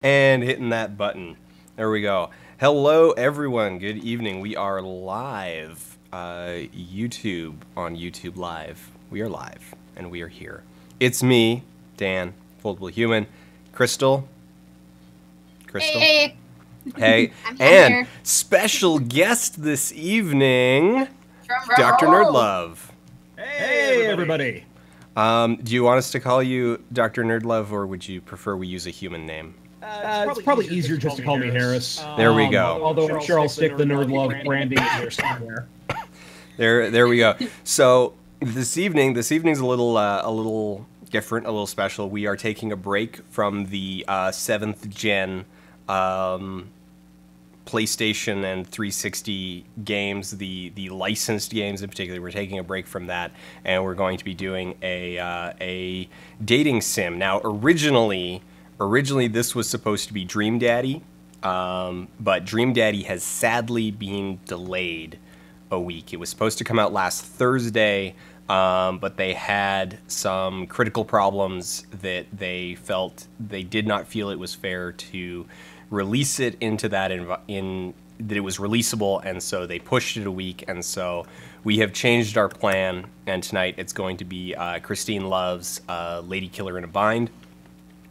And hitting that button. There we go. Hello, everyone. Good evening. We are live. YouTube on YouTube Live. We are live, and we are here. It's me, Dan, Foldable Human, Crystal. Hey. Hey. And here. Special guest this evening, Dr. Nerdlove. Hey, everybody. Do you want us to call you Dr. Nerdlove, or would you prefer we use a human name? It's probably easier just to call me Harris. There we go. Although I'm sure I'll stick the Nerdlove branding in there somewhere. There we go. So this evening's a little different, a little special. We are taking a break from the 7th gen PlayStation and 360 games, the licensed games in particular. We're taking a break from that, and we're going to be doing a dating sim. Now, originally this was supposed to be Dream Daddy, but Dream Daddy has sadly been delayed a week. It was supposed to come out last Thursday, but they had some critical problems that they felt they did not feel it was fair to release it into that that it was releasable, and so they pushed it a week, and so we have changed our plan, and tonight it's going to be Christine Love's Ladykiller in a Bind.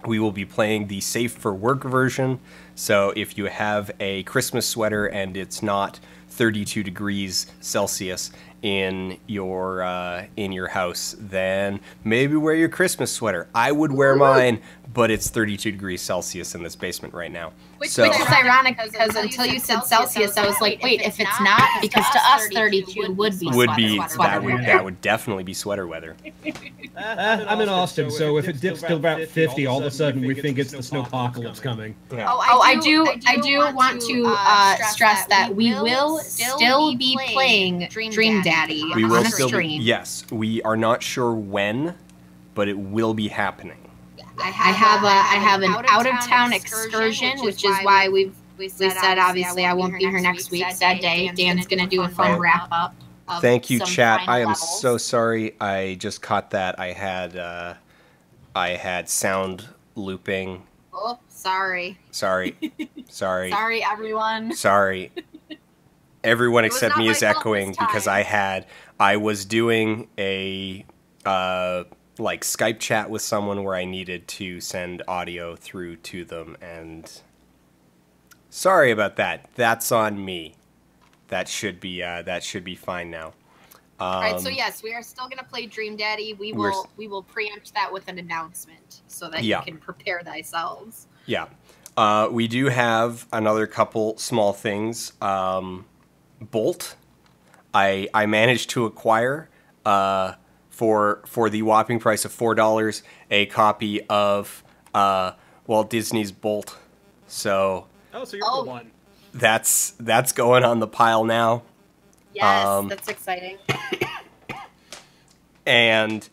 We will be playing the safe for work version, so if you have a Christmas sweater and it's not 32 degrees Celsius in your house, then maybe wear your Christmas sweater. I would wear mine, but it's 32 degrees Celsius in this basement right now. Which is ironic, because until you said Celsius, I was like, wait, if it's not, because to us 32 would be sweater. That would definitely be sweater weather. I'm in Austin, so if it dips to about 50, all of a sudden we think it's the snowpocalypse coming. Yeah. I do want to stress that we will still be playing Dream Daddy on a stream. Yes, we are not sure when, but it will be happening. I have an out-of-town excursion, which is why we said obviously I won't be here next week. Sad day. Dan's gonna do a fun wrap-up. Thank you, chat. I am so sorry. I just caught that. I had sound looping. Oh, sorry. Sorry, everyone. Sorry. Everyone except me is echoing because I was doing a like Skype chat with someone where I needed to send audio through to them, and sorry about that. That's on me. That should be fine now. All right, so yes, we are still gonna play Dream Daddy. We will preempt that with an announcement so that you can prepare thyselves. Yeah, we do have another couple small things. Bolt, I managed to acquire for the whopping price of $4 a copy of Walt Disney's Bolt. So you're the one. That's going on the pile now. Yes, that's exciting. And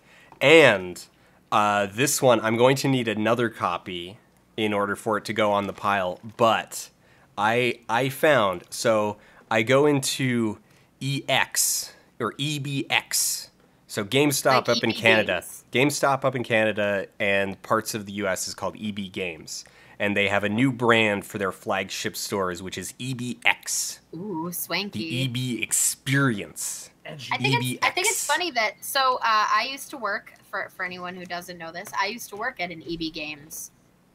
this one, I'm going to need another copy in order for it to go on the pile. But I found, so I go into EX or EBX. So GameStop up in Canada. GameStop up in Canada and parts of the US is called EB Games. And they have a new brand for their flagship stores, which is EBX. Ooh, swanky. The EB Experience. I think it's funny that, so I used to work, for anyone who doesn't know this, I used to work at an EB Games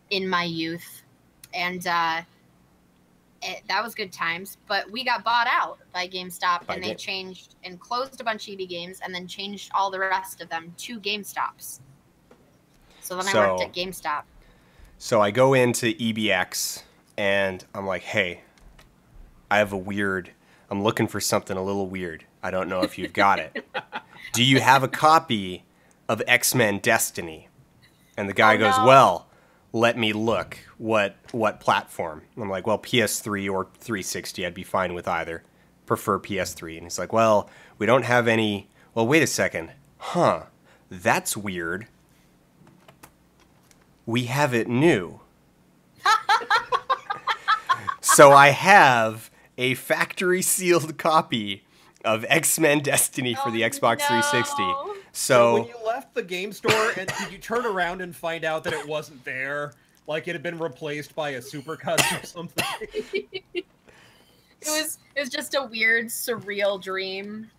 in my youth. And that was good times, but we got bought out by GameStop, and they changed and closed a bunch of EB Games and then changed all the rest of them to GameStops. So then I worked at GameStop. So I go into EBX and I'm like, hey, I'm looking for something a little weird. I don't know if you've got it. Do you have a copy of X-Men Destiny? And the guy goes, well, let me look. What platform? I'm like, well, PS3 or 360. I'd be fine with either. Prefer PS3. And he's like, well, we don't have any. Well, wait a second. Huh. That's weird. We have it new. So I have a factory sealed copy of X-Men Destiny for the Xbox 360. So when you left the game store, and did you turn around and find out that it wasn't there? like it had been replaced by a supercut or something. It was just a weird, surreal dream.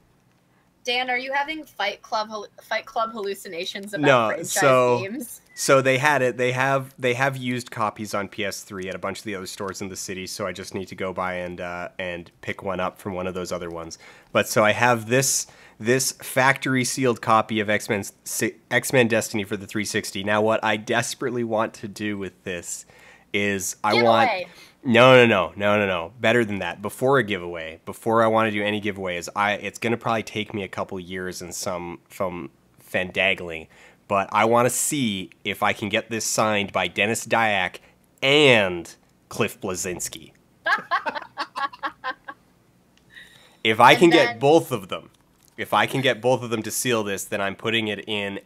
Dan, are you having Fight Club hallucinations about franchise games? So they had it. They have used copies on PS3 at a bunch of the other stores in the city. So I just need to go by and pick one up from one of those other ones. But so I have this factory sealed copy of X-Men Destiny for the 360. Now, what I desperately want to do with this is No. Better than that. Before a giveaway, before I want to do any giveaways, it's going to probably take me a couple years and some fandangling, but I want to see if I can get this signed by Dennis Dyack and Cliff Bleszinski. If I can get both of them, to seal this, then I'm putting it in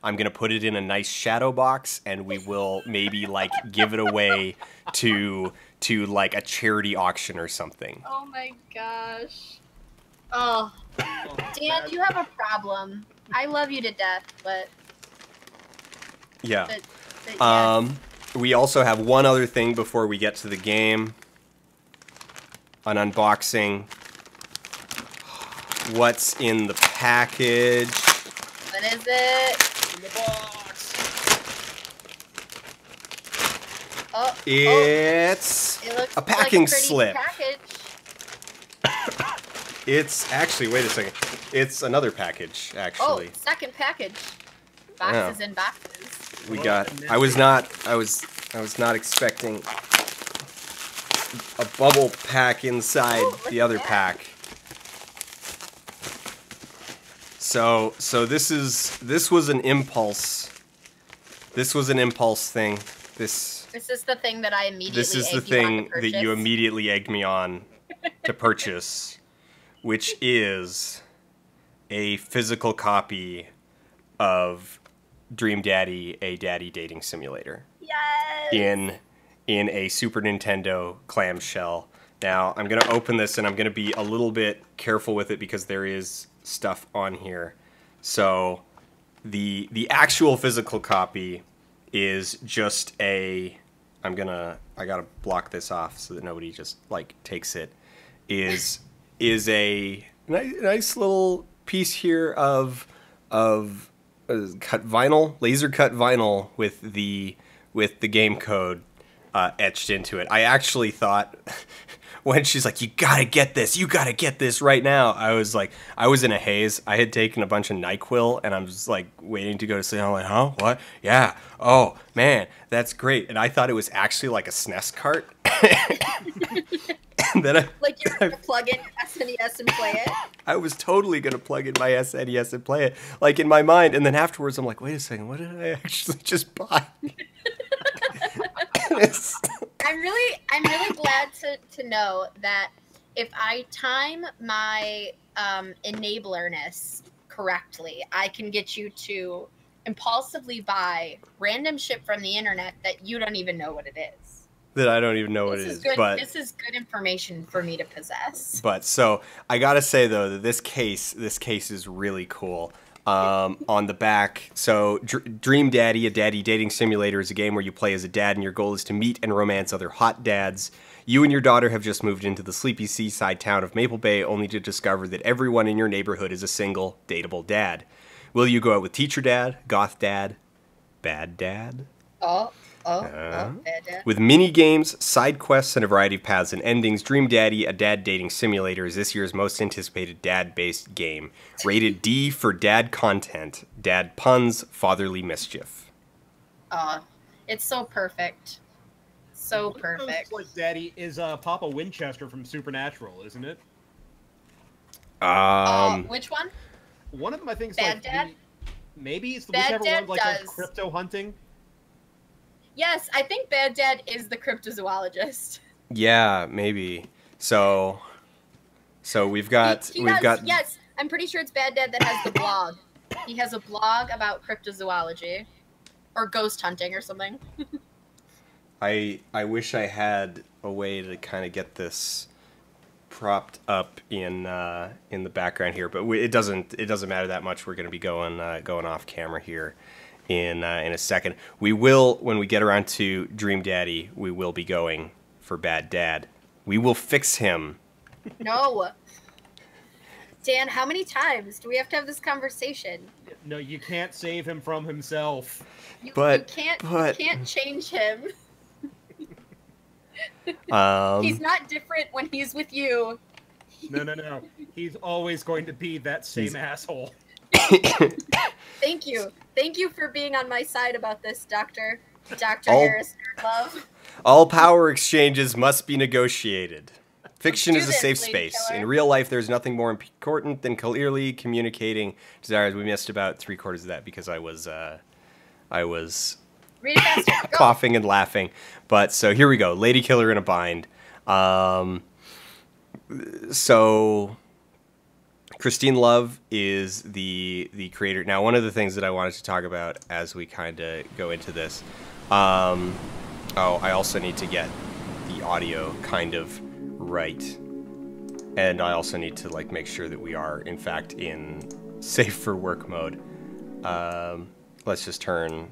I'm going to put it in a nice shadow box, and we will maybe like give it away to like a charity auction or something. Oh my gosh. Oh. Dan, you have a problem. I love you to death, but yeah. But yes. We also have one other thing before we get to the game. An unboxing. What's in the package? What is it? In the box. It looks a packing like a slip. Package. It's actually, wait a second. It's another package, actually. Oh, second package. Boxes and boxes. We got. I was not expecting a bubble pack inside the other pack. So this was an impulse. This was an impulse thing. This is the thing that I immediately. This is the thing that you immediately egged me on to purchase, which is a physical copy of Dream Daddy, a daddy dating simulator. Yes. In a Super Nintendo clamshell. Now I'm gonna open this and I'm gonna be a little bit careful with it because there is stuff on here. So the actual physical copy is just I gotta block this off so that nobody just like takes it. Is a nice little piece here of cut vinyl, laser cut vinyl with the game code etched into it. I actually thought when she's like, you gotta get this right now, I was like, I was in a haze. I had taken a bunch of NyQuil and I'm just like waiting to go to sleep. I'm like, huh? What? Yeah. Oh man, that's great. And I thought it was actually like a SNES cart. And then like you're gonna plug in SNES and play it? I was totally gonna plug in my SNES and play it, like in my mind. And then afterwards, I'm like, wait a second, what did I actually just buy? I'm really glad to know that if I time my enablerness correctly, I can get you to impulsively buy random shit from the internet that you don't even know what it is. That I don't even know what it is. But this is good information for me to possess. But so I gotta say though that this case is really cool. On the back, so Dream Daddy, a daddy dating simulator, is a game where you play as a dad and your goal is to meet and romance other hot dads. You and your daughter have just moved into the sleepy seaside town of Maple Bay only to discover that everyone in your neighborhood is a single, dateable dad. Will you go out with teacher dad, goth dad, bad dad? Bad dad. With mini games, side quests, and a variety of paths and endings, Dream Daddy, a dad dating simulator, is this year's most anticipated dad-based game. Rated D for dad content, dad puns, fatherly mischief. It's so perfect. So perfect. Like Daddy is Papa Winchester from Supernatural, isn't it? Which one? One of them, I think, is Bad like Dad? maybe it's the Bad whichever Dad one, like does. crypto hunting. Yes, I think Bad Dad is the cryptozoologist. Yeah, maybe. So we've got Yes, I'm pretty sure it's Bad Dad that has the blog. He has a blog about cryptozoology or ghost hunting or something. I wish I had a way to kind of get this propped up in the background here, but it doesn't matter that much. We're going to be going off camera here. in a second. We will, when we get around to Dream Daddy, we will be going for Bad Dad. We will fix him. No. Dan, how many times do we have to have this conversation? No, you can't save him from himself. You can't change him. He's not different when he's with you. No. He's always going to be that same asshole. Thank you. Thank you for being on my side about this, Dr. Harris, love. All power exchanges must be negotiated. Fiction is a safe Ladykiller. space. In real life, there's nothing more important than clearly communicating desires. We missed about 3/4 of that because I was Read it faster. Go. coughing and laughing. But so here we go. Ladykiller in a bind. So Christine Love is the creator. Now, one of the things that I wanted to talk about as we kind of go into this. I also need to get the audio kind of right, and I also need to like make sure that we are in fact in safe for work mode. Let's just turn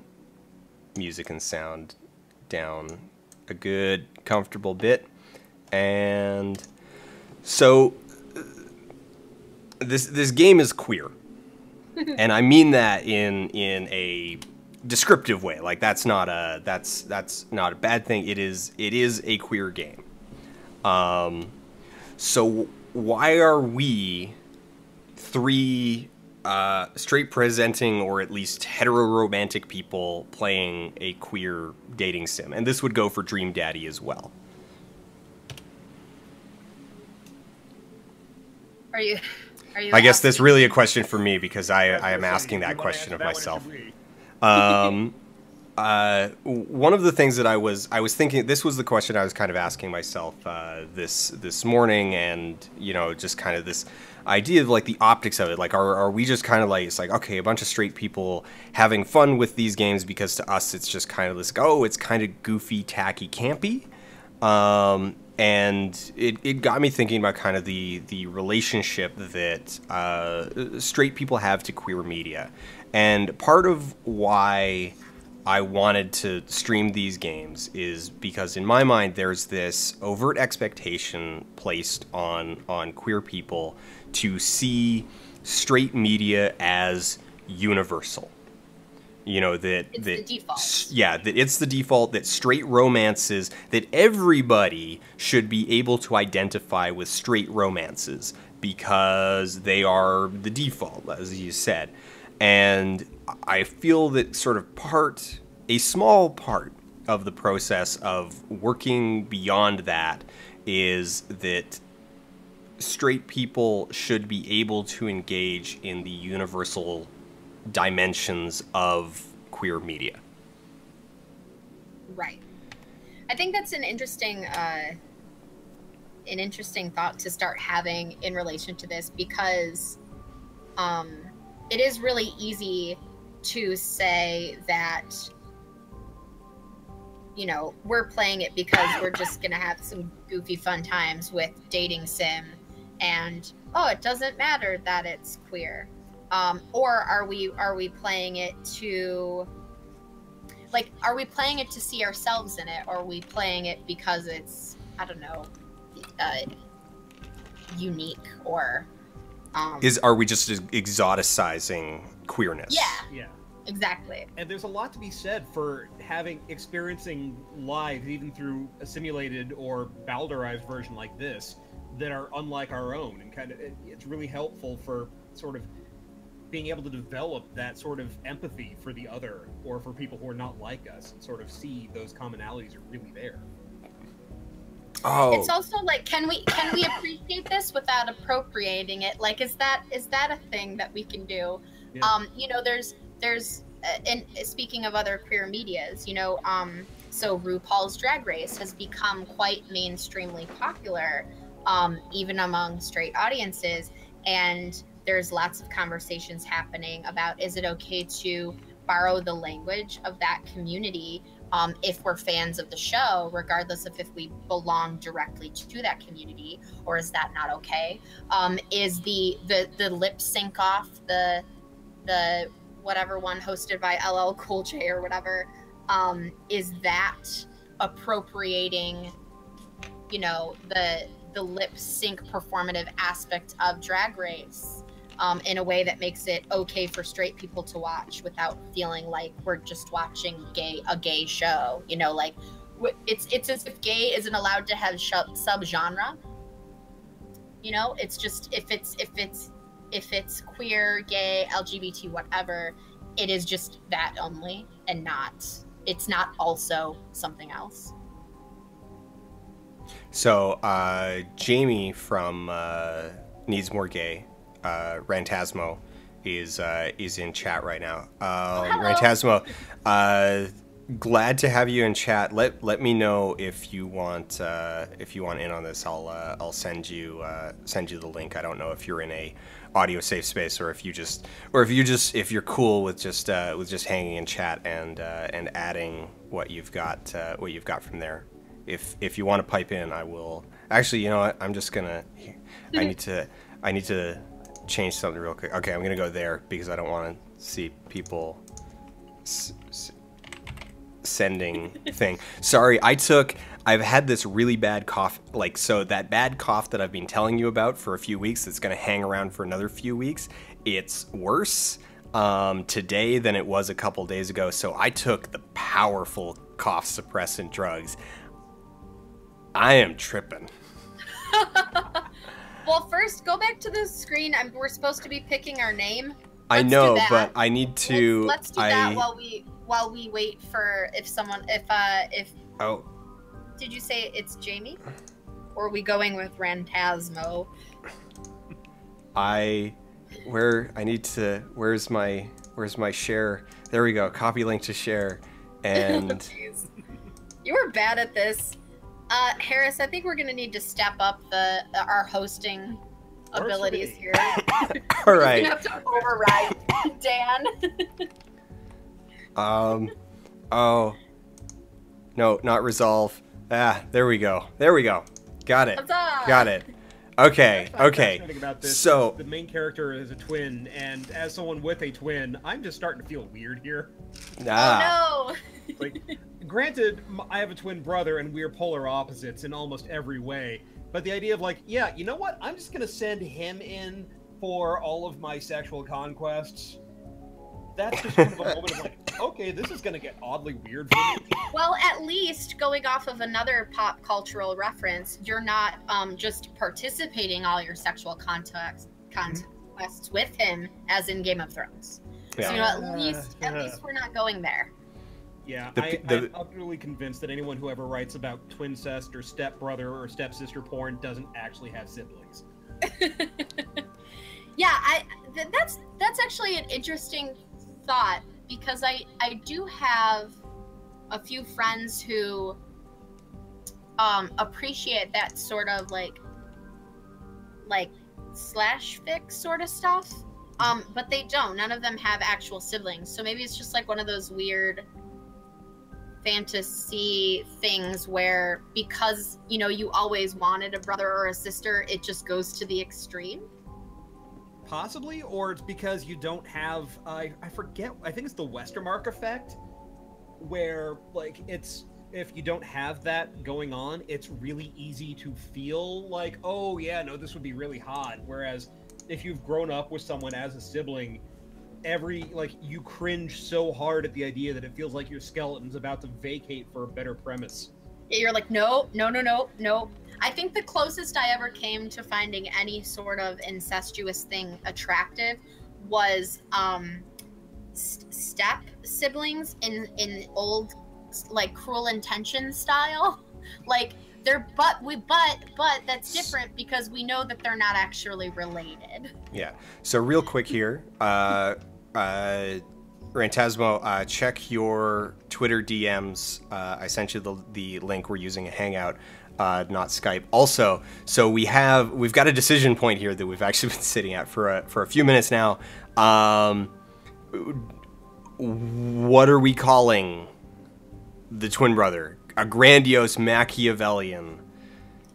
music and sound down a good comfortable bit. And so this game is queer. And I mean that in a descriptive way. Like that's not a bad thing. It is a queer game. So why are we three straight presenting or at least heteroromantic people playing a queer dating sim? And this would go for Dream Daddy as well. Are you I guess that's really a question for me because I am asking that question of myself. One of the things that I was thinking, this was the question I was kind of asking myself this morning, and you know, just kind of this idea of like the optics of it. Like, are we just kind of like, it's like, okay, a bunch of straight people having fun with these games because to us it's just kind of this, oh, it's kind of goofy, tacky, campy. And it got me thinking about kind of the relationship that straight people have to queer media. And part of why I wanted to stream these games is because in my mind there's this overt expectation placed on queer people to see straight media as universal. You know, that the default. Yeah, that it's the default, that straight romances, that everybody should be able to identify with straight romances because they are the default, as you said. And I feel that sort of a small part of the process of working beyond that is that straight people should be able to engage in the universal dimensions of queer media. Right. I think that's an interesting thought to start having in relation to this, because it is really easy to say that, you know, we're playing it because we're just gonna have some goofy fun times with dating sim, and oh, it doesn't matter that it's queer. Or are we playing it to, like, are we playing it to see ourselves in it, or are we playing it because it's, I don't know, unique, or are we just exoticizing queerness? Yeah, exactly. And there's a lot to be said for experiencing lives, even through a simulated or Balderized version like this, that are unlike our own, and kind of it's really helpful for sort of being able to develop that sort of empathy for the other, or for people who are not like us, and sort of see those commonalities are really there. Oh. It's also like, can we appreciate this without appropriating it? Like, is that a thing that we can do? Yeah. You know, there's and speaking of other queer medias, you know, so RuPaul's Drag Race has become quite mainstreamly popular, even among straight audiences, and there's lots of conversations happening about, is it okay to borrow the language of that community if we're fans of the show, regardless of if we belong directly to that community, or is that not okay? Is the lip sync off, the whatever one hosted by LL Cool J or whatever, is that appropriating, you know, the lip sync performative aspect of Drag Race in a way that makes it okay for straight people to watch without feeling like we're just watching a gay show. You know, like it's as if gay isn't allowed to have subgenre. You know, it's just if it's queer, gay, LGBT, whatever, it is just that only, and it's not also something else. So, Jamie from Needs More Gay, Rantasmo, is in chat right now. Rantasmo, glad to have you in chat. Let me know if you want in on this. I'll send you the link. I don't know if you're in a audio safe space or if you're cool with just hanging in chat and adding what you've got from there. If you want to pipe in, I will. Actually, you know what? I'm just gonna. I need to change something real quick. Okay, I'm gonna go there because I don't want to see people sending thing. Sorry, I've had this really bad cough. Like, so that bad cough that I've been telling you about for a few weeks, that's gonna hang around for another few weeks. It's worse today than it was a couple days ago. So I took the powerful cough suppressant drugs. I am tripping. Well, first, go back to the screen. We're supposed to be picking our name. I know, but I need to. Let's do that while we wait for if. Oh. Did you say it's Jamie? Or are we going with Rantasmo? Where's my share? There we go. Copy link to share, and. You were bad at this. Harris, I think we're gonna need to step up our hosting abilities here. All right. We're gonna have to override Dan. Oh. No, not resolve. Ah, there we go. There we go. Got it. Huzzah! Got it. Okay. Okay. About this, so the main character is a twin, and as someone with a twin, I'm just starting to feel weird here. Oh no. Like, granted, I have a twin brother, and we're polar opposites in almost every way. But the idea of, like, yeah, you know what? I'm just gonna send him in for all of my sexual conquests. That's just kind of a moment of like, okay, this is gonna get oddly weird for me. Well, at least going off of another pop cultural reference, you're not just participating all your sexual conquests with him, as in Game of Thrones. Yeah. So, you know, at least we're not going there. Yeah, I'm utterly convinced that anyone who ever writes about twincest or stepbrother or stepsister porn doesn't actually have siblings. Yeah, that's actually an interesting thought, because I do have a few friends who appreciate that sort of like slash fic sort of stuff, but they don't. None of them have actual siblings, so maybe it's just like one of those weird fantasy things where, because, you know, you always wanted a brother or a sister, it just goes to the extreme. Possibly, or it's because you don't have, I forget, I think it's the Westermark effect, where, like, it's, if you don't have that going on, it's really easy to feel like, oh yeah, no, this would be really hot, whereas if you've grown up with someone as a sibling, you cringe so hard at the idea that it feels like your skeleton's about to vacate for a better premise. Yeah, you're like, no. I think the closest I ever came to finding any sort of incestuous thing attractive was step siblings in old, like, Cruel Intentions style. Like, they're but that's different because we know that they're not actually related. Yeah. So real quick here, Rantasmo, check your Twitter DMs. I sent you the link. We're using a Hangout, not Skype. Also, so we've got a decision point here that we've actually been sitting at for a few minutes now. What are we calling the twin brother? A grandiose Machiavellian,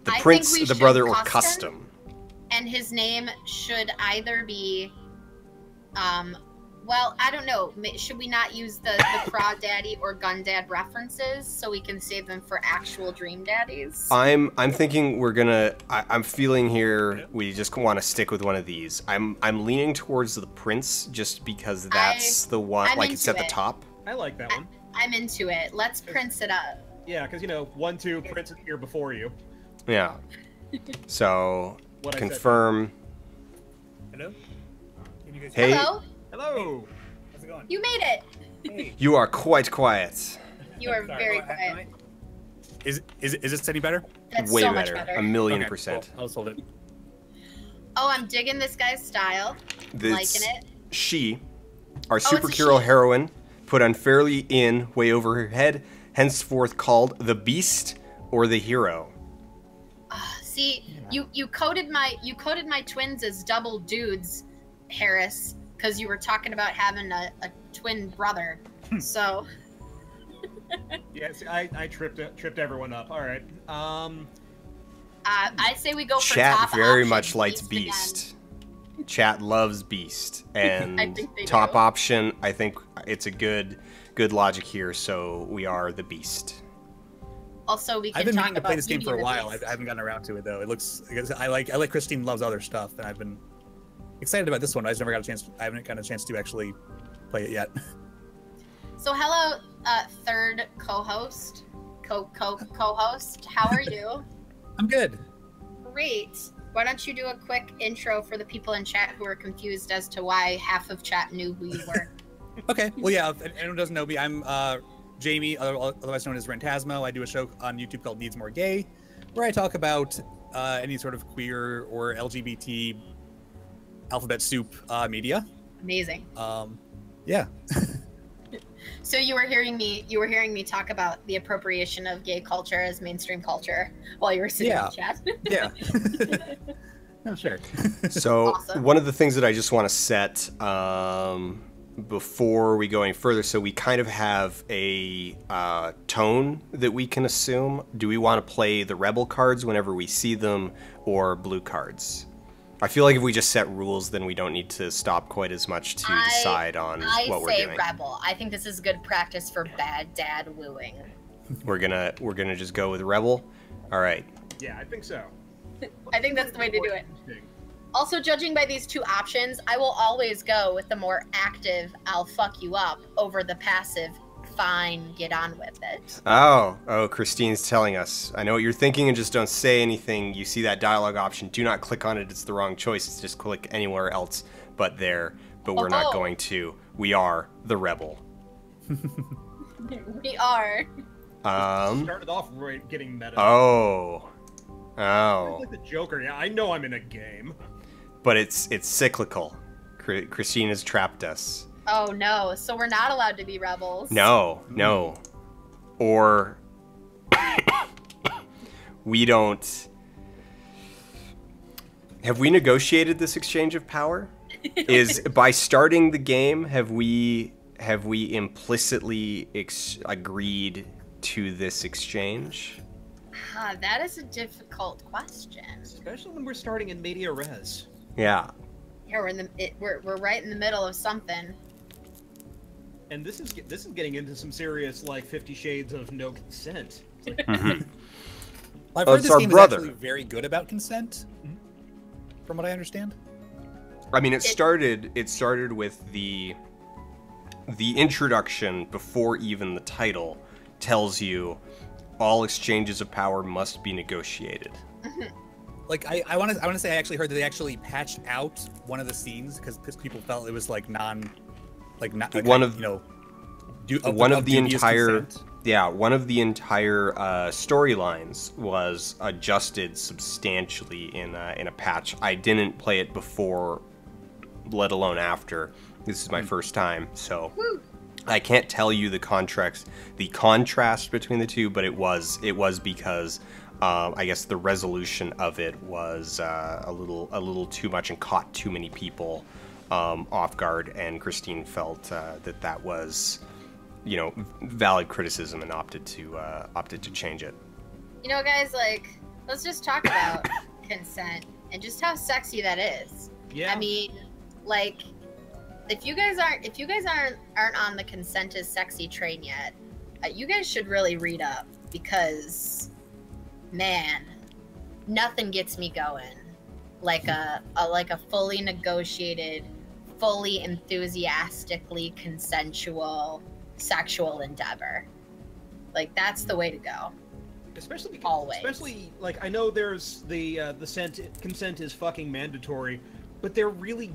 the prince, the brother, or custom? And his name should either be Well, I don't know. Should we not use the Crawdaddy or Gun Dad references so we can save them for actual Dream Daddies? I'm thinking we're gonna. I'm feeling here. We just want to stick with one of these. I'm leaning towards the Prince just because that's the one. I'm Like it's at the into it. top. I like that one. I'm into it. Let's Prince it up. Yeah, because 1, 2, Prince is here before you. Yeah. So What I said. confirm. Hello? Can you guys Hey. Hello? Hello. How's it going? You made it. Hey. You are quite quiet. You are Sorry, very am I- quiet. Is this any better? That's Way so better. much better. A million Okay, percent. cool. I'll just hold it. Oh, I'm digging this guy's style. This Liking it. she, our Oh, it's a superhero she. heroine, put unfairly in way over her head, henceforth called the Beast or the Hero. See, you coded my twins as double dudes, Harris, because you were talking about having a twin brother. So Yeah, see, I tripped everyone up. All right. I say we go for Chat top very option, much likes again. Beast. Chat loves Beast, and I think they top do. option. I think it's a good logic here. So we are the Beast. Also, we can I've been talk meaning to about play this game Beauty for a and the while. Beast. I haven't gotten around to it though. It looks I like Christine loves other stuff, and I've been excited about this one. I just never got a chance. I haven't gotten a chance to actually play it yet. So hello, third co-host, co-host. How are you? I'm good. Great. Why don't you do a quick intro for the people in chat who are confused as to why half of chat knew who you were? Okay. Well, yeah. If anyone doesn't know me, I'm Jamie, otherwise known as Rentasmo. I do a show on YouTube called Needs More Gay, where I talk about any sort of queer or LGBT alphabet soup media. Amazing. Yeah. So you were hearing me talk about the appropriation of gay culture as mainstream culture while you were sitting in chat. Yeah. No, sure. So Awesome. one of the things that I just want to set before we go any further, so we kind of have a tone that we can assume. Do we want to play the rebel cards whenever we see them, or blue cards? I feel like if we just set rules, then we don't need to stop quite as much to decide on what we're doing. I say rebel. I think this is good practice for bad dad wooing. We're gonna just go with rebel. All right. Yeah, I think so. I think that's the way to do it. Also, judging by these two options, I will always go with the more active "I'll fuck you up" over the passive "fine, get on with it." Oh, Christine's telling us. I know what you're thinking, and just don't say anything. You see that dialogue option. Do not click on it. It's the wrong choice. It's just click anywhere else but there. But we're not going to. We are the rebel. We are. Started off right getting meta. Oh. Like the Joker. Yeah, I know I'm in a game. But it's cyclical. Christine has trapped us. Oh no! So we're not allowed to be rebels. No. Or we don't. Have we negotiated this exchange of power? Is by starting the game, have we implicitly agreed to this exchange? That is a difficult question. Especially when we're starting in media res. Yeah. Yeah, we're right in the middle of something. And this is getting into some serious 50 Shades of no consent. It's like, I've Oh, heard it's this our game brother. is actually very good about consent, from what I understand. I mean, it started with the introduction before even the title tells you all exchanges of power must be negotiated. Like I want to say I actually heard that they actually patched out one of the scenes because people felt it was like one of the entire storylines was adjusted substantially in a patch. I didn't play it before, let alone after. This is my first time, so I can't tell you the contrast between the two, but it was because I guess the resolution of it was a little too much and caught too many people off guard, and Christine felt that was, valid criticism and opted to change it. Guys, let's just talk about consent and just how sexy that is. yeah. I mean, if you guys aren't on the consent is sexy train yet, you guys should really read up, because man, nothing gets me going like a fully negotiated, fully enthusiastically consensual sexual endeavor. Like, that's the way to go. Especially because, always. Especially, like, I know there's the consent is fucking mandatory, but there are really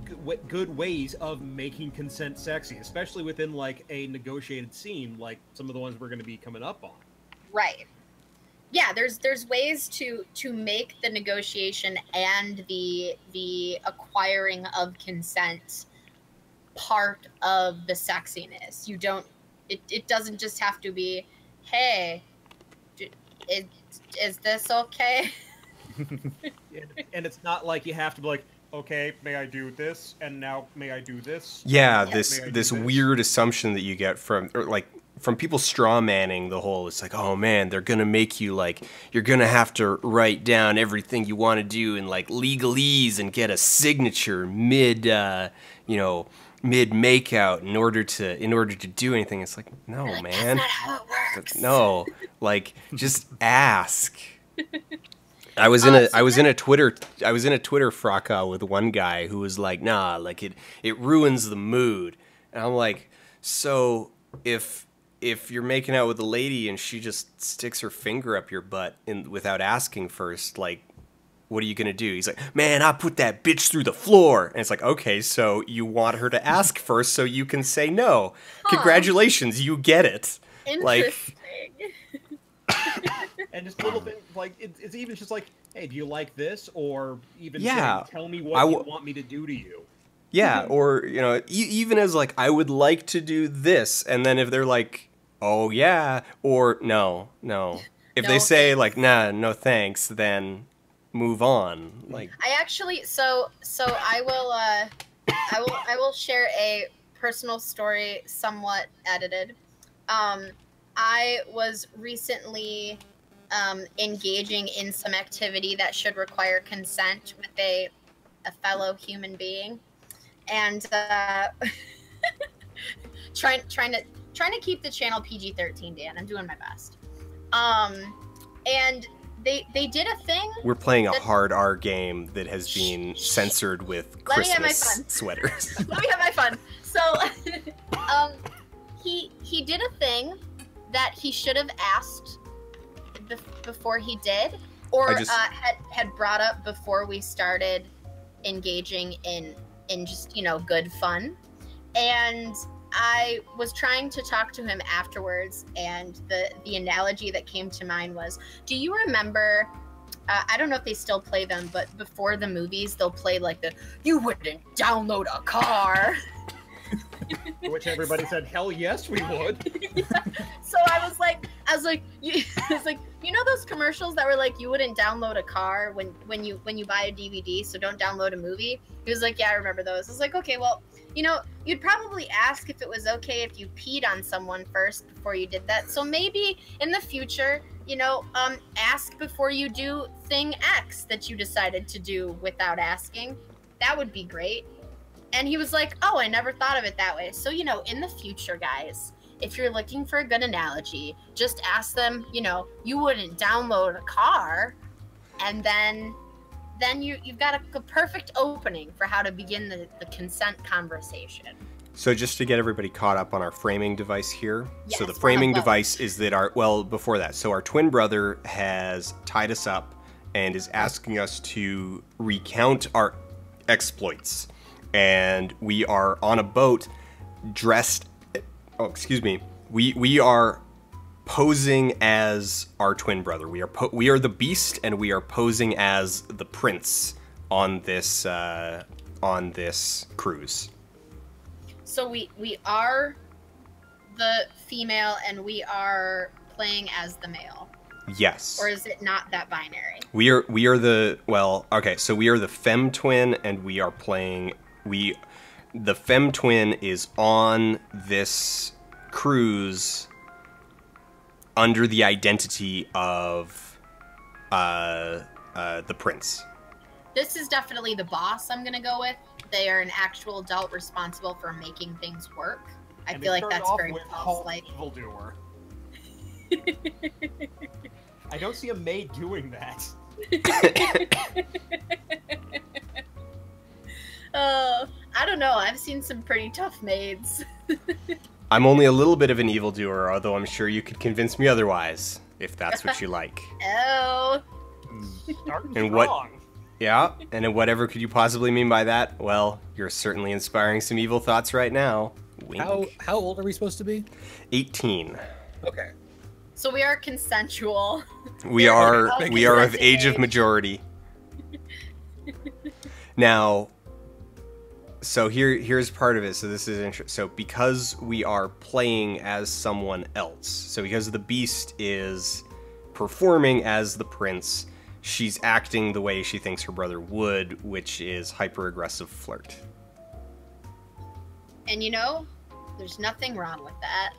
good ways of making consent sexy, especially within, like, a negotiated scene, like some of the ones we're going to be coming up on. Right. Yeah, there's ways to make the negotiation and the acquiring of consent part of the sexiness. You don't. It doesn't just have to be, hey, is this okay? And it's not like you have to be like, okay, may I do this? And now may I do this? Yeah, this weird assumption that you get from people straw manning the whole, it's like, oh man, they're gonna make you, like, you're gonna have to write down everything you want to do in, like, legalese and get a signature mid makeout in order to do anything. It's like, no, like, man, that's not how it works. no, like, just ask. I was in a Twitter fracas with one guy who was like, nah, like, it ruins the mood. And I'm like, so if you're making out with a lady and she just sticks her finger up your butt without asking first, like, what are you gonna do? He's like, man, I put that bitch through the floor. And it's like, okay, so you want her to ask first so you can say no. Huh. Congratulations, you get it. Interesting. And just little things, like, it's even just like, hey, do you like this? Or even Yeah, saying, tell me what you want me to do to you. Yeah, or, even as, like, I would like to do this, and then if they're like, oh yeah, or no. If they say, like, nah, no thanks, then move on. Like, I actually, so I will share a personal story, somewhat edited. I was recently engaging in some activity that should require consent with a fellow human being, and trying to keep the channel PG-13, Dan. I'm doing my best. And they did a thing. We're playing a hard R game that has been censored with Christmas sweaters. Let me have my fun. So, he did a thing that he should have asked before he did, or had brought up before we started engaging in just, good fun. And I was trying to talk to him afterwards, and the analogy that came to mind was, do you remember, I don't know if they still play them, but before the movies, they'll play like you wouldn't download a car. Which everybody said, hell yes, we would. Yeah. So I was like, you know those commercials that were like, you wouldn't download a car when you buy a DVD, so don't download a movie? He was like, yeah, I remember those. I was like, okay, well, you'd probably ask if it was okay if you peed on someone first before you did that. So maybe in the future, ask before you do thing X that you decided to do without asking. That would be great. And he was like, oh, I never thought of it that way. So, in the future, guys, if you're looking for a good analogy, just ask them, you wouldn't download a car, and then you've got a perfect opening for how to begin the consent conversation. So just to get everybody caught up on our framing device here. Yes, so the framing device is that before that, so our twin brother has tied us up and is asking us to recount our exploits. And we are on a boat dressed, we are posing as our twin brother. We are the beast, and we are posing as the prince on this cruise. So we are the female, and we are playing as the male. Yes. Or is it not that binary? We are so we are the femme twin, and we are playing. The femme twin is on this cruise under the identity of the prince. This is definitely the boss I'm gonna go with. They are an actual adult responsible for making things work. I feel like that's very boss-like. Evildoer. I don't see a maid doing that. I don't know. I've seen some pretty tough maids. I'm only a little bit of an evildoer, although I'm sure you could convince me otherwise, if that's what you like. Oh. And what? Yeah, and in whatever could you possibly mean by that? Well, you're certainly inspiring some evil thoughts right now. Wink. How old are we supposed to be? 18. Okay. So we are consensual. We are of age of majority. Now, so here's part of it. So this is interesting. So because we are playing as someone else, so because the beast is performing as the prince, she's acting the way she thinks her brother would, which is hyper-aggressive flirt. And you know, there's nothing wrong with that.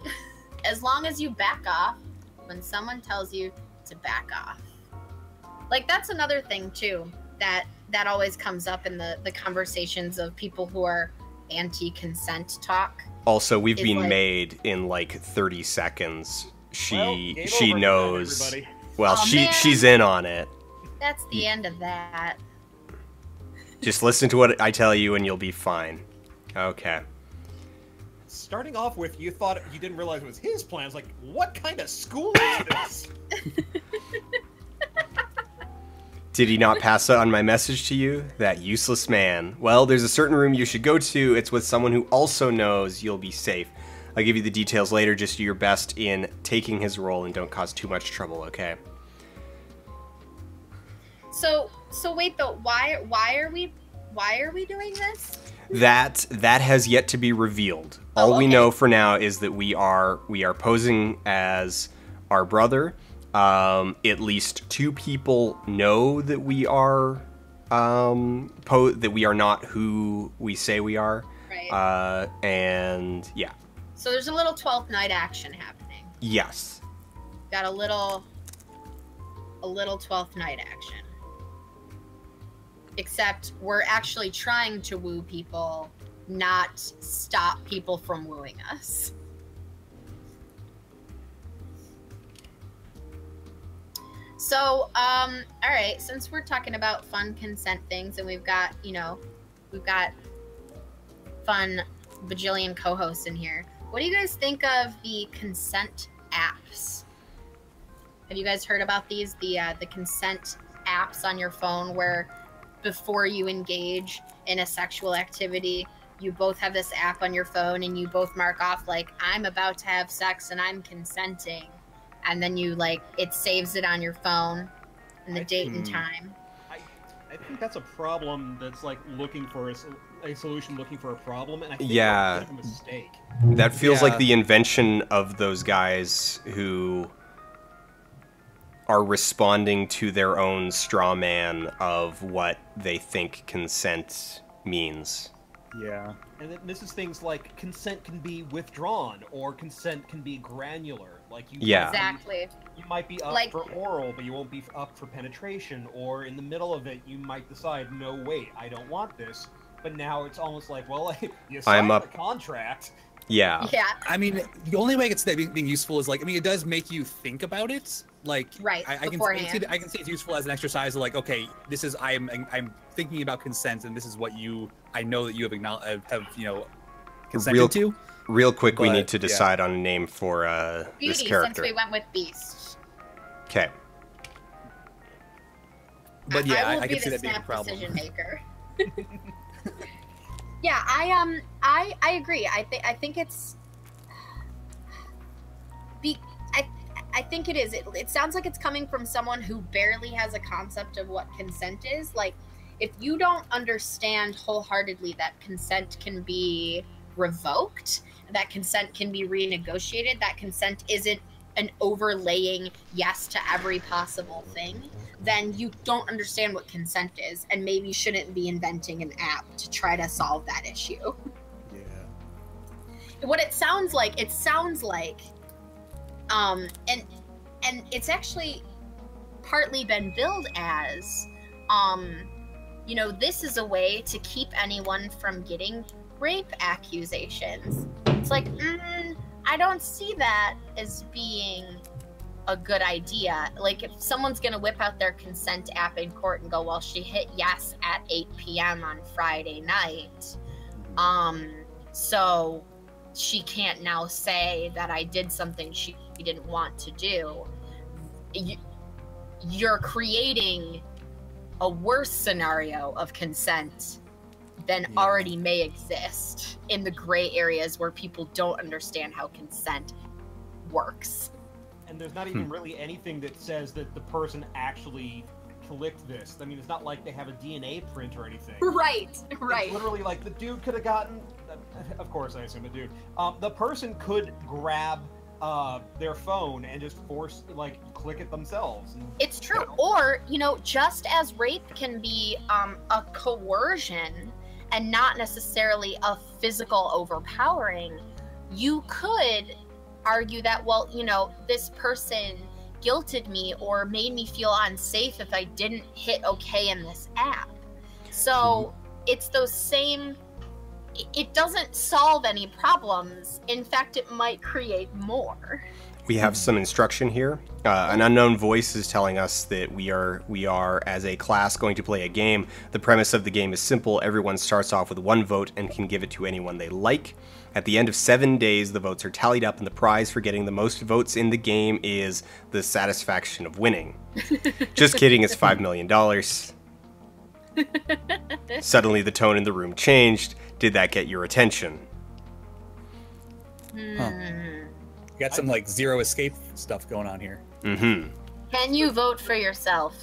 As long as you back off when someone tells you to back off. Like, that's another thing, too, that always comes up in the conversations of people who are anti-consent talk. Also, we've been made in, like, 30 seconds. She knows. Well, she's in on it. That's the end of that. Just listen to what I tell you and you'll be fine. Okay. Starting off with, you didn't realize it was his plans. Like, what kind of school is this? Did he not pass on my message to you? That useless man. Well, there's a certain room you should go to. It's with someone who also knows you'll be safe. I'll give you the details later. Just do your best in taking his role and don't cause too much trouble, okay? So wait though, why are we doing this? That has yet to be revealed. All we know for now is that we are posing as our brother. At least 2 people know that we are that we are not who we say we are. Right. And yeah. So there's a little 12th night action happening. Yes. Got a little 12th night action. Except we're actually trying to woo people, not stop people from wooing us. So, all right, since we're talking about fun consent things and we've got fun bajillion co-hosts in here, what do you guys think of the consent apps? Have you guys heard about these? The consent apps on your phone where before you engage in a sexual activity, you both have this app on your phone and you both mark off like, I'm about to have sex and I'm consenting. And then you it saves it on your phone and the date and time. I think that's a problem that's looking for a solution, looking for a problem, and I think that's a mistake. That feels like the invention of those guys who are responding to their own straw man of what they think consent means. Yeah. And then this is things like consent can be withdrawn or consent can be granular. Exactly. You might be up for oral, but you won't be up for penetration. Or in the middle of it, you might decide, no, wait, I don't want this. But now it's almost like, well, you signed the contract. Yeah. Yeah. I mean, the only way I could say being useful is it does make you think about it. Right. I can say it's useful as an exercise of okay, this is I'm thinking about consent and this is what I know that you have consented to. Real quick, we need to decide on a name for this character. Since we went with Beast. Okay. But yeah, I can see that being a problem. Decision maker. Yeah, I agree. I think it's. I think it is. It sounds like it's coming from someone who barely has a concept of what consent is. If you don't understand wholeheartedly that consent can be revoked, that consent can be renegotiated, that consent isn't an overlaying yes to every possible thing, then you don't understand what consent is, and maybe you shouldn't be inventing an app to try to solve that issue. Yeah. What it sounds like, and it's actually partly been billed as you know, this is a way to keep anyone from getting rape accusations. It's like, I don't see that as being a good idea. Like, if someone's gonna whip out their consent app in court and go, well, she hit yes at 8 p.m. on Friday night, so she can't now say that I did something she didn't want to do. You're creating a worse scenario of consent than already may exist in the gray areas where people don't understand how consent works. And there's not even really anything that says that the person actually clicked this. I mean, it's not like they have a DNA print or anything. Right. It's literally like the dude could have gotten, of course I assume a dude, the person could grab their phone and just click it themselves. It's true. Or, you know, just as rape can be a coercion and not necessarily a physical overpowering, you could argue that, well, you know, this person guilted me or made me feel unsafe if I didn't hit okay in this app. So it's those same, it doesn't solve any problems. In fact, it might create more. We have some instruction here. An unknown voice is telling us that we are, as a class, going to play a game. The premise of the game is simple. Everyone starts off with 1 vote and can give it to anyone they like. At the end of 7 days, the votes are tallied up, and the prize for getting the most votes in the game is the satisfaction of winning. Just kidding, it's $5 million. Suddenly, the tone in the room changed. Did that get your attention? You got some like Zero Escape stuff going on here. Mm-hmm. Can you vote for yourself?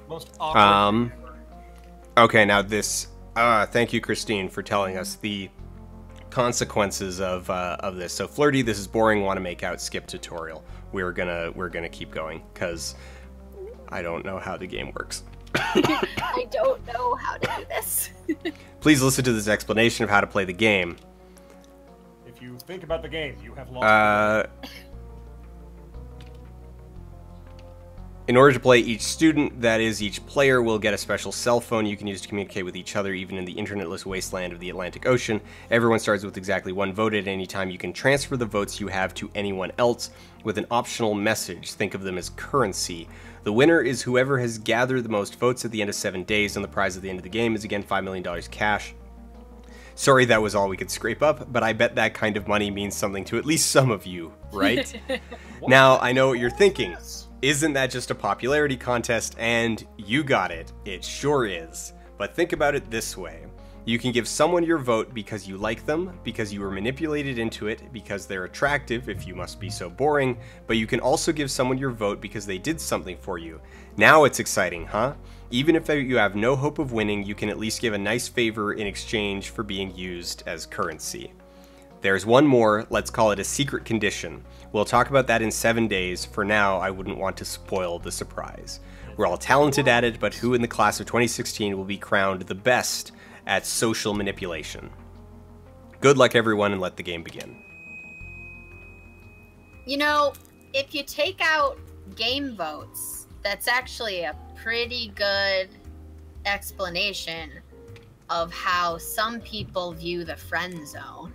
Most awkward. Okay, now this. Thank you, Christine, for telling us the consequences of this. So, Flirty, this is boring. Want to make out? Skip tutorial. We're gonna keep going because I don't know how the game works. I don't know how to do this. Please listen to this explanation of how to play the game. If you think about the game, you have lost. In order to play, each student, that is, each player, will get a special cell phone you can use to communicate with each other, even in the internetless wasteland of the Atlantic Ocean. Everyone starts with exactly 1 vote at any time. You can transfer the votes you have to anyone else with an optional message. Think of them as currency. The winner is whoever has gathered the most votes at the end of 7 days, and the prize at the end of the game is, again, $5 million cash. Sorry that was all we could scrape up, but I bet that kind of money means something to at least some of you, right? Now, I know what you're thinking. Isn't that just a popularity contest? And you got it. It sure is. But think about it this way. You can give someone your vote because you like them, because you were manipulated into it, because they're attractive, if you must be so boring, but you can also give someone your vote because they did something for you. Now it's exciting, huh? Even if you have no hope of winning, you can at least give a nice favor in exchange for being used as currency. There's one more, let's call it a secret condition. We'll talk about that in 7 days. For now, I wouldn't want to spoil the surprise. We're all talented at it, but who in the class of 2016 will be crowned the best at social manipulation? Good luck, everyone, and let the game begin. You know, if you take out game votes, that's actually a pretty good explanation of how some people view the friend zone.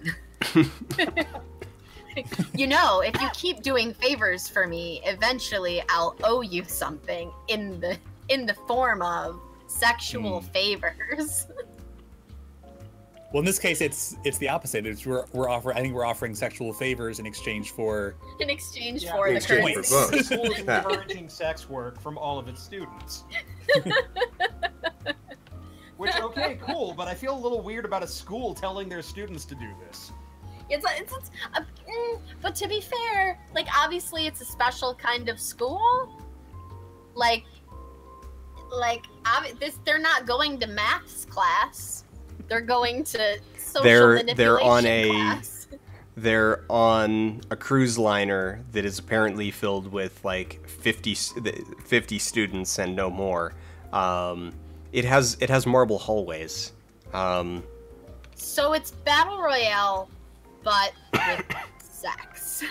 You know, if you keep doing favors for me, eventually I'll owe you something in the form of sexual favors. Well, in this case, it's the opposite. I think we're offering sexual favors in exchange for For the exchange currency. for votes. The school is encouraging sex work from all of its students. Which, okay, cool, but I feel a little weird about a school telling their students to do this. But to be fair, like, obviously it's a special kind of school. They're not going to maths class. They're going to social manipulation class. They're on a cruise liner that is apparently filled with like 50 students and no more. It has marble hallways. So it's battle royale, but with sex.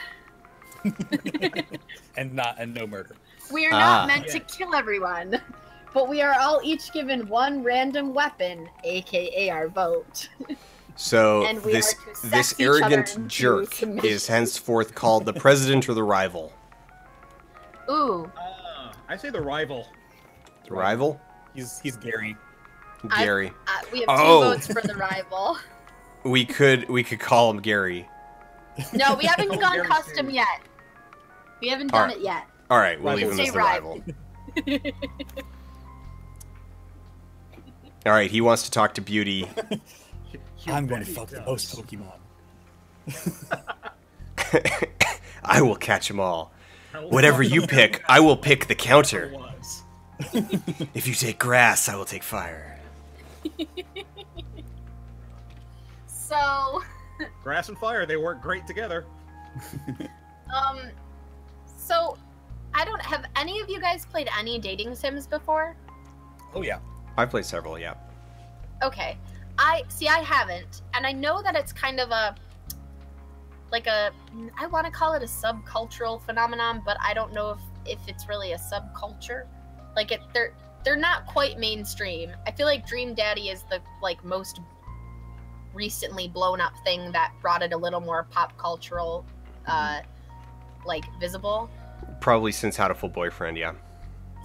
and no murder. We are not meant to kill everyone. but we are all each given one random weapon, aka our vote. So And we this are to sex this each other arrogant into jerk submission. is henceforth called the president or the rival. Ooh, I say the rival. The rival? He's Gary. Gary. we have Oh. 2 votes for the rival. We could call him Gary. No, we haven't Oh, gone Gary's custom serious. yet. We haven't done Alright. it yet. All right, we'll Rival. leave him as Say the rival. rival. All right, he wants to talk to Beauty. I'm going to fuck the most Pokemon. I will catch them all. Whatever you pick, I will pick the counter. Was. If you take grass, I will take fire. So, Grass and fire, they work great together. so I don't have any of you guys played any dating sims before? Oh yeah. I've played several, yeah. Okay. I haven't, and I know that it's kind of I want to call it a subcultural phenomenon, but I don't know if it's really a subculture. Like they're not quite mainstream. I feel like Dream Daddy is the most recently blown up thing that brought it a little more pop cultural visible. Probably since How to Full Boyfriend, yeah.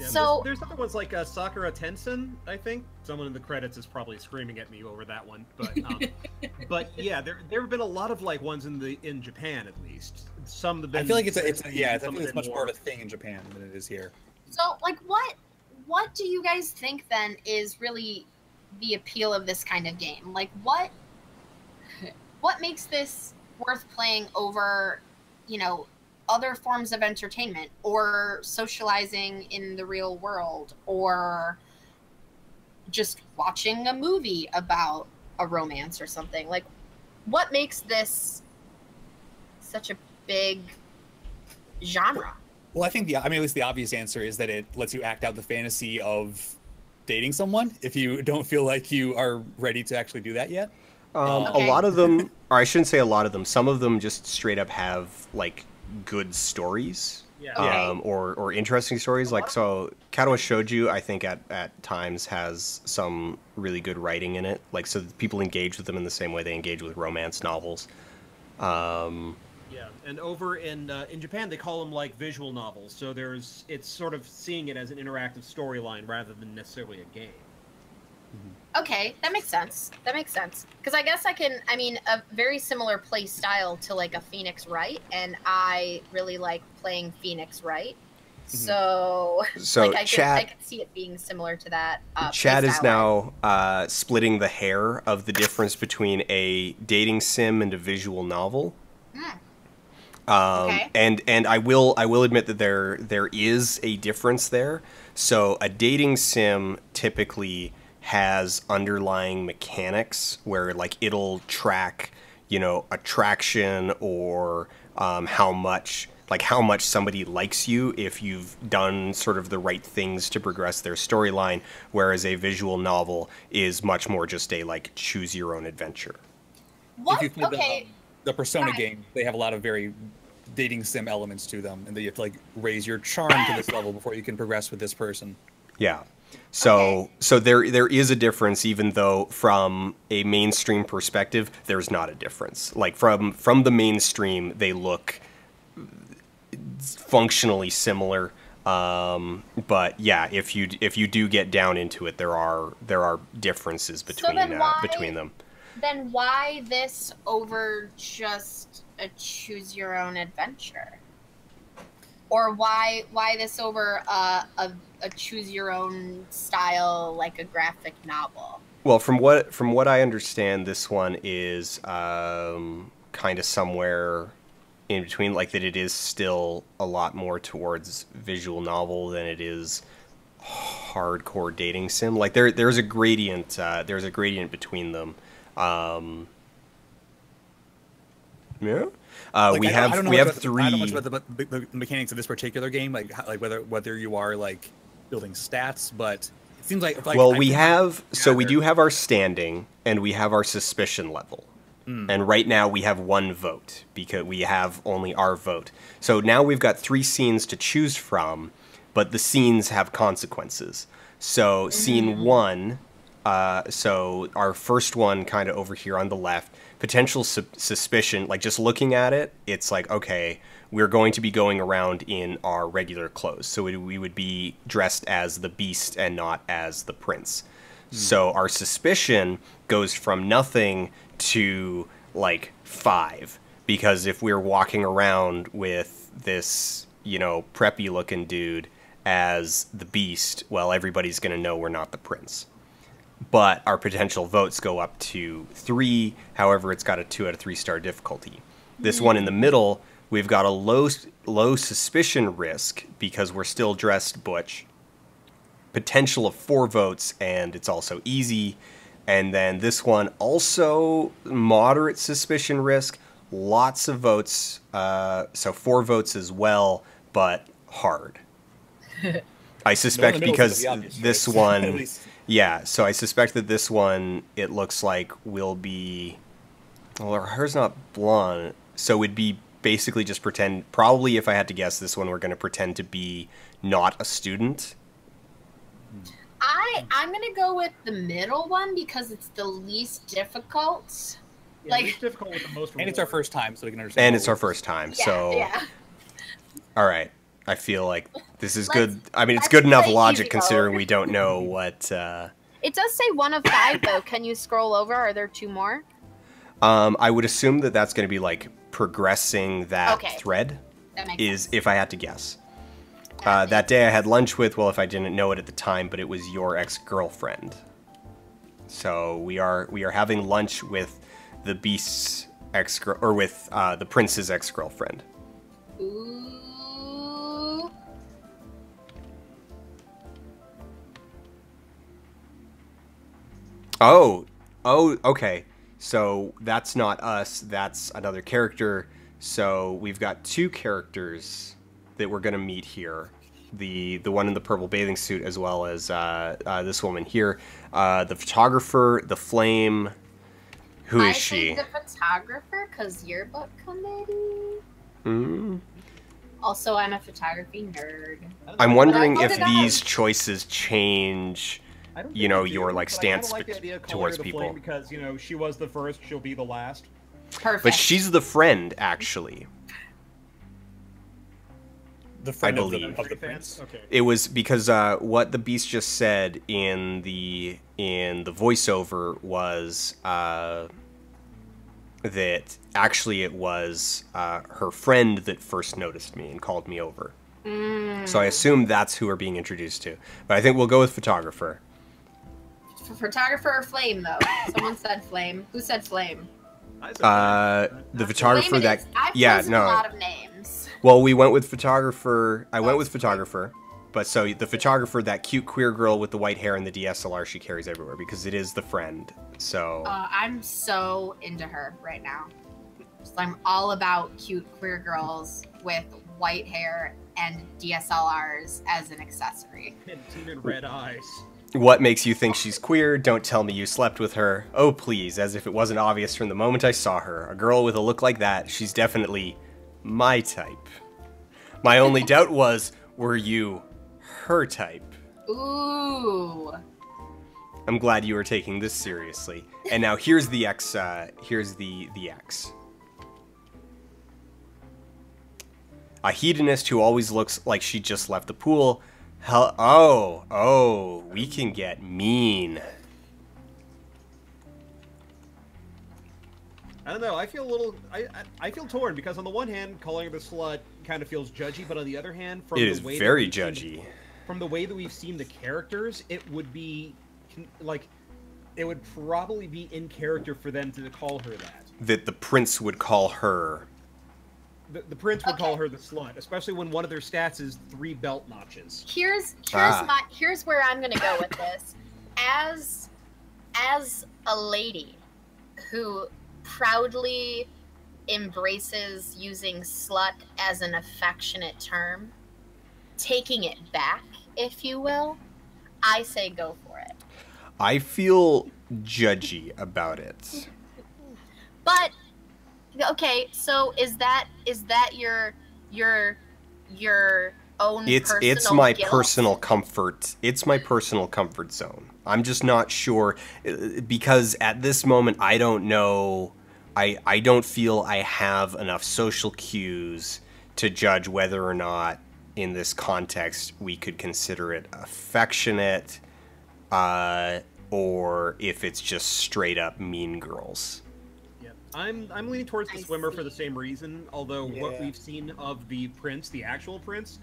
Yeah, So- there's other ones like Sakura Tensen, I think. Someone in the credits is probably screaming at me over that one, but yeah, there have been a lot of ones in Japan at least. Some have been. I feel like I think it's some much have been more of a thing in Japan than it is here. So what do you guys think then is really the appeal of this kind of game? Like what makes this worth playing over, other forms of entertainment or socializing in the real world or just watching a movie about a romance or something? Like what makes this such a big genre? Well, I think at least the obvious answer is that it lets you act out the fantasy of dating someone if you don't feel like you are ready to actually do that yet. Okay. A lot of them, or I shouldn't say a lot of them, some of them just straight up have good stories. Yeah. Okay. Or interesting stories. So Katawa Shouju, I think at times has some really good writing in it. So that people engage with them in the same way they engage with romance novels. Yeah, and over in Japan they call them visual novels. So it's sort of seeing it as an interactive storyline rather than necessarily a game. Okay, that makes sense. Because I guess a very similar play style to a Phoenix Wright, and I really like playing Phoenix Wright. So I Chad, could see it being similar to that. Chad play is style. now splitting the hair of the difference between a dating sim and a visual novel. Okay. And I will admit that there is a difference there. So a dating sim typically has underlying mechanics where it'll track attraction or how much somebody likes you if you've done sort of the right things to progress their storyline, whereas a visual novel is much more just a choose your own adventure. What? If you play Okay. the Persona Alright. game, they have a lot of very dating sim elements to them, and that you have to raise your charm to this level before you can progress with this person. Yeah. So there is a difference, even though from a mainstream perspective, there's not a difference. From the mainstream, they look functionally similar. But yeah, if you do get down into it, there are differences between between them. Then why this over just a choose your own adventure? Or why this over a choose your own style a graphic novel? Well, from what I understand, this one is kind of somewhere in between, that it is still a lot more towards visual novel than it is hardcore dating sim. There's a gradient. There's a gradient between them. Yeah. We have three. I don't know much about the mechanics of this particular game, whether you are building stats, but it seems like well, we do have our standing and we have our suspicion level. And right now we have one vote because we have only our vote. So now we've got 3 scenes to choose from, but the scenes have consequences. So scene one, so our first one kind of over here on the left, potential suspicion, like just looking at it, it's like, okay, we're going to be going around in our regular clothes. So we would be dressed as the beast and not as the prince. So our suspicion goes from nothing to like 5. Because if we're walking around with this, you know, preppy looking dude as the beast, well, everybody's going to know we're not the prince. But our potential votes go up to 3. However, it's got a 2 out of 3 star difficulty. This one in the middle, we've got a low suspicion risk because we're still dressed butch. Potential of 4 votes, and it's also easy. And then this one, also moderate suspicion risk. Lots of votes, so 4 votes as well, but hard. I suspect because this one, yeah, so I suspect that this one, it looks like will be, well, her hair's not blonde, so it'd be basically just pretend, probably if I had to guess this one, we're going to pretend to be not a student. I'm going to go with the middle one because it's the least difficult. Yeah, it's difficult with the most. And it's our first time, so we can understand. And it's our first time, so. Yeah. All right. I feel like this is good. I mean, it's good enough logic easy considering we don't know what. It does say 1 of 5, though. Can you scroll over? Are there 2 more? I would assume that that's going to be like progressing that thread. That makes sense. If I had to guess. That day I had lunch with, well, if I didn't know it at the time, but it was your ex-girlfriend. So we are having lunch with the beast's or with the prince's ex-girlfriend. Ooh. Oh, okay. So that's not us. That's another character. So we've got 2 characters that we're going to meet here. The one in the purple bathing suit, as well as this woman here. The photographer, the flame. Who is she? The photographer, because yearbook committee. Mm. Also, I'm a photography nerd. I'm wondering if these choices change, you know, your like stance towards people. Because, you know, she was the first, she'll be the last. Perfect. But she's the friend, actually. The friend I of believe. the prince. Okay. It was because what the beast just said in the voiceover was that actually it was her friend that first noticed me and called me over. So I assume that's who we're being introduced to. But I think we'll go with photographer. Photographer or flame, though? Someone said flame. Who said flame? The photographer that... Yeah, no. A lot of names. Well, we went with photographer. I went with photographer. But so the photographer, that cute queer girl with the white hair and the DSLR she carries everywhere, because it is the friend. So I'm so into her right now. So I'm all about cute queer girls with white hair and DSLRs as an accessory. And tinted red eyes. what makes you think she's queer? Don't tell me you slept with her. Oh, please, as if it wasn't obvious from the moment I saw her. A girl with a look like that, she's definitely my type. My only doubt was, were you her type? Ooh. I'm glad you were taking this seriously. And now here's the X, here's the X. A hedonist who always looks like she just left the pool. Oh, we can get mean. I don't know. I feel a little. I feel torn because on the one hand, calling her the slut kind of feels judgy, but on the other hand, from it the is way very judgy. From the way that we've seen the characters, it would be like it would probably be in character for them to call her that. That the prince would call her. The prince would call her the slut, especially when one of their stats is 3 belt notches. Here's where I'm gonna go with this. As a lady who proudly embraces using slut as an affectionate term, taking it back, if you will, I say go for it. I feel judgy about it. But okay, so is that your own it's personal my guilt? personal comfort. It's my personal comfort zone. I'm just not sure because at this moment I don't know. I don't feel I have enough social cues to judge whether or not in this context we could consider it affectionate or if it's just straight up mean girls. Yeah, I'm leaning towards the swimmer for the same reason. Although what we've seen of the prince, the actual prince,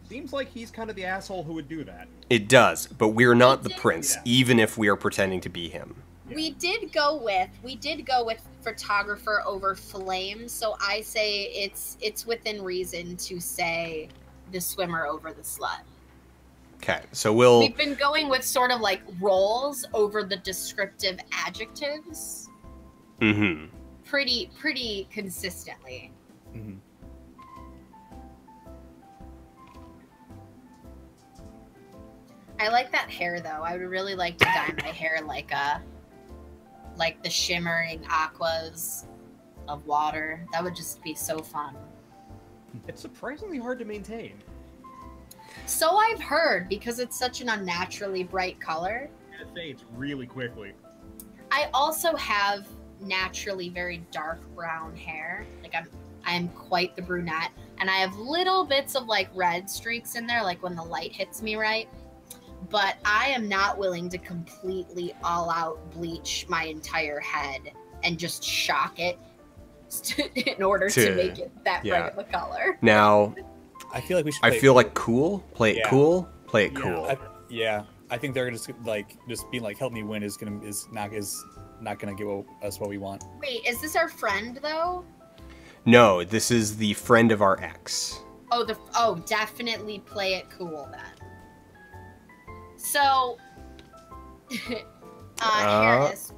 seems like he's kind of the asshole who would do that. It does, but we're not the prince, even if we are pretending to be him. Yeah. We did go with photographer over flame, so I say it's within reason to say the swimmer over the slut. Okay, so we've been going with sort of like roles over the descriptive adjectives. Mm-hmm. Pretty consistently. Mm-hmm. I like that hair though. I would really like to dye my hair like the shimmering aquas of water. That would just be so fun. It's surprisingly hard to maintain. So I've heard, because it's such an unnaturally bright color. It fades really quickly. I also have naturally very dark brown hair. Like I'm quite the brunette, and I have little bits of like red streaks in there, like when the light hits me right. But I am not willing to completely all out bleach my entire head and just shock it in order to make it that bright of a color. Now, I feel like we should. Play it cool. Play it cool. Play it cool. I think they're just being like, "Help me win" is not gonna give us what we want. Wait, is this our friend though? No, this is the friend of our ex. Oh, definitely play it cool then. So, Harris,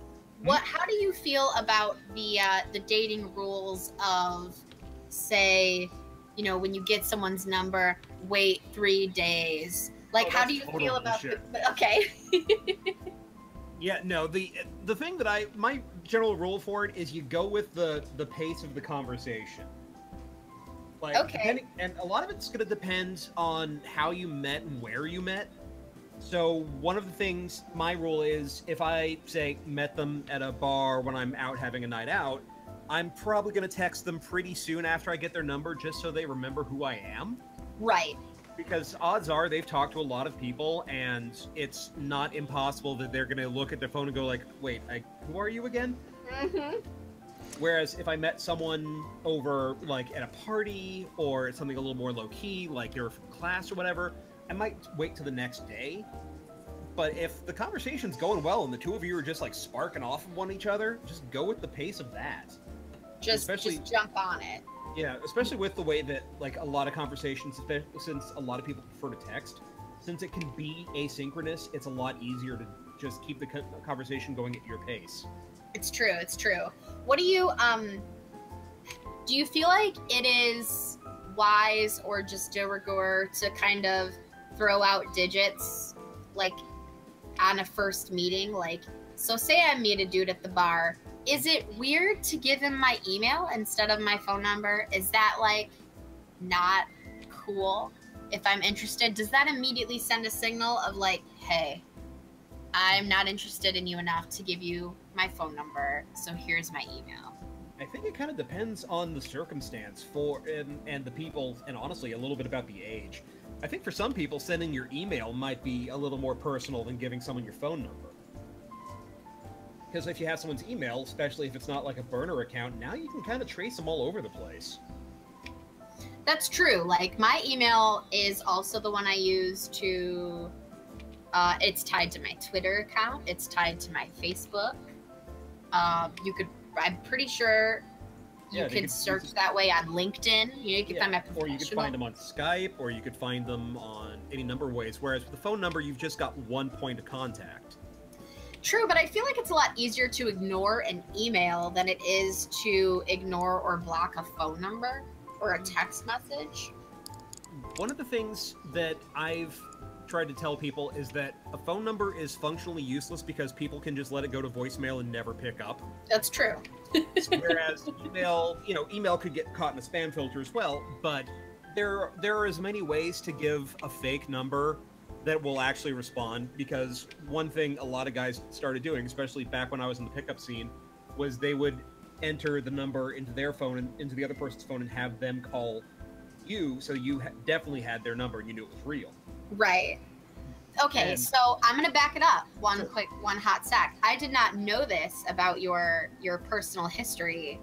how do you feel about the dating rules of, say, you know, when you get someone's number, wait 3 days? Like, how do you feel about it? Okay. Yeah, no, the thing that my general rule for it is you go with the pace of the conversation. Like, okay. And a lot of it's going to depend on how you met and where you met. So one of the things, my rule is, if I, say, met them at a bar when I'm out having a night out, I'm probably going to text them pretty soon after I get their number just so they remember who I am. Right. Because odds are they've talked to a lot of people, and it's not impossible that they're going to look at their phone and go like, wait, who are you again? Mm-hmm. Whereas if I met someone over, like, at a party or something a little more low-key, like you're from class or whatever, I might wait till the next day. But if the conversation's going well and the two of you are just, like, sparking off of one each other, just go with the pace of that. Just jump on it. Yeah, especially with the way that, like, a lot of conversations, since a lot of people prefer to text, since it can be asynchronous, it's a lot easier to just keep the conversation going at your pace. It's true, it's true. What do you feel like it is wise or just de rigueur to kind of throw out digits, like, on a first meeting? Like, so say I meet a dude at the bar, is it weird to give him my email instead of my phone number? Is that, like, not cool? If I'm interested, does that immediately send a signal of, like, hey, I'm not interested in you enough to give you my phone number, so here's my email? I think it kind of depends on the circumstance and the people, and honestly, a little bit about the age. I think for some people, sending your email might be a little more personal than giving someone your phone number. Because if you have someone's email, especially if it's not like a burner account, now you can kind of trace them all over the place. That's true. Like, my email is also the one I use to... it's tied to my Twitter account. It's tied to my Facebook. I'm pretty sure you can search that way on LinkedIn. You can find my professional. Or you could find them on Skype, or you could find them on any number of ways. Whereas with the phone number, you've just got one point of contact. True, but I feel like it's a lot easier to ignore an email than it is to ignore or block a phone number or a text message. One of the things that I've tried to tell people is that a phone number is functionally useless because people can just let it go to voicemail and never pick up. That's true. Whereas email could get caught in a spam filter as well, but there are as many ways to give a fake number that will actually respond, because one thing a lot of guys started doing, especially back when I was in the pickup scene, was they would enter the number into their phone and into the other person's phone and have them call you, so you definitely had their number and you knew it was real. Right. Okay, And- so I'm gonna back it up one hot sec. I did not know this about your personal history.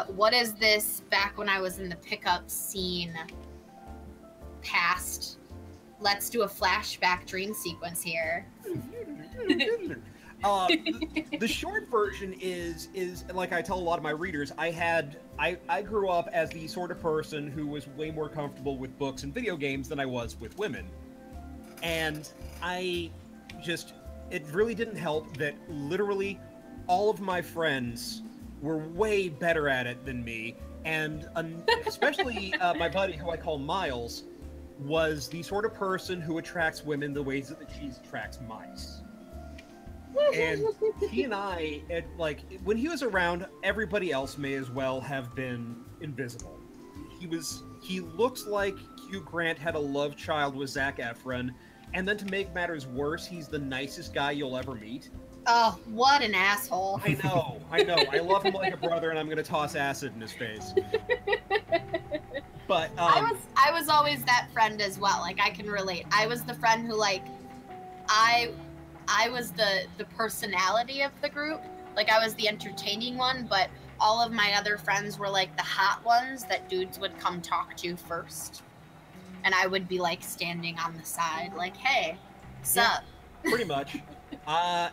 What is this back when I was in the pickup scene past? Let's do a flashback dream sequence here. The short version is like I tell a lot of my readers, I grew up as the sort of person who was way more comfortable with books and video games than I was with women. And it really didn't help that literally all of my friends were way better at it than me. And especially my buddy, who I call Miles, was the sort of person who attracts women the ways that the cheese attracts mice. And he and I, when he was around, everybody else may as well have been invisible. He looks like Hugh Grant had a love child with Zac Efron, and then to make matters worse, he's the nicest guy you'll ever meet. Oh, what an asshole. I know. I love him like a brother, and I'm gonna toss acid in his face. But I was always that friend as well. Like, I can relate. I was the friend who, like, I was the personality of the group. Like, I was the entertaining one, but all of my other friends were like the hot ones that dudes would come talk to first. And I would be like standing on the side, like, hey, sup? Yeah, pretty much.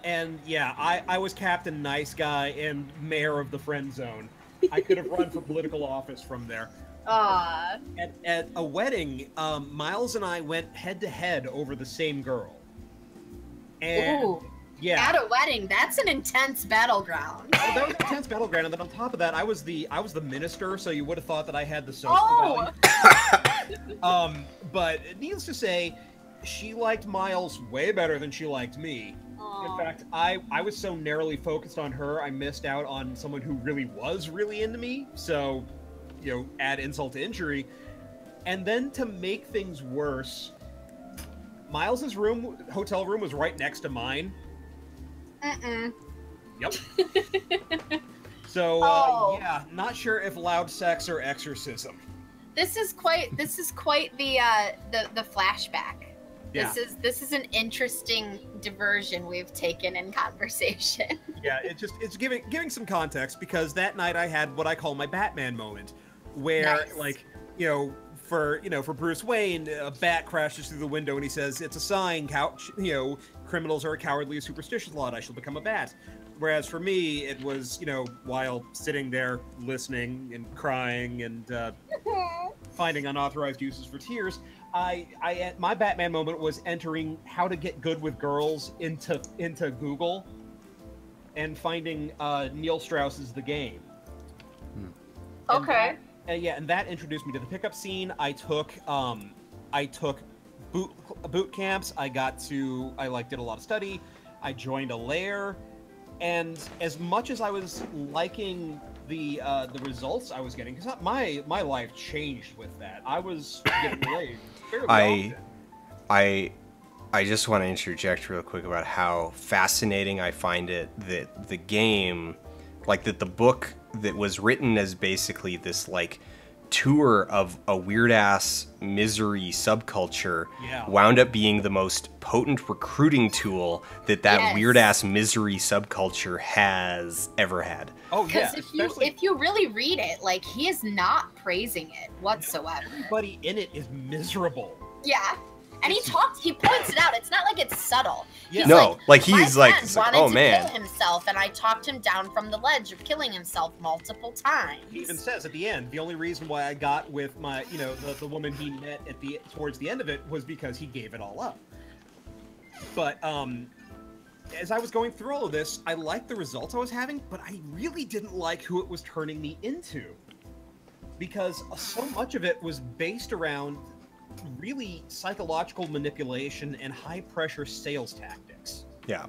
And yeah, I was Captain Nice Guy and Mayor of the Friend Zone. I could have run for political office from there. Aww. At a wedding, Miles and I went head to head over the same girl. And Ooh. yeah, At a wedding, that's an intense battleground. that was an intense battleground, and then on top of that, I was the minister, so you would have thought that I had the social Oh! value. But needless to say, she liked Miles way better than she liked me. Aw. In fact, I was so narrowly focused on her, I missed out on someone who really was really into me. So, add insult to injury. And then to make things worse, Miles's hotel room was right next to mine. Mm-mm. Yep. So, Oh. yeah, not sure if loud sex or exorcism. This is quite the flashback. Yeah. This is an interesting diversion we've taken in conversation. Yeah, it's giving some context, because that night I had what I call my Batman moment, where Nice. for Bruce Wayne, a bat crashes through the window and he says, "It's a sign, criminals are a cowardly, superstitious lot. I shall become a bat." Whereas for me, it was, while sitting there listening and crying and finding unauthorized uses for tears, my Batman moment was entering how to get good with girls into Google and finding Neil Strauss's The Game. Okay. And that introduced me to the pickup scene. I took boot camps. I did a lot of study. I joined a lair, and as much as I was liking the results I was getting, because my life changed with that. I was getting laid fairly often. I just want to interject real quick about how fascinating I find it that the game, like that the book that was written as basically this like tour of a weird ass misery subculture, wound up being the most potent recruiting tool that Yes. weird ass misery subculture has ever had. Oh yeah, Because if you really read it, like, he is not praising it whatsoever. everybody in it is miserable. Yeah. And he points it out. It's not like it's subtle. Yeah. He's No, like "My he's like, friend wanted oh to man. kill himself, and I talked him down from the ledge of killing himself multiple times." He even says at the end, the only reason why I got with my, the woman he met towards the end of it was because he gave it all up. But as I was going through all of this, I liked the results I was having, but I really didn't like who it was turning me into, because so much of it was based around really psychological manipulation and high pressure sales tactics. Yeah.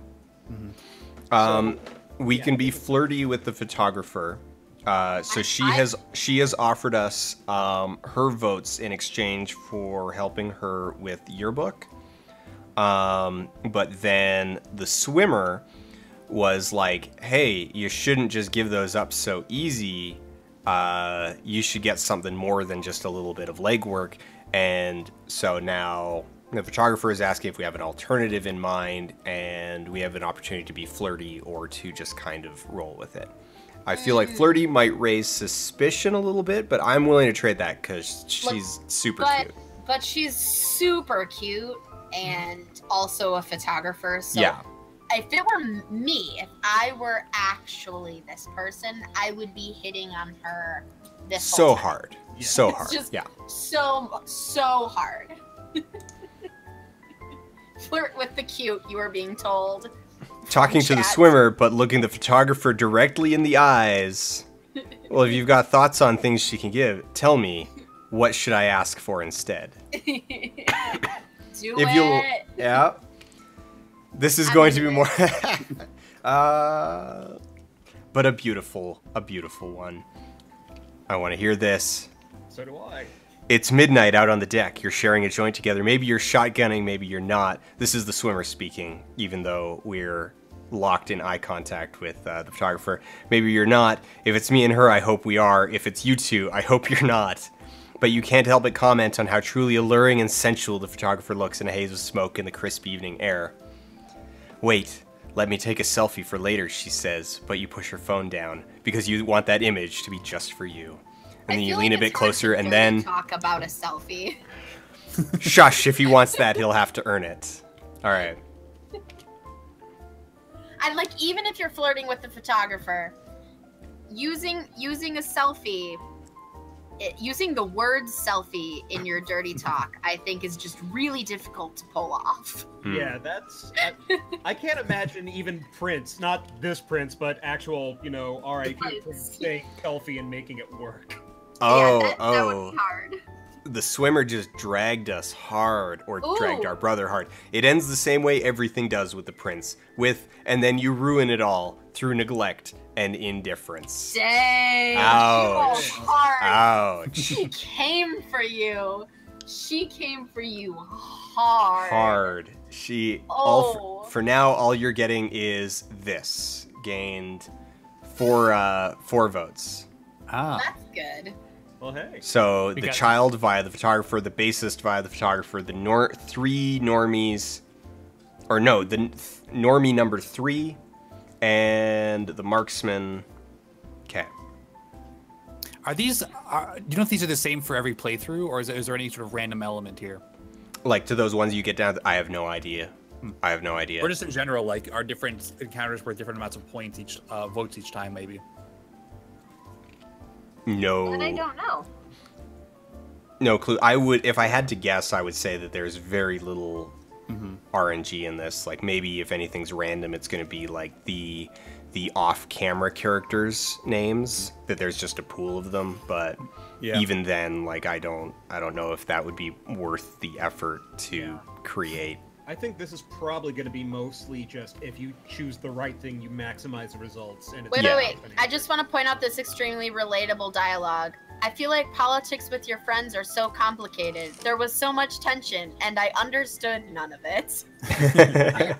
So, We can be flirty with the photographer So she has offered us her votes in exchange for helping her with yearbook. But then the swimmer was like, "Hey, you shouldn't just give those up so easy. You should get something more than just a little bit of legwork." And so now the photographer is asking if we have an alternative in mind, and we have an opportunity to be flirty or to just kind of roll with it. I feel like flirty might raise suspicion a little bit, but I'm willing to trade that because she's super cute. But she's super cute and also a photographer. So yeah. If it were me, if I were actually this person, I would be hitting on her this whole so time. hard. Yeah. So It's hard. just Yeah. so hard. Flirt with the cute, you are being told. Talking to the swimmer, but looking the photographer directly in the eyes. Well, if you've got thoughts on things she can give, tell me, what should I ask for instead? Do If you'll, it. yeah. This is going to be more, but a beautiful one. I want to hear this. So do I. It's midnight out on the deck. You're sharing a joint together. Maybe you're shotgunning, maybe you're not. This is the swimmer speaking, even though we're locked in eye contact with the photographer. Maybe you're not. If it's me and her, I hope we are. If it's you two, I hope you're not. But you can't help but comment on how truly alluring and sensual the photographer looks in a haze of smoke in the crisp evening air. Wait, let me take a selfie for later, she says, but you push her phone down because you want that image to be just for you. And then you lean a bit closer and then... talk about a selfie. Shush, if he wants that, he'll have to earn it. All right. And like, even if you're flirting with the photographer, using a selfie, using the word selfie in your dirty talk, I think is just really difficult to pull off. Yeah, that's... I can't imagine even Prince, not this Prince, but actual, you know, R.I.P. Prince saying selfie and making it work. That would be hard. The swimmer just dragged us hard, or Ooh. dragged our brother hard. It ends the same way everything does with the prince, and then you ruin it all through neglect and indifference. Dang. Ouch. She was hard. Ouch. She came for you. She came for you hard. Hard. For now, all you're getting is this. Gained 4 votes. Ah. That's good. Well, hey. So the child via the photographer, the bassist via the photographer, the 3 normies, or no, the normie number 3, and the marksman. Okay. Are these? Do you know if these are the same for every playthrough, or is there any sort of random element here? Like to those ones you get down, I have no idea. I have no idea. Or just in general, like are different encounters worth different amounts of points votes each time, maybe? No. But I don't know. No clue. If I had to guess, I would say that there's very little RNG in this. Like maybe if anything's random, it's going to be like the off-camera characters' names. That there's just a pool of them. But even then, like I don't know if that would be worth the effort to create. I think this is probably going to be mostly just if you choose the right thing, you maximize the results. And it's Wait. I just want to point out this extremely relatable dialogue. I feel like politics with your friends are so complicated. There was so much tension, and I understood none of it. I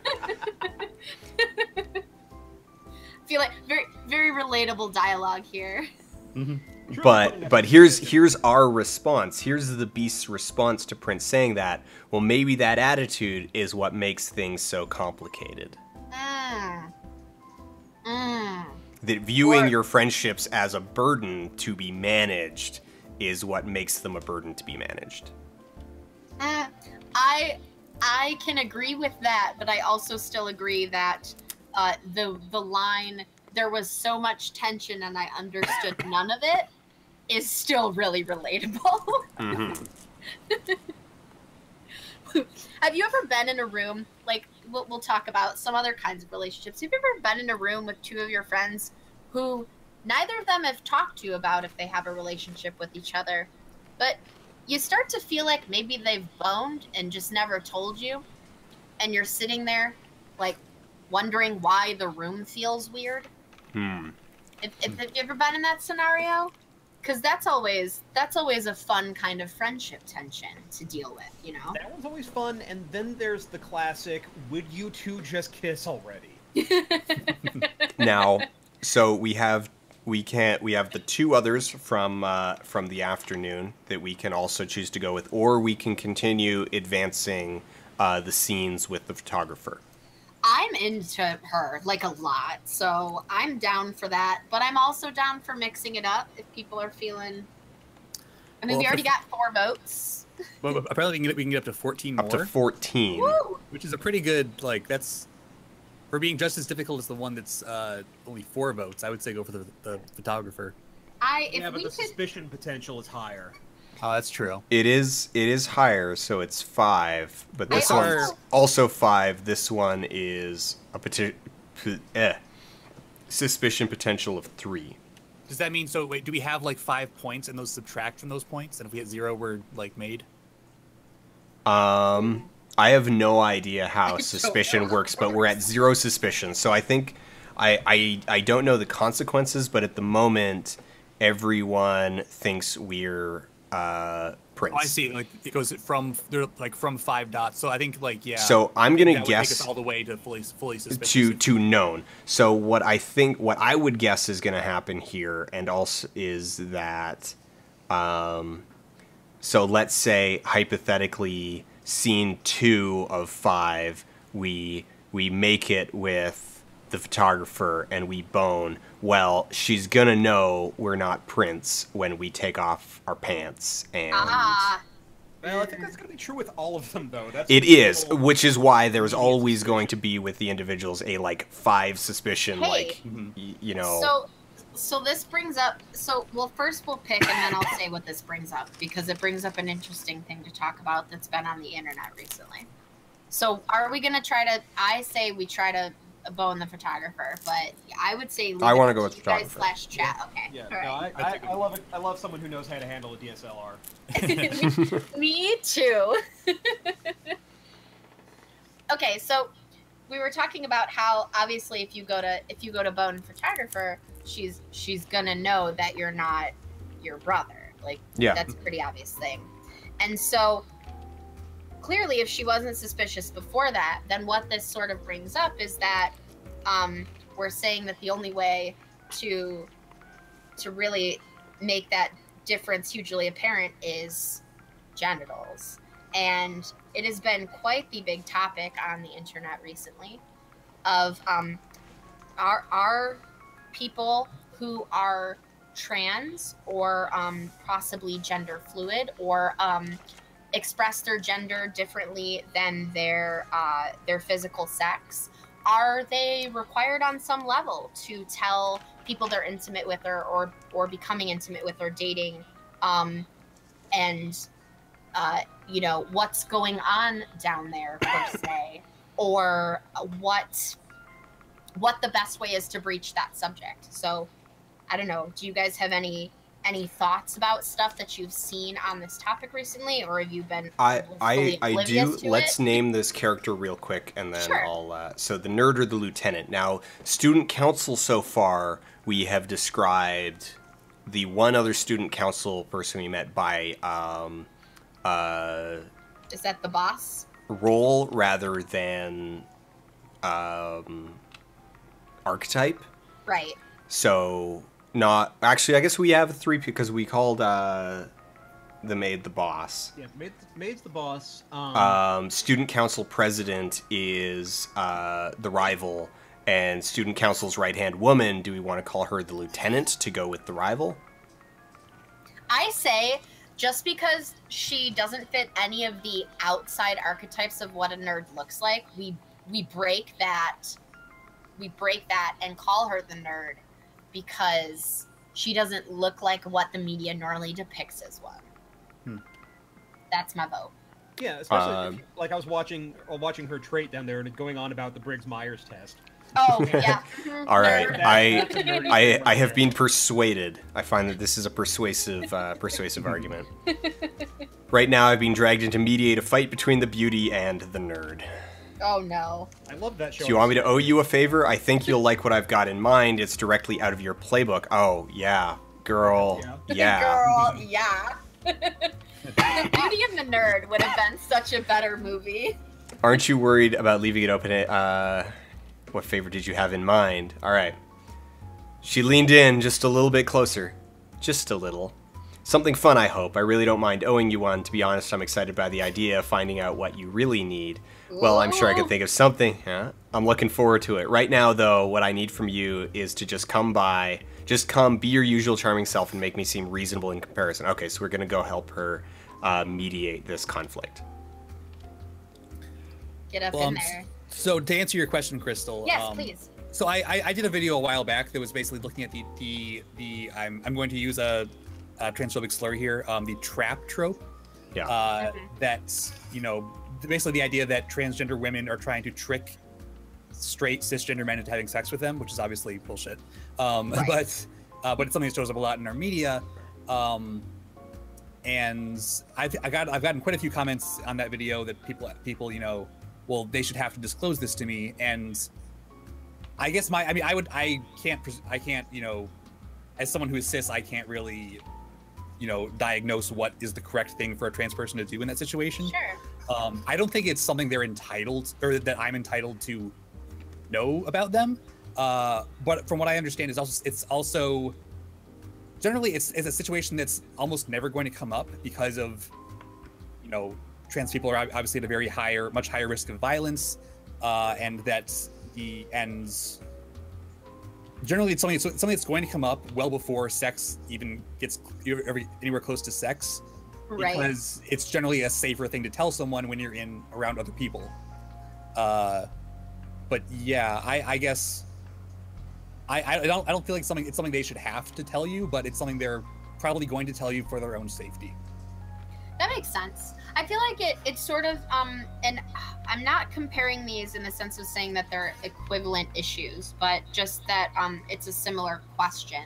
feel like very, very relatable dialogue here. Mm-hmm. But here's our response. Here's the beast's response to Prince saying that. Well, maybe that attitude is what makes things so complicated. That viewing your friendships as a burden to be managed is what makes them a burden to be managed. I can agree with that, but I also still agree that the line "there was so much tension and I understood none of it" is still really relatable. Have you ever been in a room, like, we'll talk about some other kinds of relationships. Have you ever been in a room with 2 of your friends who neither of them have talked to you about if they have a relationship with each other, but you start to feel like maybe they've boned and just never told you, and you're sitting there, like, wondering why the room feels weird? If have you ever been in that scenario? Because that's always a fun kind of friendship tension to deal with, you know. That one's always fun, and then there's the classic, would you two just kiss already? Now, so we have the two others from the afternoon that we can also choose to go with, or we can continue advancing the scenes with the photographer. I'm into her, like, a lot, so I'm down for that. But I'm also down for mixing it up if people are feeling... I mean, we already got 4 votes. Well, apparently we can get up to 14 more. Up to 14. Woo! Which is a pretty good, like, that's... For being just as difficult as the one that's only 4 votes, I would say go for the photographer. But the suspicion potential is higher. Oh, that's true. It is higher, so it's 5. But this I one's also 5. This one is a suspicion potential of 3. Does that mean, so wait, do we have like 5 points and those subtract from those points? And if we hit 0, we're like made? I have no idea how suspicion works, but we're at 0 suspicion. So I think I don't know the consequences, but at the moment everyone thinks we're Prince. Oh, I see. Like it goes from 5 dots. So I think like yeah. So I'm gonna that guess would take us all the way to fully suspicious. to known. So what I would guess is gonna happen here, and also is that, so let's say hypothetically, scene 2 of 5, we make it with the photographer and we bone. Well, she's gonna know we're not Prince when we take off our pants, and Well, I think that's going to be true with all of them, though. it is, which is why there's always going to be with the individuals a like 5 suspicion, Hey. like you know. So this brings up. So first we'll pick, and then I'll say what this brings up because it brings up an interesting thing to talk about that's been on the internet recently. So are we gonna try to? I say we try to bone the photographer, but I would say I want to go with you guys photographer. / chat. Okay. Yeah, All right. no, I love it. I love someone who knows how to handle a DSLR. Me too. Okay, so we were talking about how obviously if you go to bone photographer, she's gonna know that you're not your brother. Like Yeah. that's a pretty obvious thing. And so clearly if she wasn't suspicious before that, then what this sort of brings up is that we're saying that the only way to really make that difference hugely apparent is genitals. And it has been quite the big topic on the internet recently of are people who are trans or possibly gender fluid or express their gender differently than their physical sex, are they required on some level to tell people they're intimate with or becoming intimate with or dating and you know what's going on down there per se, or what the best way is to breach that subject. So I don't know, do you guys have any thoughts about stuff that you've seen on this topic recently, or have you been I do. to Let's it? name this character real quick, and then Sure. I'll. So the nerd or the lieutenant. Now, student council so far, we have described the one other student council person we met by Is that the boss? role rather than archetype. Right. So not actually. I guess we have 3 because we called the maid the boss. Yeah, Maid's the boss. Student council president is the rival, and student council's right-hand woman, do we want to call her the lieutenant to go with the rival? I say just because she doesn't fit any of the outside archetypes of what a nerd looks like, we break that and call her the nerd because she doesn't look like what the media normally depicts as one. That's my vote. Yeah, especially like I was watching her trait down there and going on about the Briggs-Myers test. Oh yeah. Mhm. All right, Nerd. That's a nerdy I have been persuaded. I find that this is a persuasive argument. Right now, I've been dragged in to mediate a fight between the beauty and the nerd. Oh no. I love that show. Do you want me to owe you a favor? I think you'll like what I've got in mind. It's directly out of your playbook. Oh, yeah. Girl. Yeah. Girl, yeah. The Beauty and the Nerd would have been such a better movie. Aren't you worried about leaving it open? What favor did you have in mind? All right. She leaned in just a little bit closer. Just a little. Something fun, I hope. I really don't mind owing you one. To be honest, I'm excited by the idea of finding out what you really need. Well, I'm sure I can think of something. Yeah? I'm looking forward to it. Right now, though, what I need from you is to just come by. Just come, be your usual charming self, and make me seem reasonable in comparison. Okay, so we're going to go help her mediate this conflict. Get up in there. So to answer your question, Crystal. Yes, please. So I did a video a while back that was basically looking at I'm going to use a transphobic slur here, the trap trope. Yeah. That's, basically the idea that transgender women are trying to trick straight cisgender men into having sex with them, which is obviously bullshit. Right. But it's something that shows up a lot in our media. And I've gotten quite a few comments on that video that people, well, they should have to disclose this to me. And I guess I can't, as someone who is cis, I can't really, diagnose what is the correct thing for a trans person to do in that situation. Sure. I don't think it's something they're entitled, or that I'm entitled to know about them. But from what I understand, it's also generally it's a situation that's almost never going to come up because of, trans people are obviously at a much higher risk of violence, and that's generally it's something that's going to come up well before sex even gets anywhere close to sex. Right. Because it's generally a safer thing to tell someone when you're around other people. But yeah, I guess I don't feel like it's something they should have to tell you, but it's something they're probably going to tell you for their own safety. That makes sense. I feel like it's sort of and I'm not comparing these in the sense of saying that they're equivalent issues, but just that it's a similar question.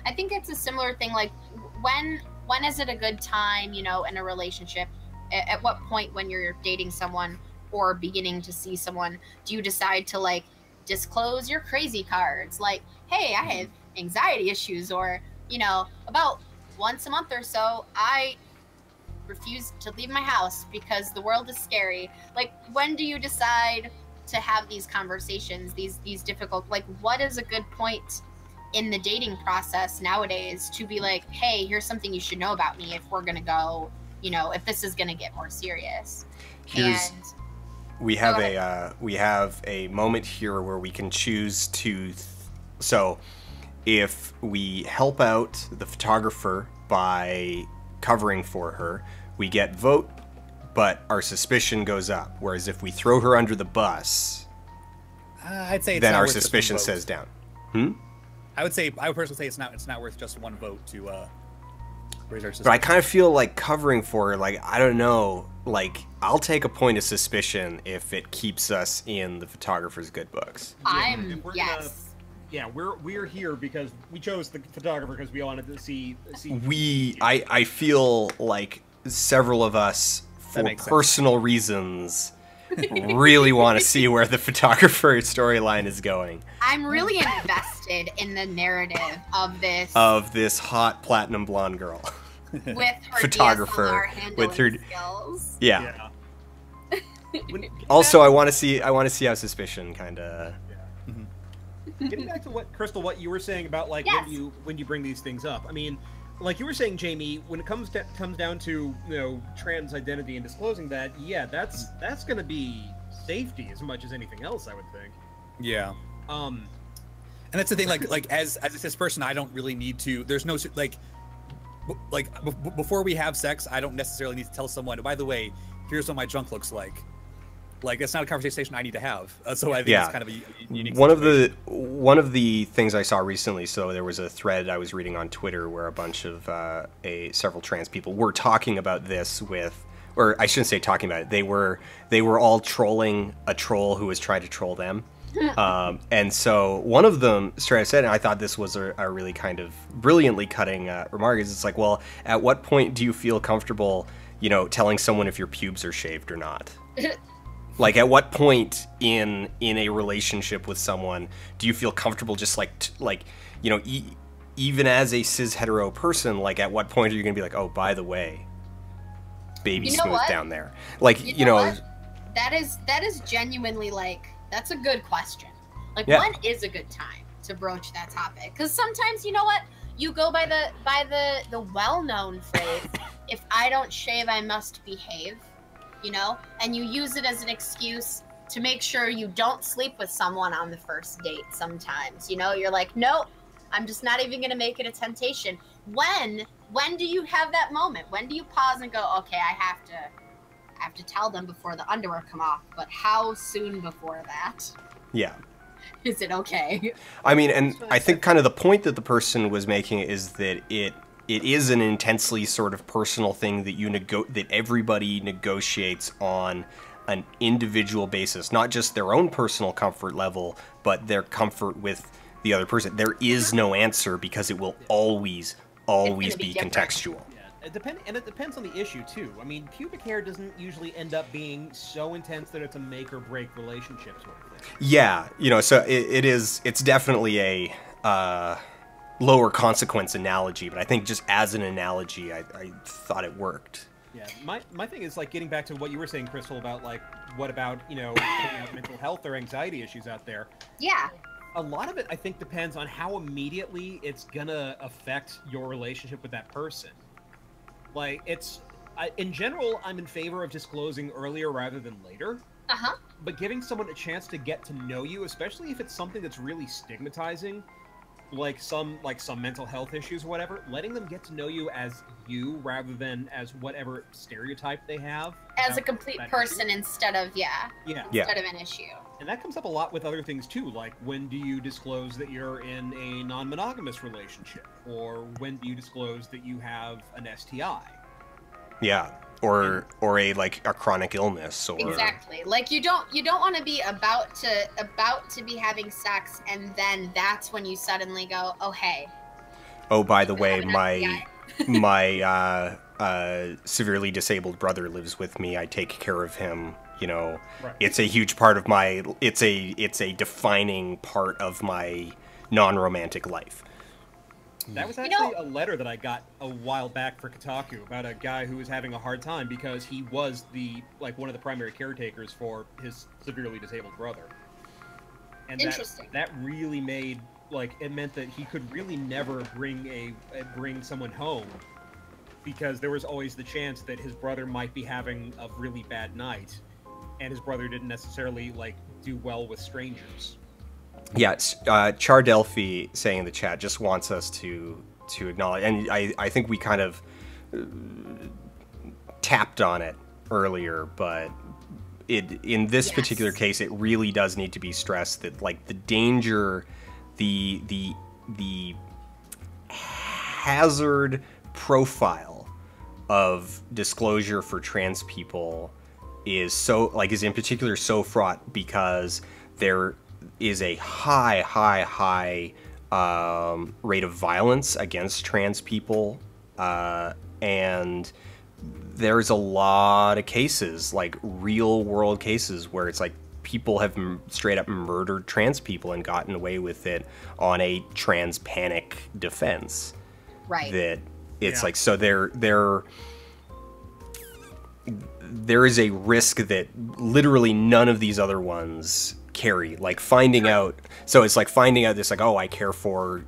I think it's a similar thing, like when is it a good time, in a relationship? At what point when you're dating someone or beginning to see someone, do you decide to like disclose your crazy cards? Like, hey, I have anxiety issues, or, about once a month or so, I refuse to leave my house because the world is scary. Like, when do you decide to have these conversations, these difficult, like, what is a good point in the dating process nowadays to be like, hey, here's something you should know about me if we're gonna go, if this is gonna get more serious. We have a moment here where we can choose to so if we help out the photographer by covering for her, we get vote, but our suspicion goes up. Whereas if we throw her under the bus, I'd say then our suspicion says down. I would personally say it's not worth just one vote to raise our suspicion. But I kind of feel like covering for her, like, I don't know, like, I'll take a point of suspicion if it keeps us in the photographer's good books. We're here because we chose the photographer because we wanted to see. I feel like several of us, for personal reasons, really want to see where the photographer storyline is going. I'm really invested in the narrative of this hot platinum blonde girl with her photographer with her skills. Yeah. Also, I want to see how suspicion kind of. Getting back to what you were saying about like when you bring these things up. I mean, like you were saying, Jamie, when it comes down to trans identity and disclosing that, that's going to be safety as much as anything else, I would think. Yeah. And that's the thing. Like as a cis person, I don't really need to. There's no before we have sex, I don't necessarily need to tell someone. By the way, here's what my junk looks like. Like, that's not a conversation I need to have. So I think it's kind of a unique situation. One of the things I saw recently, so there was a thread I was reading on Twitter where a bunch of several trans people were talking about this or I shouldn't say talking about it. They were all trolling a troll who was trying to troll them. And so one of them straight up said, and I thought this was a really kind of brilliantly cutting remark, is it's like, well, at what point do you feel comfortable, telling someone if your pubes are shaved or not? Like, at what point in a relationship with someone do you feel comfortable just you know, even as a cis hetero person, like, at what point are you gonna be like, oh, by the way, baby smooth down there? Like, you know what? That is genuinely, like, that's a good question. Like, Yeah. when is a good time to broach that topic? Because sometimes, you know what, you go by the well-known phrase, if I don't shave, I must behave. You know, and you use it as an excuse to make sure you don't sleep with someone on the first date. Sometimes, you know, you're like, nope, I'm just not even going to make it a temptation. When do you have that moment? When do you pause and go, okay, I have to tell them before the underwear come off, but how soon before that? Yeah. Is it okay? I mean, and I think kind of the point that the person was making is that it is an intensely sort of personal thing that that everybody negotiates on an individual basis, not just their own personal comfort level, but their comfort with the other person. There is no answer because it will always be contextual. Yeah, it depends on the issue too. I mean, pubic hair doesn't usually end up being so intense that it's a make or break relationship sort of thing. Yeah, you know, so it's definitely a lower consequence analogy, but I think just as an analogy, I thought it worked. Yeah, my thing is, like, getting back to what you were saying, Crystal, about, like, what about, you know, putting out mental health or anxiety issues out there. Yeah. A lot of it, I think, depends on how immediately it's gonna affect your relationship with that person. Like, in general, I'm in favor of disclosing earlier rather than later. Uh-huh. But giving someone a chance to get to know you, especially if it's something that's really stigmatizing, like some mental health issues or whatever, letting them get to know you as you rather than as whatever stereotype they have. As a complete person instead of, instead of an issue. And that comes up a lot with other things too, like when do you disclose that you're in a non-monogamous relationship? Or when do you disclose that you have an STI? Yeah. Or a chronic illness, or exactly. Like, you don't want to be about to be having sex, and then that's when you suddenly go, oh hey. Oh, by the way, my severely disabled brother lives with me. I take care of him. You know, right. It's a huge part of it's a defining part of my non-romantic life. That was actually a letter that I got a while back for Kotaku about a guy who was having a hard time because he was one of the primary caretakers for his severely disabled brother. And interesting. That really made, it meant that he could really never bring someone home because there was always the chance that his brother might be having a really bad night and his brother didn't necessarily do well with strangers. Yeah, Char Delphi saying in the chat just wants us to acknowledge, and I think we kind of tapped on it earlier, but in this particular case, it really does need to be stressed that the danger, the hazard profile of disclosure for trans people is in particular so fraught because there is a high rate of violence against trans people, and there's a lot of cases, real world cases, where it's people have straight up murdered trans people and gotten away with it on a trans panic defense. Right. That it's so there is a risk that literally none of these other ones carry, finding out this, oh, I care for,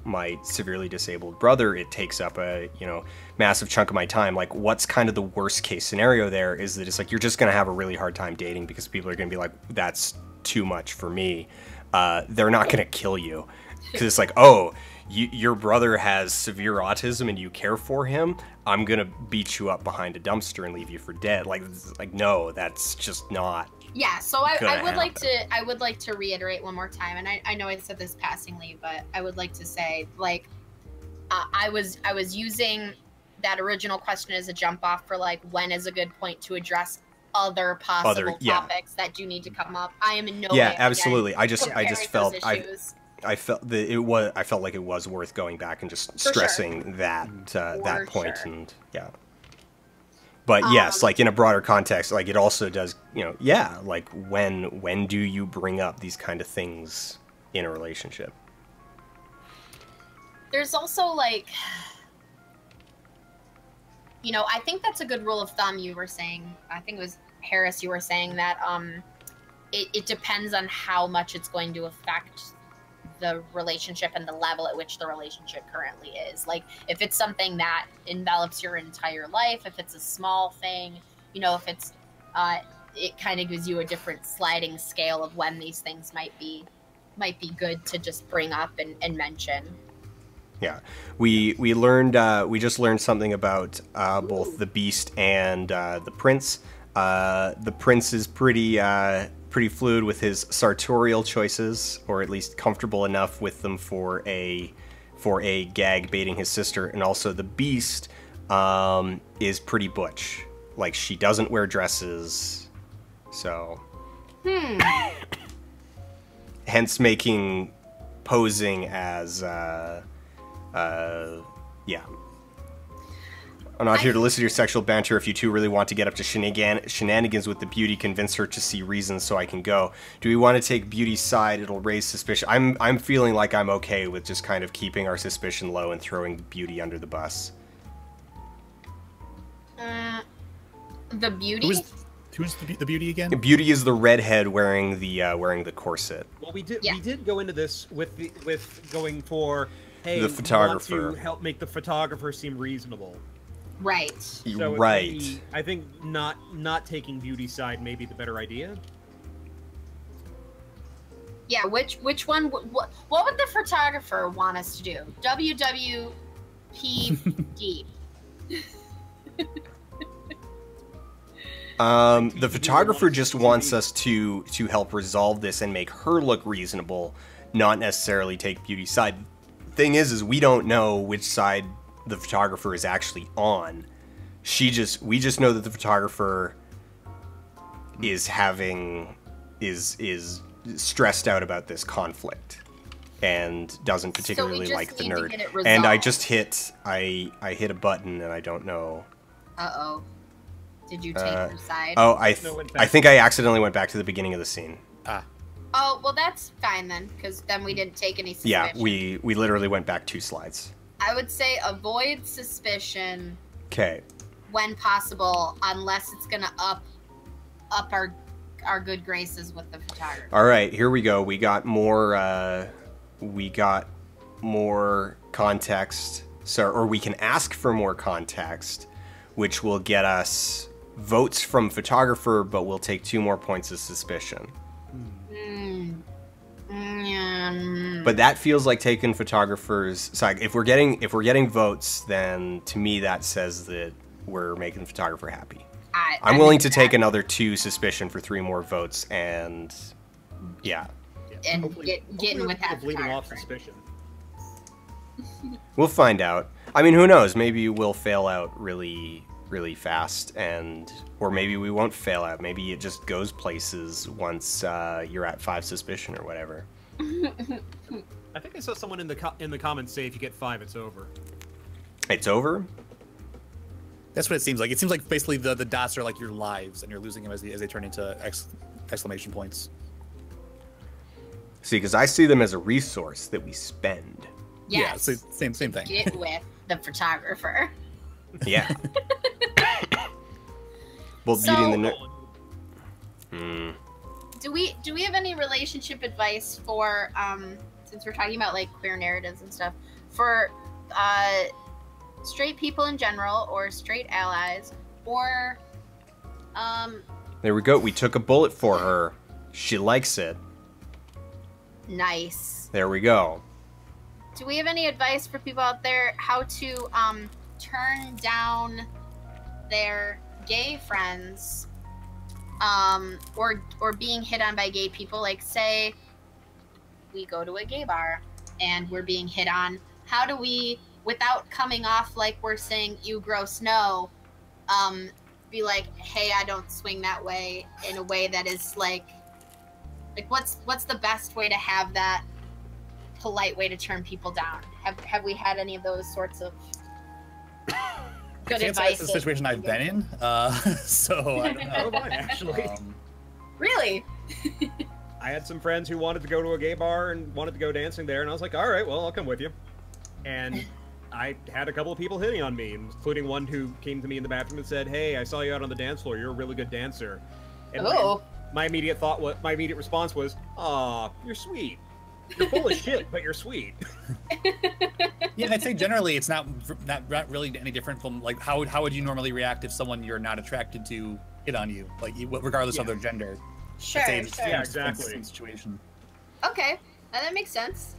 my severely disabled brother, it takes up a, massive chunk of my time. What's kind of the worst case scenario there is that it's you're just going to have a really hard time dating because people are going to be that's too much for me. They're not going to kill you because it's oh, your brother has severe autism and you care for him, I'm going to beat you up behind a dumpster and leave you for dead. No, that's just not. Yeah, so I would like to reiterate one more time, and I know I said this passingly, but I would like to say, I was using that original question as a jump off for when is a good point to address other possible topics that do need to come up. I am in no way absolutely. I just felt issues. I felt that I felt like it was worth going back and just stressing that point, and But yes, like in a broader context, like it also does, you know, yeah, like when do you bring up these kind of things in a relationship? There's also like, you know, I think that's a good rule of thumb. You were saying, I think it was Harris, you were saying that it depends on how much it's going to affect the relationship and the level at which the relationship currently is. Like, if it's something that envelops your entire life, if it's a small thing, you know, if it's, it kind of gives you a different sliding scale of when these things might be good to just bring up and mention. Yeah, we learned we just learned something about both the Beast and the Prince. The Prince is pretty fluid with his sartorial choices, or at least comfortable enough with them for a gag baiting his sister. And also the Beast is pretty butch. Like, she doesn't wear dresses, so hence making posing as yeah. I'm not here to listen to your sexual banter. If you two really want to get up to shenanigans with the beauty, convince her to see reasons so I can go. Do we want to take Beauty's side? It'll raise suspicion. I'm feeling like I'm okay with just kind of keeping our suspicion low and throwing Beauty under the bus. The Beauty? Who's the Beauty again? Beauty is the redhead wearing the corset. Well, we did go into this with going for, hey, the photographer. We want to help make the photographer seem reasonable. Right. So right. I think not taking Beauty's side may be the better idea. Yeah, which one? What would the photographer want us to do? WWPD. The photographer just wants us to help resolve this and make her look reasonable, not necessarily take Beauty's side. Thing is we don't know which side the photographer is actually on. We just know that the photographer is stressed out about this conflict and doesn't particularly like the nerd. And I just hit I hit a button and I don't know. Uh-oh. Did you take her side? Oh, I think I accidentally went back to the beginning of the scene. Oh, well, that's fine then, because then we didn't take any suspicion. Yeah, we literally went back 2 slides. I would say avoid suspicion. Okay. When possible, unless it's gonna up our good graces with the photographer. All right, here we go. We got more context. Or we can ask for more context, which will get us votes from photographer, but we'll take 2 more points of suspicion. But that feels like taking photographer's side. If we're getting votes, then to me that says that we're making the photographer happy. I'm willing to take another 2 suspicion for 3 more votes, and yeah. And getting with that bleeding off suspicion. We'll find out. I mean, who knows? Maybe we'll fail out really fast, or maybe we won't fail out. Maybe it just goes places once you're at 5 suspicion or whatever. I think I saw someone in the comments say if you get 5, it's over. It's over? That's what it seems like. It seems like basically the dots are like your lives, and you're losing them as they turn into exclamation points. See, because I see them as a resource that we spend. Yes. Yeah, same thing. Get with the photographer. Yeah. Well, So- beating the Do we have any relationship advice for since we're talking about like queer narratives and stuff for straight people in general or straight allies or There we go. We took a bullet for her. She likes it. nice. There we go. Do we have any advice for people out there how to turn down their gay friends or being hit on by gay people? Like, say we go to a gay bar and we're being hit on. How do we, without coming off like we're saying you gross no, be like, hey, I don't swing that way, in a way that is like what's the best way to have that polite way to turn people down? Have we had any of those sorts of good can't say advice. it's a situation I've been in, so I don't know. So mine, actually. Really? I had some friends who wanted to go to a gay bar and wanted to go dancing there, and I was like, all right, well, I'll come with you. And I had a couple of people hitting on me, including one who came to me in the bathroom and said, hey, I saw you out on the dance floor. You're a really good dancer. And my immediate response was, aw, you're sweet. You're full of shit, but you're sweet. Yeah, I'd say generally it's not really any different from like how would you normally react if someone you're not attracted to hit on you, like regardless of their gender. Sure, I'd say it's sure. Yeah, the same exactly. situation. Okay, that makes sense.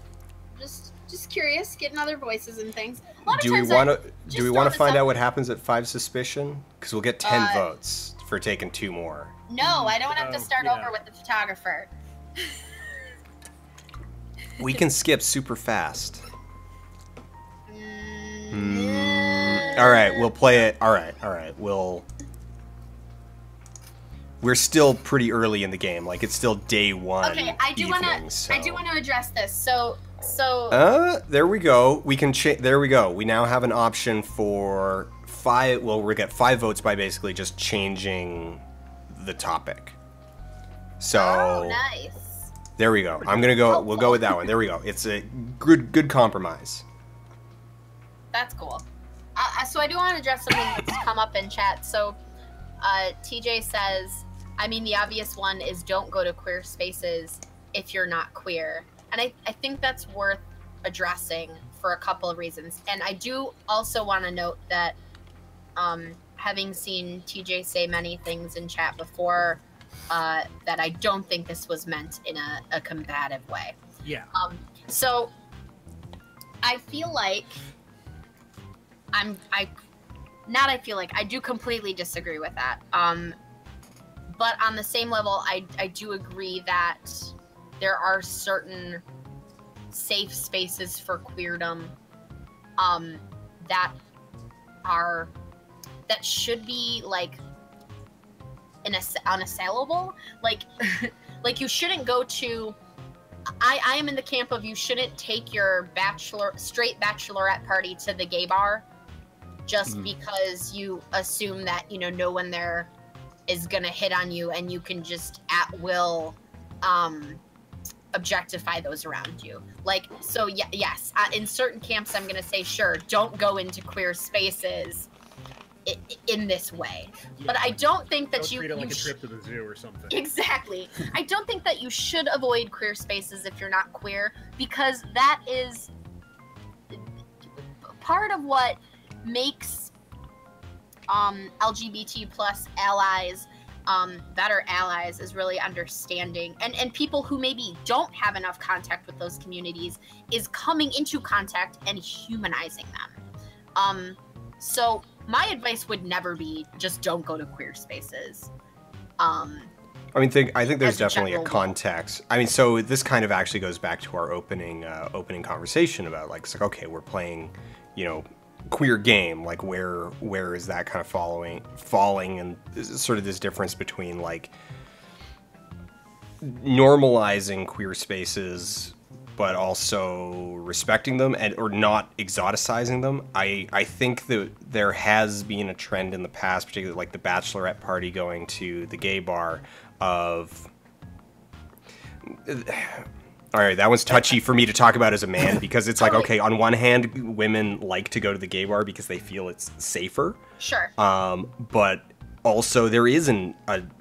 Just curious, getting other voices and things. A lot of Do we times want I to just do we throw want to this find up- out what happens at 5 suspicion? Because we'll get 10 votes for taking 2 more. No, I don't have to Oh, start yeah. over with the photographer. We can skip super fast. All right, we'll play it. All right. We're still pretty early in the game. Like it's still day 1. Okay, I do want to address this. So. There we go. We can there we go. We now have an option for 5. Well, we get 5 votes by basically just changing the topic. So. Oh, nice. There we go. I'm gonna go. We'll go with that one. There we go. It's a good compromise. That's cool. So I do want to address something that's come up in chat. So TJ says, I mean, the obvious one is don't go to queer spaces if you're not queer. And I think that's worth addressing for a couple of reasons. And I do also want to note that having seen TJ say many things in chat before, that I don't think this was meant in a combative way. Yeah. So I feel like I do completely disagree with that. But on the same level, I do agree that there are certain safe spaces for queerdom that should be like unassailable. Like you shouldn't go to. I am in the camp of you shouldn't take your straight bachelorette party to the gay bar just because you assume that no one there is gonna hit on you and you can just at will objectify those around you. Like, so yes, in certain camps I'm gonna say sure, don't go into queer spaces in this way. Yeah. But I don't think that Don't you treat it like a trip to the zoo or something. Exactly. I don't think that you should avoid queer spaces if you're not queer, because that is part of what makes LGBT plus allies better allies, is really understanding, and people who maybe don't have enough contact with those communities is coming into contact and humanizing them. So my advice would never be just don't go to queer spaces. I think there's As a definitely a general context. I mean, so this kind of actually goes back to our opening conversation about like, it's like, okay, we're playing, queer game. Like, where is that kind of falling, and sort of this difference between like normalizing queer spaces, but also respecting them or not exoticizing them. I think that there has been a trend in the past, particularly like the bachelorette party going to the gay bar of... All right, that one's touchy for me to talk about as a man, because it's like, okay, on one hand, women like to go to the gay bar because they feel it's safer. Sure. But also there is an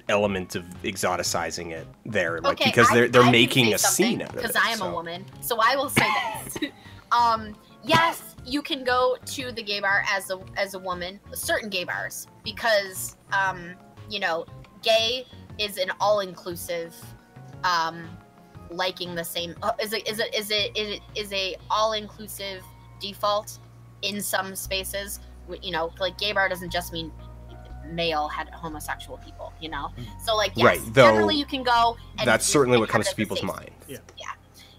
element of exoticizing it there, like, Okay, because they're I making can a say scene something, out of it. because I am a woman, so I will say this. Yes, you can go to the gay bar as a woman, certain gay bars, because gay is an all-inclusive, liking the same is a all-inclusive default in some spaces. Like gay bar doesn't just mean male homosexual people, so like, yes, Right, though generally you can go, and that's certainly what have comes it to as a people's safe mind. space. Yeah.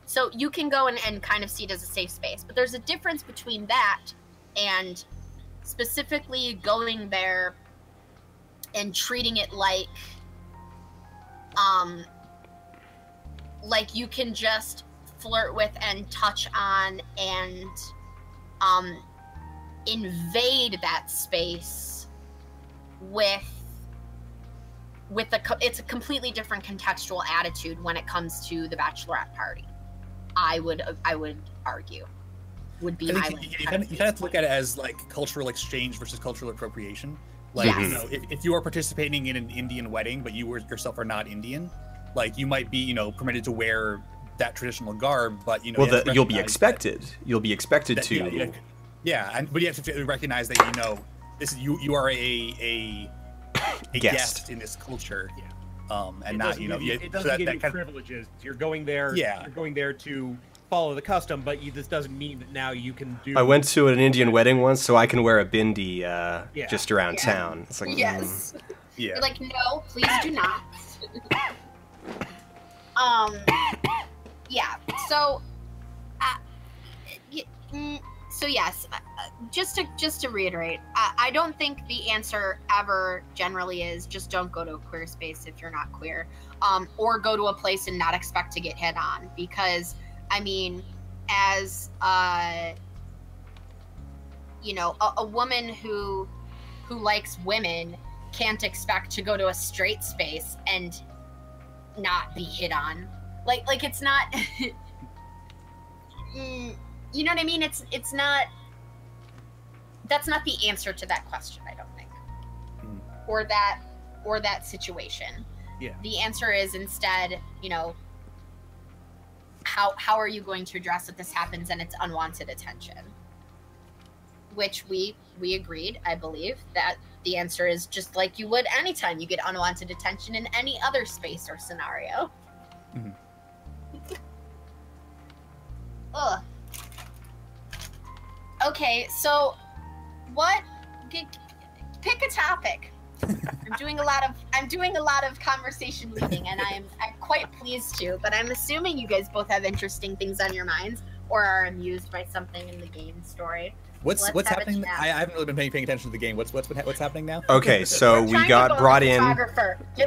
So you can go and kind of see it as a safe space, but there's a difference between that and specifically going there and treating it like you can just flirt with and touch on and invade that space with it's a completely different contextual attitude when it comes to the bachelorette party. I would argue would be my you kind of have to look at it as like cultural exchange versus cultural appropriation. Like, you know, if you are participating in an Indian wedding, but you yourself are not Indian, like you might be, you know, permitted to wear that traditional garb, but you know, well, you'll be expected. You'll be expected to. Yeah, but you have to recognize that, you know, this you are a guest in this culture. Yeah. And not, you know, it doesn't give you privileges. You're going there. Yeah. You're going there to follow the custom, but this doesn't mean that now you can do. I went to an Indian wedding once, so I can wear a bindi just around town. It's like, yes. Yeah. You're like, no, please do not. Yeah. So, so yes, just to reiterate, I don't think the answer ever generally is just don't go to a queer space if you're not queer, or go to a place and not expect to get hit on, because I mean, as you know, a woman who likes women can't expect to go to a straight space and not be hit on. Like it's not. You know what I mean? It's not. That's not the answer to that question, I don't think, or that situation. Yeah. The answer is instead, you know, how are you going to address if this happens and it's unwanted attention? Which we agreed, I believe, that the answer is just like you would anytime you get unwanted attention in any other space or scenario. Mm-hmm. Ugh. Okay, so pick a topic. I'm doing a lot of conversation leading, and I'm quite pleased to, but I'm assuming you guys both have interesting things on your minds or are amused by something in the game story. What's happening? I haven't really been paying attention to the game. What's happening now? Okay, so we got brought in.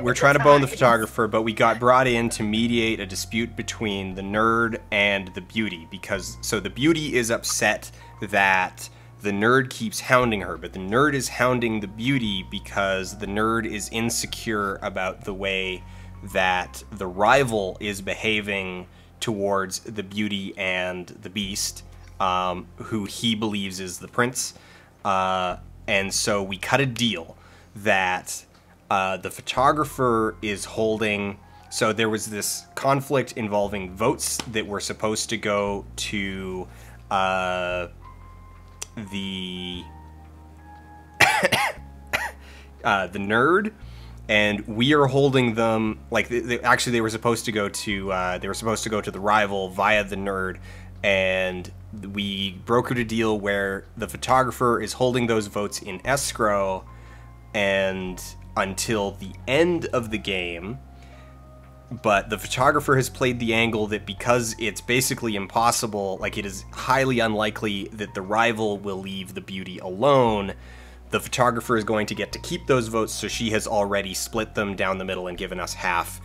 We're trying to bone the photographer, but we got brought in to mediate a dispute between the nerd and the beauty, because the beauty is upset that the nerd keeps hounding her, but the nerd is hounding the beauty because the nerd is insecure about the way that the rival is behaving towards the beauty and the beast, who he believes is the prince. And so we cut a deal that the photographer is holding. So there was this conflict involving votes that were supposed to go to the nerd, and we are holding them like actually they were supposed to go to the rival via the nerd, and we brokered a deal where the photographer is holding those votes in escrow and until the end of the game. But the photographer has played the angle that because it's basically impossible, like it is highly unlikely that the rival will leave the beauty alone, the photographer is going to get to keep those votes, so she has already split them down the middle and given us half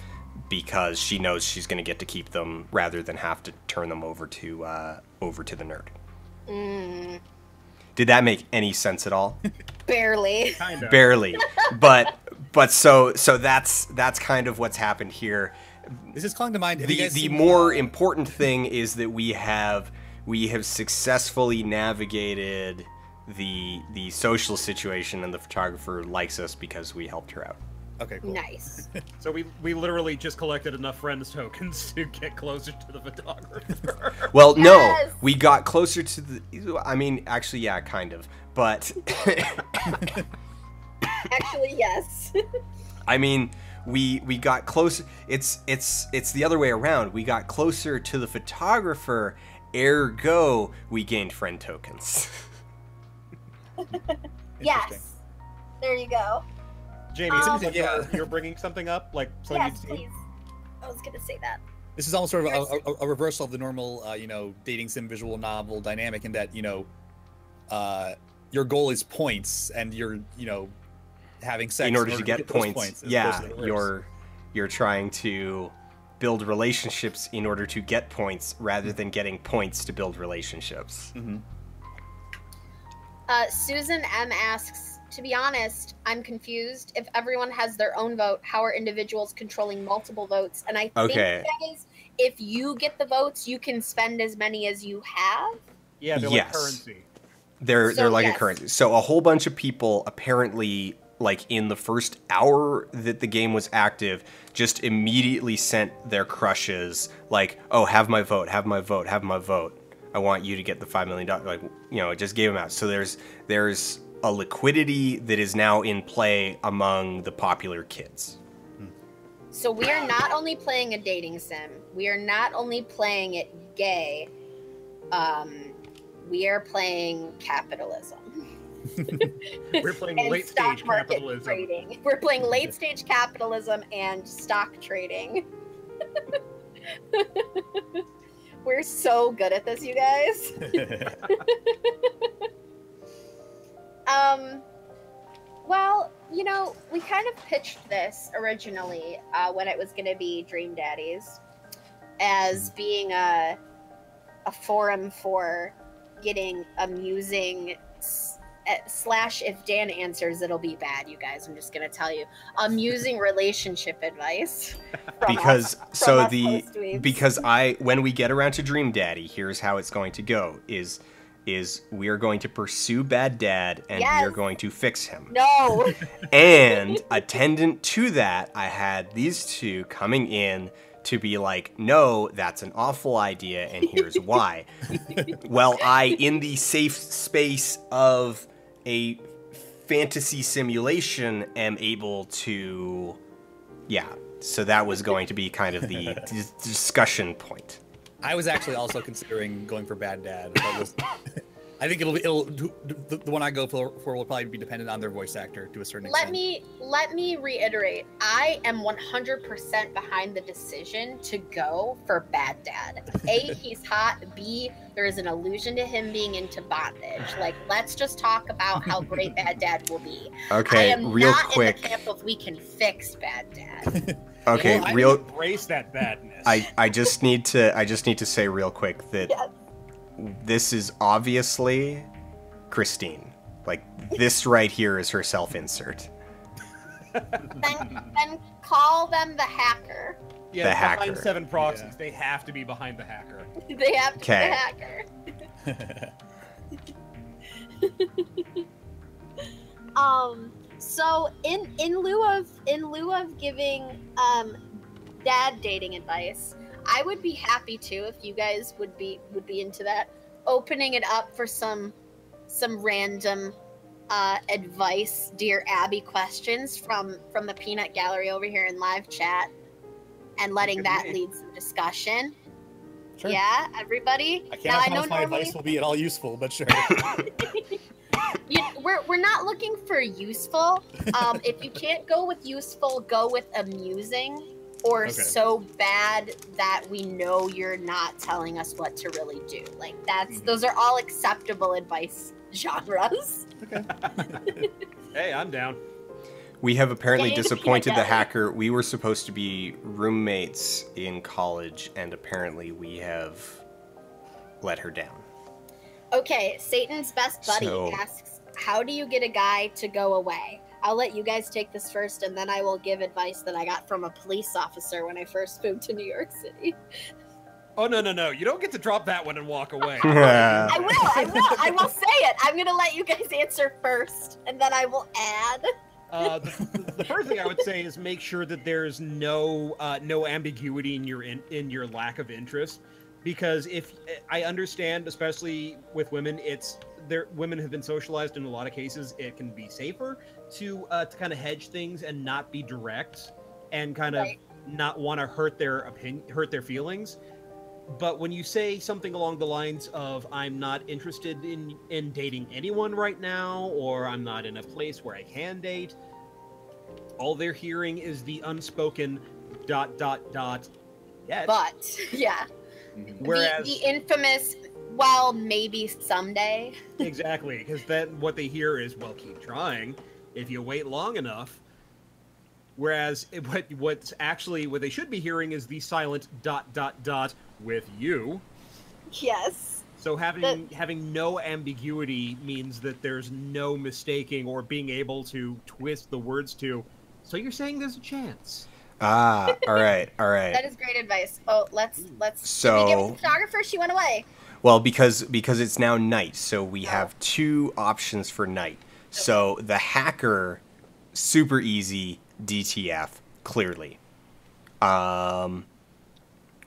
because she knows she's going to get to keep them rather than have to turn them over to the nerd. Mm. Did that make any sense at all? Barely. Kind of. Barely. But so that's kind of what's happened here. This is calling to mind. The more important thing is that we have successfully navigated the social situation, and the photographer likes us because we helped her out. Okay, cool. Nice. So we literally just collected enough friends tokens to get closer to the photographer. Well, yes! No, we got closer to the. I mean, actually, yeah, kind of, but. Actually, yes. I mean, we got closer. It's the other way around. We got closer to the photographer, ergo we gained friend tokens. Yes. There you go. Jamie, you're bringing something up, like something yes, please. I was gonna say that. This is almost sort of a reversal of the normal, dating sim visual novel dynamic, in that your goal is points, and you're having sex in order to get points. Yeah, you're trying to build relationships in order to get points rather than getting points to build relationships. Mm-hmm. Susan M asks, to be honest, I'm confused. If everyone has their own vote, how are individuals controlling multiple votes? And I think, guys, if you get the votes, you can spend as many as you have. Yeah, they're like currency. They're like a currency. So a whole bunch of people apparently, like in the first hour that the game was active, just immediately sent their crushes like, "Oh, have my vote, have my vote, have my vote. I want you to get the $5 million." Like, you know, it just gave them out. So there's a liquidity that is now in play among the popular kids. So we are not only playing a dating sim. We are not only playing it gay. We are playing capitalism. We're playing late stage capitalism. Trading. We're playing late stage capitalism and stock trading. We're so good at this, you guys. Well, you know, we kind of pitched this originally when it was going to be Dream Daddies as being a forum for getting amusing / if Dan answers, it'll be bad, you guys. I'm just gonna tell you, amusing relationship advice. Because when we get around to Dream Daddy, here's how it's going to go: is we are going to pursue Bad Dad and we are going to fix him. No. And attendant to that, I had these two coming in to be like, no, that's an awful idea, and here's why. Well, I, in the safe space of a fantasy simulation, am able to, so that was going to be kind of the discussion point. I was actually also considering going for Bad Dad. I think the one I go for will probably be dependent on their voice actor to a certain extent. Let me reiterate. I am 100% behind the decision to go for Bad Dad. A, he's hot. B, there is an allusion to him being into bondage. Like, let's just talk about how great Bad Dad will be. Okay, I am real not quick. in the camp of we can fix Bad Dad. Okay, well, embrace that badness. I just need to say real quick that this is obviously Christine. Like, this right here is her self-insert. then call them the hacker. Yeah, the hacker. Behind 7 proxies, they have to be behind the hacker. They have to be the hacker. So in lieu of giving dad dating advice, I would be happy to, if you guys would be into that, opening it up for some random advice, Dear Abby questions from the Peanut Gallery over here in live chat, and letting that lead some discussion. Sure. Yeah, everybody. I can't promise my advice will be at all useful, but sure. We're not looking for useful. If you can't go with useful, go with amusing, or so bad that we know you're not telling us what to really do. Like, those are all acceptable advice genres. Okay. Hey, I'm down. We have apparently disappointed the hacker. We were supposed to be roommates in college, and apparently we have let her down. Okay, Satan's best buddy asks, how do you get a guy to go away? I'll let you guys take this first, and then I will give advice that I got from a police officer when I first moved to New York City. Oh, no. You don't get to drop that one and walk away. I will say it. I'm going to let you guys answer first, and then I will add. The first thing I would say is make sure that there's no ambiguity in your lack of interest, because if I understand, especially with women, women have been socialized in a lot of cases. It can be safer to kind of hedge things and not be direct, and kind of not want to hurt their feelings. But when you say something along the lines of, I'm not interested in dating anyone right now, or I'm not in a place where I can date, all they're hearing is the unspoken ... Yet. But, yeah. Whereas the infamous, well, maybe someday. Exactly, because then what they hear is, well, keep trying. If you wait long enough. Whereas what they should be hearing is the silent ... with you. Yes. So having no ambiguity means that there's no mistaking or being able to twist the words to. So you're saying there's a chance. All right. That is great advice. Oh, let's. So, did we get with the photographer? She went away. Well, because it's now night, so we have two options for night. So the hacker, super easy, DTF, clearly.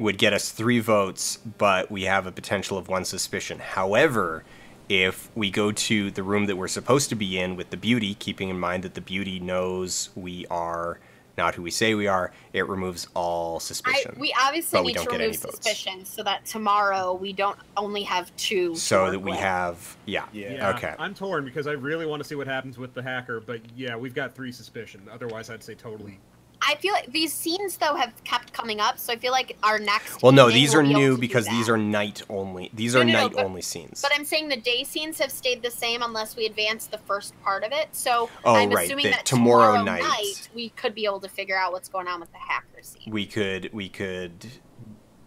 Would get us 3 votes, but we have a potential of 1 suspicion. However, if we go to the room that we're supposed to be in with the beauty, keeping in mind that the beauty knows we are not who we say we are, it removes all suspicion. We obviously need to remove suspicion so that tomorrow we don't only have 2. So that we have, yeah. Okay. I'm torn because I really want to see what happens with the hacker, but yeah, we've got 3 suspicion. Otherwise, I'd say totally. I feel like these scenes, though, have kept coming up, so I feel like our next. Well, no, these are new because these are night only. These are night only scenes. But I'm saying the day scenes have stayed the same unless we advance the first part of it. So I'm assuming that tomorrow night we could be able to figure out what's going on with the hacker scene. We could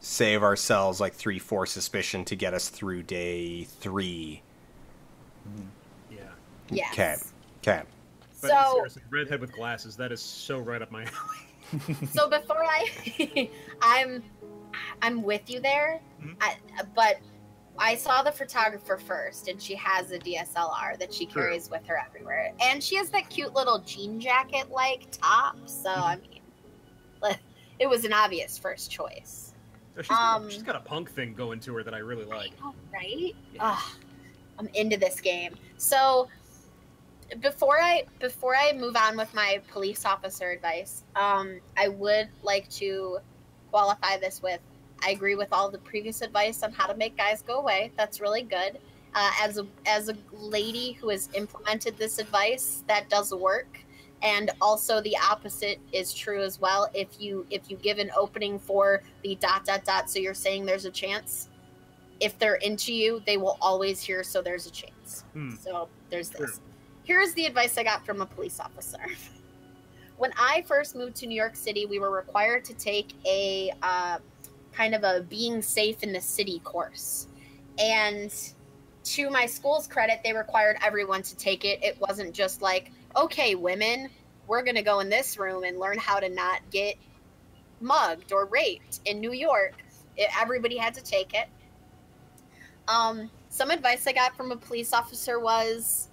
save ourselves like 3-4 suspicion to get us through day 3. Yeah. Yes. Okay. But so, seriously, redhead with glasses, that is so right up my alley. So before I'm with you there, but I saw the photographer first, and she has a DSLR that she carries with her everywhere. And she has that cute little jean jacket-like top, so, I mean, it was an obvious first choice. She's got a punk thing going to her that I really like. I know, right? Yeah. I'm into this game. So... Before I move on with my police officer advice, I would like to qualify this with, I agree with all the previous advice on how to make guys go away. That's really good. As a lady who has implemented this advice, that does work. And also the opposite is true as well. If you give an opening for the ... so you're saying there's a chance. If they're into you, they will always hear so there's a chance. So there's this. Here's the advice I got from a police officer. When I first moved to New York City, we were required to take a kind of a being safe in the city course. And to my school's credit, they required everyone to take it. It wasn't just like, okay, women, we're going to go in this room and learn how to not get mugged or raped in New York. Everybody had to take it. Some advice I got from a police officer was...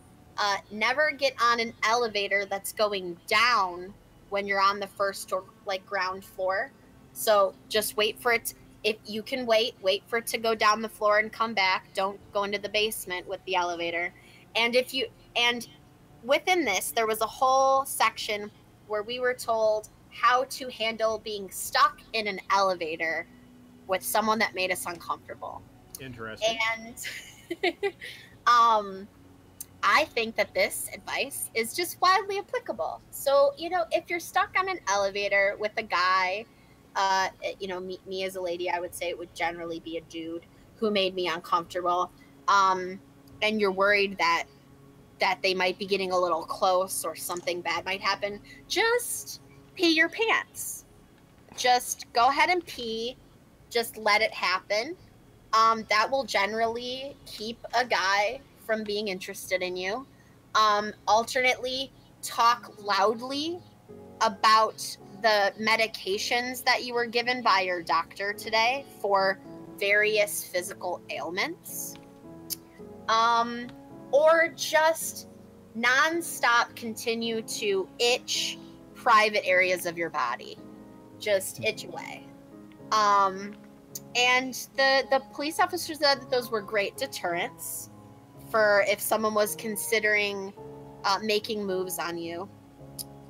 never get on an elevator that's going down when you're on the first or ground floor. So just wait for it. If you can wait for it to go down the floor and come back. Don't go into the basement with the elevator. And within this, there was a whole section where we were told how to handle being stuck in an elevator with someone that made us uncomfortable. Interesting. And, I think that this advice is just widely applicable. So, if you're stuck on an elevator with a guy, me as a lady, I would say it would generally be a dude who made me uncomfortable. And you're worried that they might be getting a little close or something bad might happen. Just pee your pants. Just go ahead and pee. Just let it happen. That will generally keep a guy from being interested in you. Alternately, talk loudly about the medications that you were given by your doctor today for various physical ailments. Or just nonstop continue to itch private areas of your body. Just itch away. And the police officer said that those were great deterrents for if someone was considering making moves on you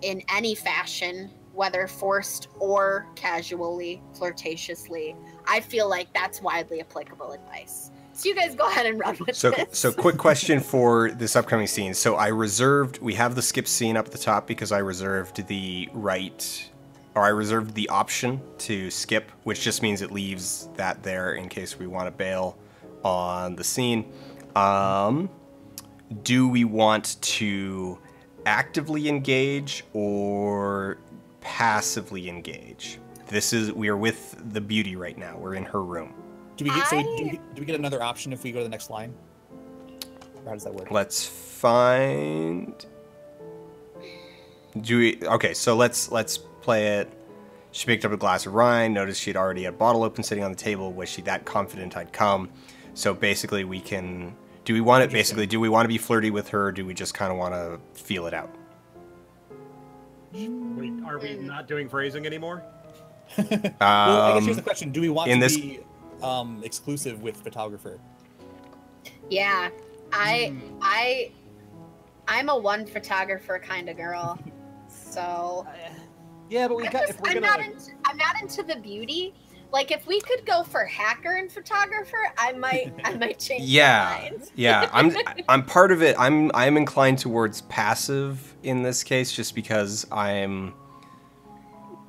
in any fashion, whether forced or casually, flirtatiously. I feel like that's widely applicable advice. So you guys go ahead and run with this. So quick question for this upcoming scene. So we have the skip scene up at the top because I reserved the option to skip, which just means it leaves that there in case we want to bail on the scene. Do we want to actively engage or passively engage? We are with the beauty right now. We're in her room. Do we get do we get another option if we go to the next line? Or how does that work? Let's find. Okay, so let's play it. She picked up a glass of wine, noticed she'd already had a bottle open sitting on the table. Was she that confident I'd come? So basically we can... Do we want to be flirty with her, or do we just kind of want to feel it out? Wait, are we not doing phrasing anymore? Well, I guess here's the question. Do we want to be exclusive with photographer? Yeah. I'm a one photographer kind of girl. So... Yeah, but I'm not into the beauty. Like, if we could go for hacker and photographer, I might change my mind. Yeah. I'm part of it. I'm inclined towards passive in this case, just because I'm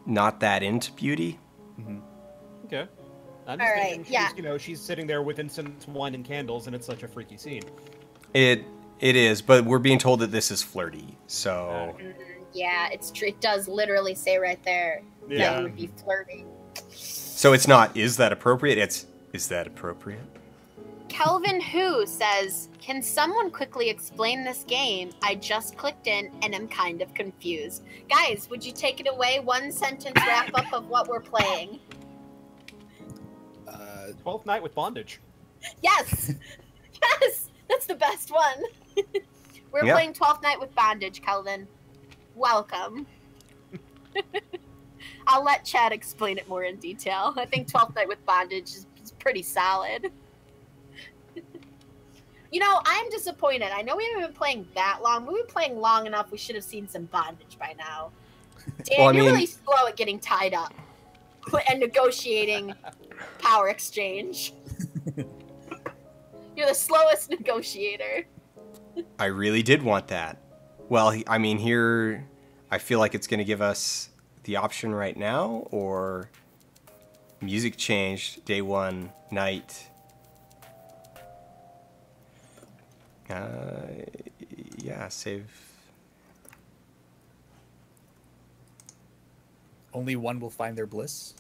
not that into beauty. Mm-hmm. Okay. I'm just thinking she's sitting there with incense, wine, and candles, and it's such a freaky scene. It is, but we're being told that this is flirty, so. Yeah, it's true. It does literally say right there that you would be flirting. So it's not, is that appropriate? It's, is that appropriate? Kelvin Who says, can someone quickly explain this game? I just clicked in and am kind of confused. Guys, would you take it away? One sentence wrap up of what we're playing. 12th Night with Bondage. Yes! Yes! That's the best one. We're playing 12th Night with Bondage, Kelvin. Welcome. I'll let Chad explain it more in detail. I think 12th Night with Bondage is pretty solid. You know, I'm disappointed. I know we haven't been playing that long. We've been playing long enough. We should have seen some bondage by now. Dan, you're really slow at getting tied up and negotiating power exchange. You're the slowest negotiator. I really did want that. Well, I mean, here, I feel like it's going to give us the option right now, or music changed, day one, night. Yeah, save. Only one will find their bliss.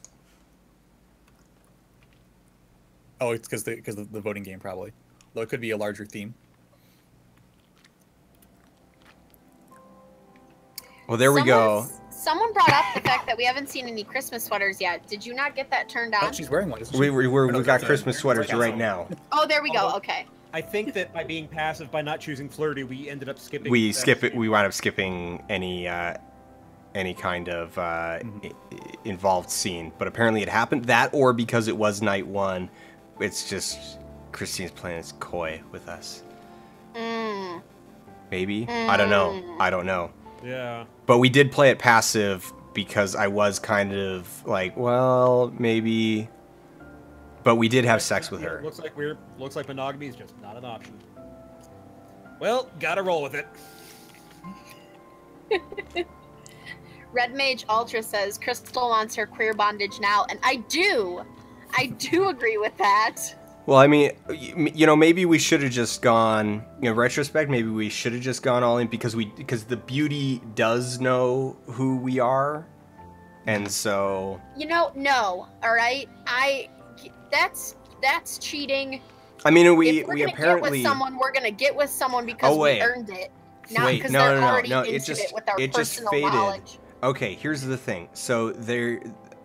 Oh, it's because of the voting game, probably. Though it could be a larger theme. Well, there we go. Someone brought up the fact that we haven't seen any Christmas sweaters yet. Did you not get that turned on? Oh, she's wearing one. We got Christmas sweaters right now. Oh, there we go. Okay. I think that by being passive, by not choosing flirty, we ended up skipping. We wound up skipping any kind of involved scene. But apparently it happened. That, or because it was night one, it's just Christine's playing as coy with us. Maybe? I don't know. Yeah. But we did play it passive because I was kind of like, well, maybe. But we did have sex with her. Looks like monogamy is just not an option. Well, gotta roll with it. Red Mage Ultra says Crystal wants her queer bondage now, and I do agree with that. Well, I mean, you know, maybe we should have just gone, in retrospect, maybe we should have just gone all in because the beauty does know who we are. And so, you know, no. All right. That's cheating. I mean, we apparently get with someone, we're going to get with someone because we earned it. Not because they're already into it with our personal knowledge. Okay, here's the thing. So there,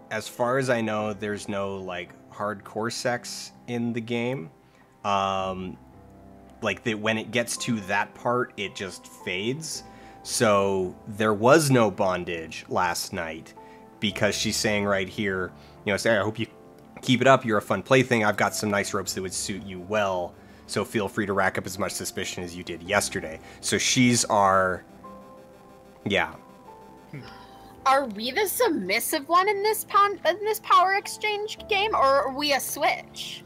as far as I know, there's no like hardcore sex in the game. Like when it gets to that part, it just fades. So there was no bondage last night because she's saying right here, you know, say, I hope you keep it up. You're a fun plaything. I've got some nice ropes that would suit you well. So feel free to rack up as much suspicion as you did yesterday. So she's our, yeah. Are we the submissive one in this power exchange game, or are we a switch?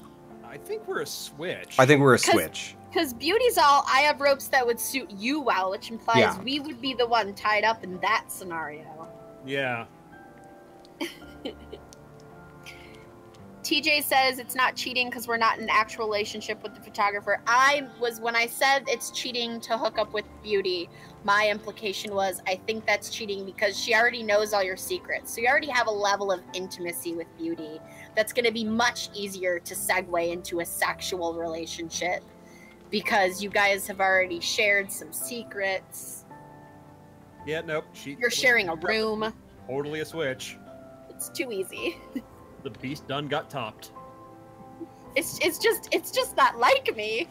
I think we're a switch. I think we're a switch. Because Beauty's all, I have ropes that would suit you well, which implies we would be the one tied up in that scenario. Yeah. TJ says it's not cheating because we're not in an actual relationship with the photographer. When I said it's cheating to hook up with Beauty, my implication was I think that's cheating because she already knows all your secrets. So you already have a level of intimacy with Beauty that's going to be much easier to segue into a sexual relationship because you guys have already shared some secrets. Yeah, nope. You're sharing a room. Totally a switch. It's too easy. The beast done got topped. It's just not like me.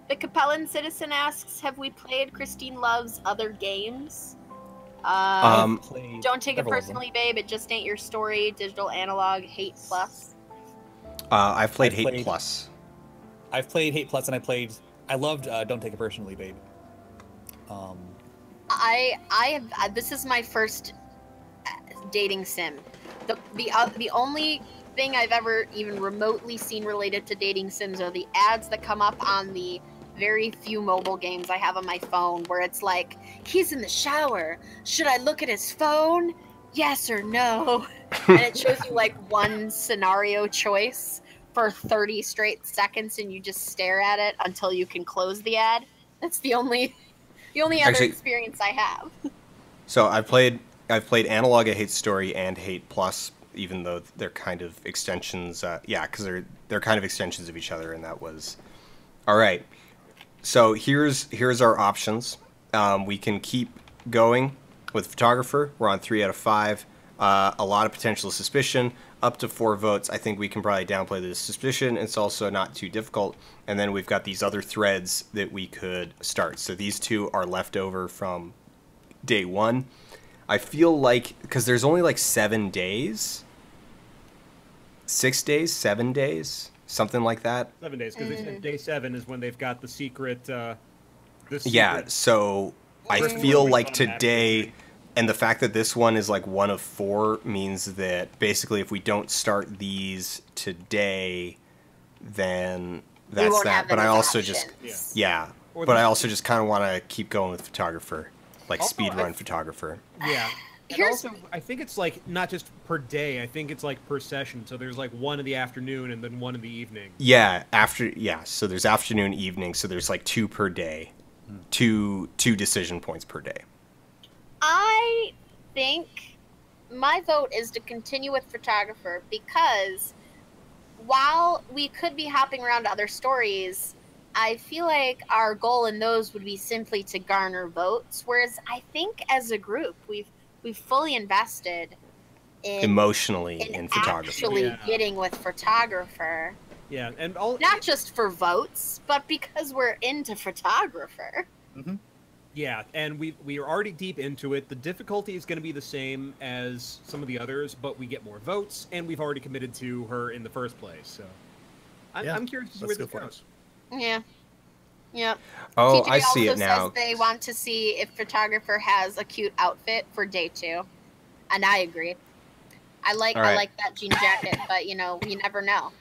The Capellan citizen asks, "Have we played Christine Love's other games?" Don't take it personally, babe. It just ain't your story. Digital Analog, Hate Plus. I've played Hate Plus. I've played Hate Plus, and I loved Don't Take It Personally, babe. This is my first dating sim. The only thing I've ever even remotely seen related to dating sims are the ads that come up on the very few mobile games I have on my phone where it's like, he's in the shower. Should I look at his phone? Yes or no? And it shows you like one scenario choice for 30 straight seconds and you just stare at it until you can close the ad. That's the only other experience I have. So I've played Analog, A Hate Story, and Hate Plus, even though they're kind of extensions. Because they're kind of extensions of each other, and that was all right. So here's our options. We can keep going with photographer. We're on 3 out of 5. A lot of potential suspicion. Up to 4 votes. I think we can probably downplay the suspicion. It's also not too difficult. And then we've got these other threads that we could start. So these 2 are left over from day 1. I feel like, because there's only like 7 days. 6 days? 7 days? Something like that. 7 days, because day 7 is when they've got the secret. Yeah, so I feel like today, and the fact that this one is like 1 of 4 means that basically if we don't start these today, then that's that. But I also just, but I also just kind of want to keep going with photographer, like speedrun photographer. Yeah. And also, I think it's like not just per day. I think it's like per session. So there's like 1 in the afternoon and then 1 in the evening. Yeah, so there's afternoon, evening. So there's like 2 per day, 2 decision points per day. I think my vote is to continue with photographer because while we could be hopping around to other stories, I feel like our goal in those would be simply to garner votes. Whereas I think as a group, we've fully invested emotionally in photography. Actually getting with photographer. Yeah, and not just for votes, but because we're into photographer. Mm-hmm. Yeah, and we are already deep into it. The difficulty is going to be the same as some of the others, but we get more votes, and we've already committed to her in the first place. So I'm curious to see where this goes. Yeah. Yeah. Oh, TJ I see it now. Says they want to see if photographer has a cute outfit for day 2, and I agree. I like that jean jacket, but you never know.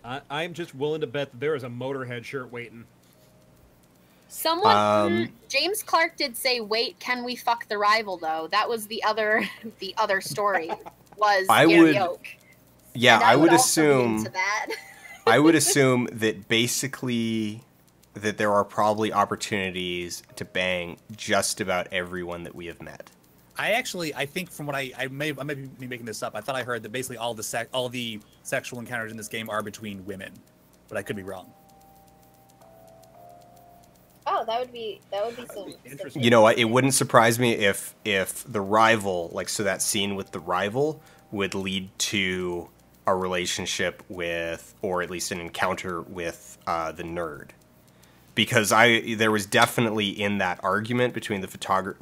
I'm just willing to bet that there is a Motorhead shirt waiting. Someone, James Clark did say, "Wait, can we fuck the rival?" Though that was the other story was Gary Oak. Yeah, I would assume that. I would assume that basically that there are probably opportunities to bang just about everyone that we have met. I think from what I may be making this up. I thought I heard that basically all the sexual encounters in this game are between women, but I could be wrong. Oh, that would be so interesting. You know what? It wouldn't surprise me if the rival, that scene with the rival would lead to a relationship with, or at least an encounter with, the nerd. Because there was definitely in that argument between the photographer,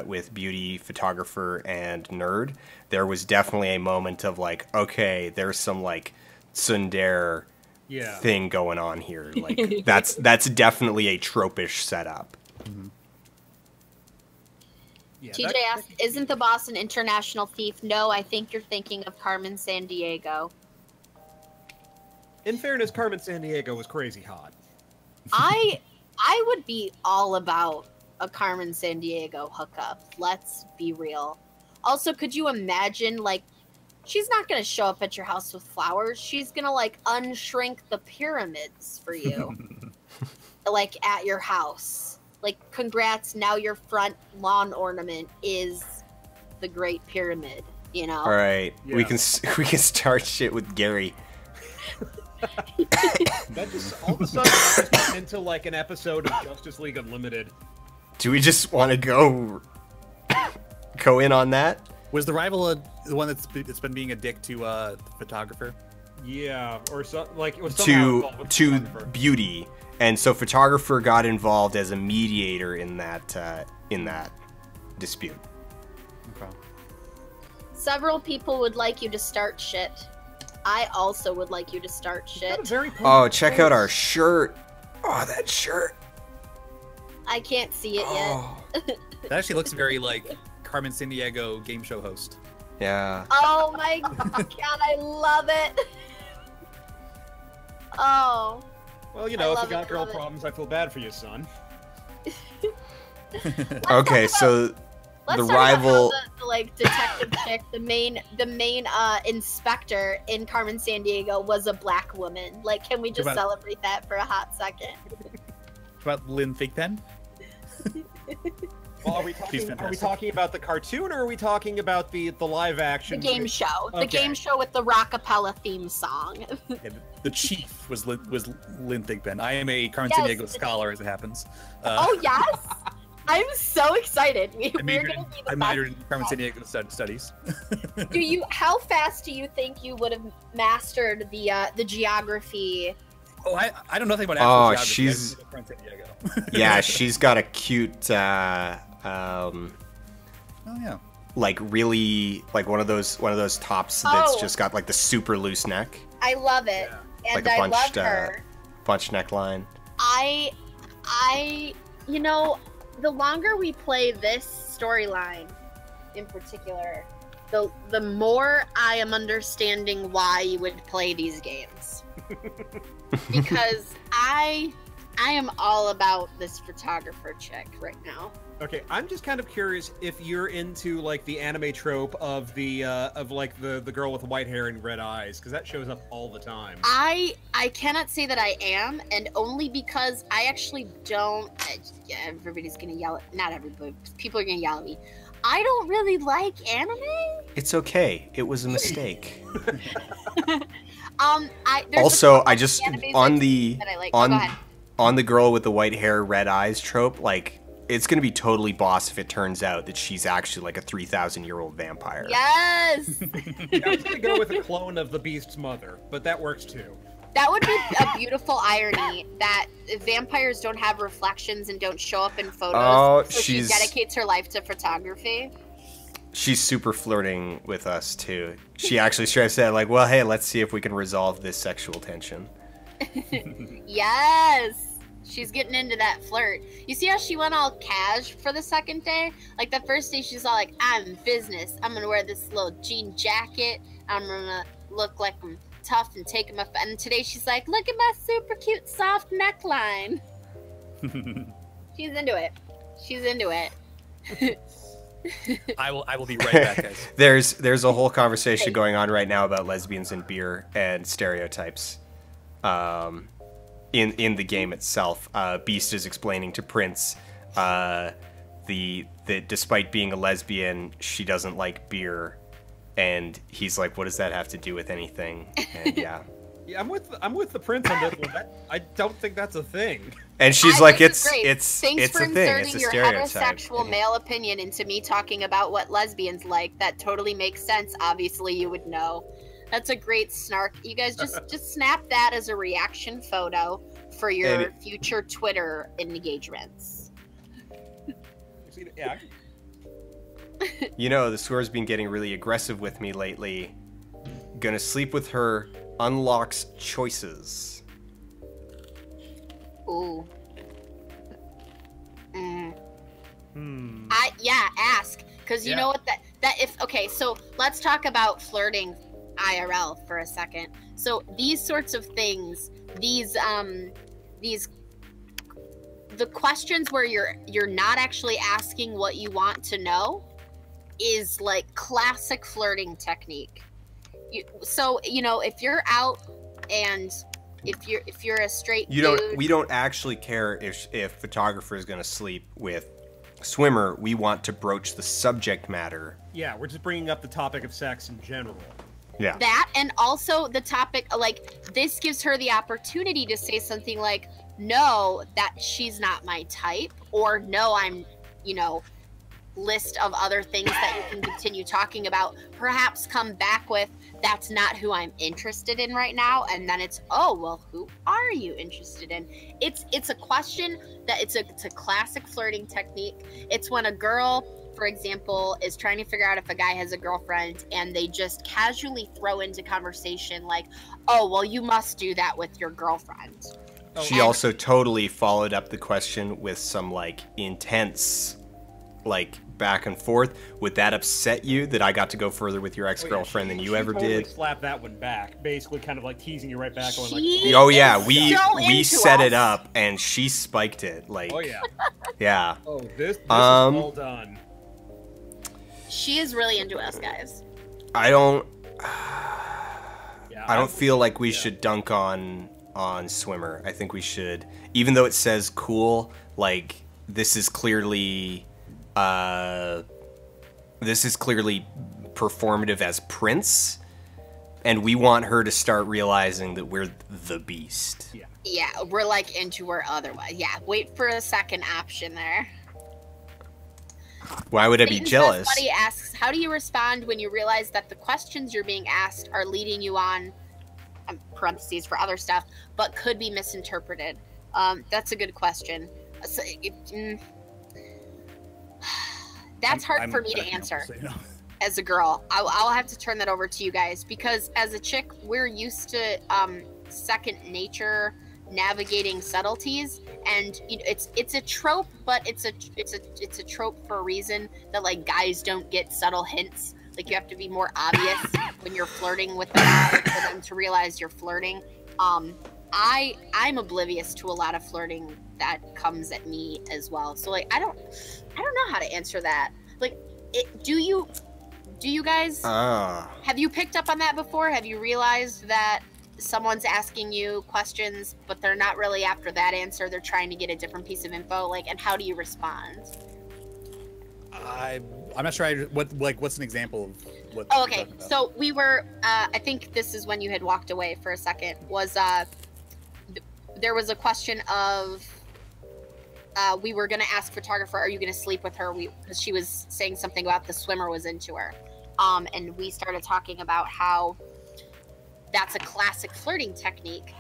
with beauty photographer and nerd, there was definitely a moment of okay, there's some tsundere thing going on here. That's definitely a tropish setup. Mm-hmm. Yeah, TJ asked, "Isn't the boss an international thief?" No, I think you're thinking of Carmen Sandiego. In fairness, Carmen Sandiego was crazy hot. I would be all about a Carmen Sandiego hookup. Let's be real. Also, could you imagine, like, she's not going to show up at your house with flowers. She's going to, like, unshrink the pyramids for you. Like, at your house. Like, congrats, now your front lawn ornament is the Great Pyramid, you know? All right, Yeah. we can start shit with Gary. That just all of a sudden that just turned into like an episode of Justice League Unlimited. Do we just want to go in on that? Was the rival the one that's been being a dick to the photographer? Yeah, or so like it was To Beauty, and so photographer got involved as a mediator in that dispute. Okay. Several people would like you to start shit. I also would like you to start shit. Oh, check out our shirt. Oh, that shirt. I can't see it Oh, yet. That actually looks very like Carmen Sandiego game show host. yeah. Oh my god, I love it. Oh. Well, you I know, if love you got it, girl love it. problems, I feel bad for you, son. Okay, so Let's the talk rival. about how the like detective chick, the main inspector in Carmen Sandiego was a black woman. Like, can we just About- celebrate that for a hot second? About Lynn Thigpen? Well, are we She's talking fantastic. about the cartoon, or are we talking about the live The action? game show. The Okay. game show with the rockapella theme song. Yeah, the chief was Lynn Thigpen. I am a Carmen Yes, Sandiego the scholar, as it happens. Oh yes! I'm so excited. I We're majored, gonna be the I majored in best. Carmen Sandiego studies. How fast do you think you would have mastered the geography? Oh, I don't know anything about Oh, actual geography. she's- I just know Carmen Sandiego. Yeah, she's got a cute, Oh yeah. like really, like one of those tops that's Oh. just got like the super loose neck, I love it, and like a I love bunched, her. bunch neckline. You know, the longer we play this storyline in particular, the more I am understanding why you would play these games. Because I am all about this photographer chick right now. Okay, I'm just kind of curious if you're into like the anime trope of the girl with white hair and red eyes, because that shows up all the time. I cannot say that I am, and only because I actually don't. Yeah, everybody's gonna yell at, not everybody. People are gonna yell at me. I don't really like anime. It's okay. It was a mistake. There's Also, a I just animes on I've the seen that I like. Oh, go ahead. on the girl with the white hair, red eyes trope, like it's gonna be totally boss if it turns out that she's actually like a 3,000-year-old vampire. Yes, I was gonna go with a clone of the Beast's mother, but that works too. that would be a beautiful irony that vampires don't have reflections and don't show up in photos. Oh, so she she's- dedicates her life to photography. She's super flirting with us too. She actually straight up said, like, well, hey, let's see if we can resolve this sexual tension. Yes, she's getting into that flirt. You see how she went all cash for the second day? Like the first day, she's all like, "I'm business. I'm gonna wear this little jean jacket. I'm gonna look like I'm tough and take my." And today she's like, "Look at my super cute soft neckline." She's into it. She's into it. I will be right back, guys. There's a whole conversation going on right now about lesbians and beer and stereotypes. In the game itself, Beast is explaining to Prince that despite being a lesbian, she doesn't like beer, and he's like, "What does that have to do with anything?" And yeah, Yeah, I'm with the prince on this one. I don't think that's a thing. and she's like, This is "It's great. it's Thanks it's for a thing. inserting It's a your stereotype." heterosexual male opinion into me talking about what lesbians like. That totally makes sense. Obviously, you would know. That's a great snark. You guys just snap that as a reaction photo for your future Twitter engagements. Yeah. You know, the score's been getting really aggressive with me lately. Gonna sleep with her unlocks choices. Ooh. Ask, because you know what that if okay. So let's talk about flirting IRL for a second. So these sorts of things, these the questions where you're not actually asking what you want to know is like classic flirting technique. So if you're out and if you're a straight dude, we don't actually care if photographer is going to sleep with swimmer. We want to broach the subject matter. Yeah, we're just bringing up the topic of sex in general. Yeah. That, and also the topic, like, this gives her the opportunity to say something like, no, that she's not my type, or no, I'm, list of other things that you can continue talking about. Perhaps come back with, that's not who I'm interested in right now, and then it's, oh, well, who are you interested in? It's a question that it's a classic flirting technique. It's when a girl, for example, is trying to figure out if a guy has a girlfriend, and they just casually throw into conversation like, oh, well, you must do that with your girlfriend. She also totally followed up the question with some like intense like back and forth. Would that upset you that I got to go further with your ex-girlfriend than you ever did? Slap that one back, basically kind of like teasing you right back. Oh yeah, we set it up and she spiked it. Like, oh yeah, yeah. Oh, this is well done. She is really into us, guys. I don't Yeah, feel like we should dunk on swimmer. I think we should, even though it says cool, like this is clearly performative as Prince, and we want her to start realizing that we're the beast. Yeah, we're like into her otherwise. Yeah, wait for a second option there. Why would I be jealous? Buddy asks, how do you respond when you realize that the questions you're being asked are leading you on, parentheses for other stuff, but could be misinterpreted? That's a good question. So, that's hard for me to answer. As a girl, I'll have to turn that over to you guys, because as a chick, we're used to second nature navigating subtleties, and it's a trope, but it's a trope for a reason, that like guys don't get subtle hints. Like you have to be more obvious when you're flirting with them for them to realize you're flirting. I'm oblivious to a lot of flirting that comes at me as well. So like I don't know how to answer that. Like, do you guys have you picked up on that before? Have you realized that someone's asking you questions, but they're not really after that answer? They're trying to get a different piece of info. Like, and how do you respond? I'm not sure. What's an example of what? Oh, okay. So we were. I think this is when you had walked away for a second. Was there was a question of. We were going to ask photographer, are you going to sleep with her? Because she was saying something about the swimmer was into her. And we started talking about how that's a classic flirting technique,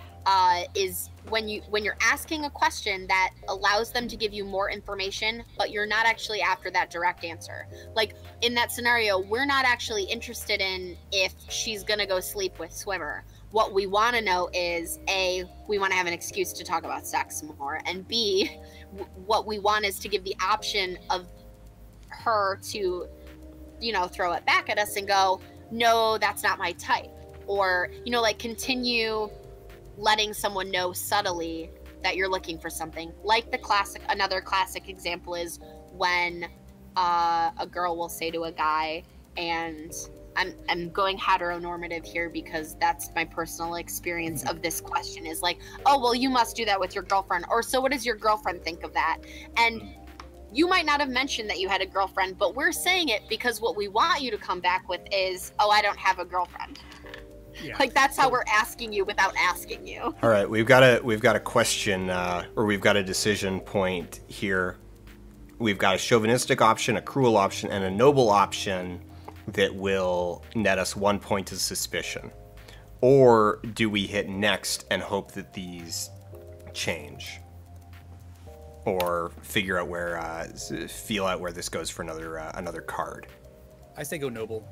is when you're asking a question that allows them to give you more information, but you're not actually after that direct answer. Like in that scenario, we're not actually interested in if she's going to go sleep with swimmer. What we want to know is, A, we want to have an excuse to talk about sex more, and B, what we want is to give the option of her to, throw it back at us and go, no, that's not my type. Or, like continue letting someone know subtly that you're looking for something. Like another classic example is when a girl will say to a guy, and I'm going heteronormative here because that's my personal experience of this question, is like, oh, well, you must do that with your girlfriend. Or so what does your girlfriend think of that? And you might not have mentioned that you had a girlfriend, but we're saying it because what we want you to come back with is, oh, I don't have a girlfriend. Yeah. Like that's how we're asking you without asking you. All right, we've got a question, or we've got a decision point here. We've got a chauvinistic option, a cruel option, and a noble option that will net us 1 point of suspicion. Or do we hit next and hope that these change? Or figure out feel out where this goes for another card? I say go noble.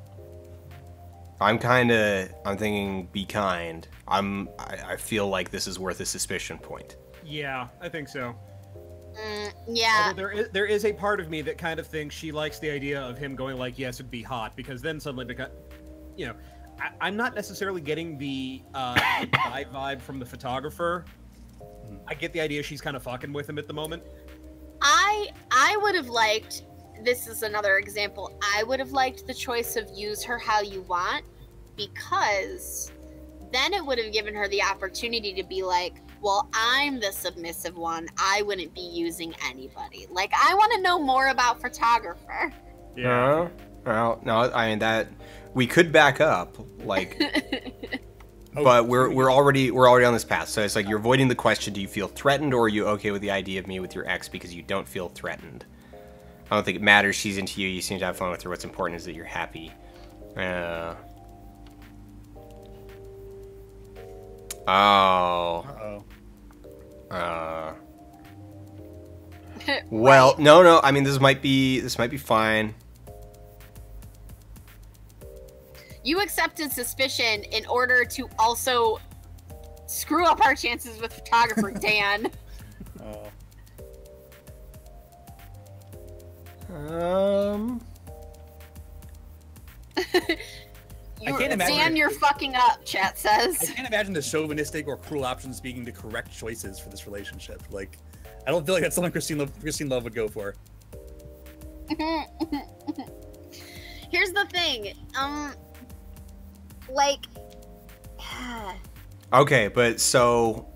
I'm thinking be kind. I feel like this is worth a suspicion point. Yeah, I think so. Yeah. Although there is a part of me that kind of thinks she likes the idea of him going like, yes, it'd be hot, because then suddenly, I'm not necessarily getting the vibe from the photographer, I get the idea she's kind of fucking with him at the moment. I would have liked, this is another example, I would have liked the choice of use her how you want, because then it would have given her the opportunity to be like, well, I'm the submissive one. I wouldn't be using anybody. Like, I want to know more about photographer. Yeah. Well, no, I mean that we could back up, like, but we're already on this path. So it's like you're avoiding the question: do you feel threatened, or are you okay with the idea of me with your ex because you don't feel threatened? I don't think it matters. She's into you. You seem to have fun with her. What's important is that you're happy. Well, no. I mean, this might be fine. You accepted suspicion in order to also screw up our chances with photographer, Dan. I can't imagine. Dan, you're fucking up, chat says. I can't imagine the chauvinistic or cruel options being the correct choices for this relationship. Like, I don't feel like that's something Christine Love would go for. Here's the thing. Like. Okay, but so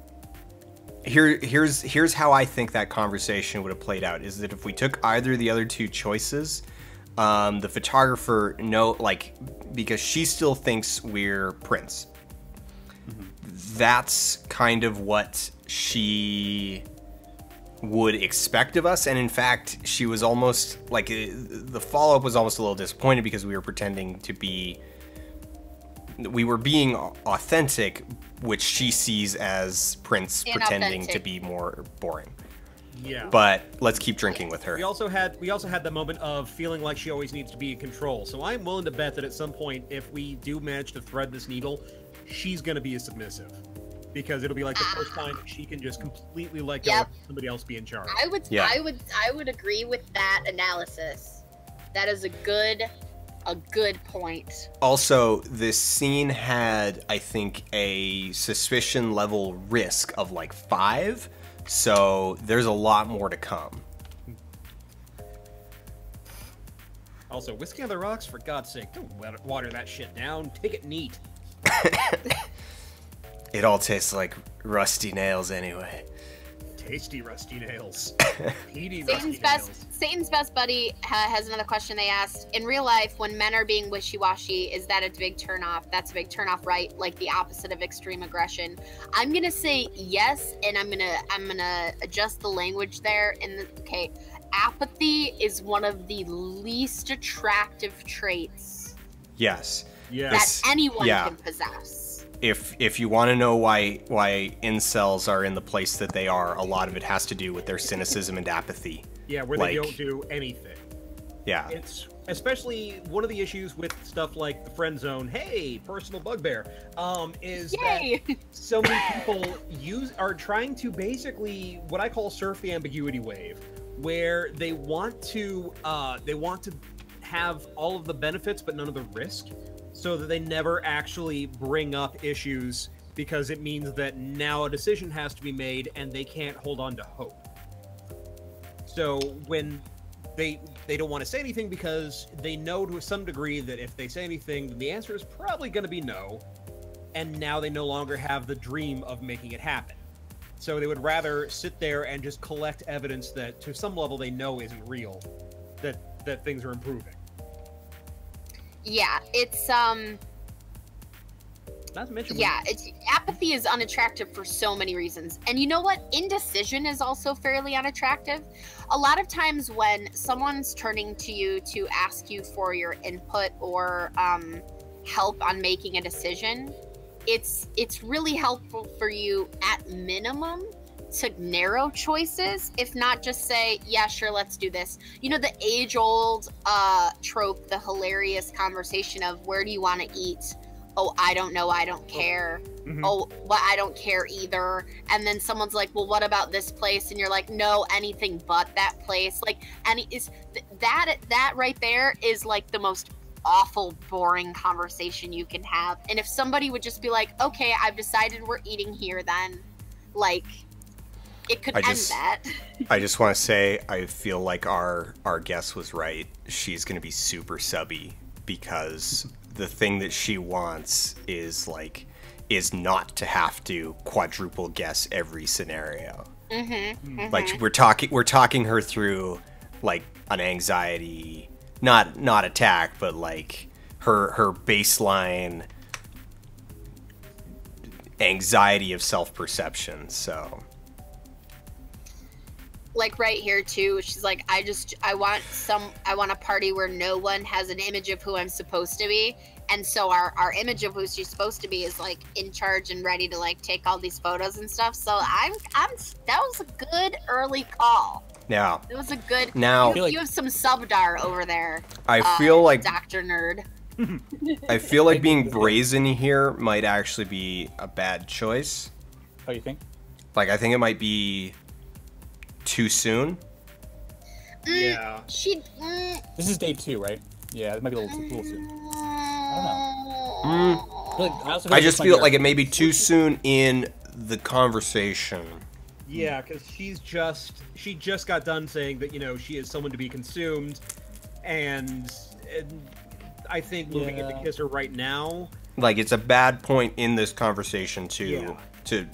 here's how I think that conversation would have played out. Is that if we took either of the other two choices, the photographer because she still thinks we're Prince. That's kind of what she would expect of us, and in fact, she was almost like the follow-up was almost a little disappointed because we were pretending to be. We were being authentic, which she sees as Prince pretending to be more boring. Yeah. But let's keep drinking with her. We also had the moment of feeling like she always needs to be in control. So I'm willing to bet that at some point, if we do manage to thread this needle, she's going to be a submissive. Because it'll be like the first time she can just completely let go of somebody else be in charge. I would agree with that analysis. That is a good point. Also, this scene had, I think, a suspicion level risk of like 5, so there's a lot more to come. Also, whiskey on the rocks, for God's sake, don't water that shit down. Take it neat. It all tastes like rusty nails anyway. Tasty rusty nails. Satan's best buddy has another question they asked. In real life, when men are being wishy-washy, is that a big turnoff? That's a big turnoff, right? Like the opposite of extreme aggression. I'm gonna say yes, and I'm gonna adjust the language there. Okay, apathy is one of the least attractive traits. Yes. That anyone can possess. If you want to know why incels are in the place that they are, a lot of it has to do with their cynicism and apathy. Yeah, where they don't do anything. Yeah. It's especially one of the issues with stuff like the friend zone. Hey, personal bugbear. Is that so many people are trying to basically what I call surf the ambiguity wave, where they want to have all of the benefits but none of the risk, so that they never actually bring up issues because it means that now a decision has to be made and they can't hold on to hope. So when they don't want to say anything because they know to some degree that if they say anything, then the answer is probably going to be no, and now they no longer have the dream of making it happen. So they would rather sit there and just collect evidence that to some level they know isn't real, that things are improving. Yeah, it's not to mention apathy is unattractive for so many reasons. And you know what? Indecision is also fairly unattractive. A lot of times when someone's turning to you to ask you for your input or help on making a decision, it's really helpful for you at minimum to narrow choices, if not just say, yeah, sure, let's do this. You know, the age-old trope, the hilarious conversation of where do you want to eat? Oh, I don't know, I don't care. Mm-hmm. Oh, well, I don't care either. And then someone's like, well, what about this place? And you're like, no, anything but that place. Like, that right there is like the most awful, boring conversation you can have. And if somebody would just be like, okay, I've decided we're eating here then, like, it could end that. I just want to say I feel like our guest was right. She's going to be super subby because the thing that she wants is not to have to quadruple guess every scenario. Mm-hmm. Like we're talking her through like an anxiety, not attack, but like her baseline anxiety of self-perception. So like right here too, she's like, I want a party where no one has an image of who I'm supposed to be. And so our image of who she's supposed to be is like in charge and ready to like take all these photos and stuff. So that was a good early call. Yeah. It was a good. Now you have some subdar over there. I feel like Dr. Nerd. I feel like being brazen here might actually be a bad choice. Oh, you think? Like I think it might be too soon. Yeah. This is day 2, right? Yeah, it might be a little soon. I just feel like it may be too soon in the conversation. Yeah, because she just got done saying that, you know, she is someone to be consumed, and I think moving into kiss her right now, like it's a bad point in this conversation to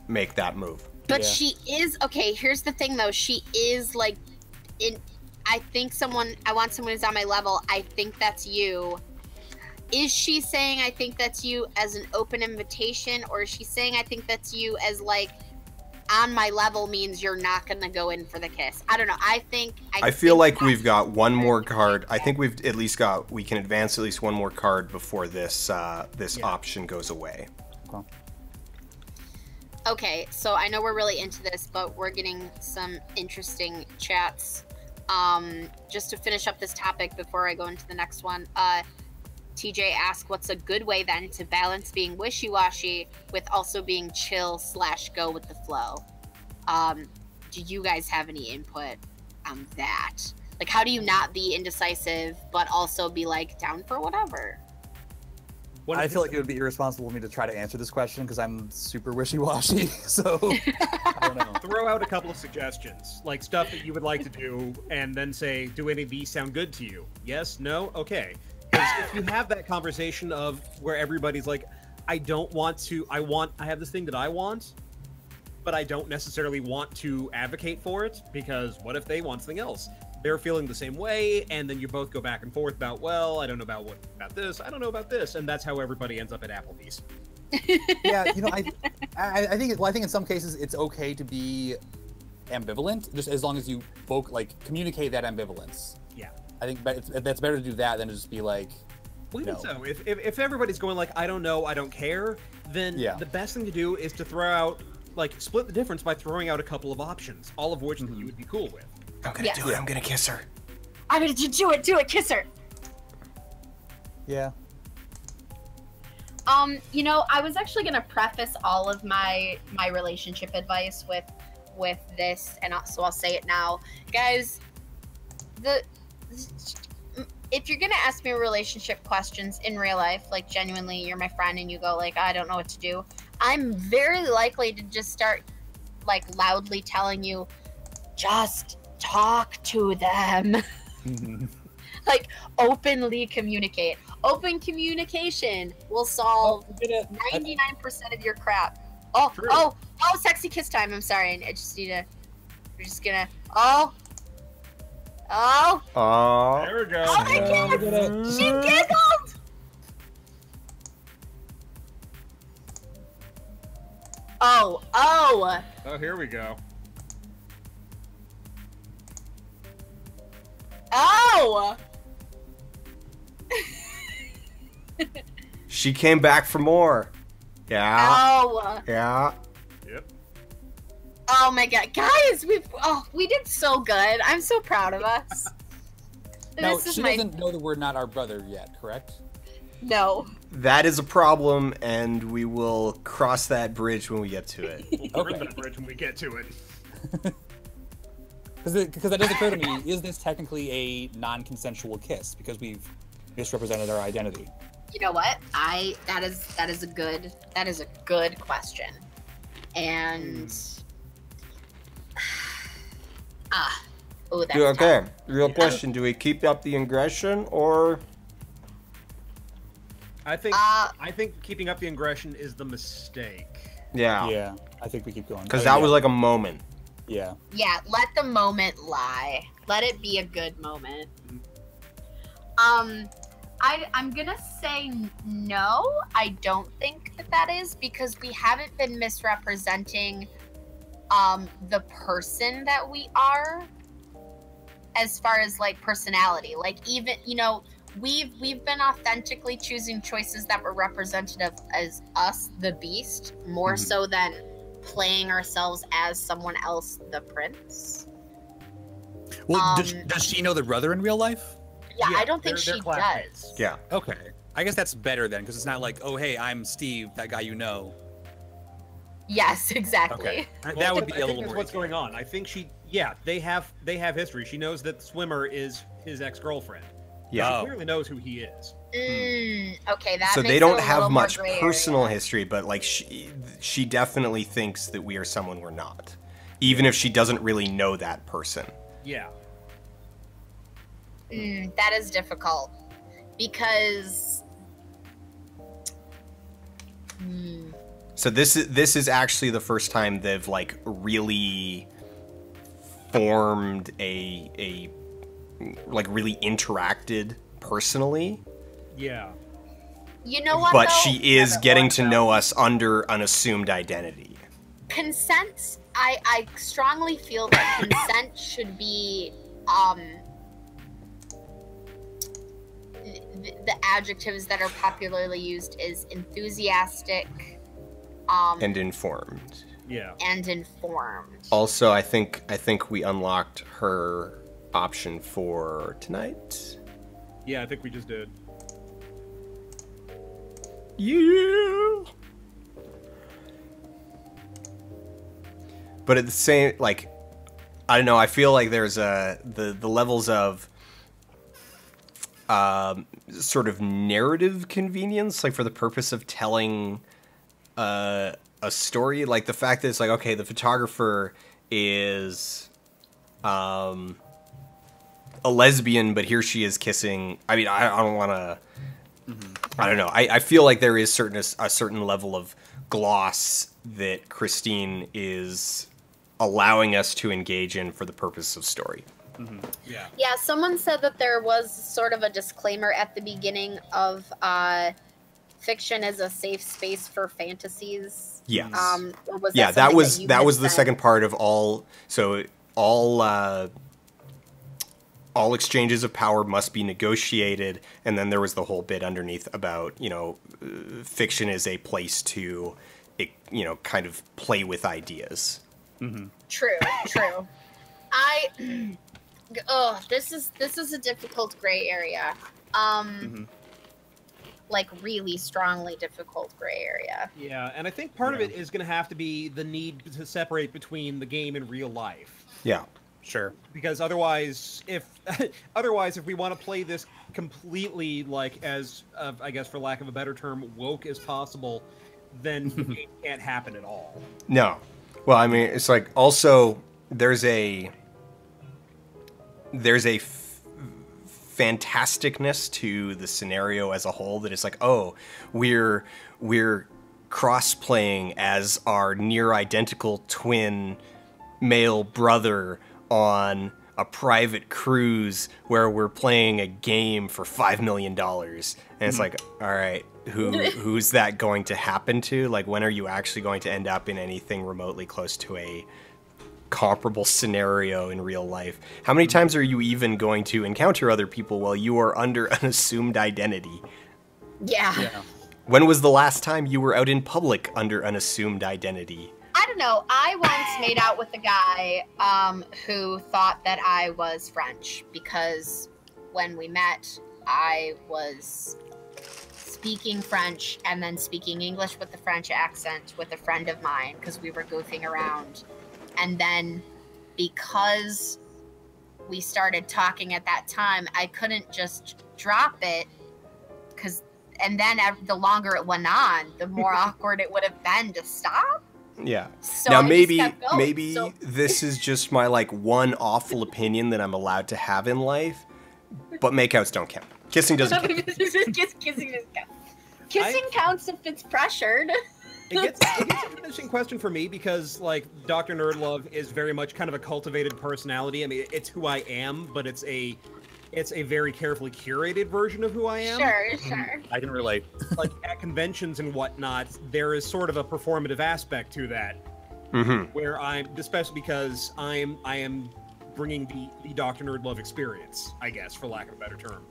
make that move. But she is okay. Here's the thing, though. She is like, I want someone who's on my level. I think that's you. Is she saying I think that's you as an open invitation, or is she saying I think that's you as like on my level means you're not gonna go in for the kiss? I don't know. I feel like we've got one more card. I think we can advance at least one more card before this option goes away. Okay, so I know we're really into this, but we're getting some interesting chats. Just to finish up this topic before I go into the next one, TJ asked, what's a good way then to balance being wishy-washy with also being chill / go with the flow? Do you guys have any input on that? Like, how do you not be indecisive, but also be like down for whatever? I feel like it would be irresponsible of me to try to answer this question because I'm super wishy-washy, so I don't know. Throw out a couple of suggestions, like stuff that you would like to do, and then say, do any of these sound good to you? Yes? No? Okay. Because if you have that conversation of where everybody's like, I have this thing that I want, but I don't necessarily want to advocate for it, because what if they want something else? They're feeling the same way, and then you both go back and forth about, well, I don't know about this, I don't know about this, and that's how everybody ends up at Applebee's. Yeah, you know, I think in some cases it's okay to be ambivalent, just as long as you communicate that ambivalence. Yeah. I think that's better to do that than to just be like, well, even so, if everybody's going like, I don't know, I don't care, then the best thing to do is to throw out, like, split the difference by throwing out a couple of options, all of which you would be cool with. I'm gonna do it. I'm gonna kiss her. I'm gonna do it. Kiss her. Yeah. You know, I was actually gonna preface all of my relationship advice with this, and so I'll say it now, guys. If you're gonna ask me relationship questions in real life, like genuinely, you're my friend, and you go like, I don't know what to do, I'm very likely to just start like loudly telling you, just talk to them. Like, openly communicate. Open communication will solve 99% of your crap. Oh, sexy kiss time. I'm sorry. I just need to. We're just gonna. Oh. There we go. Oh my kiss! She giggled. Oh. Oh, here we go. Oh! She came back for more. Yeah. Oh. Yeah. Yep. Oh my god, guys, we did so good. I'm so proud of us. Now, she doesn't know that we're not our brother yet, correct? No. That is a problem, and we will cross that bridge when we get to it. We'll cross that bridge when we get to it. Because that does occur to me, is this technically a non-consensual kiss? Because we've misrepresented our identity. You know what? That is a good question. And Oh, that's Okay, tough. real question. Do we keep up the aggression or... I think keeping up the aggression is the mistake. Yeah. Yeah, I think we keep going. Because that was like a moment. Yeah. Yeah, let the moment lie. Let it be a good moment. I'm gonna say no. I don't think that is because we haven't been misrepresenting the person that we are as far as like personality. Like even we've been authentically choosing choices that were representative as us, the beast, more so than playing ourselves as someone else, the prince. Well, does she know the brother in real life? Yeah, Yeah, I don't think they're she classmates. does. Yeah. Okay. I guess that's better then, because it's not like, oh, hey, I'm Steve, that guy you know. Yes, exactly. Okay. Well, That would be I a think little that's more. what's going on. I think they have history. She knows that Swimmer is his ex-girlfriend. Yeah. She clearly knows who he is. Okay, that So makes they it don't a have little more much gray personal area. history, but like she definitely thinks that we are someone we're not, even if she doesn't really know that person. Yeah. That is difficult because. So this is actually the first time they've like really formed a like really interacted personally. Yeah. You know what? But though? she is getting to know us under an assumed identity. Consent. I strongly feel that consent should be the adjectives that are popularly used is enthusiastic, And informed. Yeah. and informed. Also, I think we unlocked her option for tonight. Yeah, I think we just did. Yeah. But at the same, like, I don't know. I feel like there's the levels of sort of narrative convenience, like for the purpose of telling a story. Like the fact that it's like, okay, the photographer is a lesbian, but here she is kissing. I mean, I don't want to. I don't know. I feel like there is a certain level of gloss that Christine is allowing us to engage in for the purpose of story. Yeah. Yeah, someone said that there was sort of a disclaimer at the beginning of fiction as a safe space for fantasies. Yes. Or was Yeah, that something was you that had was the said? second part of all. So all exchanges of power must be negotiated, and then there was the whole bit underneath about fiction is a place to kind of play with ideas. True. This is a difficult gray area. Like really strongly difficult gray area. Yeah, and I think part of it is going to have to be the need to separate between the game and real life. Yeah. Sure. Because otherwise, if we want to play this completely like as I guess for lack of a better term, woke as possible, then the game can't happen at all. No. Well, I mean, it's like also there's a fantasticness to the scenario as a whole that is like, oh, we're cross-playing as our near identical twin male brother on a private cruise where we're playing a game for $5 million. And it's like, all right, who's that going to happen to? Like, when are you actually going to end up in anything remotely close to a comparable scenario in real life? How many times are you even going to encounter other people while you are under an assumed identity? Yeah. When was the last time you were out in public under an assumed identity? I don't know. I once made out with a guy who thought that I was French because when we met, I was speaking French and then speaking English with the French accent with a friend of mine because we were goofing around. And then because we started talking at that time, I couldn't just drop it and then the longer it went on, the more awkward it would have been to stop. Yeah. So Now I just maybe kept going. maybe So- this is just my like one awful opinion that I'm allowed to have in life, but makeouts don't count. Kissing doesn't count. Kissing counts if it's pressured. It gets an interesting question for me because, like, Dr. Nerdlove is very much kind of a cultivated personality. I mean, it's who I am, but it's a very carefully curated version of who I am. Sure. I can relate. Like, at conventions and whatnot, there is sort of a performative aspect to that, where especially because I am bringing the Dr. Nerdlove experience, I guess, for lack of a better term.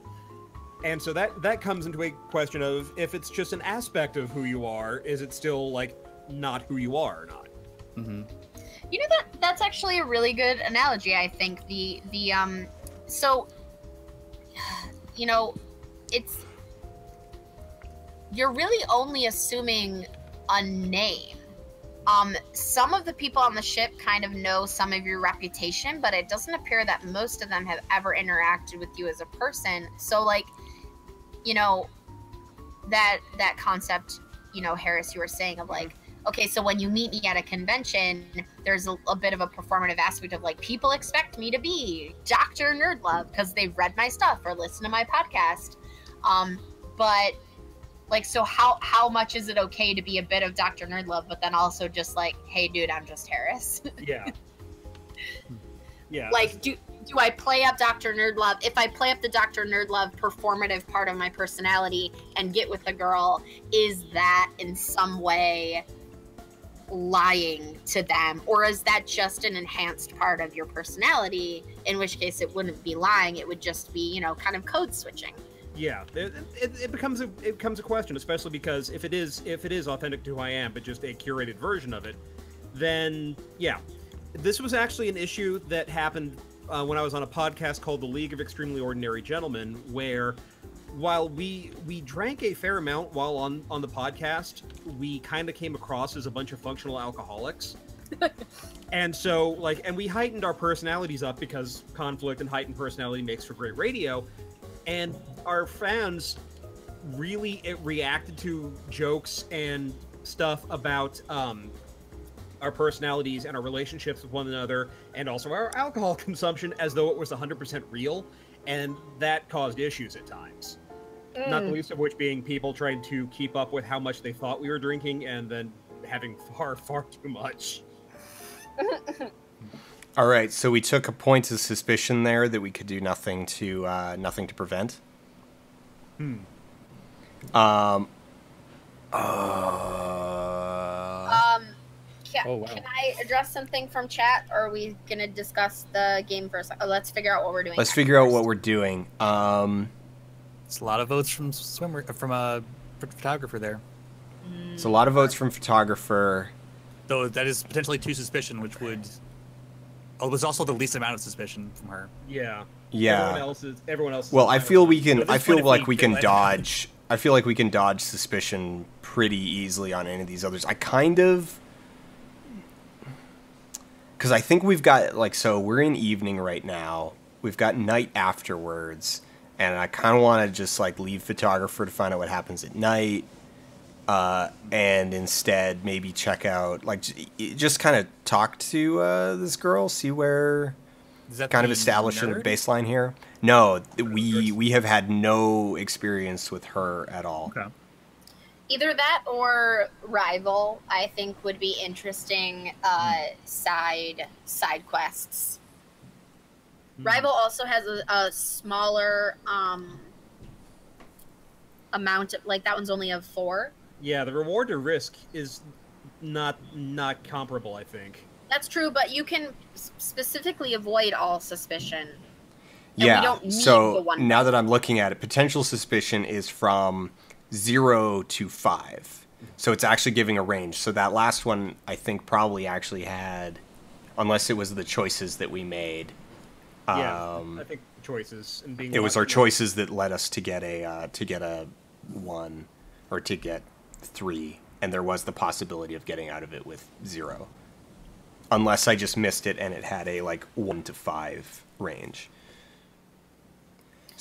And so that comes into a question of, if it's just an aspect of who you are, is it still, like, not who you are or not? Mm-hmm. You know, that's actually a really good analogy. I think so, you know, you're really only assuming a name. Some of the people on the ship kind of know some of your reputation, but it doesn't appear that most of them have ever interacted with you as a person. So, like, you know, that concept, you know, Harris, you were saying of like, okay, so when you meet me at a convention, there's a bit of a performative aspect of like, people expect me to be Dr. Nerdlove because they've read my stuff or listened to my podcast. But like, so how much is it okay to be a bit of Dr. Nerdlove, but then also just like, hey, dude, I'm just Harris? Yeah. Yeah. Like, do I play up Dr. Nerdlove? If I play up the Dr. Nerdlove performative part of my personality and get with a girl, is that in some way lying to them? Or is that just an enhanced part of your personality? In which case it wouldn't be lying. It would just be, you know, kind of code switching. Yeah, it becomes a question, especially because if it is authentic to who I am, but just a curated version of it, then yeah. This was actually an issue that happened when I was on a podcast called The League of Extremely Ordinary Gentlemen, where while we drank a fair amount while on the podcast, we kind of came across as a bunch of functional alcoholics. And so, like, and we heightened our personalities up because conflict and heightened personality makes for great radio. And our fans really reacted to jokes and stuff about our personalities and our relationships with one another, and also our alcohol consumption, as though it was 100% real, and that caused issues at times. Not the least of which being people trying to keep up with how much they thought we were drinking, and then having far, far too much. All right, so we took a point of suspicion there that we could do nothing to prevent. Can I address something from chat, or are we gonna discuss the game for a second? Let's figure out what we're doing. Let's figure out what we're doing. It's a lot of votes from a photographer there. It's a lot of votes from photographer. Though that is potentially 2 suspicion, which would. Oh, it was also the least amount of suspicion from her. Yeah. Yeah. Everyone else is well, I feel we can. I feel like we can let- dodge. I feel like we can dodge suspicion pretty easily on any of these others. I kind of. Because I think we've got, like, so we're in evening right now. We've got night afterwards. And I kind of want to just, like, leave photographer to find out what happens at night. And instead maybe check out, like, just kind of talk to this girl, see where, kind of establish a baseline here. No, we have had no experience with her at all. Okay. Either that or Rival, I think, would be interesting side quests. Rival also has a smaller amount of, like, that one's only of 4. Yeah, the reward to risk is not comparable, I think. That's true, but you can specifically avoid all suspicion. Yeah, we don't need the so one now that I'm looking at it, potential suspicion is from 0 to 5. So it's actually giving a range. So that last one, I think, probably actually had, unless it was the choices that we made. Yeah, I think choices and being. It was our choices that led us to get a 1 or to get 3, and there was the possibility of getting out of it with 0, unless I just missed it and it had a like 1 to 5 range.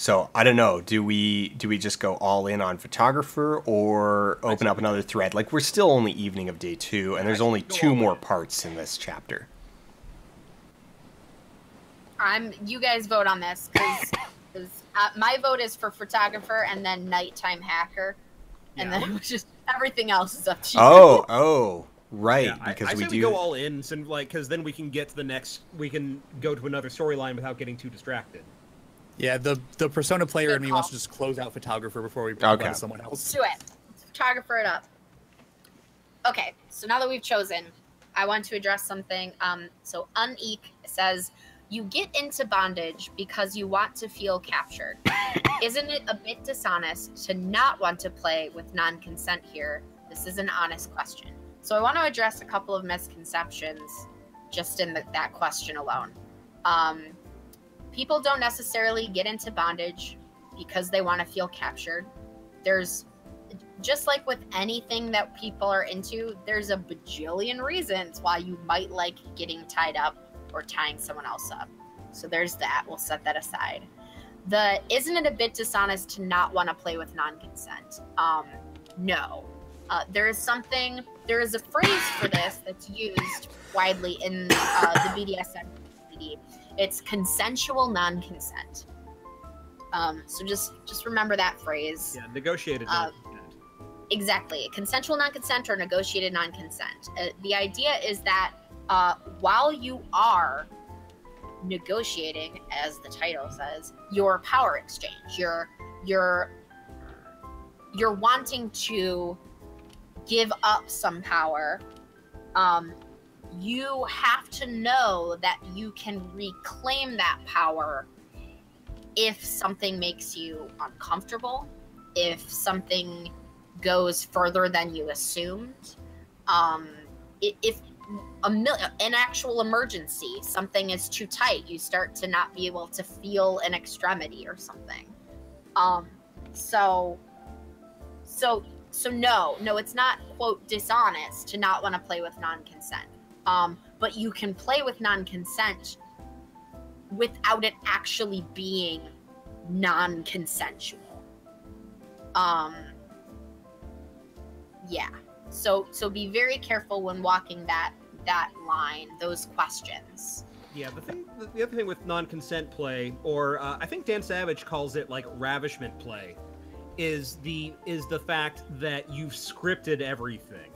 So I don't know. Do we just go all in on photographer or open up another thread? Like, we're still only evening of day 2, and there's only 2 more parts in this chapter. You guys vote on this because my vote is for photographer and then nighttime hacker, and then it was just everything else is up to you. Oh, right. Yeah, because I we say do we go all in, because then we can get to the next. We can go to another storyline without getting too distracted. Yeah, the Persona player in me wants to just close out photographer before we go to someone else. Let's do it. Let's photographer it up. Okay, so now that we've chosen, I want to address something. So Uneek says, you get into bondage because you want to feel captured. Isn't it a bit dishonest to not want to play with non-consent here? This is an honest question. So I want to address a couple of misconceptions just in that question alone. People don't necessarily get into bondage because they want to feel captured. There's, just like with anything that people are into, there's a bajillion reasons why you might like getting tied up or tying someone else up. So there's that. We'll set that aside. Isn't it a bit dishonest to not want to play with non-consent? No. There is a phrase for this that's used widely in the BDSM community. It's consensual non-consent. So just remember that phrase. Yeah, negotiated non-consent. Exactly. Consensual non-consent or negotiated non-consent. The idea is that while you are negotiating, as the title says, your power exchange, you're wanting to give up some power, you have to know that you can reclaim that power if something makes you uncomfortable, if something goes further than you assumed, if an actual emergency, something is too tight, you start to not be able to feel an extremity or something. So no, it's not, quote, dishonest to not want to play with non-consent. But you can play with non-consent without it actually being non-consensual. Yeah. So be very careful when walking that line, those questions. Yeah, the other thing with non-consent play, or I think Dan Savage calls it like ravishment play, is the fact that you've scripted everything.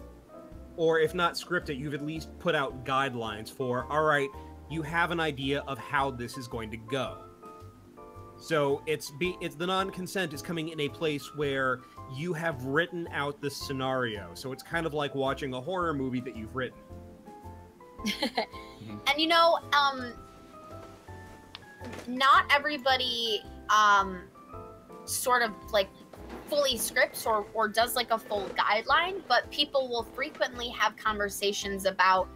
Or if not scripted, you've at least put out guidelines for, all right, you have an idea of how this is going to go. So it's the non-consent is coming in a place where you have written out the scenario. So it's kind of like watching a horror movie that you've written. And not everybody sort of like fully scripts or does like a full guideline, but people will frequently have conversations about,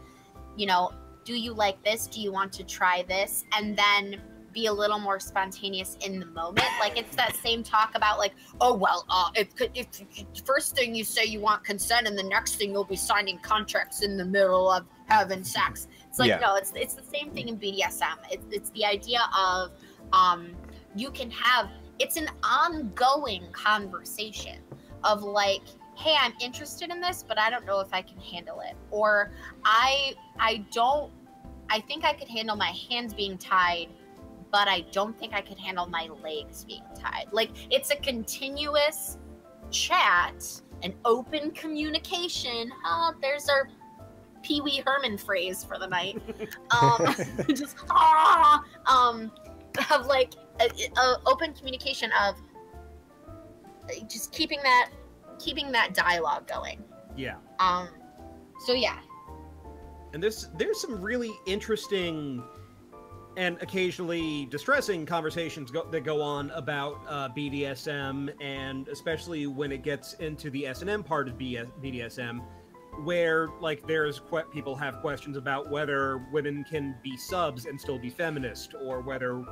do you like this? Do you want to try this? And then be a little more spontaneous in the moment. Like, it's that same talk about like, oh, well, if first thing you say you want consent and the next thing you'll be signing contracts in the middle of having sex. It's like, no, it's the same thing in BDSM. It's the idea of you can have, it's an ongoing conversation of like, hey, I'm interested in this, but I don't know if I can handle it. Or I think I could handle my hands being tied, but I don't think I could handle my legs being tied. Like, it's a continuous chat, an open communication. There's our Pee Wee Herman phrase for the night. Just of like a open communication of just keeping that dialogue going. Yeah. So yeah. And there's some really interesting and occasionally distressing conversations that go on about BDSM, and especially when it gets into the S&M part of BDSM, where like people have questions about whether women can be subs and still be feminist, or whether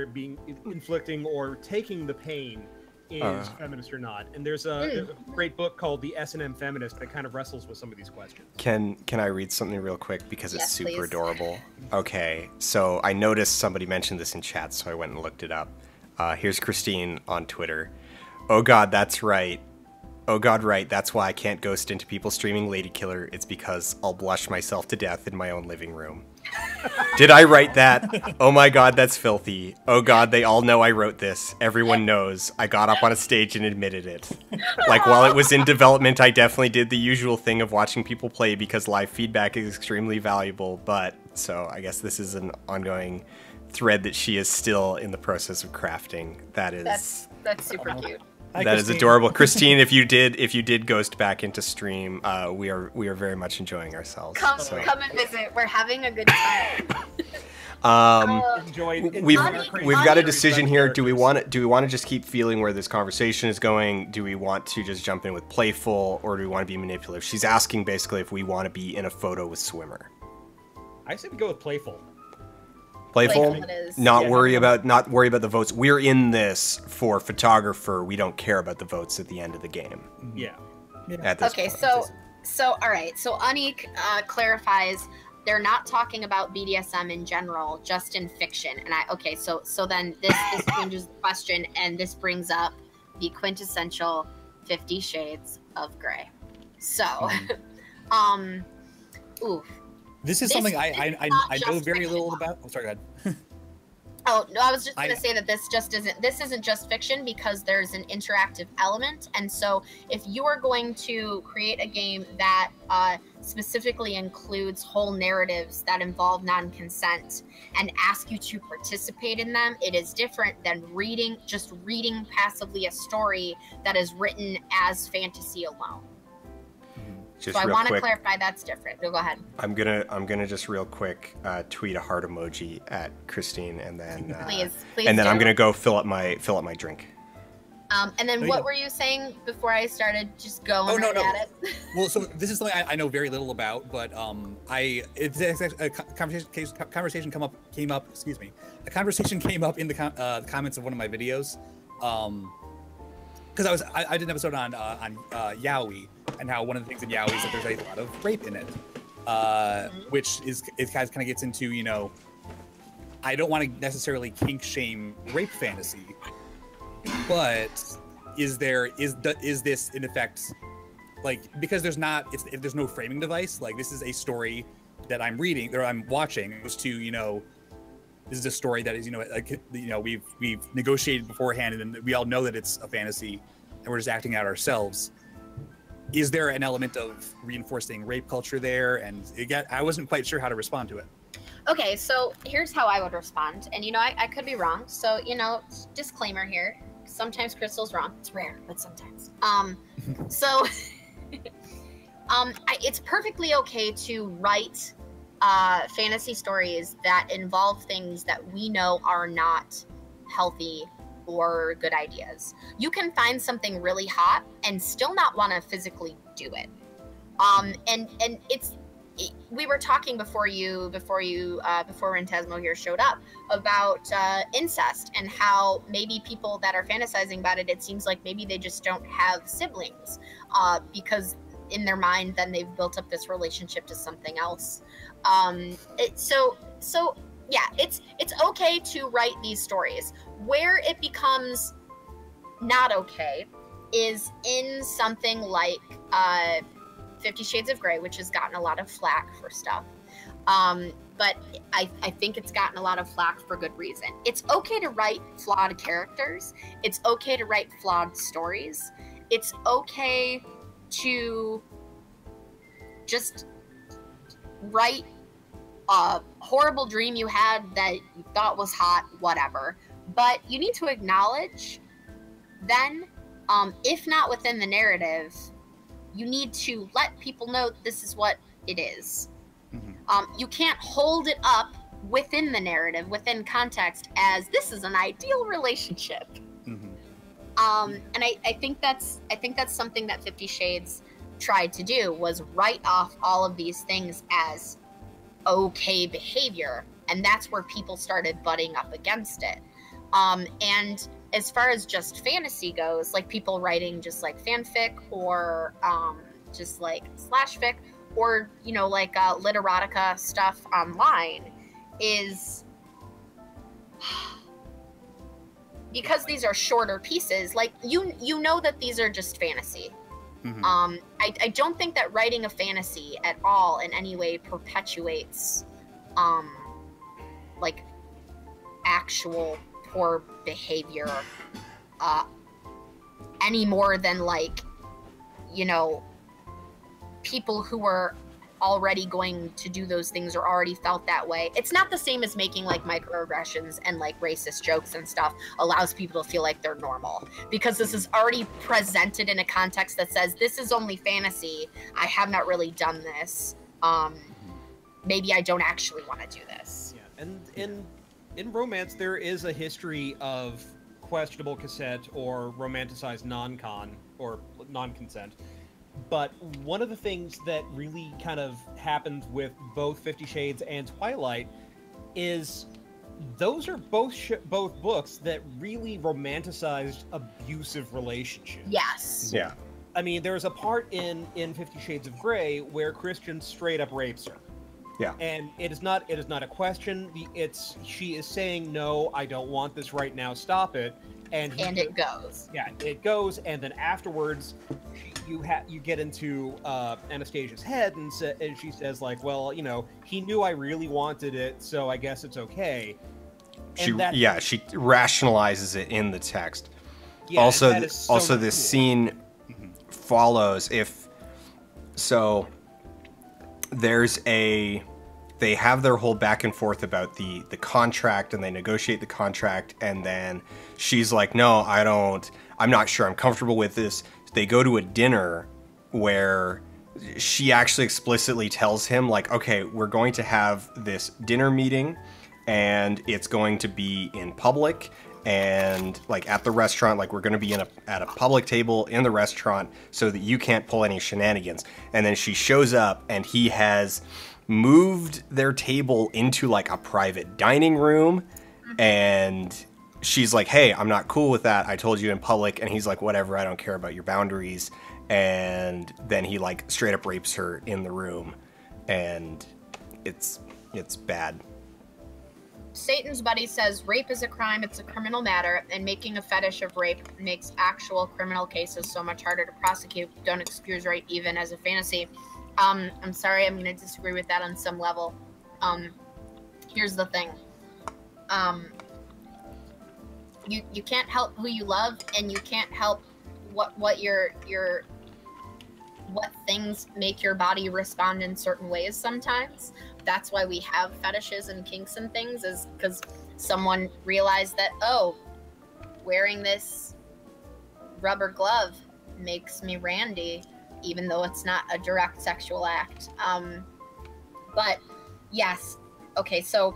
being inflicting or taking the pain is feminist or not. And there's a great book called The S&M Feminist that kind of wrestles with some of these questions. Can I read something real quick because it's Yes, super please. adorable? Okay, so I noticed somebody mentioned this in chat, so I went and looked it up. Here's Christine on Twitter. Oh God, that's right. Oh God, right. That's why I can't ghost into people streaming Ladykiller. It's because I'll blush myself to death in my own living room. Did I write that? Oh my God, that's filthy. Oh God, they all know I wrote this. Everyone knows. I got up on a stage and admitted it. Like, while it was in development, I definitely did the usual thing of watching people play because live feedback is extremely valuable. But, so I guess this is an ongoing thread that she is still in the process of crafting. That is... That's super cute. Hi, That is Christine. adorable, Christine. If you did ghost back into stream, we are very much enjoying ourselves. Come so. come and visit. We're having a good time. We've Ani- got a Ani- decision here. Do we want to just keep feeling where this conversation is going? Do we want to just jump in with playful, or do we want to be manipulative? She's asking basically if we want to be in a photo with Swimmer. I say we go with playful. Playful, Playful it is. not Yeah. worry about the votes. We're in this for photographer. We don't care about the votes at the end of the game. Yeah. At this Okay, point. so all right. So Anik clarifies they're not talking about BDSM in general, just in fiction. And so then this changes the question, and this brings up the quintessential 50 Shades of Grey. So, oof. This is This something is I not know just very fiction. little about. Oh, sorry, go ahead. Oh no, I was just I- gonna say that this isn't just fiction because there's an interactive element, and so if you are going to create a game that specifically includes whole narratives that involve non-consent and ask you to participate in them, it is different than reading passively a story that is written as fantasy alone. Just So I real want to quick, clarify that's different. No, go ahead. I'm gonna just real quick tweet a heart emoji at Christine, and then Please and then do. I'm gonna go fill up my drink. And then No, what you- were you saying before I started just going Oh, no, right no. at it? Well, so this is something I know very little about, but it's a conversation came up. Excuse me, a conversation came up in the comments of one of my videos, because I did an episode on Yaoi, and how one of the things in Yaoi is that there's a lot of rape in it, which kind of gets into, you know, I don't want to necessarily kink shame rape fantasy, but is this in effect, like, because there's no framing device, like this is a story that I'm reading or I'm watching, as to, you know, this is a story that is, you know, like, you know, we've negotiated beforehand, and we all know that it's a fantasy, and we're just acting out ourselves. Is there an element of reinforcing rape culture there? And again, I wasn't quite sure how to respond to it. Okay, so here's how I would respond. And, you know, I could be wrong. So, you know, disclaimer here. Sometimes Crystal's wrong. It's rare, but sometimes. So, it's perfectly okay to write fantasy stories that involve things that we know are not healthy or good ideas. You can find something really hot and still not want to physically do it. We were talking before Rentasmo here showed up about incest, and how maybe people that are fantasizing about it, it seems like maybe they just don't have siblings, because in their mind then they've built up this relationship to something else. So yeah, it's okay to write these stories. Where it becomes not okay is in something like 50 Shades of Grey, which has gotten a lot of flack for stuff. But I think it's gotten a lot of flack for good reason. It's okay to write flawed characters. It's okay to write flawed stories. It's okay to just write a horrible dream you had that you thought was hot, whatever. But you need to acknowledge then, if not within the narrative, you need to let people know this is what it is. Mm-hmm. You can't hold it up within the narrative, within context, as this is an ideal relationship. Mm-hmm. And I think that's something that 50 Shades tried to do, was write off all of these things as okay behavior, and that's where people started butting up against it. And as far as just fantasy goes, like people writing just like fanfic or just like slash fic or, you know, like literotica stuff online is because these are shorter pieces, like you know that these are just fantasy. I don't think that writing a fantasy at all in any way perpetuates like actual poor behavior any more than, like, you know, people who are already going to do those things or already felt that way. It's not the same as making like microaggressions and like racist jokes and stuff allows people to feel like they're normal, because this is already presented in a context that says this is only fantasy. I have not really done this. Maybe I don't actually want to do this. Yeah, and in romance there is a history of questionable consent or romanticized non-con or non-consent. But one of the things that really kind of happened with both 50 Shades and Twilight is those are both books that really romanticized abusive relationships. Yes. Yeah. I mean, there's a part in 50 Shades of Grey where Christian straight up rapes her. Yeah. And it is not a question. She is saying, no, I don't want this right now, stop it. And it goes. Yeah, it goes, and then afterwards, you get into Anastasia's head, and she says, like, well, you know, he knew I really wanted it, so I guess it's okay. She rationalizes it in the text. Yeah, also, this cool. Scene follows they have their whole back and forth about the contract, and they negotiate the contract, and then she's like, no, I'm not sure I'm comfortable with this. They go to a dinner where she actually explicitly tells him, like, okay, we're going to have this dinner meeting, and it's going to be in public, and like at the restaurant, like we're going to be at a public table in the restaurant so that you can't pull any shenanigans. And then she shows up, and he has moved their table into like a private dining room, and she's like, hey, I'm not cool with that. I told you in public. And he's like, whatever, I don't care about your boundaries. And then he like straight up rapes her in the room, and it's bad. Satan's Buddy says, rape is a crime, it's a criminal matter, and making a fetish of rape makes actual criminal cases so much harder to prosecute. Don't excuse rape even as a fantasy. I'm sorry, I'm going to disagree with that on some level. Here's the thing. You can't help who you love, and you can't help what things make your body respond in certain ways sometimes. That's why we have fetishes and kinks and things, is because someone realized that, oh, wearing this rubber glove makes me randy, even though it's not a direct sexual act. But yes, okay, so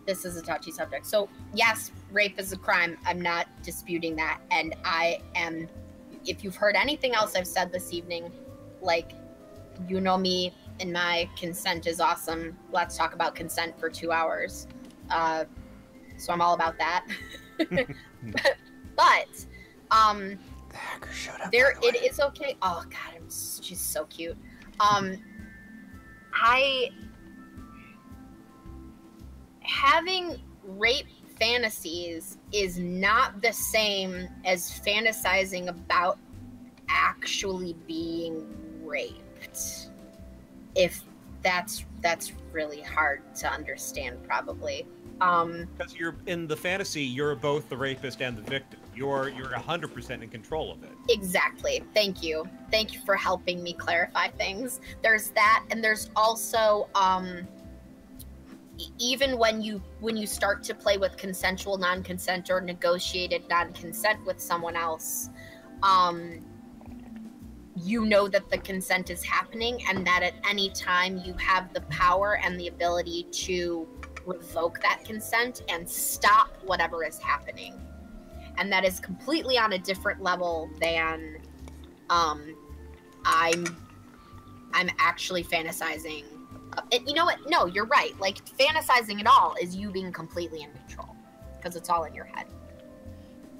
this is a touchy subject. So yes, rape is a crime. I'm not disputing that. And I am, if you've heard anything else I've said this evening, like, you know me and my consent is awesome. Let's talk about consent for 2 hours. So I'm all about that. but the hacker showed up. It is okay. Oh God, she's so cute. Having rape fantasies is not the same as fantasizing about actually being raped. If that's really hard to understand, probably. Because you're in the fantasy, you're both the rapist and the victim. You're 100% in control of it. Exactly. Thank you for helping me clarify things. There's that, and there's also even when you start to play with consensual non-consent or negotiated non-consent with someone else, you know that the consent is happening, and that at any time you have the power and the ability to revoke that consent and stop whatever is happening. And that is completely on a different level than I'm actually fantasizing. And you know what? No, you're right. Like, fantasizing at all is you being completely in control, because it's all in your head.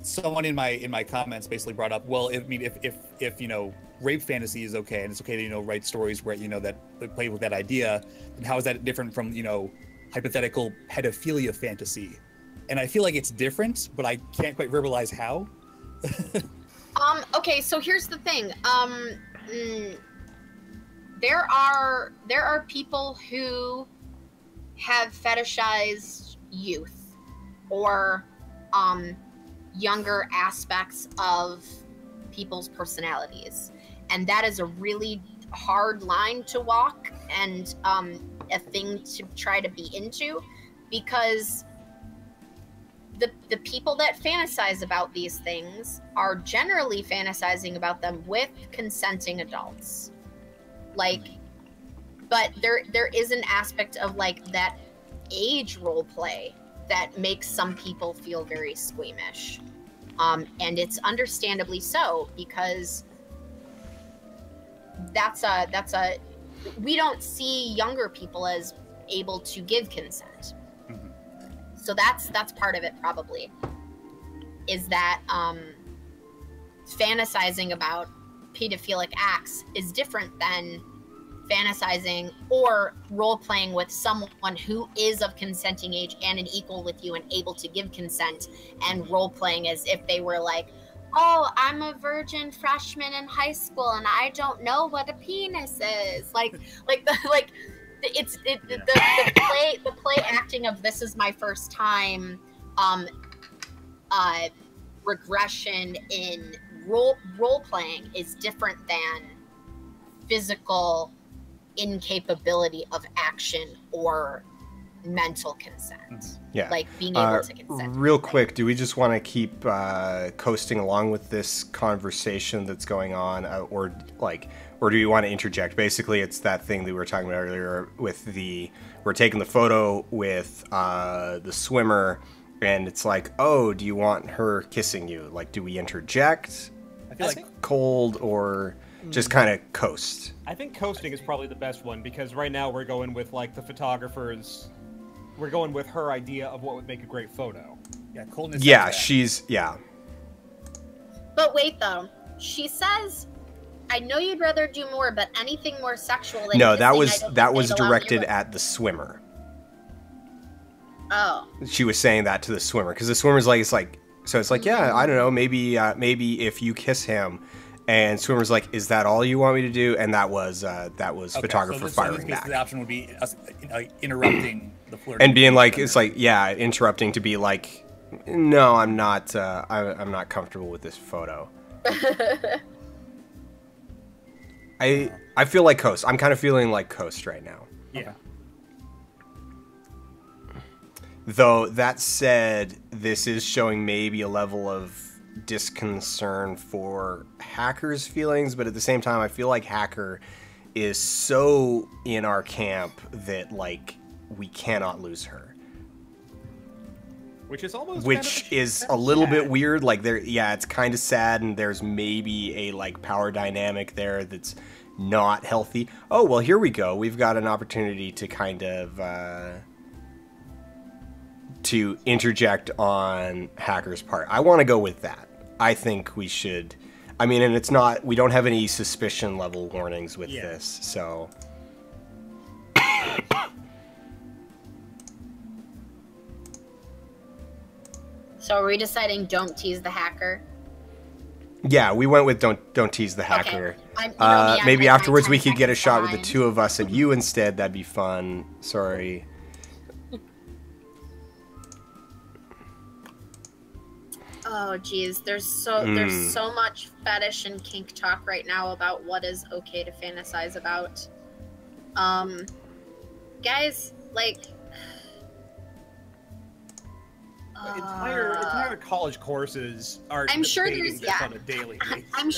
someone in my comments basically brought up, well, if you know, rape fantasy is okay, and it's okay to, you know, write stories where, you know, that play with that idea, then how is that different from, you know, hypothetical pedophilia fantasy? And I feel like it's different, but I can't quite verbalize how. Okay, so here's the thing. There are people who have fetishized youth or younger aspects of people's personalities, and that is a really hard line to walk and a thing to try to be into, because the people that fantasize about these things are generally fantasizing about them with consenting adults. Like, but there is an aspect of like that age role play that makes some people feel very squeamish. And it's understandably so, because we don't see younger people as able to give consent. So that's part of it, probably, is that fantasizing about pedophilic acts is different than fantasizing or role-playing with someone who is of consenting age and an equal with you and able to give consent, and role-playing as if they were like, oh, I'm a virgin freshman in high school and I don't know what a penis is. The play acting of this is my first time regression in role playing is different than physical incapability of action or mental consent. Yeah. Like being able to consent. Real quick, do we just want to keep coasting along with this conversation that's going on, or do we want to interject? Basically, it's that thing that we were talking about earlier with we're taking the photo with the swimmer, and it's like, oh, do you want her kissing you? Like, do we interject? I feel like cold, or just kind of coast? I think coasting is probably the best one, because right now we're going with like the photographers. We're going with her idea of what would make a great photo. Yeah, coldness. Yeah, yeah. But wait, though, she says, I know you'd rather do more, but anything more sexual than No, kissing, that was directed at the swimmer. Oh. She was saying that to the swimmer, because the swimmer's like, it's like, yeah, I don't know, maybe if you kiss him, and swimmer's like, is that all you want me to do? And that was okay, photographer firing back. The option would be us interrupting the flirt and being like, it's like, yeah, interrupting to be like, no, I'm not comfortable with this photo. I feel like coast. I'm kind of feeling like coast right now. Yeah. Though that said, this is showing maybe a level of disconcern for Hacker's feelings, but at the same time, I feel like Hacker is so in our camp that like we cannot lose her. Which is almost a little bit weird. Like it's kind of sad, and there's maybe a like power dynamic there that's not healthy. Oh well, here we go. We've got an opportunity to kind of to interject on Hacker's part. I want to go with that. I think we should. I mean, and it's not. We don't have any suspicion level warnings with this, so. So are we deciding don't tease the hacker? Yeah, we went with don't tease the hacker. Okay. Maybe afterwards we could get a shot with the two of us and you instead. That'd be fun. Sorry. Oh geez, there's so much fetish and kink talk right now about what is okay to fantasize about. Guys, like entire college courses are. I'm sure there's on a daily basis. I'm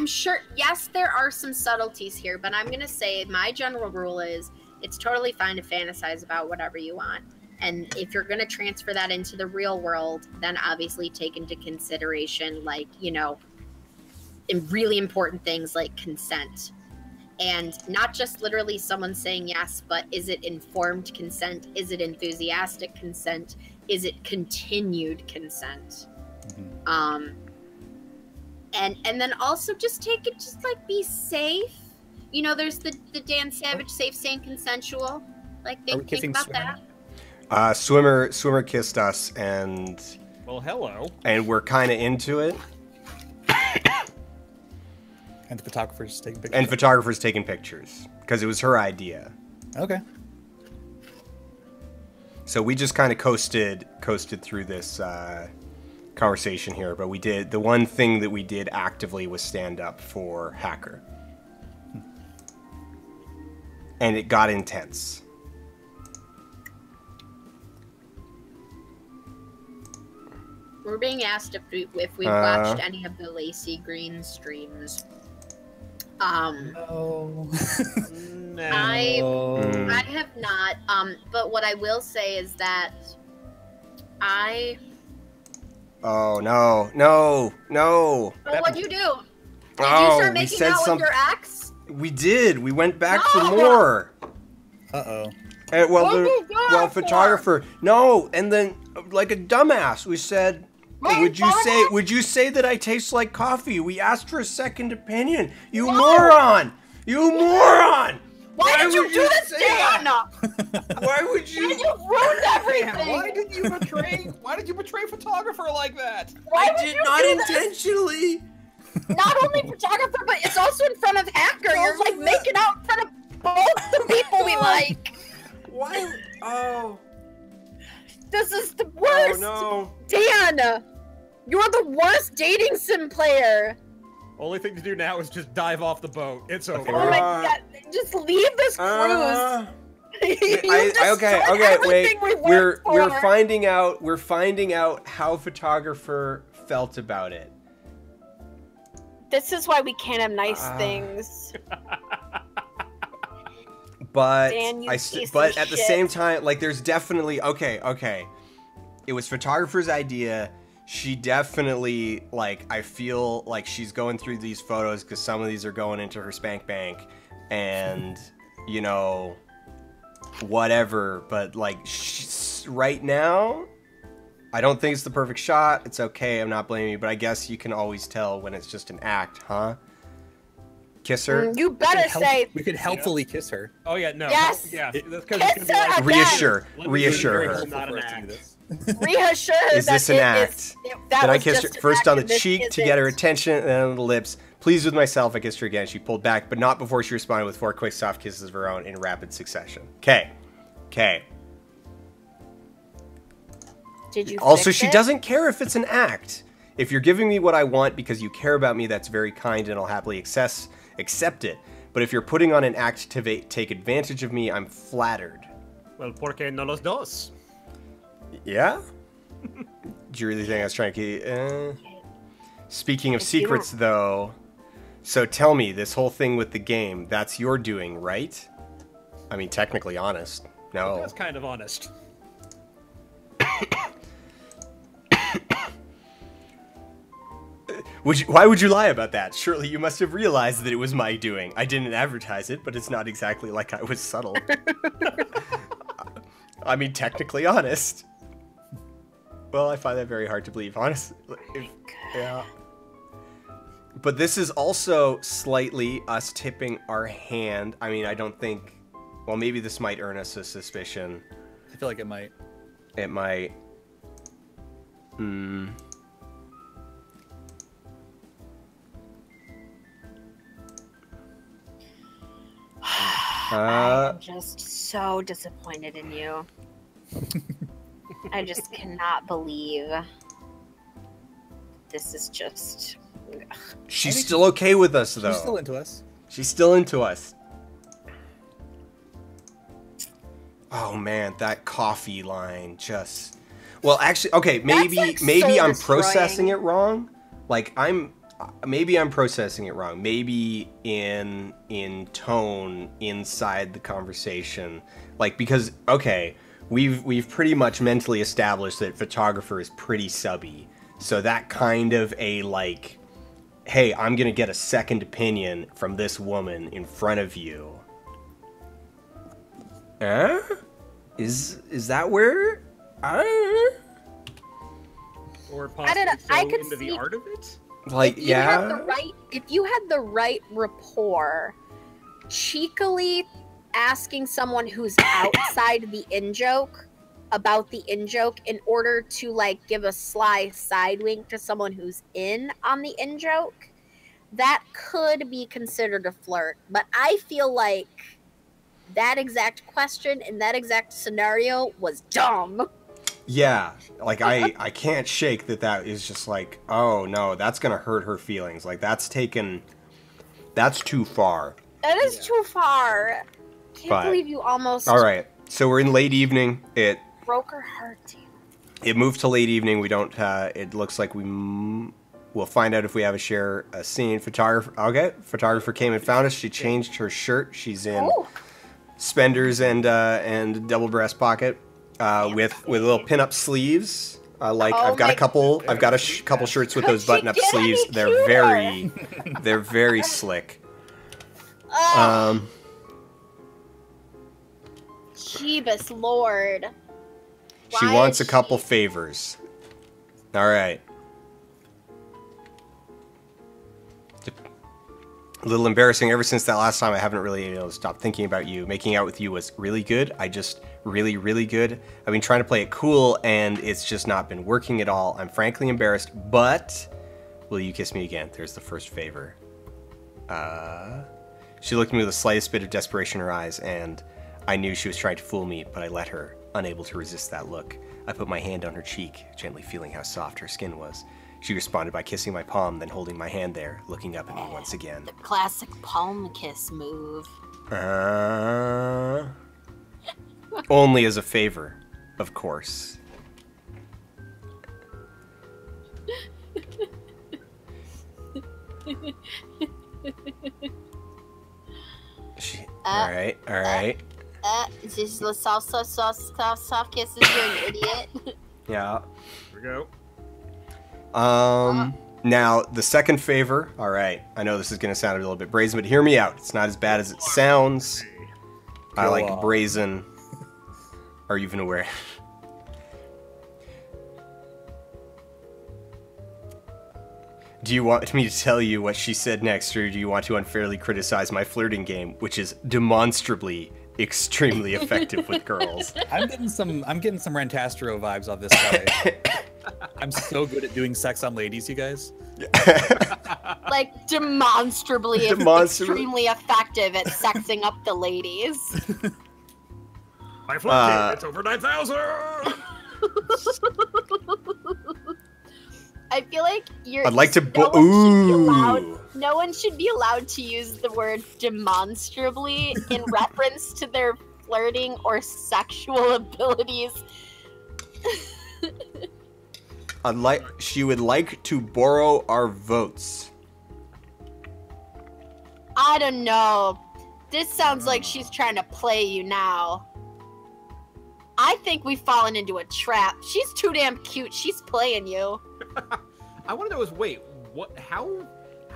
sure. Yes, there are some subtleties here, but I'm gonna say my general rule is it's totally fine to fantasize about whatever you want. And if you're going to transfer that into the real world, then obviously take into consideration, like, you know, really important things like consent. And not just literally someone saying yes, but is it informed consent? Is it enthusiastic consent? Is it continued consent? And then also just take it, just like be safe. You know, there's the Dan Savage safe, sane, consensual. Like think about that. Swimmer kissed us, and Well, hello. and we're kind of into it. And the photographer's taking pictures. And photographers taking pictures because it was her idea. Okay. So we just kind of coasted through this conversation here, but we did the one thing that we did actively was stand up for Hacker, and it got intense. We're being asked if we've watched any of the Lacey Green streams. No. No. I have not. But what I will say is that Oh no! Well, what'd you do? Did you Oh, start we making said out some. with your ex? We did. We went back No! for more. Uh-oh. And, What did you do that for? photographer. No, and then like a dumbass, we said, Would you say that I taste like coffee? We asked for a second opinion. You moron! You moron! Why did you do this, Dan? Why would you? You ruined everything. Why did you betray photographer like that? Why I would did you not do this? intentionally. Not only photographer, but it's also in front of Hacker. You're like making out in front of both the people we like. Why? Oh. This is the worst. Oh Dan, you're the worst dating sim player. Only thing to do now is just dive off the boat. It's over. Oh my god, just leave this cruise. Okay, wait. We're finding out how photographer felt about it. This is why we can't have nice things. But Dan, you piece but of at the shit. same time, like there's definitely okay. It was photographer's idea. She definitely, like, I feel like she's going through these photos because some of these are going into her spank bank, and you know, whatever. But like right now, I don't think it's the perfect shot. It's okay. I'm not blaming you, but I guess you can always tell when it's just an act, huh? Kiss her. You better say. We could helpfully kiss her. Oh yeah, no. Yes. Yeah. That's because Kiss it's gonna her be like, again. Reassure her. It's not an act. Reassure her Is this that an it act? is- that Then I was kissed her just an first act on the and this cheek to isn't. get her attention, and then on the lips. Pleased with myself, I kissed her again. She pulled back, but not before she responded with 4 quick, soft kisses of her own in rapid succession. Okay. Did you Also, fix she it? doesn't care if it's an act. If you're giving me what I want because you care about me, that's very kind, and I'll happily accept it. But if you're putting on an act to take advantage of me, I'm flattered. Well, porque no los dos? Yeah? Do you really think I was trying to keep... Speaking of If you secrets, though, so tell me, this whole thing with the game, that's your doing, right? I mean, technically honest. No. That's kind of honest. Why would you lie about that? Surely you must have realized that it was my doing. I didn't advertise it, but it's not exactly like I was subtle. I mean, technically honest. Well, I find that very hard to believe, honestly. Yeah. But this is also slightly us tipping our hand. I mean, I don't think... Well, maybe this might earn us a suspicion. I feel like it might. It might... I'm just so disappointed in you. I just cannot believe this is just... She's still okay with us, though. She's still into us. She's still into us. Oh man, that coffee line just... Well, actually, okay, maybe like, maybe so I'm destroying. processing it wrong. Like maybe I'm processing it wrong. Maybe in tone inside the conversation. Like because okay, we've pretty much mentally established that photographer is pretty subby. So that kind of a like, hey, I'm gonna get a second opinion from this woman in front of you. Is that where? Or I don't possibly know, so I could into see- the art of it? Like, If you had the right rapport, cheekily asking someone who's outside the in-joke about the in-joke in order to, like, give a sly side wink to someone who's in on the in-joke, that could be considered a flirt. But I feel like that exact question in that exact scenario was dumb. Yeah, like I can't shake that is just like, oh no, that's gonna hurt her feelings. Like that's too far. That is too far. Can't But- believe you almost All right, so we're in late evening. broke her heart, dude. It moved to late evening. We don't. It looks like we'll find out if we have a scene. Photographer. Okay, photographer came and found us. She changed her shirt. She's in Oh, spenders and double breast pocket. With little pin-up sleeves. I've got a couple. I've got a couple shirts with those button-up get any sleeves. They're very slick. Jeebus Lord. She Why wants a is couple she- favors. All right. A little embarrassing. Ever since that last time, I haven't really stopped thinking about you. Making out with you was really good. I just really, really good. I've been trying to play it cool, and it's just not been working at all. I'm frankly embarrassed, but will you kiss me again? There's the first favor. She looked at me with the slightest bit of desperation in her eyes, and I knew she was trying to fool me, but I let her, unable to resist that look. I put my hand on her cheek, gently feeling how soft her skin was. She responded by kissing my palm, then holding my hand there, looking up at me once again. The classic palm kiss move. Only as a favor, of course. All right. Just the soft kisses. You're an idiot. Yeah. Here we go. Now, the second favor, all right, I know this is going to sound a little bit brazen, but hear me out. It's not as bad as it sounds. I Go like on. brazen. Are you even aware? Do you want me to tell you what she said next, or do you want to unfairly criticize my flirting game, which is demonstrably extremely effective with girls? I'm getting some Rantastro vibes off this guy. I'm so good at doing sex on ladies, you guys. Like demonstrably extremely effective at sexing up the ladies. My flirt it's over 9,000! I feel like I'd like to. No one should be allowed to use the word demonstrably in reference to their flirting or sexual abilities. She would like to borrow our votes. I don't know. This sounds like she's trying to play you now. I think we've fallen into a trap. She's too damn cute. She's playing you. I want to know wait, what? How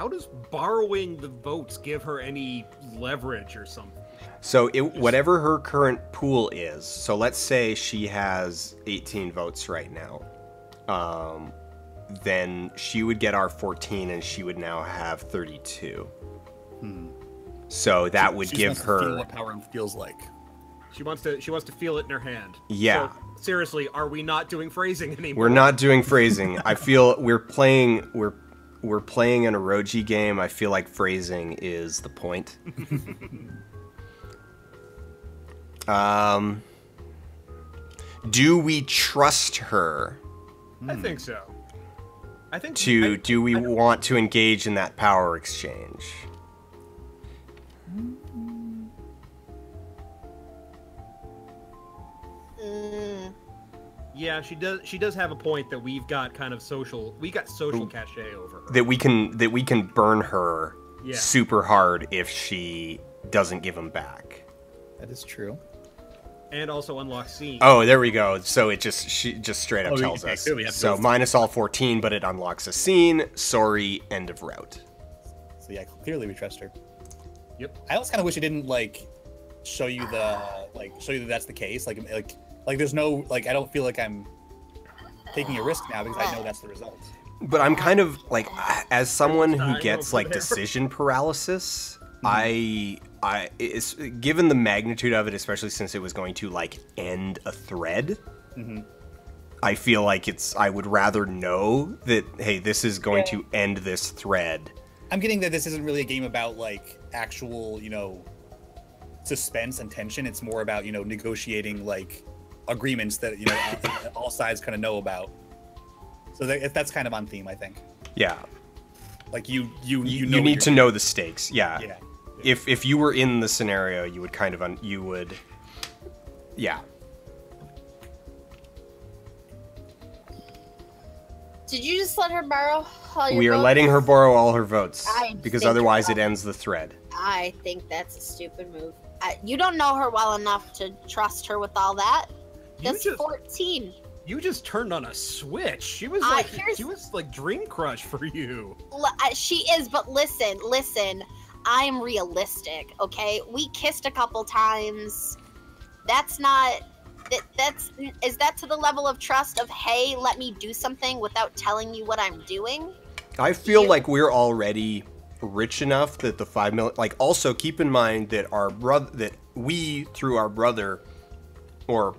does borrowing the votes give her any leverage or something? So whatever her current pool is, so let's say she has 18 votes right now, then she would get our 14 and she would now have 32. So that would She give wants to feel her... what power feels like. She wants to feel it in her hand. Yeah. So, seriously, are we not doing phrasing anymore? We're not doing phrasing. I feel we're playing an Orochi game. I feel like phrasing is the point. Do we trust her? I think so. I think. Do we want to engage in that power exchange? Yeah, she does. She does have a point that we've got kind of social. We got social cachet over her. That we can burn her Yeah. super hard if she doesn't give him back. That is true. And also unlock scene. Oh, there we go. So she just straight up Oh, tells okay, us. good, we have to So go- minus all 14, but it unlocks a scene. Sorry, end of route. So yeah, clearly we trust her. Yep. I almost kind of wish it didn't show you that that's the case. Like there's no I don't feel like I'm taking a risk now because I know that's the result. But I'm kind of like, as someone who gets like decision paralysis, given the magnitude of it, especially since it was going to like end a thread, I feel like I would rather know that, hey, this is going to end this thread. I'm getting that this isn't really a game about like actual, suspense and tension. It's more about, negotiating like agreements that, all sides kind of know about. So that's kind of on theme, I think. Yeah. Like you need to know the stakes. Yeah. Yeah. If you were in the scenario, you would kind of yeah. Did you just let her borrow all your We are votes? letting her borrow all her votes because think otherwise you're it ends the thread. I think that's a stupid move. You don't know her well enough to trust her with all that. That's 14. You just turned on a switch. She was like dream crush for you. She is, but listen. I'm realistic, okay? We kissed a couple times. That's not. Is that to the level of trust of, hey, let me do something without telling you what I'm doing? I feel like we're already rich enough that the 5 million. Like, also keep in mind that we through our brother, or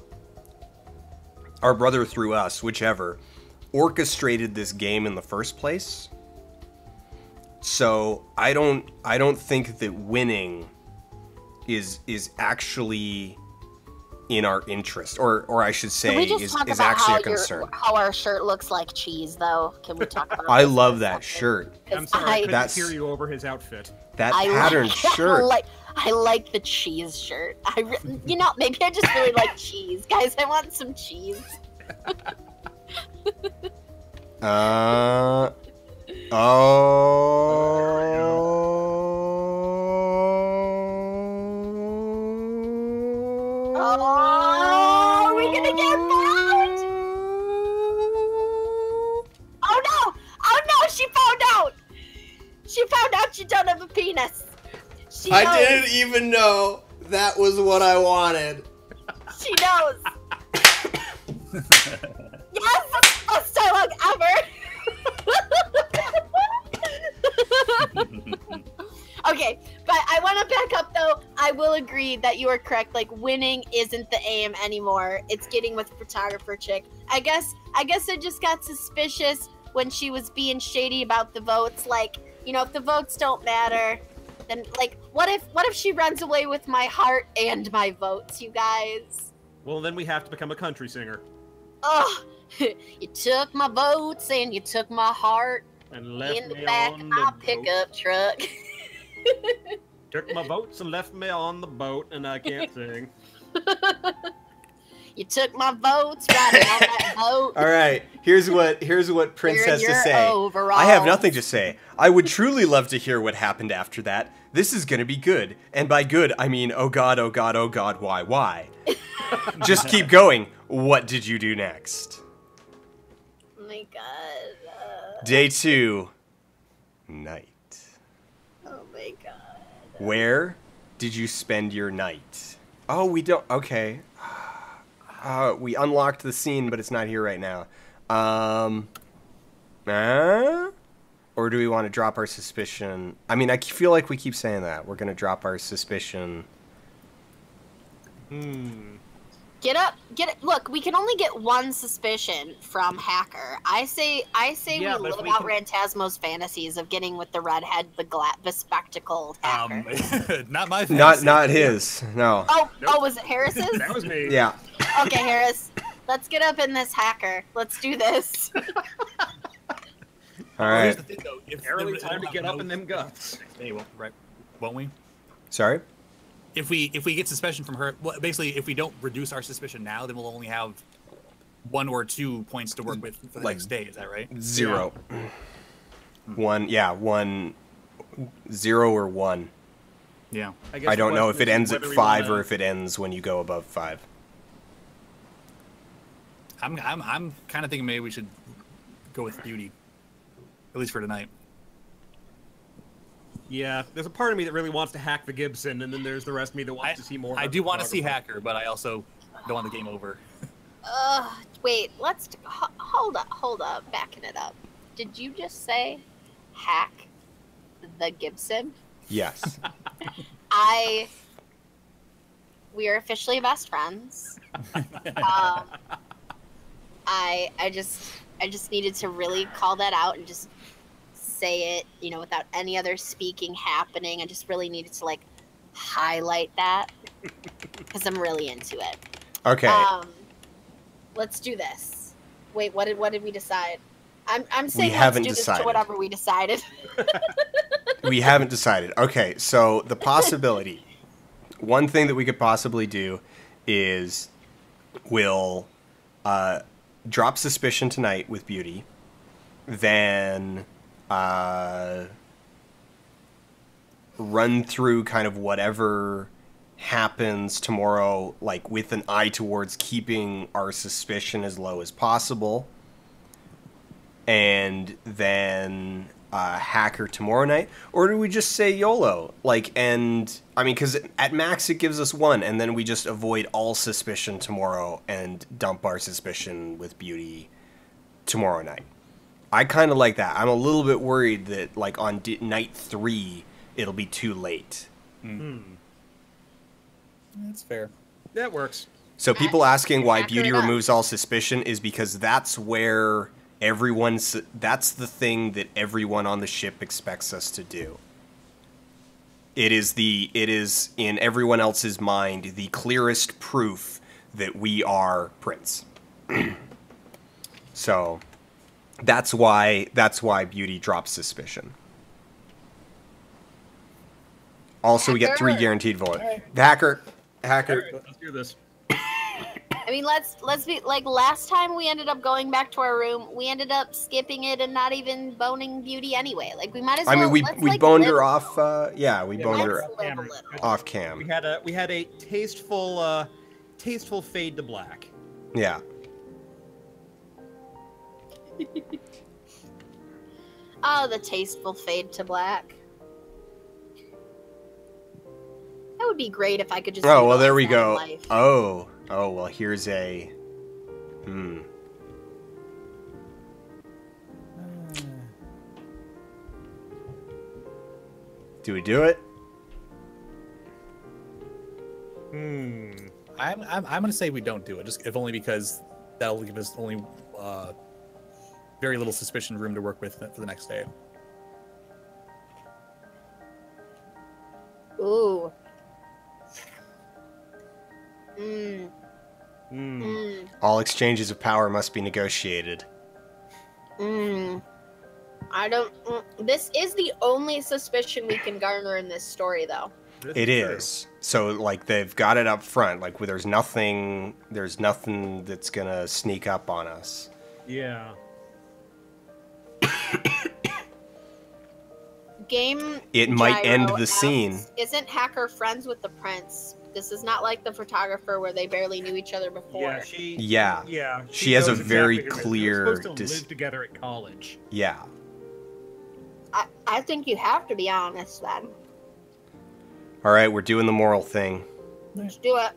our brother through us, whichever, orchestrated this game in the first place. So I don't think that winning is actually in our interest, or I should say, is actually a concern. How our shirt looks like cheese, though. Can we talk about? I love that shirt. I'm sorry, I couldn't hear you over his outfit. That patterned shirt. I like the cheese shirt. Maybe I just really like cheese, guys. I want some cheese. Oh. Are we gonna get found? Oh no! Oh no! She found out! She found out you don't have a penis. I didn't even know that was what I wanted. She knows. Yes, that's the best dialogue ever. Okay, but I want to back up though. I will agree that you are correct. Like, winning isn't the aim anymore. It's getting with photographer chick. I guess I just got suspicious when she was being shady about the votes. Like, if the votes don't matter, then like, what if she runs away with my heart and my votes, you guys? Well, then we have to become a country singer. Oh, you took my votes and you took my heart And left in the me back on of the my boat. pickup truck. Took my votes and left me on the boat, and I can't sing. You took my votes riding on that boat. All right, here's what Prince has to say. Overalls. I have nothing to say. I would truly love to hear what happened after that. This is gonna be good, and by good I mean oh god, oh god, oh god, why? Just keep going. What did you do next? Oh my god. Day 2, night. Oh my god. Where did you spend your night? Oh, we don't. Okay. We unlocked the scene, but it's not here right now. Or do we want to drop our suspicion? I mean, I feel like we keep saying that. We're going to drop our suspicion. Get up. Look, we can only get one suspicion from Hacker. I say we live out Rantasmo's fantasies of getting with the redhead, bespectacled Hacker. Not my fantasy. Not his. No. Oh, was it Harris's? That was me. Yeah. Okay, Harris. Let's get up in this Hacker. Let's do this. All right. Here's the thing, though. Early time to get up in them guts. Hey, well, right? Won't we? Sorry? If we get suspicion from her, well, basically, if we don't reduce our suspicion now, then we'll only have 1 or 2 points to work with for the next day. Is that right? 0. Yeah. 1. Yeah, 1. 0 or 1. Yeah. I don't know if it ends at 5 or if it ends when you go above 5. I'm kind of thinking maybe we should go with Beauty, at least for tonight. Yeah, there's a part of me that really wants to hack the Gibson, and then there's the rest of me that wants to see more. I do want to see Hacker, but I also don't want the game over. Wait, hold up, backing it up. Did you just say hack the Gibson? Yes. We are officially best friends. I just needed to really call that out and just say it, you know, without any other speaking happening. I just really needed to like highlight that because I'm really into it. Okay. Let's do this. Wait, what did we decide? I'm saying We let's haven't do this decided. to whatever we decided. We haven't decided. Okay, so the possibility, one thing that we could possibly do is we'll drop suspicion tonight with Beauty, then run through kind of whatever happens tomorrow, like with an eye towards keeping our suspicion as low as possible, and then hacker tomorrow night? Or do we just say YOLO? Like, and I mean, because at max it gives us 1, and then we just avoid all suspicion tomorrow and dump our suspicion with Beauty tomorrow night. I kind of like that. I'm a little bit worried that like on night 3 it'll be too late. That's fair. That works. So people asking why Hacker Beauty it up. removes all suspicion is because that's where that's the thing that everyone on the ship expects us to do. It is in everyone else's mind the clearest proof that we are Prince. So that's why Beauty drops suspicion. Also, we get 3 Hacker. guaranteed votes. Hacker. All right, let's do this. I mean, let's be like last time we ended up going back to our room. We ended up skipping it and not even boning Beauty anyway. Like we might as well. I mean, we like, boned live- her off. We boned her Let's live a little. off cam. We had a tasteful fade to black. Yeah. Oh, the tasteful fade to black. That would be great if I could just. Oh, well, utilize there we that in go. life. Oh, well, here's a... Do we do it? I'm gonna say we don't do it, just if only because that'll give us only very little suspicion room to work with for the next day. Ooh. All exchanges of power must be negotiated. I don't. This is the only suspicion we can garner in this story, though. It is. So, like, they've got it up front. Like, there's nothing that's gonna sneak up on us. Yeah. Game. It might end Gyro the scene. asks, Isn't Hacker friends with the prince? This is not like the photographer where they barely knew each other before. Yeah, she. Yeah. Yeah. She has a knows very exactly who it is. clear They're supposed to live together at college. Yeah. I think you have to be honest then. All right, we're doing the moral thing. Let's do it.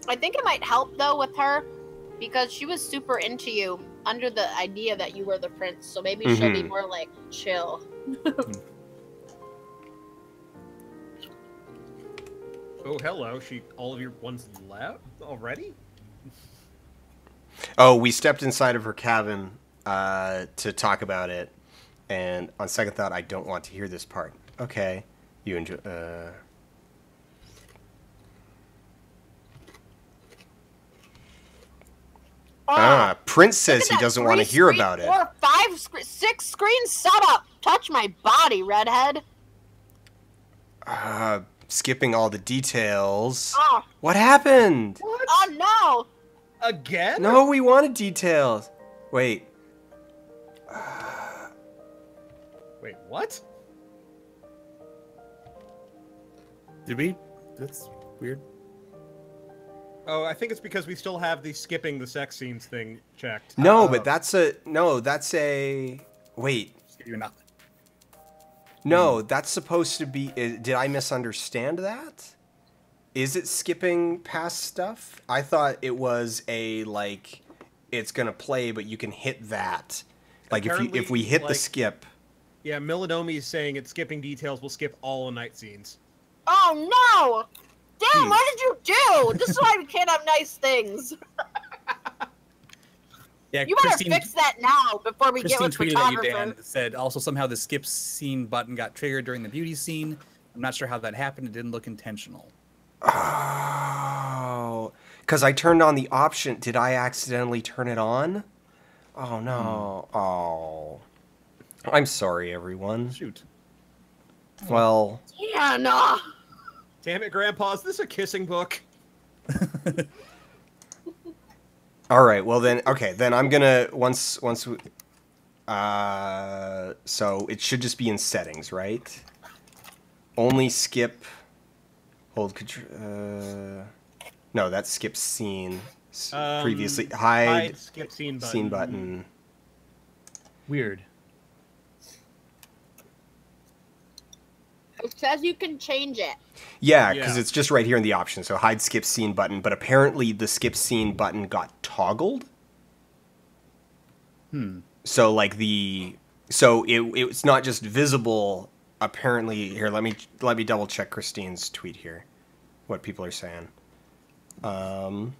I think it might help though with her because she was super into you under the idea that you were the prince. So maybe she'll be more like chill. Oh, hello. All of your ones left already? Oh, we stepped inside of her cabin to talk about it, and on second thought, I don't want to hear this part. Okay, you enjoy. Prince says he doesn't want to hear about it. 4, 5, 6 screens sub up. Touch my body, redhead. Skipping all the details. Oh. What happened? What? Oh no. Again? No, we wanted details. Wait. Wait, what? Did we? That's weird. Oh, I think it's because we still have the skipping the sex scenes thing checked. No, but that's a wait. You're not. No, that's supposed to be... Did I misunderstand that? Is it skipping past stuff? I thought it was a, like, it's going to play, but you can hit that. Like, if we hit the skip... Yeah, Milanomi is saying it's skipping details will skip all the night scenes. Oh, no! Damn, what did you do? This is why we can't have nice things. Yeah, You better fix that now before we get with tweeted at you, Dan, photographer. said also somehow the skip scene button got triggered during the beauty scene. I'm not sure how that happened. It didn't look intentional. Oh, because I turned on the option. Did I accidentally turn it on? Oh, no. Oh. I'm sorry, everyone. Shoot. Well... Yeah, no. Damn it, Grandpa, is this a kissing book? All right, well then, okay, then I'm gonna, once we, so it should just be in settings, right? Only skip, hold control, no, that's skip scene, previously, hide skip scene button. Scene button. Weird. It says you can change it. Yeah, because it's just right here in the options. So hide skip scene button, but apparently the skip scene button got toggled. So like it's not just visible. Apparently, here let me double check Christine's tweet here, what people are saying. Damn.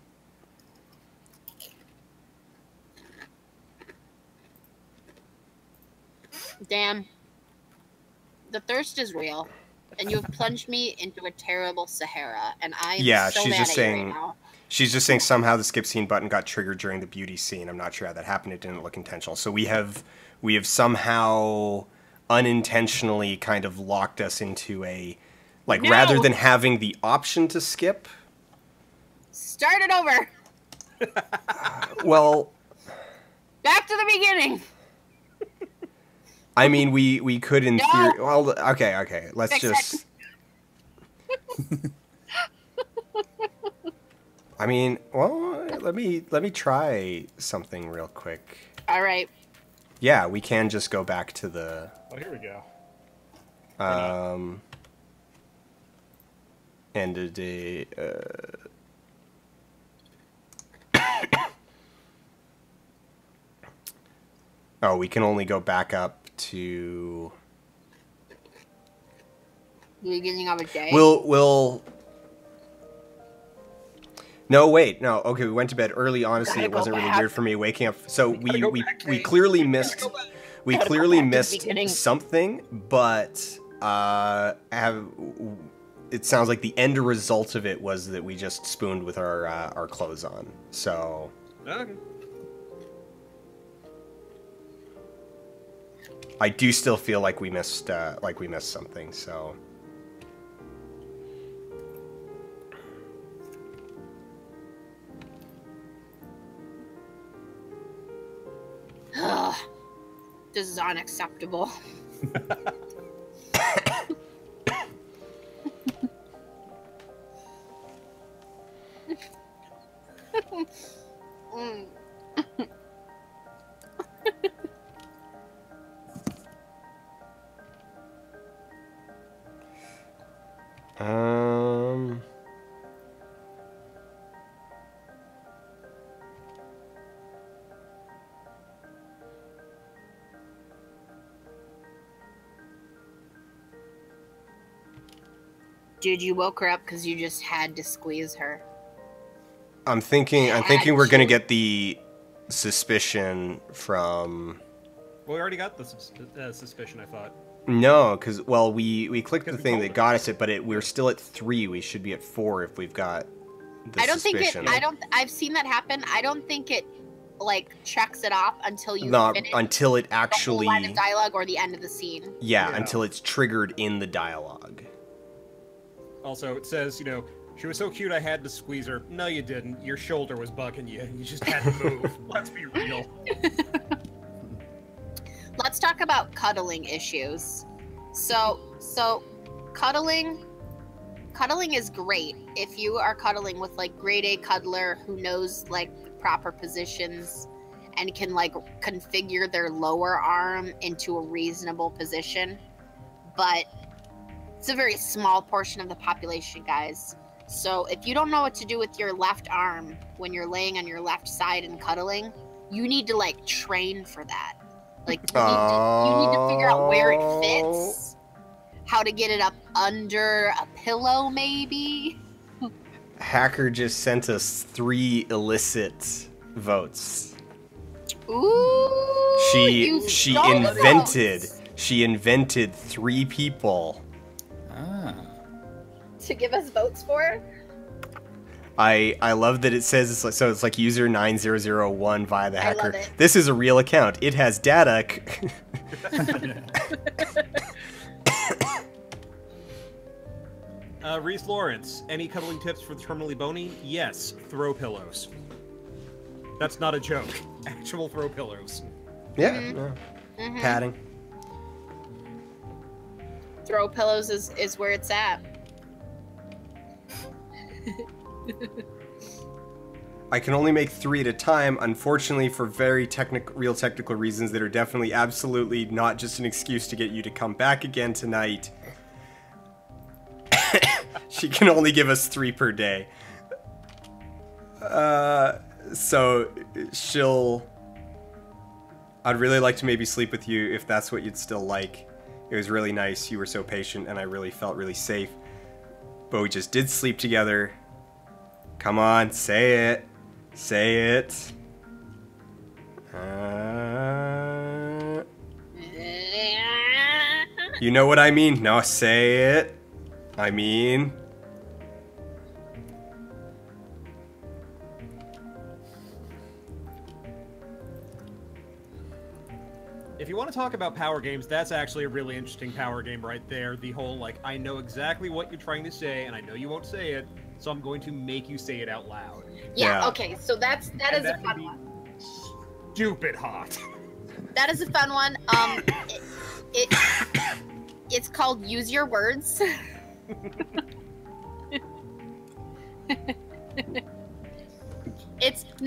The thirst is real, and you have plunged me into a terrible Sahara, and I am so she's mad just at saying. you right now. She's just saying somehow the skip scene button got triggered during the beauty scene. I'm not sure how that happened. It didn't look intentional. So we have somehow unintentionally kind of locked us into a, like, rather than having the option to skip. Start it over. Well, Back to the beginning. I mean, we could in theory. Well, okay. Let's just. I mean, well, let me try something real quick. All right. Yeah, we can just go back to the. Oh, here we go. End of day. Oh, we can only go back up to. The beginning of a day. We'll. No, wait, no. Okay, we went to bed early. Honestly, it wasn't really weird for me waking up. So we clearly missed. We clearly missed something, but it sounds like the end result of it was that we just spooned with our clothes on. So. Okay. I do still feel like we missed something. So. This is unacceptable. Dude, you woke her up because you just had to squeeze her. I'm thinking we're gonna get the suspicion from. Well, we already got the suspicion, I thought. No, because we clicked the thing that got us it, but we're still at 3. We should be at 4 if we've got the suspicion. I've seen that happen. I don't think it like checks it off until you finish until it actually the whole line of dialogue or the end of the scene. Yeah, until it's triggered in the dialogue. Also, it says, you know, she was so cute I had to squeeze her. No, you didn't. Your shoulder was bugging you. You just had to move. Let's be real. Let's talk about cuddling issues. So cuddling is great if you are cuddling with like grade A cuddler who knows like the proper positions and can like configure their lower arm into a reasonable position. but it's a very small portion of the population, guys. So if you don't know what to do with your left arm when you're laying on your left side and cuddling, you need to like train for that. Like you need to figure out where it fits, how to get it up under a pillow, maybe. Hacker just sent us 3 illicit votes. Ooh, She invented 3 people. To give us votes for? I love that it says it's like user 9001 via the hacker. I love it. This is a real account. It has data. Reese Lawrence, any cuddling tips for the terminally bony? Yes, throw pillows. That's not a joke. Actual throw pillows. Yeah. Mm-hmm. Padding. Throw pillows is where it's at. I can only make 3 at a time, unfortunately, for very real technical reasons that are definitely absolutely not just an excuse to get you to come back again tonight. She can only give us 3 per day. So I'd really like to maybe sleep with you if that's what you'd still like. It was really nice. You were so patient, and I really felt really safe. But we just did sleep together. Come on, say it. Say it. You know what I mean? No, say it. I mean... If you want to talk about power games, that's actually a really interesting power game right there. The whole, like, I know exactly what you're trying to say, and I know you won't say it, so I'm going to make you say it out loud. Yeah. Okay, so that is a fun one. Stupid hot. That is a fun one. It's called Use Your Words.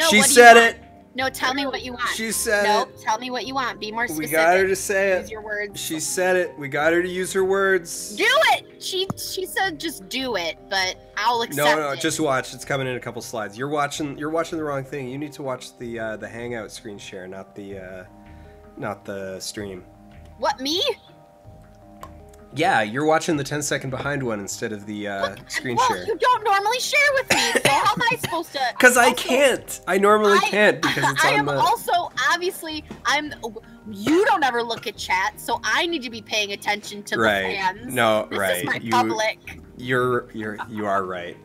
She said it. No, tell me what you want. She said no, it. Tell me what you want. Be more specific. We got her to say it. Use your words. She said it. We got her to use her words. Do it. She said just do it, but I'll accept it. No, just watch. It's coming in a couple slides. You're watching the wrong thing. You need to watch the Hangout screen share, not the stream. What, me? Yeah, you're watching the 10-second behind one instead of the screen share. You don't normally share with me, so how am I supposed to? Because I can't. I normally can't because it's I on am the... also, obviously, you don't ever look at chat, so I need to be paying attention to the fans. No, this right. Is my public. You are right.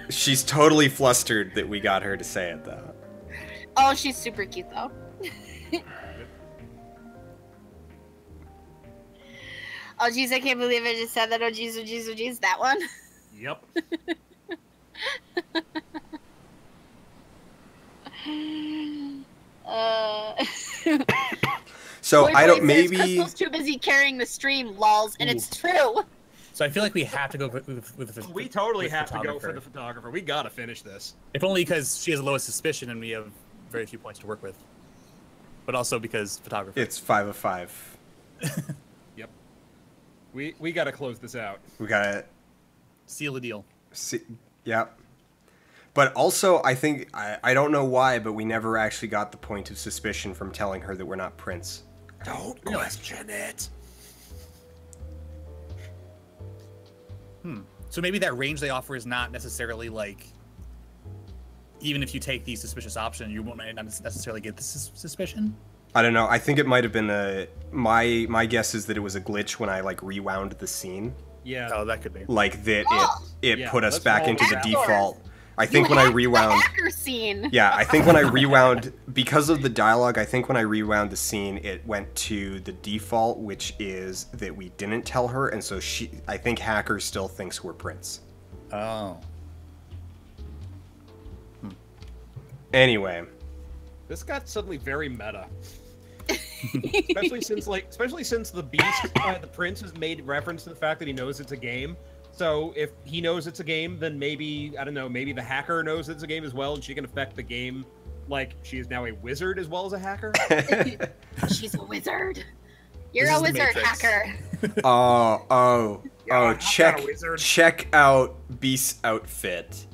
She's totally flustered that we got her to say it, though. Oh, she's super cute, though. Oh, jeez, I can't believe I just said that. Oh, jeez, oh, jeez, oh, jeez. That one? Yep. So Boy, I don't. says Maybe Crystal's too busy carrying the stream, lols, and it's true. So I feel like we have to go with We totally have to go for the photographer. We gotta finish this. If only because she has the lowest suspicion and we have very few points to work with. But also because photographer. it's 5 of 5. Yep. We gotta close this out. We gotta seal the deal. see. Yep. But also, I think I don't know why, but we never actually got the point of suspicion from telling her that we're not Prince. Don't question it. So maybe that range they offer is not necessarily like. Even if you take the suspicious option, you won't not necessarily get the suspicion. I don't know. I think it might have been my guess is that it was a glitch when I like rewound the scene. Yeah. Oh, that could be. Like that it Yeah, put us let's back roll into the that. default. I think when I rewound The hacker scene. Yeah, I think when I rewound because of the dialogue, I think when I rewound the scene it went to the default, which is that we didn't tell her, and so I think Hacker still thinks we're Prince. Oh. Anyway. This got suddenly very meta. especially since the beast, the prince, has made reference to the fact that he knows it's a game. So if he knows it's a game, then maybe, I don't know, maybe the hacker knows it's a game as well, and she can affect the game like she is now a wizard as well as a hacker. She's a wizard. You're This a is the wizard Matrix. hacker. Oh, I'm check not a wizard. check out Beast's outfit.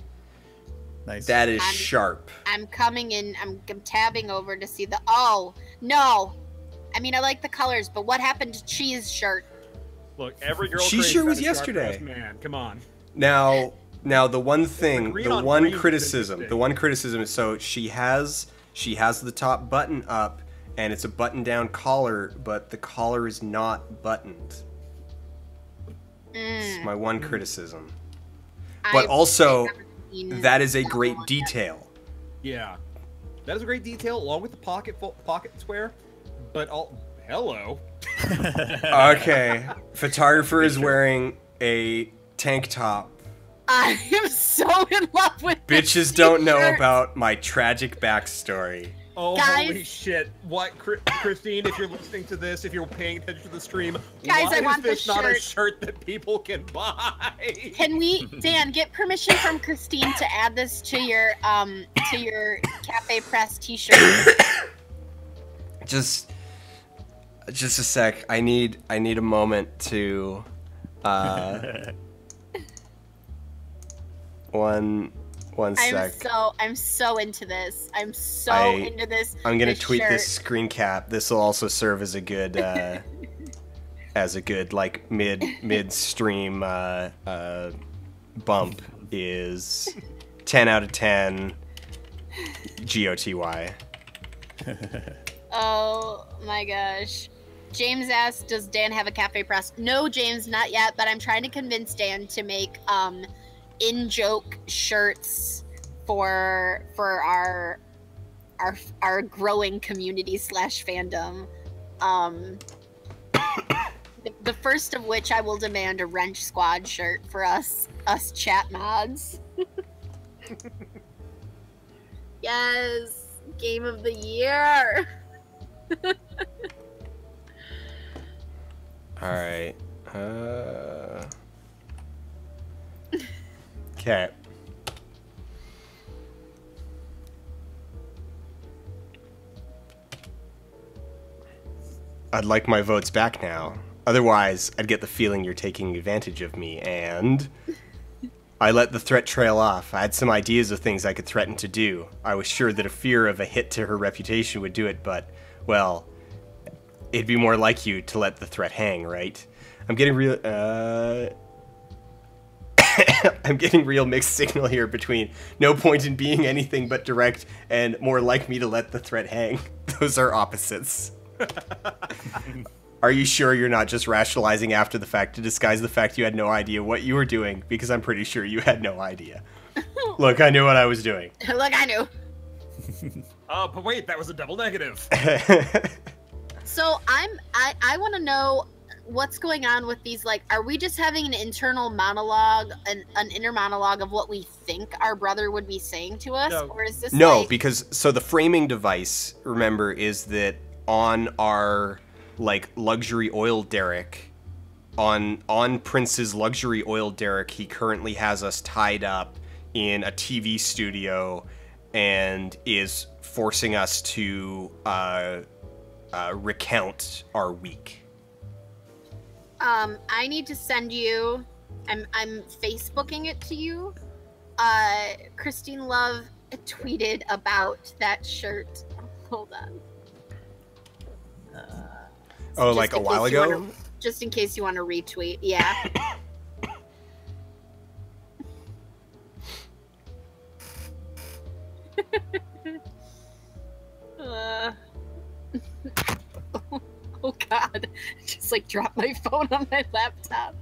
Nice. That is I'm- sharp. I'm coming in. I'm tabbing over to see the. Oh no! I mean, I like the colors, but what happened to Cheese shirt? Look, every girl. She craves sure about was a yesterday. sharp-dressed Man, come on. Now the one thing, green the on one green is criticism, interesting. the one criticism is so she has the top button up and it's a button down collar, but the collar is not buttoned. It's my one criticism. But I've also, never seen that is a that great one yet. detail. Yeah, that is a great detail, along with the pocket square. But hello. Okay, photographer is wearing a tank top. I am so in love with this Bitches don't know t-shirt. about my tragic backstory. Oh, Guys. holy shit. What, Christine, if you're listening to this, if you're paying attention to the stream, Guys, why I want is this the not a shirt. shirt that people can buy? Can we, Dan, get permission from Christine to add this to your Cafe Press T-shirt? Just a sec. I need a moment to one sec. I'm so into this. I'm so I- into this. I'm gonna this tweet shirt. this screen cap. This will also serve as a good like midstream bump. Is 10 out of 10 GOTY. Oh my gosh. James asked, does Dan have a Cafe Press? No, James, not yet, but I'm trying to convince Dan to make in-joke shirts for our growing community / fandom. The first of which I will demand a Wrench Squad shirt for us chat mods. Yes, game of the year. All right. Okay. I'd like my votes back now. Otherwise, I'd get the feeling you're taking advantage of me, and I let the threat trail off. I had some ideas of things I could threaten to do. I was sure that a fear of a hit to her reputation would do it, but, well, it'd be more like you to let the threat hang, right? I'm getting real, I'm getting real mixed signal here between no point in being anything but direct and more like me to let the threat hang. Those are opposites. Are you sure you're not just rationalizing after the fact to disguise the fact you had no idea what you were doing? Because I'm pretty sure you had no idea. Look, I knew what I was doing. Look, I knew. But wait, that was a double negative. So I want to know what's going on with these. Like, are we just having an internal monologue, an inner monologue of what we think our brother would be saying to us, No. or is this No, like, because so the framing device, remember, is that on our like luxury oil derrick, on Prince's luxury oil derrick, he currently has us tied up in a TV studio and is forcing us to recount our week. I need to send you. I'm Facebooking it to you. Christine Love tweeted about that shirt. Hold on. Oh, Just like a in while case you ago? wanna- just in case you want to retweet, yeah. uh, oh God! Just like drop my phone on my laptop.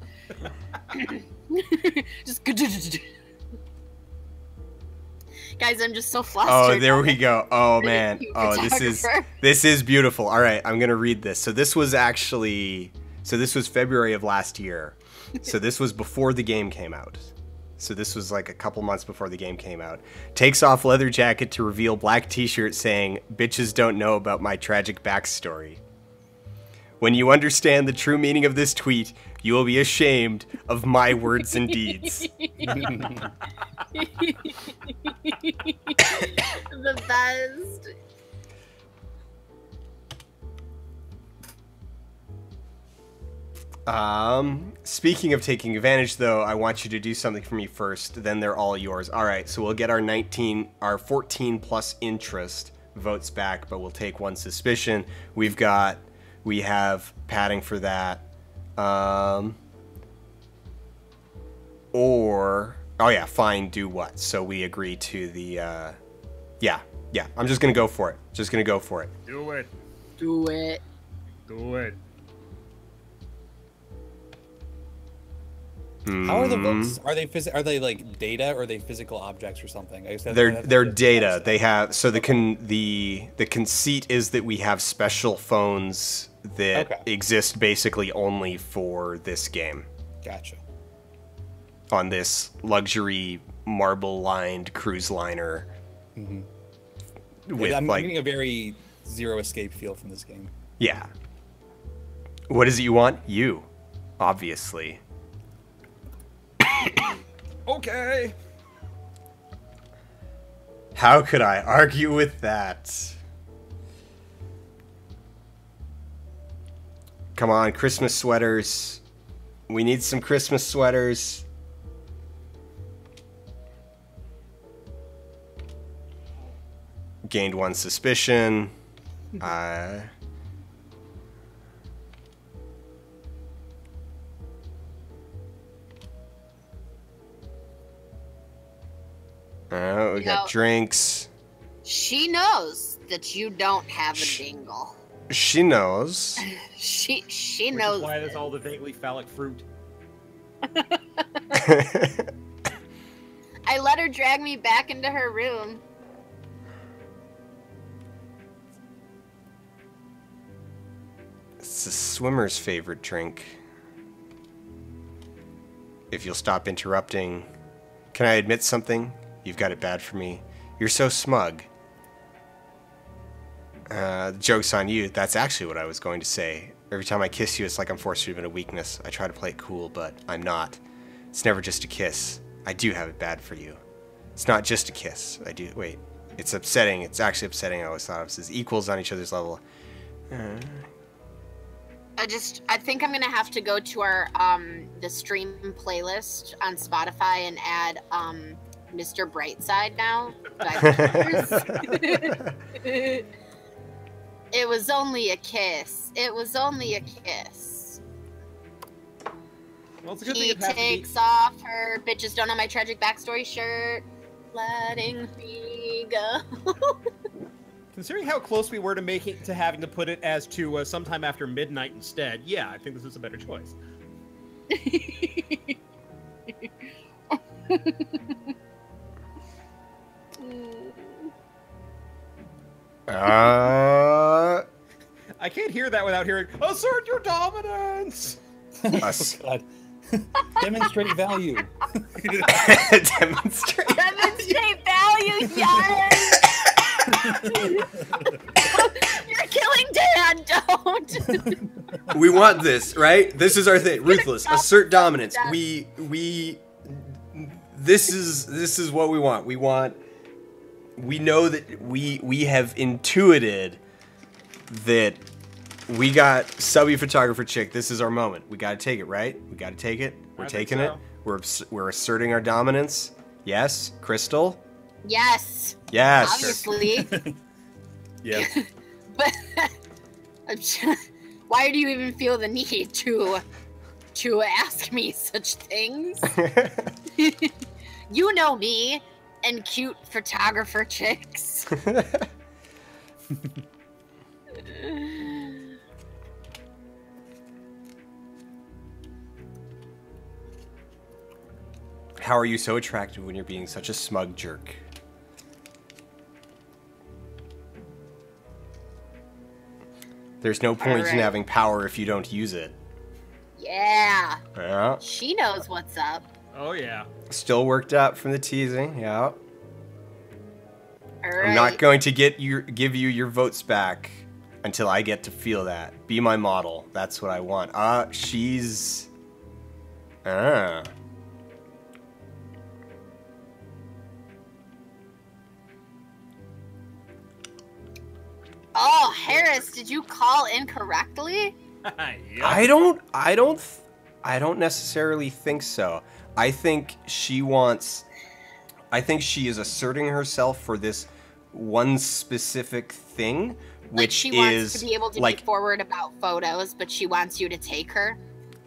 Just guys, I'm just so flustered. Oh, there we go. Oh Really man. cute Oh, photographer. this is beautiful. All right, I'm gonna read this. So this was February of last year. So this was before the game came out. So this was like a couple months before the game came out. Takes off leather jacket to reveal black t-shirt saying, "Bitches don't know about my tragic backstory." When you understand the true meaning of this tweet, you will be ashamed of my words and deeds. The best. Speaking of taking advantage, though, I want you to do something for me first. Then they're all yours. All right, so we'll get our 14 plus interest votes back, but we'll take 1 suspicion. We have padding for that. Or, oh yeah, fine, do what? So we agree to the, yeah, I'm just gonna go for it. Just gonna go for it. Do it. Do it. Do it. How are the votes? Are they like data or are they physical objects or something? They're data. They have so the conceit is that we have special phones that exist basically only for this game. Gotcha. On this luxury marble-lined cruise liner. With, I'm getting a very Zero Escape feel from this game. Yeah. What is it you want? You, obviously. Okay. How could I argue with that? Come on, Christmas sweaters. We need some Christmas sweaters. Gained 1 suspicion. We got drinks. She knows that you don't have a dingle. She knows. She Which knows. is why there's all the vaguely phallic fruit. I let her drag me back into her room. It's a swimmer's favorite drink. If you'll stop interrupting. Can I admit something? You've got it bad for me. You're so smug. The joke's on you. That's actually what I was going to say. Every time I kiss you, it's like I'm forced to admit a weakness. I try to play it cool, but I'm not. It's never just a kiss. I do have it bad for you. It's not just a kiss. I do. Wait. It's upsetting. It's actually upsetting. I always thought of us as equals on each other's level. I think I'm gonna have to go to our the stream playlist on Spotify and add Mr. Brightside now. It was only a kiss. It was only a kiss. Well, it's a good He thing it has takes off her bitches don't know my tragic backstory shirt, letting me go. Considering how close we were to having to put it as to sometime after midnight instead, yeah, I think this is a better choice. I can't hear that without hearing, assert your dominance! Us. God. Demonstrate value. Demonstrate. Demonstrate value, yes! You're killing Dan, don't! We want this, right? This is our thing. Ruthless. Assert dominance. This is what we want. We know that we have intuited that we got subby photographer chick. This is our moment. We got to take it, right? We got to take it. We're taking it. We're asserting our dominance. Yes, Crystal. Yes. Yes. Obviously. Yeah. But why do you even feel the need to ask me such things? You know me and cute photographer chicks. How are you so attractive when you're being such a smug jerk? There's no point in having power if you don't use it. Yeah. Yeah. She knows what's up. Oh, yeah. Still worked up from the teasing, yeah. All right. I'm not going to give you your votes back until I get to feel that. Be my model. That's what I want. She's... Oh, Harris, did you call incorrectly? I don't necessarily think so. I think she is asserting herself for this one specific thing, which she is wants to be able to like be forward about photos, but she wants you to take her.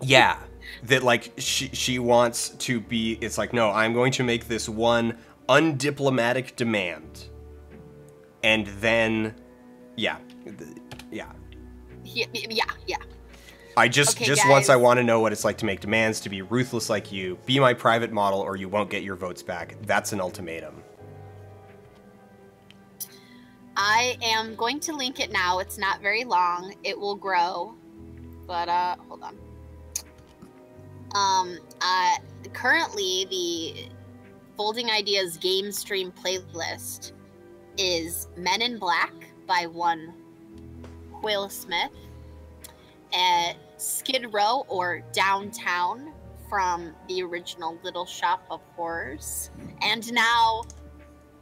yeah, that like she wants to be. It's like, no, I'm going to make this one undiplomatic demand, and then yeah. Yeah. I just Okay, once guys. I want to know what it's like to make demands, to be ruthless like you, be my private model, or you won't get your votes back. That's an ultimatum. I am going to link it now. It's not very long. It will grow. But hold on. Currently the Folding Ideas game stream playlist is Men in Black by one Will Smith, Skid Row or Downtown from the original Little Shop of Horrors, and now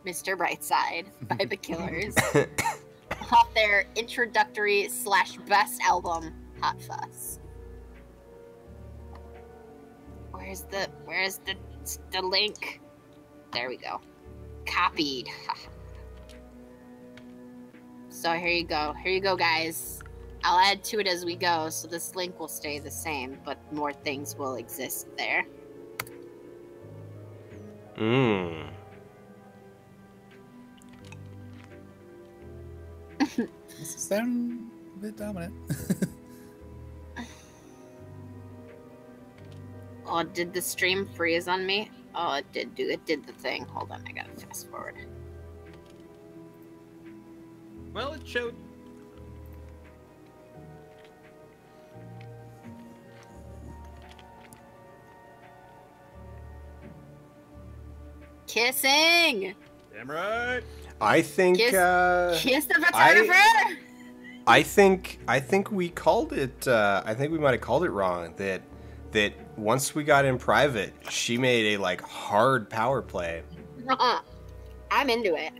Mr. Brightside by The Killers off their introductory / best album, Hot Fuss. Where's the link? There we go. Copied. So here you go. Here you go, guys. I'll add to it as we go, so this link will stay the same, but more things will exist there. Mmm. This is sound a bit dominant. Oh, did the stream freeze on me? Oh, it did the thing. Hold on, I gotta fast forward. Well, it showed. Kissing! Damn right. I think Kiss the photographer! I think we called it. I think we might have called it wrong. That once we got in private, she made a like hard power play. I'm into it.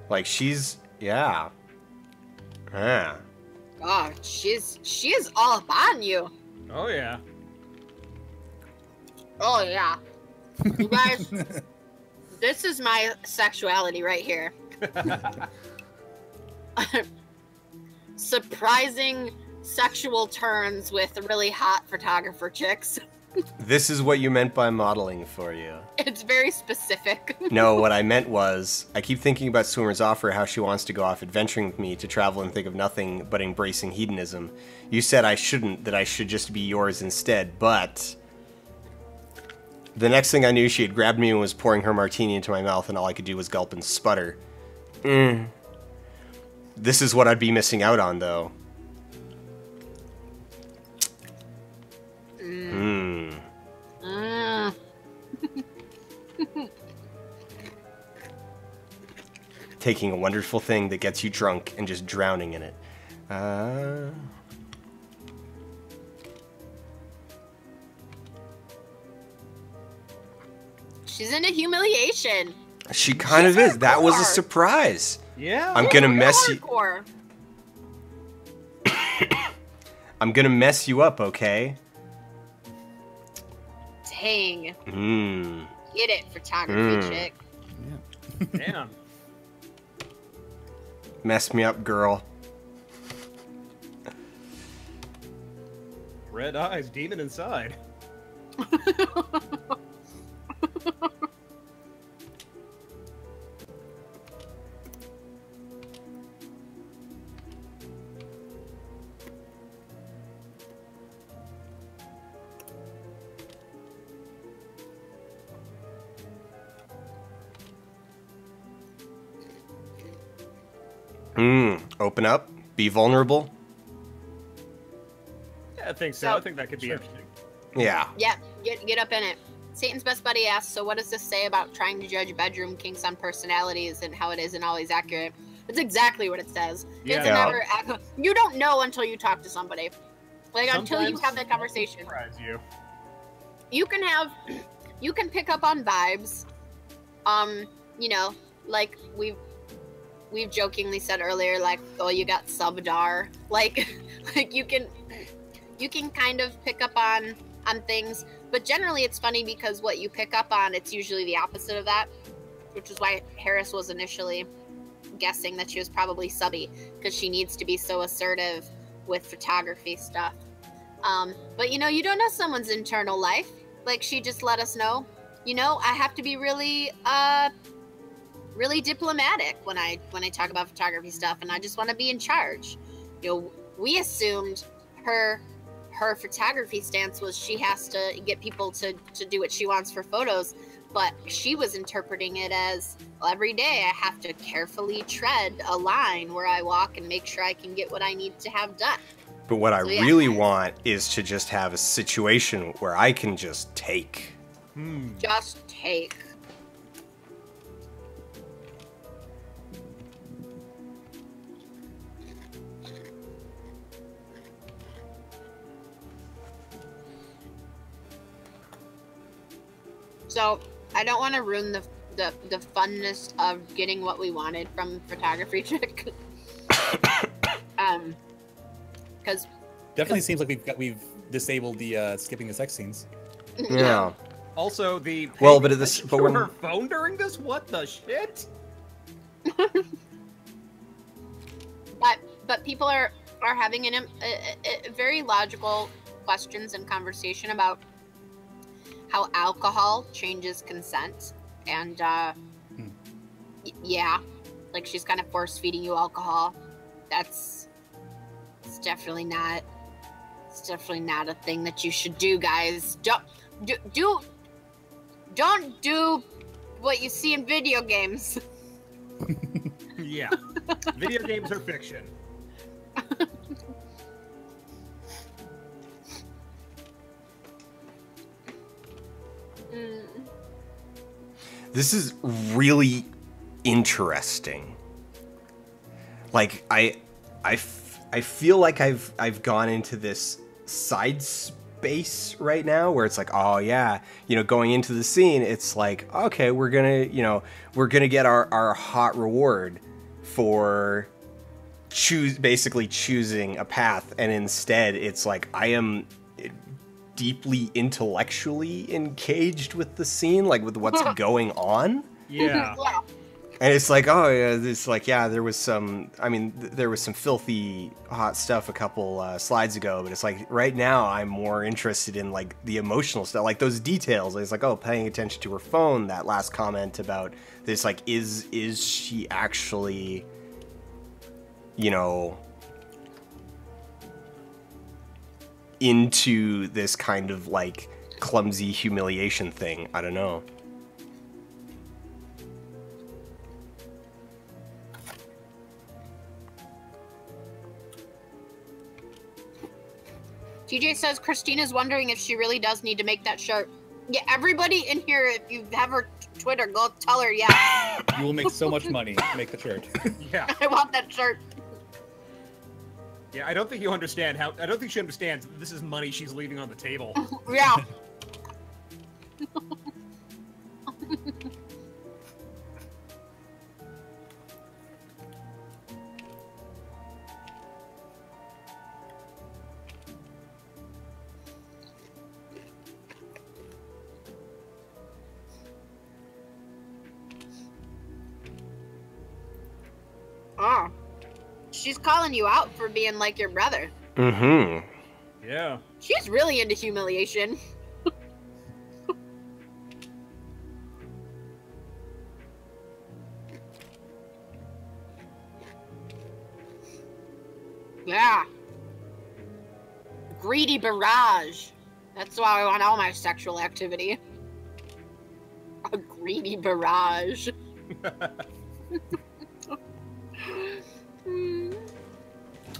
Like she's yeah. God, she is all up on you. Oh yeah. Oh yeah. You guys, this is my sexuality right here. Surprising sexual turns with really hot photographer chicks. This is what you meant by modeling for you. It's very specific. No, what I meant was, I keep thinking about Swimmer's offer, how she wants to go off adventuring with me, to travel and think of nothing but embracing hedonism. You said I shouldn't, that I should just be yours instead, but... The next thing I knew, she had grabbed me and was pouring her martini into my mouth, and all I could do was gulp and sputter. This is what I'd be missing out on, though. Taking a wonderful thing that gets you drunk and just drowning in it. She's into humiliation. She kind of is. That was a surprise. Yeah. I'm gonna mess you. Hardcore. I'm gonna mess you up, okay? Dang. Get it, photography chick. Damn. Mess me up, girl. Red eyes, demon inside. Open up. Be vulnerable. Yeah, I think so. I think that could be interesting. Yeah. Yeah, get up in it. Satan's best buddy asks, so what does this say about trying to judge bedroom kinks on personalities and how it isn't always accurate? It's exactly what it says. Yeah. It's never you don't know until you talk to somebody. Like, until you Sometimes have that conversation. Surprise you. you can pick up on vibes. You know, like we've jokingly said earlier, like, oh, you got subdar. Like you can kind of pick up on things, but generally it's funny because what you pick up on, it's usually the opposite of that, which is why Harris was initially guessing that she was probably subby, because she needs to be so assertive with photography stuff. But you know, you don't know someone's internal life. Like, she just let us know, you know, I have to be really really diplomatic when I talk about photography stuff, and I just want to be in charge. You know, we assumed her photography stance was she has to get people to do what she wants for photos, but she was interpreting it as, well, every day I have to carefully tread a line where I walk and make sure I can get what I need to have done. But what I really want is to just have a situation where I can just take. Just take. So, I don't want to ruin the funness of getting what we wanted from photography chick. Because Definitely seems like we've disabled the skipping the sex scenes. Yeah. Also, the Well, but this, but her we're phone during this. What the shit? but people are having a very logical questions and conversation about how alcohol changes consent, and yeah, like she's kind of force feeding you alcohol. It's definitely not a thing that you should do, guys. Don't do what you see in video games. Yeah, video games are fiction. This is really interesting. Like, I feel like I've gone into this side space right now where it's like, oh yeah, you know, going into the scene, it's like, okay, we're gonna get our hot reward for basically choosing a path, and instead it's like I am deeply intellectually engaged with the scene, like with what's going on. Yeah. And it's like, oh yeah, it's like, yeah, there was some filthy hot stuff a couple slides ago, but it's like right now I'm more interested in like the emotional stuff, like those details. It's like, oh, paying attention to her phone, that last comment about this, like, is she actually, you know, into this kind of like clumsy humiliation thing? I don't know. TJ says Christina's wondering if she really does need to make that shirt. Yeah, everybody in here, if you have her Twitter, go tell her, yeah. You will make so much money to make the shirt. Yeah. I want that shirt. Yeah, I don't think you understand how. I don't think she understands this is money she's leaving on the table. Yeah. Oh. She's calling you out for being like your brother. Mm-hmm. Yeah. She's really into humiliation. Yeah. Greedy barrage. That's why I want all my sexual activity. A greedy barrage.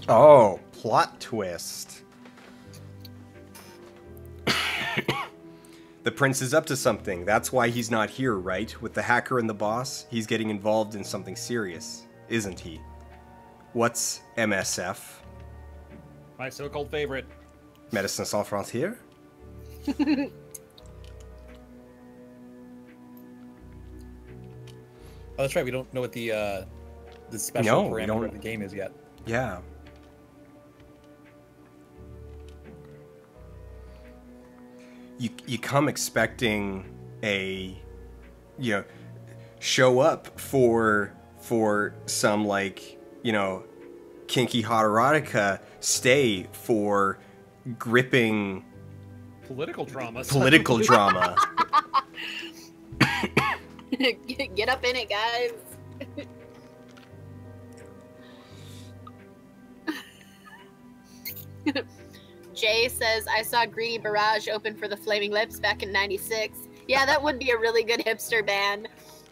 Oh, plot twist. The prince is up to something. That's why he's not here, right? With the hacker and the boss, he's getting involved in something serious, isn't he? What's MSF? My so-called favorite. Médecins Sans Frontières? Oh, that's right. We don't know what the special No, we parameter don't. of the game is yet. Yeah. You come expecting a, you know, show up for some, like, you know, kinky hot erotica, stay for gripping Political drama. political drama. Get up in it, guys. Jay says, I saw Greedy Barrage open for the Flaming Lips back in 96. Yeah, that would be a really good hipster band.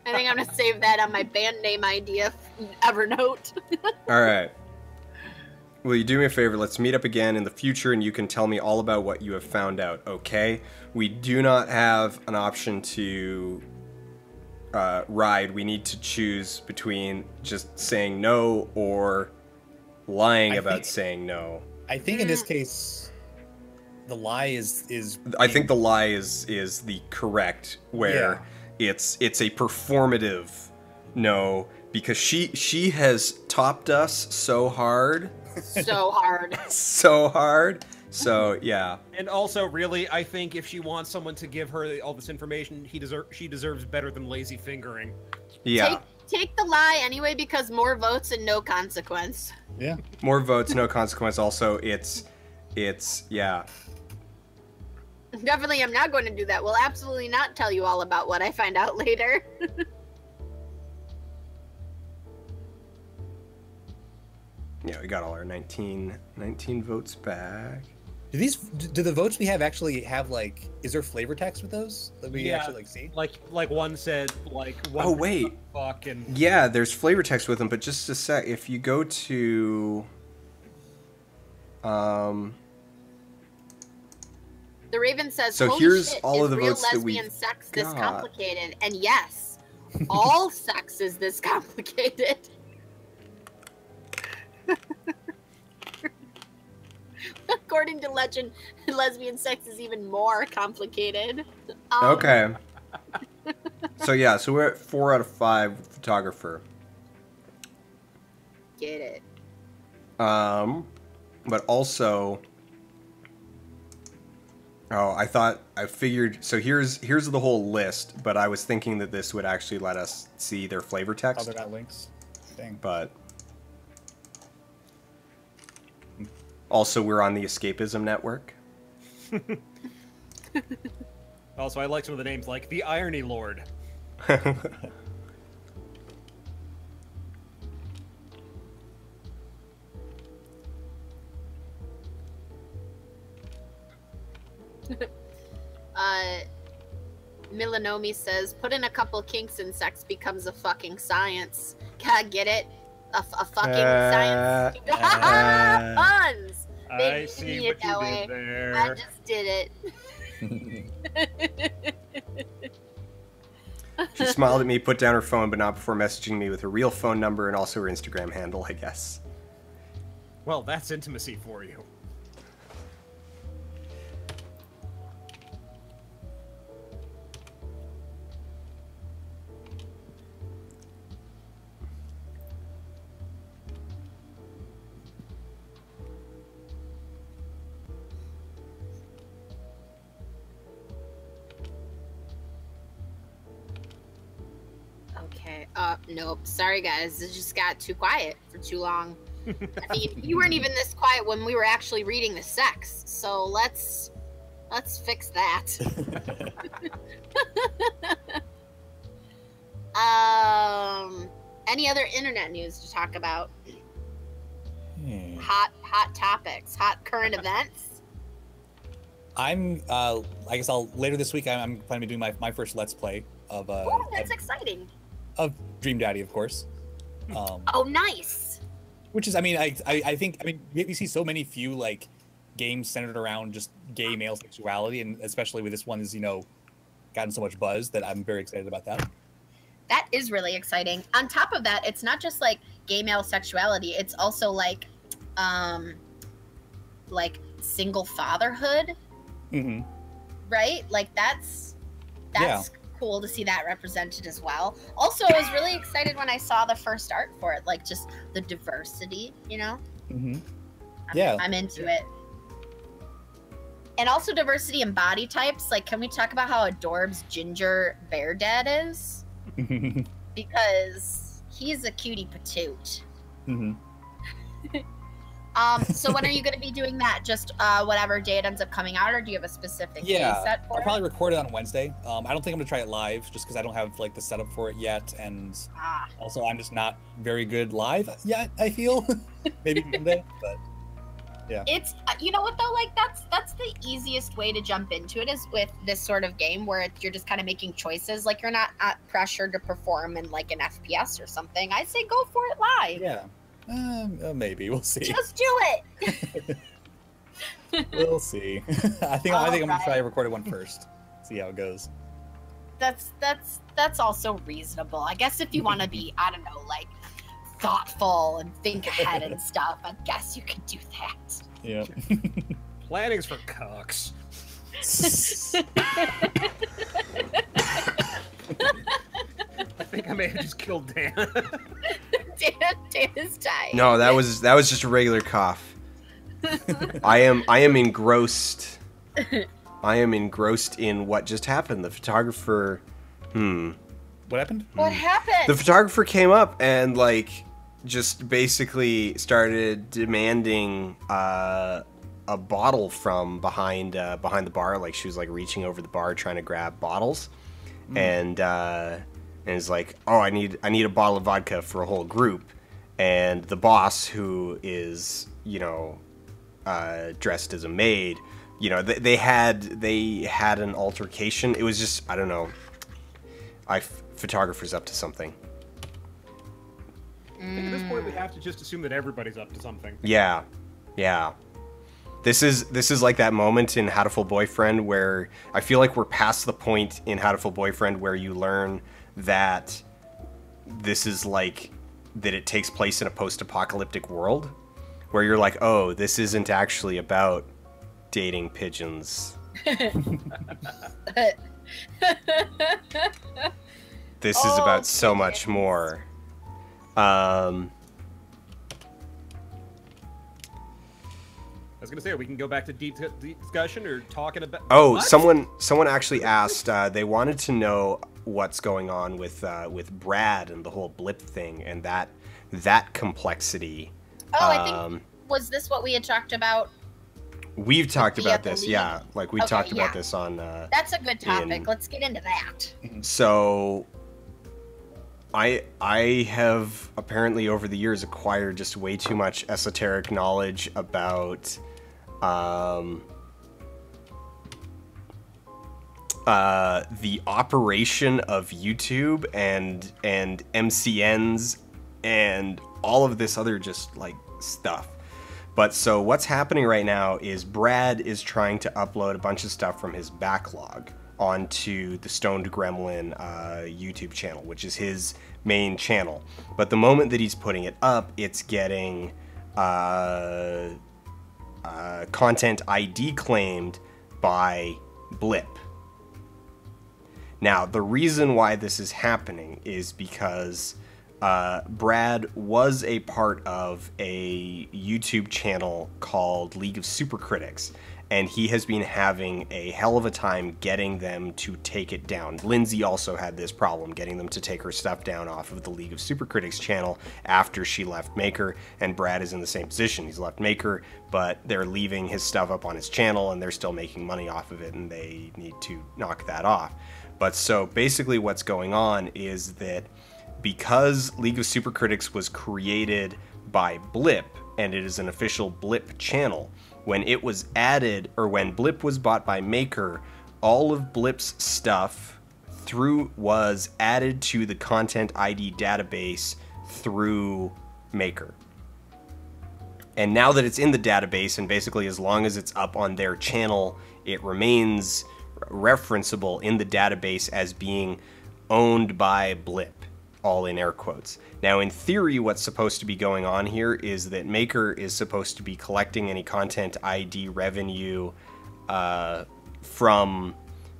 I think I'm going to save that on my band name idea, Evernote. All right. Will you do me a favor? Let's meet up again in the future and you can tell me all about what you have found out, okay? We do not have an option to ride. We need to choose between just saying no or lying about saying no. I think in this case, the lie is. I think the lie is the correct, where it's a performative no, because she has topped us so hard. So hard. So hard. So yeah. And also, really, I think if she wants someone to give her all this information, she deserves better than lazy fingering. Yeah. Take the lie anyway, because more votes and no consequence. Yeah. More votes, no consequence. Also, it's yeah. Definitely, I'm not going to do that. Will absolutely not tell you all about what I find out later. Yeah, we got all our 19 votes back. Do the votes we have actually have, like, is there flavor text with those that we actually like see? Like one said, like one. Oh wait. Fuck and Yeah, there's flavor text with them, but just a sec. If you go to, The Raven says, So holy here's shit, all is of the real votes that lesbian we've sex this got. complicated? And yes, all sex is this complicated. According to legend, lesbian sex is even more complicated. okay. So yeah, so we're at 4 out of 5 with photographer. Get it. But also, I figured, so here's the whole list, but I was thinking that this would actually let us see their flavor Oh, text, they're not links. Dang. but also we're on the Escapism Network. also, I like some of the names, like the Irony Lord. Milanomi says, put in a couple kinks and sex becomes a fucking science. God, get it? A fucking science. Puns! I see what you did there. I just did it. She smiled at me, put down her phone, but not before messaging me with her real phone number and also her Instagram handle, I guess. Well, that's intimacy for you. Okay. Nope. Sorry, guys. It just got too quiet for too long. I mean, you weren't even this quiet when we were actually reading the sex. So let's fix that. Any other internet news to talk about? Hot topics, hot current events. I guess later this week I'm planning to do my first Let's Play of Oh, that's exciting. of Dream Daddy, of course. Oh, nice. Which is, I mean, I think we see so many few like games centered around just gay male sexuality, and especially with this one is gotten so much buzz that I'm very excited about that. That is really exciting. On top of that, it's not just like gay male sexuality. It's also like single fatherhood, Mm-hmm. right? Like that's cool to see that represented as well. Also, I was really excited when I saw the first art for it, like just the diversity, you know? Yeah. I'm into it. And also diversity in body types. Like, can we talk about how adorbs Ginger Bear Dad is? Because he's a cutie patoot. So when are you going to be doing that? Just whatever day it ends up coming out, or do you have a specific day set for I'll it? probably record it on Wednesday. I don't think I'm going to try it live just because I don't have like the setup for it yet, and also I'm just not very good live yet, I feel. Maybe Monday, but yeah. It's you know what though, like that's the easiest way to jump into it is with this sort of game where you're just kind of making choices. Like you're not pressured to perform in like an FPS or something. I say go for it live. Yeah. Maybe we'll see. Just do it. We'll see. I think I'm gonna try recording one first. See how it goes. That's also reasonable. I guess if you want to be, I don't know, like thoughtful and think ahead and stuff, I guess you could do that. Yeah. Planning's for cocks. I think I may have just killed Dan. Dan is dying. No, that was just a regular cough. I am engrossed. I am engrossed in what just happened. The photographer. What happened? What happened? The photographer came up and like just basically started demanding a bottle from behind the bar. Like she was like reaching over the bar trying to grab bottles, and is like, oh, I need a bottle of vodka for a whole group. And the boss, who is dressed as a maid, they had an altercation. It was just, I don't know. Photographer's up to something. I think at this point we have to just assume that everybody's up to something. Yeah. This is like that moment in Hatoful Boyfriend where I feel like we're past the point in Hatoful Boyfriend where you learn that this is like that it takes place in a post-apocalyptic world, where you're like, oh, this isn't actually about dating pigeons. This is about so much more. I was gonna say, we can go back to deep discussion or talking about. Oh, what? someone actually asked. They wanted to know what's going on with Brad and the whole blip thing and that complexity. Oh, I think was this what we had talked about? We've talked about this, yeah. Like we talked about this on. That's a good topic. Let's get into that. So, I have apparently over the years acquired just way too much esoteric knowledge about the operation of YouTube and MCNs and all of this other just like stuff. But so what's happening right now is Brad is trying to upload a bunch of stuff from his backlog onto the Stoned Gremlin YouTube channel, which is his main channel. But the moment that he's putting it up, it's getting content ID claimed by Blip. Now, the reason why this is happening is because Brad was a part of a YouTube channel called League of Super Critics, and he has been having a hell of a time getting them to take it down. Lindsay also had this problem, getting them to take her stuff down off of the League of Super Critics channel after she left Maker, and Brad is in the same position. He's left Maker, but they're leaving his stuff up on his channel, and they're still making money off of it, and they need to knock that off. But so basically what's going on is that because League of Super Critics was created by Blip, and it is an official Blip channel, when it was added, or when Blip was bought by Maker, all of Blip's stuff was added to the Content ID database through Maker. And now that it's in the database, and basically as long as it's up on their channel, it remains referenceable in the database as being owned by Blip. All in air quotes. Now, in theory, what's supposed to be going on here is that Maker is supposed to be collecting any Content ID revenue from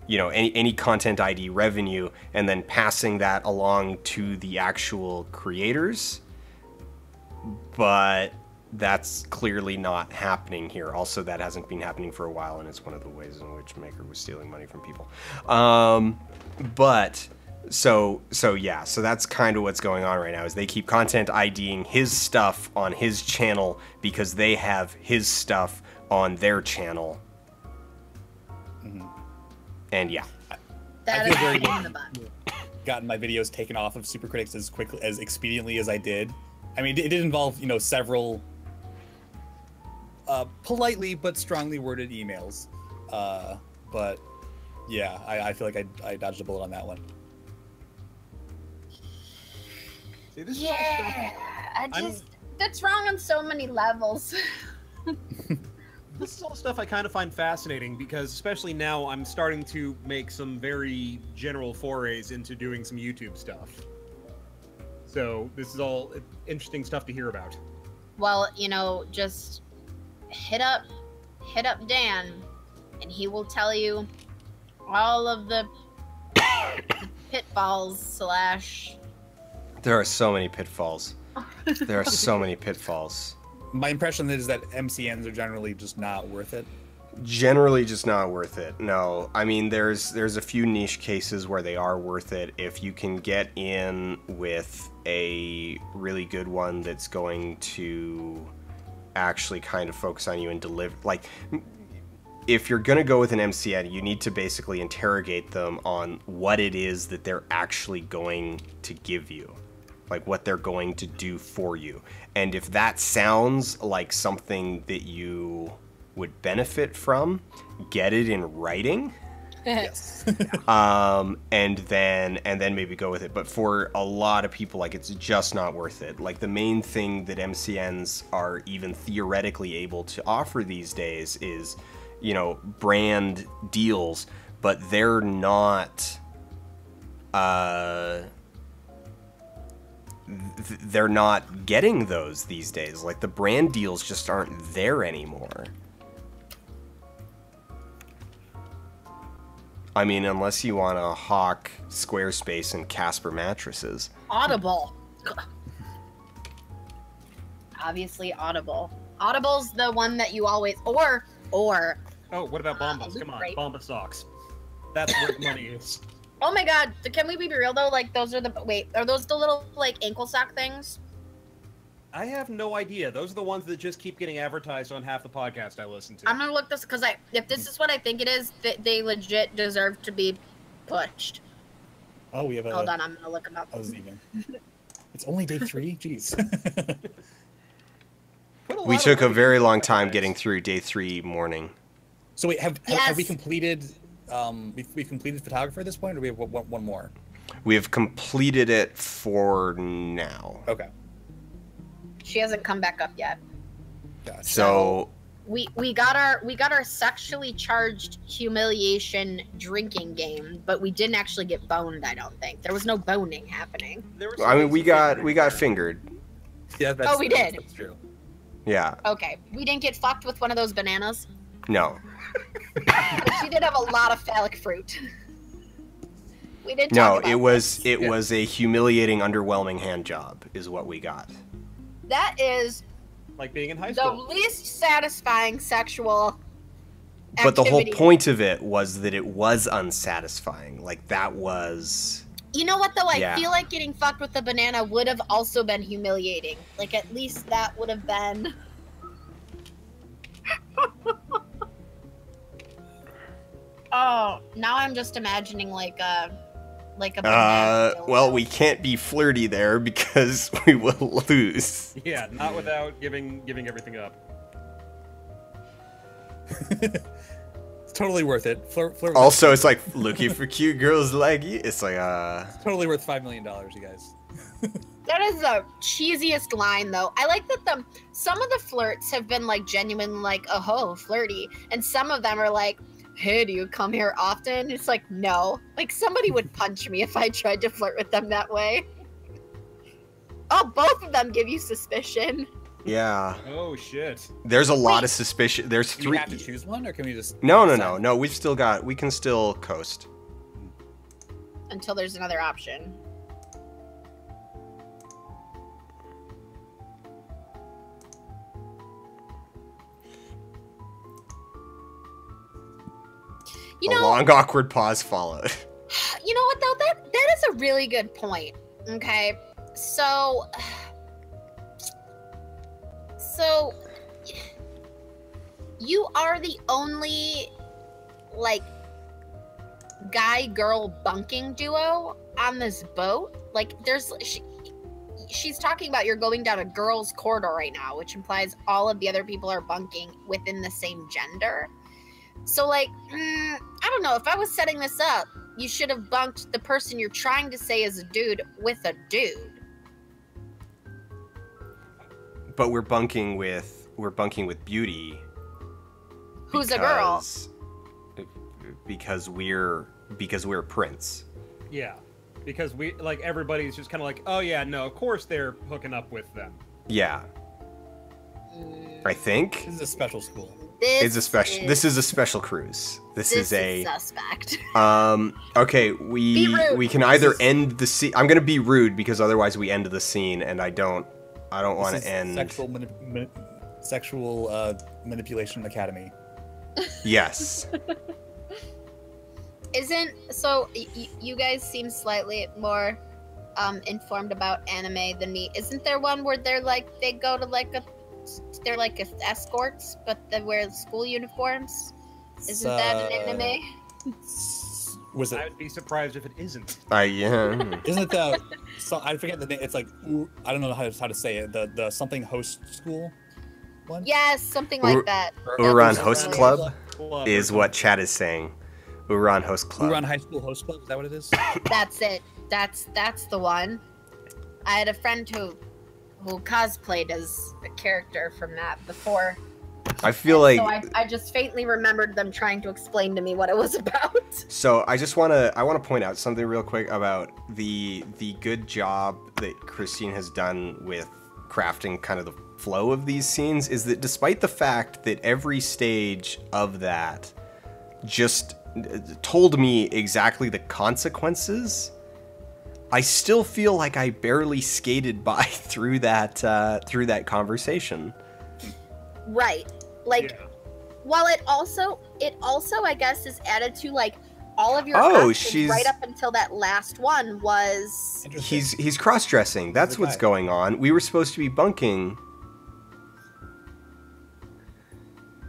any content ID revenue and then passing that along to the actual creators. But that's clearly not happening here. Also, that hasn't been happening for a while, and it's one of the ways in which Maker was stealing money from people. So that's kind of what's going on right now, is they keep content IDing his stuff on his channel because they have his stuff on their channel. Mm-hmm. And yeah. That I is feel very in the butt. gotten my videos taken off of Supercritics as expediently as I did. I mean, it did involve, several politely but strongly worded emails. But yeah, I feel like I dodged a bullet on that one. See, this That's wrong on so many levels. This is all stuff I kind of find fascinating because, especially now, I'm starting to make some very general forays into doing some YouTube stuff. So this is all interesting stuff to hear about. Well, just hit up Dan, and he will tell you all of the pitfalls / There are so many pitfalls. There are so many pitfalls. My impression is that MCNs are generally just not worth it. Generally just not worth it. No. I mean, there's a few niche cases where they are worth it. If you can get in with a really good one that's going to actually kind of focus on you and deliver, like, if you're going to go with an MCN, you need to basically interrogate them on what it is that they're actually going to give you, like what they're going to do for you. And if that sounds like something that you would benefit from, get it in writing. Yes. And then maybe go with it. But for a lot of people, like, it's just not worth it. Like, the main thing that MCNs are even theoretically able to offer these days is, brand deals, but they're not getting those these days. Like, the brand deals just aren't there anymore. I mean, unless you want to hawk Squarespace and Casper mattresses. Audible. Obviously Audible. Audible's the one that you always or Oh, what about Bombas? Come on, Right. Bomba socks. That's where the money is. oh my god, can we be real though? Like, those are are those the little like ankle sock things? I have no idea. Those are the ones that just keep getting advertised on half the podcast I listen to. I'm gonna look this because if this is what I think it is, they legit deserve to be pushed. Oh, we have a... Hold on, I'm gonna look them up. I was even. It's only day 3? Jeez. We took a very long time getting through day 3 morning. So wait, have we Yes. completed... we've completed photographer at this point, or we have one more? We have completed it for now. Okay. She hasn't come back up yet. Gotcha. So We got our sexually charged humiliation drinking game, but we didn't actually get boned. I don't think there was no boning happening. I mean, we got fingered. Yeah, that's, we did. That's true. Yeah. Okay, we didn't get fucked with one of those bananas. No. But she did have a lot of phallic fruit. We did. No, Talk about it was this. was a humiliating, underwhelming hand job is what we got. That is Like being in high the school. least satisfying sexual But the whole activity. point of it was that it was unsatisfying. Like, that was... You know what, though? Yeah. I feel like getting fucked with the banana would have also been humiliating. Like, at least that would have been... Oh, now I'm just imagining, like a banana. Well, we can't be flirty there because we will lose. Yeah, not without giving everything up. It's totally worth it. Flirt Also, it's like, looking for cute girls like you. It's like, It's totally worth $5 million, you guys. That is the cheesiest line, though. I like that some of the flirts have been, like, genuine, like, oh, flirty. And some of them are like, hey, do you come here often? It's like, no. Like, somebody would punch me if I tried to flirt with them that way. Oh, both of them give you suspicion. Yeah. Oh shit. There's a lot of suspicion. There's Do three. we have to choose one, or can we just? No. We've still got. We can still coast. Until there's another option. You A know, long, awkward pause followed. you know what though? That is a really good point. Okay, so you are the only like guy girl bunking duo on this boat. Like, she's talking about you're going down a girls' corridor right now, which implies all of the other people are bunking within the same gender. So, like, I don't know. If I was setting this up, you should have bunked the person you're trying to say is a dude with a dude. But we're bunking with Beauty. Who's a girl? Because we're Prince. Yeah, because we like everybody's just kind of like, oh yeah, no, of course they're hooking up with them. Yeah. I think This is a special school. this is a special cruise. This is a suspect. okay, Be rude. we can either end the scene. I'm gonna be rude because otherwise we end the scene, and I don't want This to is end. Sexual manipulation academy. Yes. You guys seem slightly more informed about anime than me. Isn't there one where they're escorts, but they wear school uniforms? Isn't that an anime? Was I it? would be surprised if it isn't. Yeah. Isn't it the? I forget the name. It's like I don't know how to say it. The something host school one. Yes, something like that. Uran That Host was Club Club is or what chat is saying. Uran Host Club. Uran High School Host Club. Is that what it is? That's it. That's the one. I had a friend who cosplayed as a character from that before. I feel like. So I just faintly remembered them trying to explain to me what it was about. So I want to point out something real quick about the good job that Christine has done with crafting kind of the flow of these scenes is that despite the fact that every stage of that just told me exactly the consequences, I still feel like I barely skated by through that conversation. Right. Like, Yeah. while it also I guess is added to like all of your Oh, options she's- right up until that last one was He's cross-dressing. That's the what's guy. going on. We were supposed to be bunking.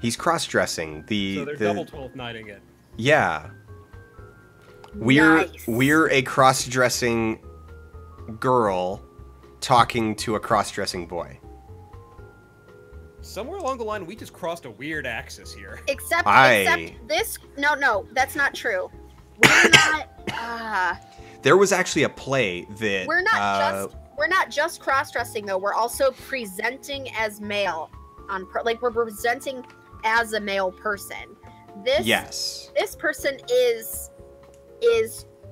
He's cross-dressing. So they're double 12 nighting it. Yeah. We're Nice. a cross-dressing girl talking to a cross-dressing boy. Somewhere along the line, we just crossed a weird axis here. except I- this no, that's not true. We're not There was actually a play that we're not just cross-dressing though. We're also presenting as male like we're presenting as a male person. yes. This person is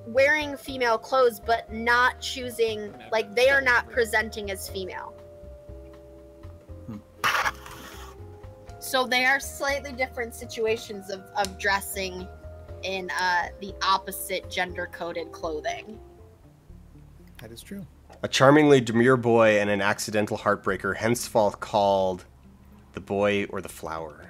wearing female clothes but not choosing, like they are not presenting as female. So they are slightly different situations of dressing in the opposite gender coded clothing. That is true. A charmingly demure boy and an accidental heartbreaker, henceforth called the boy or the flower.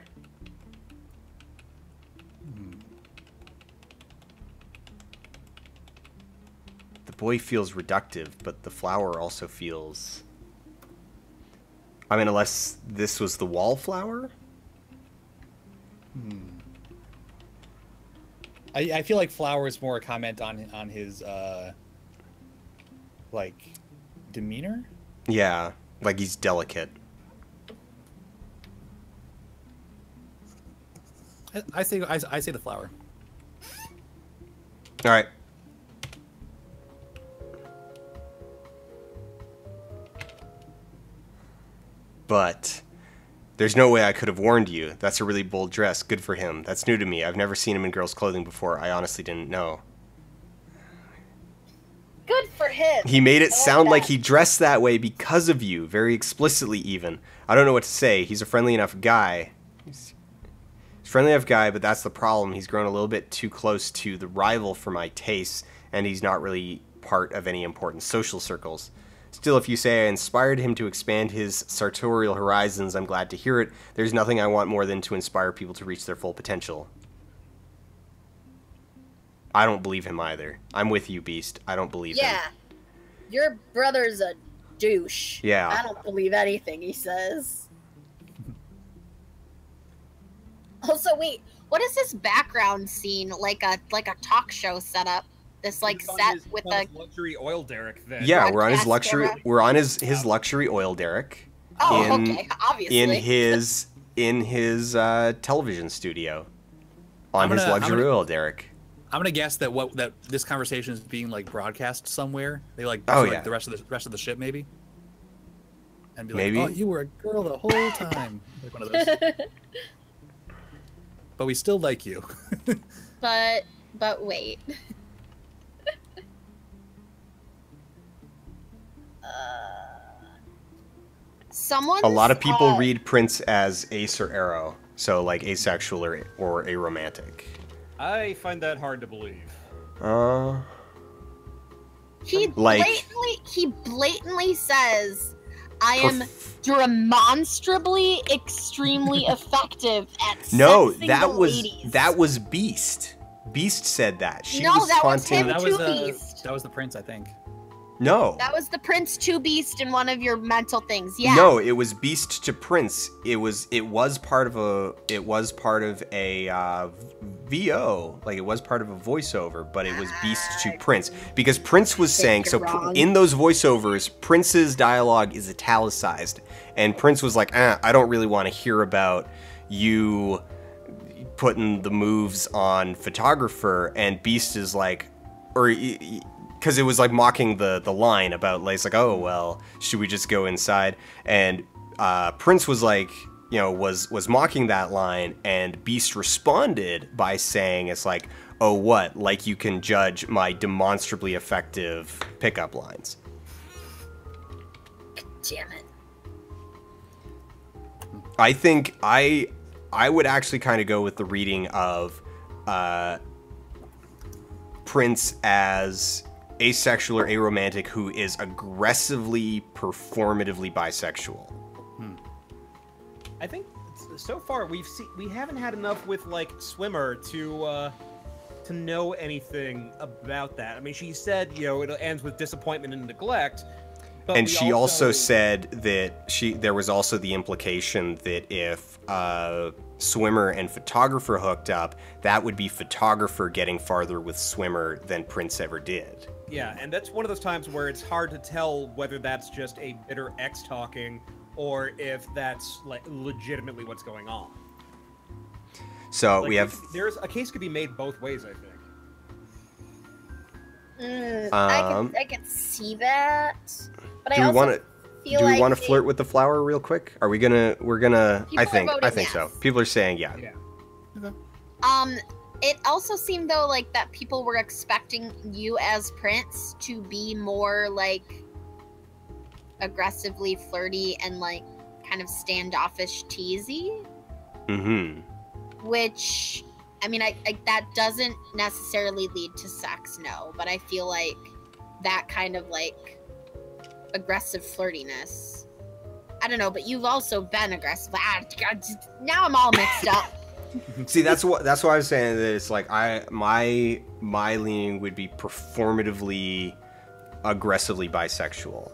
The boy feels reductive, but the flower also feels... I mean, unless this was the wallflower? I feel like flower is more a comment on his like demeanor. Yeah, like he's delicate. I say the flower. All right. But there's no way I could have warned you. That's a really bold dress. Good for him. That's new to me. I've never seen him in girls' clothing before. I honestly didn't know. Good for him. He made it I like sound like that. he dressed that way because of you, very explicitly even. I don't know what to say. He's a friendly enough guy. He's a friendly enough guy, but that's the problem. He's grown a little bit too close to the rival for my tastes, and he's not really part of any important social circles. Still, if you say I inspired him to expand his sartorial horizons, I'm glad to hear it. There's nothing I want more than to inspire people to reach their full potential. I don't believe him either. I'm with you, Beast. I don't believe him. Yeah. Your brother's a douche. Yeah. I don't believe anything he says. Also, wait, What is this background scene? Like a talk show setup? This like He's on set his- with on a his luxury oil derrick. Then. Yeah, we're on his broadcast luxury. camera. We're on his luxury oil derrick. oh in- okay, obviously in his television studio on I'm his gonna- I'm luxury gonna- oil derrick. I'm gonna guess that that this conversation is being like broadcast somewhere. They like Oh, to, yeah. like the rest of the ship maybe. And be like, Maybe. oh, you were a girl the whole time. Like one of those. But we still like you. but wait. Someone. A lot of people read Prince as ace or arrow, so like asexual or aromantic. I find that hard to believe. like- He blatantly says, "I am demonstrably extremely effective at No, sexing that the was ladies." that was Beast. Beast said that. She No, was that was taunting. him. that Two was Beast. that was the prince, I think. No. That was the Prince to Beast in one of your mental things. Yeah. No, it was Beast to Prince. It was part of a VO, like it was part of a voiceover, but it was Beast to Prince because Prince was saying you're so. wrong. In those voiceovers, Prince's dialogue is italicized, and Prince was like, "I don't really want to hear about you putting the moves on photographer," and Beast is like, or. Because it was like mocking the line about like, it's like, oh well, should we just go inside? And Prince was like, was mocking that line, and Beast responded by saying, it's like, oh what, like you can judge my demonstrably effective pickup lines. Damn it. I think I would actually kind of go with the reading of Prince as asexual or aromantic who is aggressively performatively bisexual. I think so far we haven't had enough with like Swimmer to know anything about that. I mean, she said it ends with disappointment and neglect. But And we she also said that there was also the implication that if Swimmer and Photographer hooked up, that would be Photographer getting farther with Swimmer than Prince ever did. Yeah, and that's one of those times where it's hard to tell whether that's just a bitter ex talking or if that's like legitimately what's going on. So Like, we have. there's a case could be made both ways, I think. I can see that, but Do I we also want to? feel Do we like want to flirt with the flower real quick? Are we gonna? We're gonna. People are voting I think so. yes. People are saying yeah. Yeah. It also seemed though like that people were expecting you as Prince to be more like aggressively flirty and like kind of standoffish teasy, Mm-hmm. which I mean I that doesn't necessarily lead to sex, no, but I feel like that kind of like aggressive flirtiness, I don't know, but you've also been aggressive. Now I'm all mixed up. See, that's why I was saying that it's like my leaning would be performatively aggressively bisexual,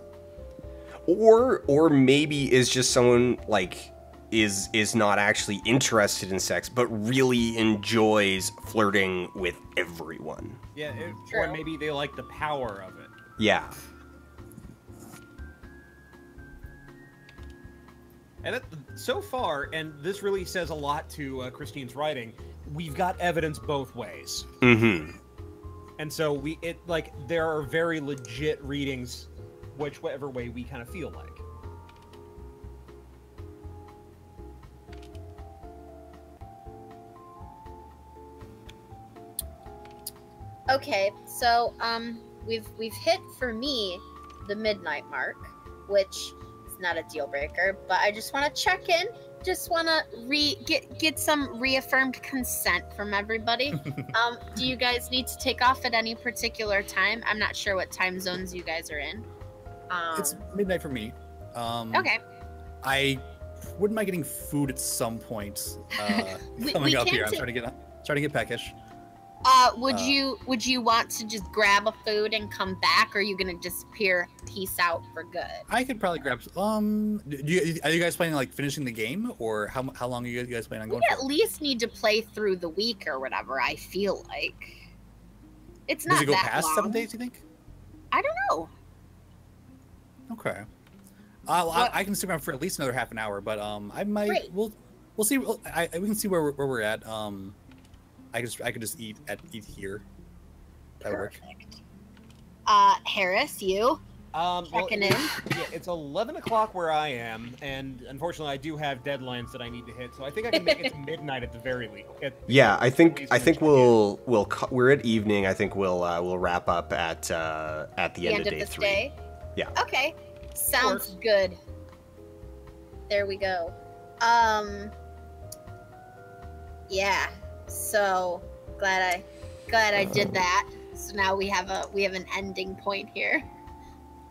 or maybe is just someone like is not actually interested in sex but really enjoys flirting with everyone. Yeah, True. or maybe they like the power of it. Yeah. And so far, and this really says a lot to Christine's writing, we've got evidence both ways. Mm-hmm. And so there are very legit readings, whichever way we kind of feel like. Okay, so we've hit, for me, the midnight mark, which is not a deal breaker, but I just want to check in. Just want to get some reaffirmed consent from everybody. Do you guys need to take off at any particular time? I'm not sure what time zones you guys are in. It's midnight for me. Okay. I wouldn't mind getting food at some point. Coming up here, I'm trying to get peckish. Would you want to just grab a food and come back, or are you gonna disappear, peace out for good? I could probably grab. Are you guys planning on, like, finishing the game, or how long are you guys planning on going? We at least need to play through the week or whatever. I feel like it's not. Does it go that past long. 7 days? You think? I don't know. Okay. I can stick around for at least another half an hour, but I might. Great. We'll see. We can see where we're at. I could just eat here. That would work. Harris, you checking in? Yeah, it's 11 o'clock where I am, and unfortunately, I do have deadlines that I need to hit. So I think I can make it to midnight at the very least. Yeah, I think we're at evening. I think we'll wrap up at the end of day 3. Day? Yeah. Okay. Sounds good. There we go. Yeah. So glad I did that. So now we have an ending point here.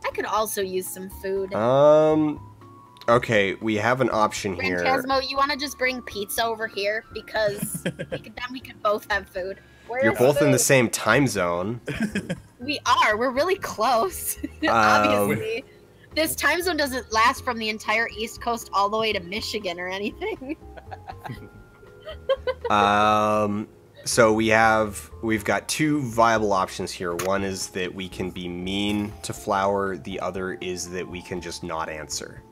I could also use some food. Okay, we have an option here. Phantasmo, you want to just bring pizza over here, because we could both have food. You're both in the same time zone. We are. We're really close. Obviously. This time zone doesn't last from the entire East Coast all the way to Michigan or anything. So we've got 2 viable options here. One is that we can be mean to Flower. The other is that we can just not answer.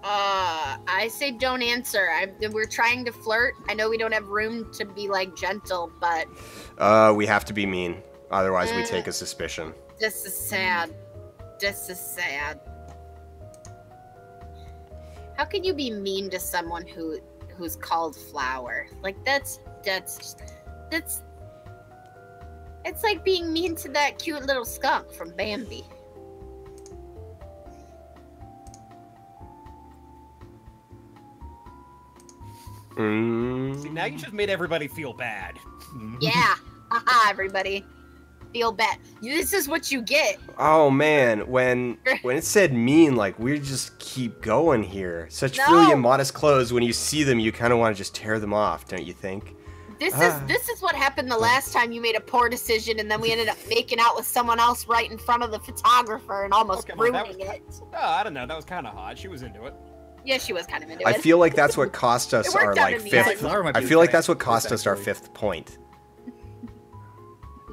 I say don't answer. We're trying to flirt. I know we don't have room to be, like, gentle, but... We have to be mean. Otherwise, we take a suspicion. This is sad. This is sad. How can you be mean to someone who's called Flower? Like, that's it's like being mean to that cute little skunk from Bambi. See, now you just made everybody feel bad. Yeah. Haha, everybody. Feel bad. This is what you get. Oh man, when it said mean, like, we just keep going here. Such really immodest clothes. When you see them, you kind of want to just tear them off, don't you think? This is what happened the last time you made a poor decision, and then we ended up making out with someone else right in front of the photographer and almost ruining it. Oh, I don't know. That was kind of hot. She was into it. Yeah, she was kind of into it. I feel like that's what cost us our fifth. I feel like that's what cost us our 5th point.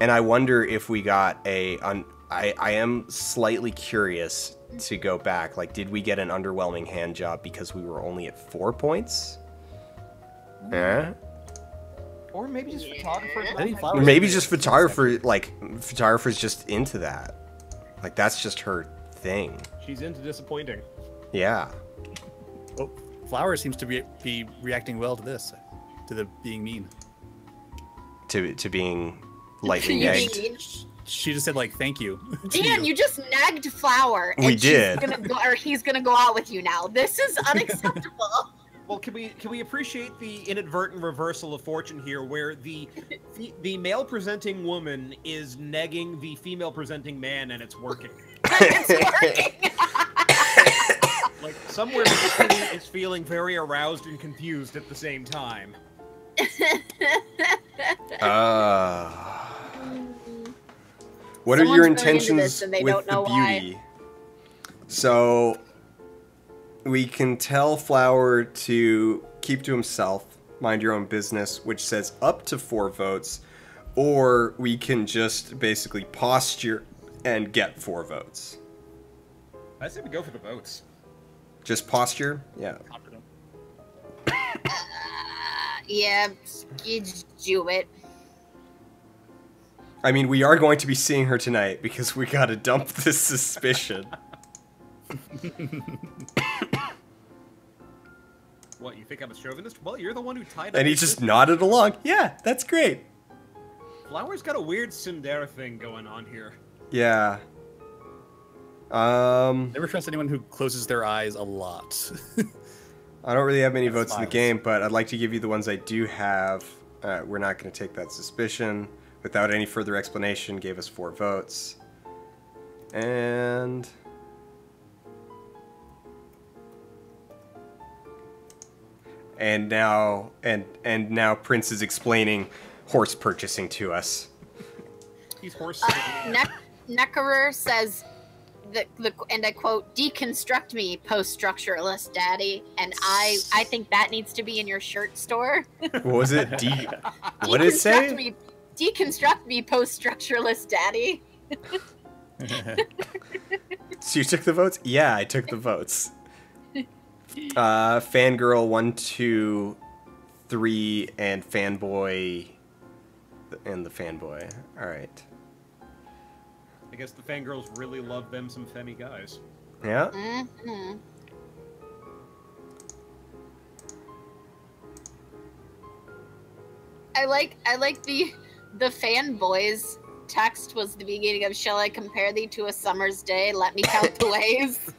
And I wonder if we got I am slightly curious to go back. Like, did we get an underwhelming hand job because we were only at 4 points? Yeah. Or maybe just photographers. Or maybe just photographer's just into that. Like, that's just her thing. She's into disappointing. Yeah. Well, Flower seems to be reacting well to this, to the being mean. To being lightly nagged. She just said, like, thank you. Dan, you just nagged Flower. We did. He's gonna go out with you now. This is unacceptable. Well, can we appreciate the inadvertent reversal of fortune here, where the male-presenting woman is negging the female-presenting man, and it's working. It's working. Like, somewhere between is feeling very aroused and confused at the same time. What are your intentions with the beauty? Why. So we can tell Flower to keep to himself, mind your own business, which says up to 4 votes, or we can just basically posture and get 4 votes. I say we go for the votes. Just posture? Yeah. Yeah, you do it. I mean, we are going to be seeing her tonight because we gotta dump this suspicion. What, you think I'm a chauvinist? Well, you're the one who tied up. And he just nodded along. Yeah, that's great. Flower's got a weird tsundere thing going on here. Yeah. Never trust anyone who closes their eyes a lot. I don't really have many votes in the smiles. game, but I'd like to give you the ones I do have. We're not going to take that suspicion. Without any further explanation, gave us 4 votes. And... now Prince is explaining horse purchasing to us. He's horse. Neckerer says, and I quote, "Deconstruct me, post-structuralist daddy." And I think that needs to be in your shirt store. What was it? What did it say? Deconstruct me, post-structuralist daddy. So you took the votes? Yeah, I took the votes. Fangirl 1, 2, 3, and Fanboy, and the Fanboy. All right. I guess the fangirls really love them some femmy guys. Yeah. Mm-hmm. I like the fanboys text was the beginning of, "Shall I compare thee to a summer's day? Let me count the waves."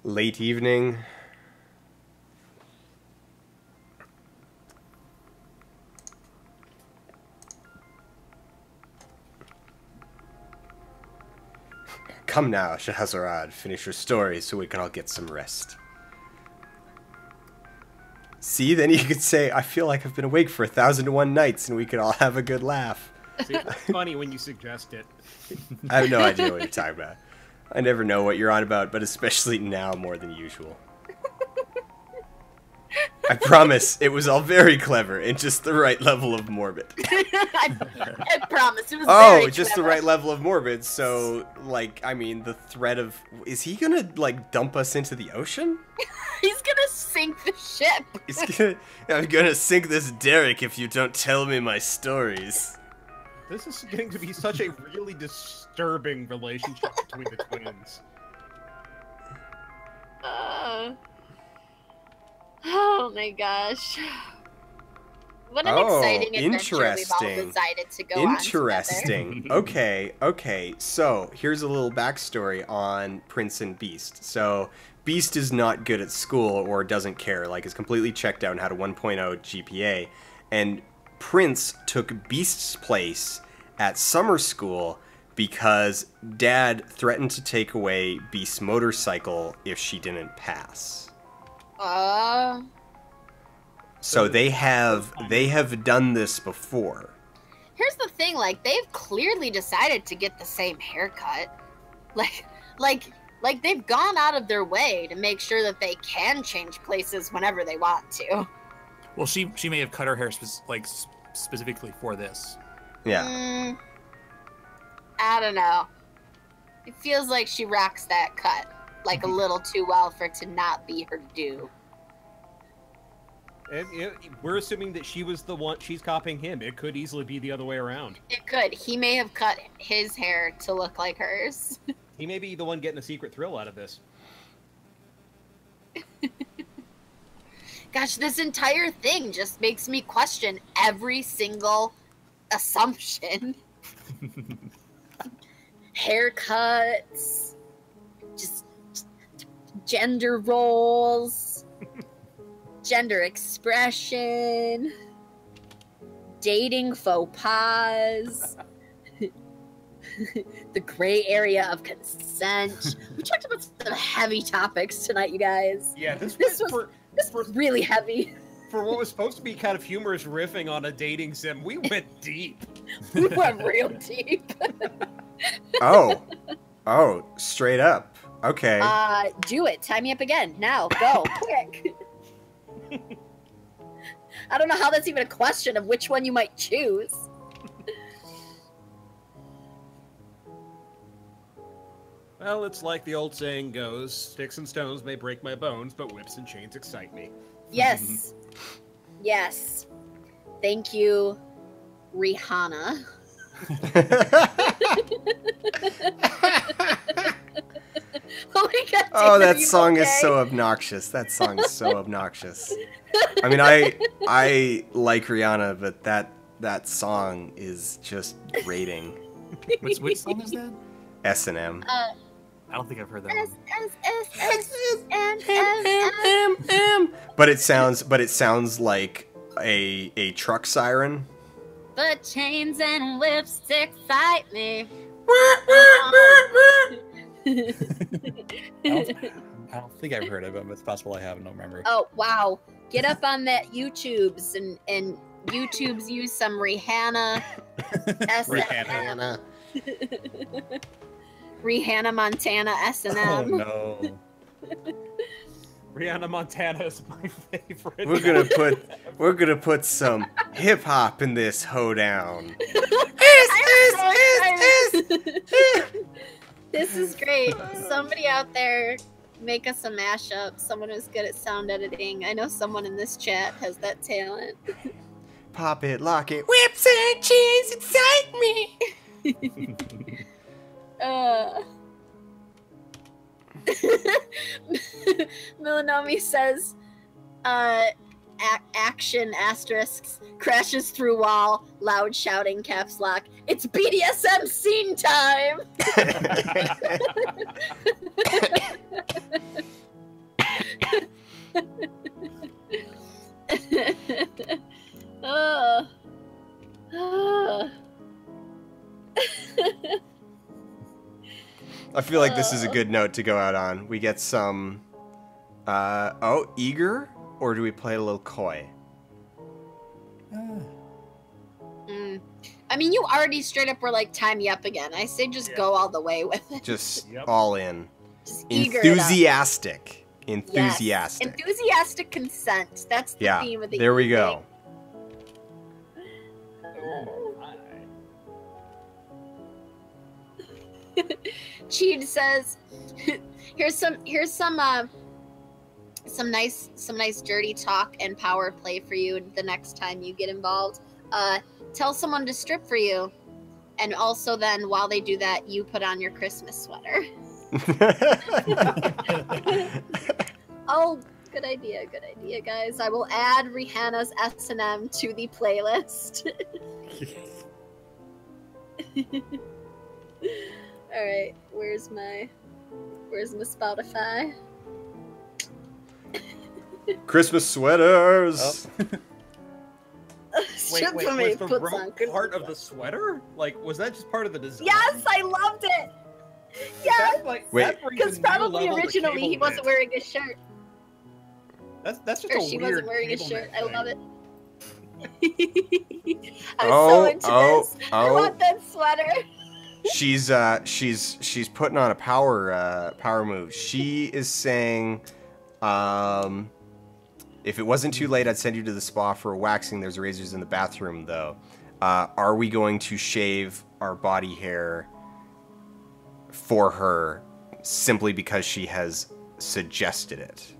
Late evening. Come now, Shahrazad, finish your story so we can all get some rest. See, then you could say, I feel like I've been awake for 1,001 nights and we could all have a good laugh. See, it's funny when you suggest it. I have no idea what you're talking about. I never know what you're on about, but especially now more than usual. I promise, it was all very clever and just the right level of morbid. I promise, it was Oh, very just clever. the right level of morbid, so, like, I mean, the threat of... Is he gonna, like, dump us into the ocean? He's gonna sink the ship. I'm gonna sink this derrick if you don't tell me my stories. This is getting to be such a really disturbing relationship between the twins. Oh my gosh. What an exciting adventure we've all interesting. decided to go Interesting. Okay. So, here's a little backstory on Prince and Beast. So, Beast is not good at school or doesn't care, like is completely checked out and had a 1.0 GPA. And Prince took Beast's place at summer school because Dad threatened to take away Beast's motorcycle if she didn't pass. So they have done this before. Here's the thing, like, they've clearly decided to get the same haircut. Like they've gone out of their way to make sure that they can change places whenever they want to. Well, she may have cut her hair specifically for this. Yeah. I don't know. It feels like she rocks that cut like a little too well for it to not be her due. And we're assuming that she was the one, she's copying him. It could easily be the other way around. It could. He may have cut his hair to look like hers. He may be the one getting a secret thrill out of this. Gosh, this entire thing just makes me question every single assumption. Haircuts, just gender roles, gender expression, dating faux pas, the gray area of consent. We talked about some heavy topics tonight, you guys. Yeah, this was really heavy. For what was supposed to be kind of humorous riffing on a dating sim, we went deep. We went real deep. Oh, straight up. Okay. Do it. Tie me up again. Now. Go. Quick. I don't know how that's even a question of which one you might choose. Well, it's like the old saying goes, sticks and stones may break my bones, but whips and chains excite me. Yes. Yes. Thank you, Rihanna. Oh, that you song is okay? so obnoxious. That song is so obnoxious. I mean, I like Rihanna, but that song is just grating. Which song is that? S&M. I don't think I've heard that one. But it sounds like a truck siren. But chains and whips excite me. I don't think I've heard of it, but it's possible I have. I don't remember. Oh wow! Get up on that YouTubes and YouTubes use some Rihanna. Rihanna. Rihanna Montana S&M. Oh no. Rihanna Montana is my favorite. We're gonna put some hip hop in this hoedown. This is great. Somebody out there make us a mashup. Someone who's good at sound editing. I know someone in this chat has that talent. Pop it, lock it, whips and chains excite me. Milanomi says, action asterisks crashes through wall, loud shouting caps lock. It's BDSM scene time. I feel like this is a good note to go out on. We get some, eager, or do we play a little coy? I mean, you already straight up were like, tie me up again. I say just go all the way with it. Just all in. Just eager it up. Enthusiastic. Yes. Enthusiastic consent. That's the theme of the there we evening. go. Cheed says, "Here's some nice dirty talk and power play for you the next time you get involved. Tell someone to strip for you, and also then while they do that, you put on your Christmas sweater." Oh, good idea, guys. I will add Rihanna's S&M to the playlist. All right, where's my Spotify? Christmas sweaters. Wait, For me, was the puts rope on Christmas part of the sweater? Like, was that just part of the design? Yes, I loved it. Yes, Wait. because probably originally he wasn't wearing a shirt. That's just Or a she weird wasn't wearing a cable shirt. knit I love thing. it. I'm so into this. I want that sweater. She's putting on a power move. She is saying, if it wasn't too late, I'd send you to the spa for a waxing. There's razors in the bathroom, though. Are we going to shave our body hair for her simply because she has suggested it?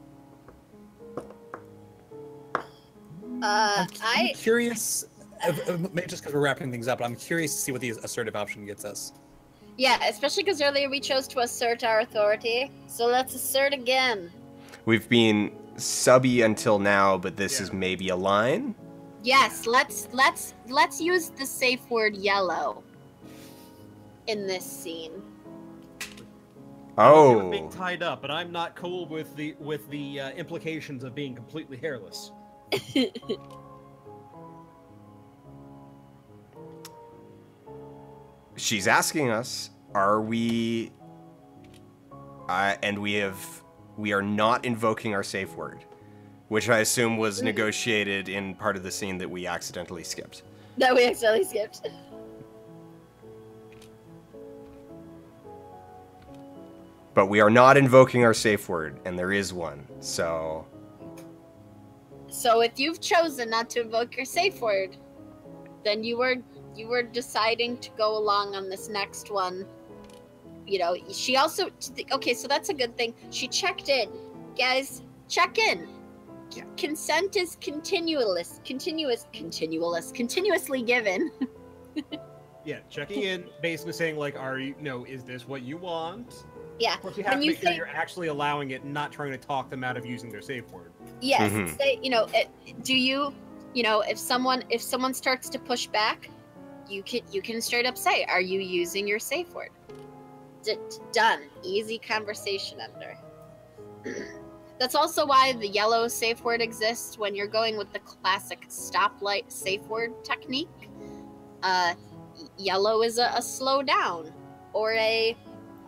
I'm curious, maybe just because we're wrapping things up, I'm curious to see what the assertive option gets us. Yeah, especially because earlier we chose to assert our authority. So let's assert again. We've been subby until now, but this is maybe a line. Yes, let's use the safe word yellow in this scene. I'm okay with being tied up, but I'm not cool with the implications of being completely hairless. She's asking us, are we... and we are not invoking our safe word, which I assume was negotiated in part of the scene that we accidentally skipped. That we accidentally skipped. But we are not invoking our safe word, and there is one, so... So if you've chosen not to invoke your safe word, then you were deciding to go along on this next one. You know, she also... Okay, so that's a good thing. She checked in. Guys, check in. Consent is continuously given. Yeah, checking in, basically saying like, "Are you? No, is this what you want?" Yeah. Of course, you have When to you make sure say- you're actually allowing it, and not trying to talk them out of using their safe word. Yes. Mhm. Say, do you, if someone starts to push back, you can straight up say, "Are you using your safe word?" Done. Easy conversation ender. That's also why the yellow safe word exists when you're going with the classic stoplight safe word technique. Yellow is a slow down, or a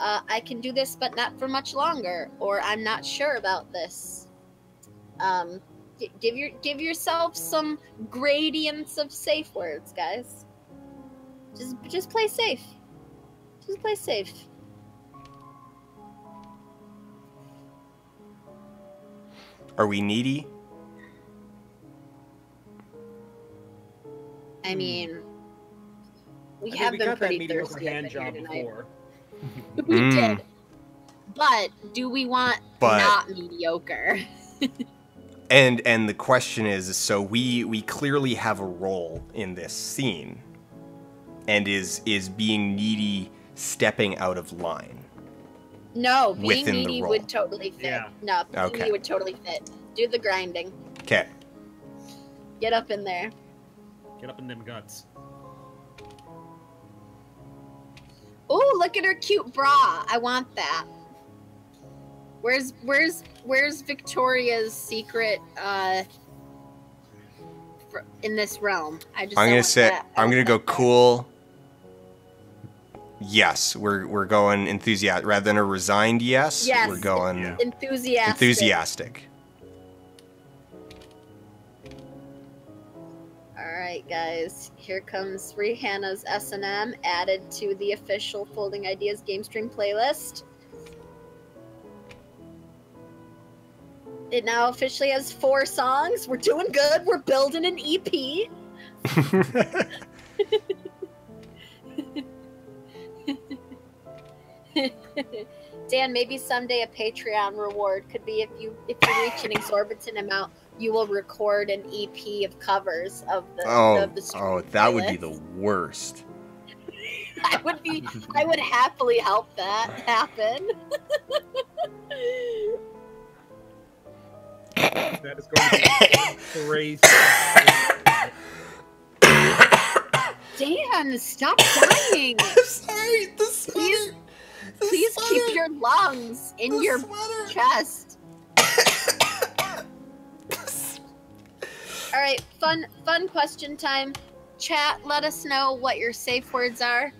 I can do this but not for much longer, or I'm not sure about this. Give yourself some gradients of safe words, guys. Just play safe. Just play safe. Are we needy? I mean, we I have mean, we been got that pretty mediocre thirsty up hand in here job tonight. before. We Mm. did. But do we want But- not mediocre? And the question is, so we clearly have a role in this scene, and is being needy stepping out of line? No, being Within the needy role. would totally fit. Yeah. No, being Okay. needy would totally fit. Do the grinding. Okay. Get up in there. Get up in them guts. Oh, look at her cute bra. I want that. Where's Victoria's secret in this realm? I'm gonna say I'm gonna go cool. Yes, we're going enthusiastic rather than a resigned yes. Yes. We're going Yeah. Enthusiastic. enthusiastic. All right, guys. Here comes Rihanna's S&M added to the official Folding Ideas game stream playlist. It now officially has 4 songs. We're doing good. We're building an E EP. Dan, maybe someday a Patreon reward could be if you reach an exorbitant amount, you will record an EP of covers of the of the stream that would be playlist. the worst. I would happily help that happen. That is going to be crazy. Dan, stop dying. Sorry, the Please, please keep your lungs in your chest. All right, fun question time. Chat, let us know what your safe words are.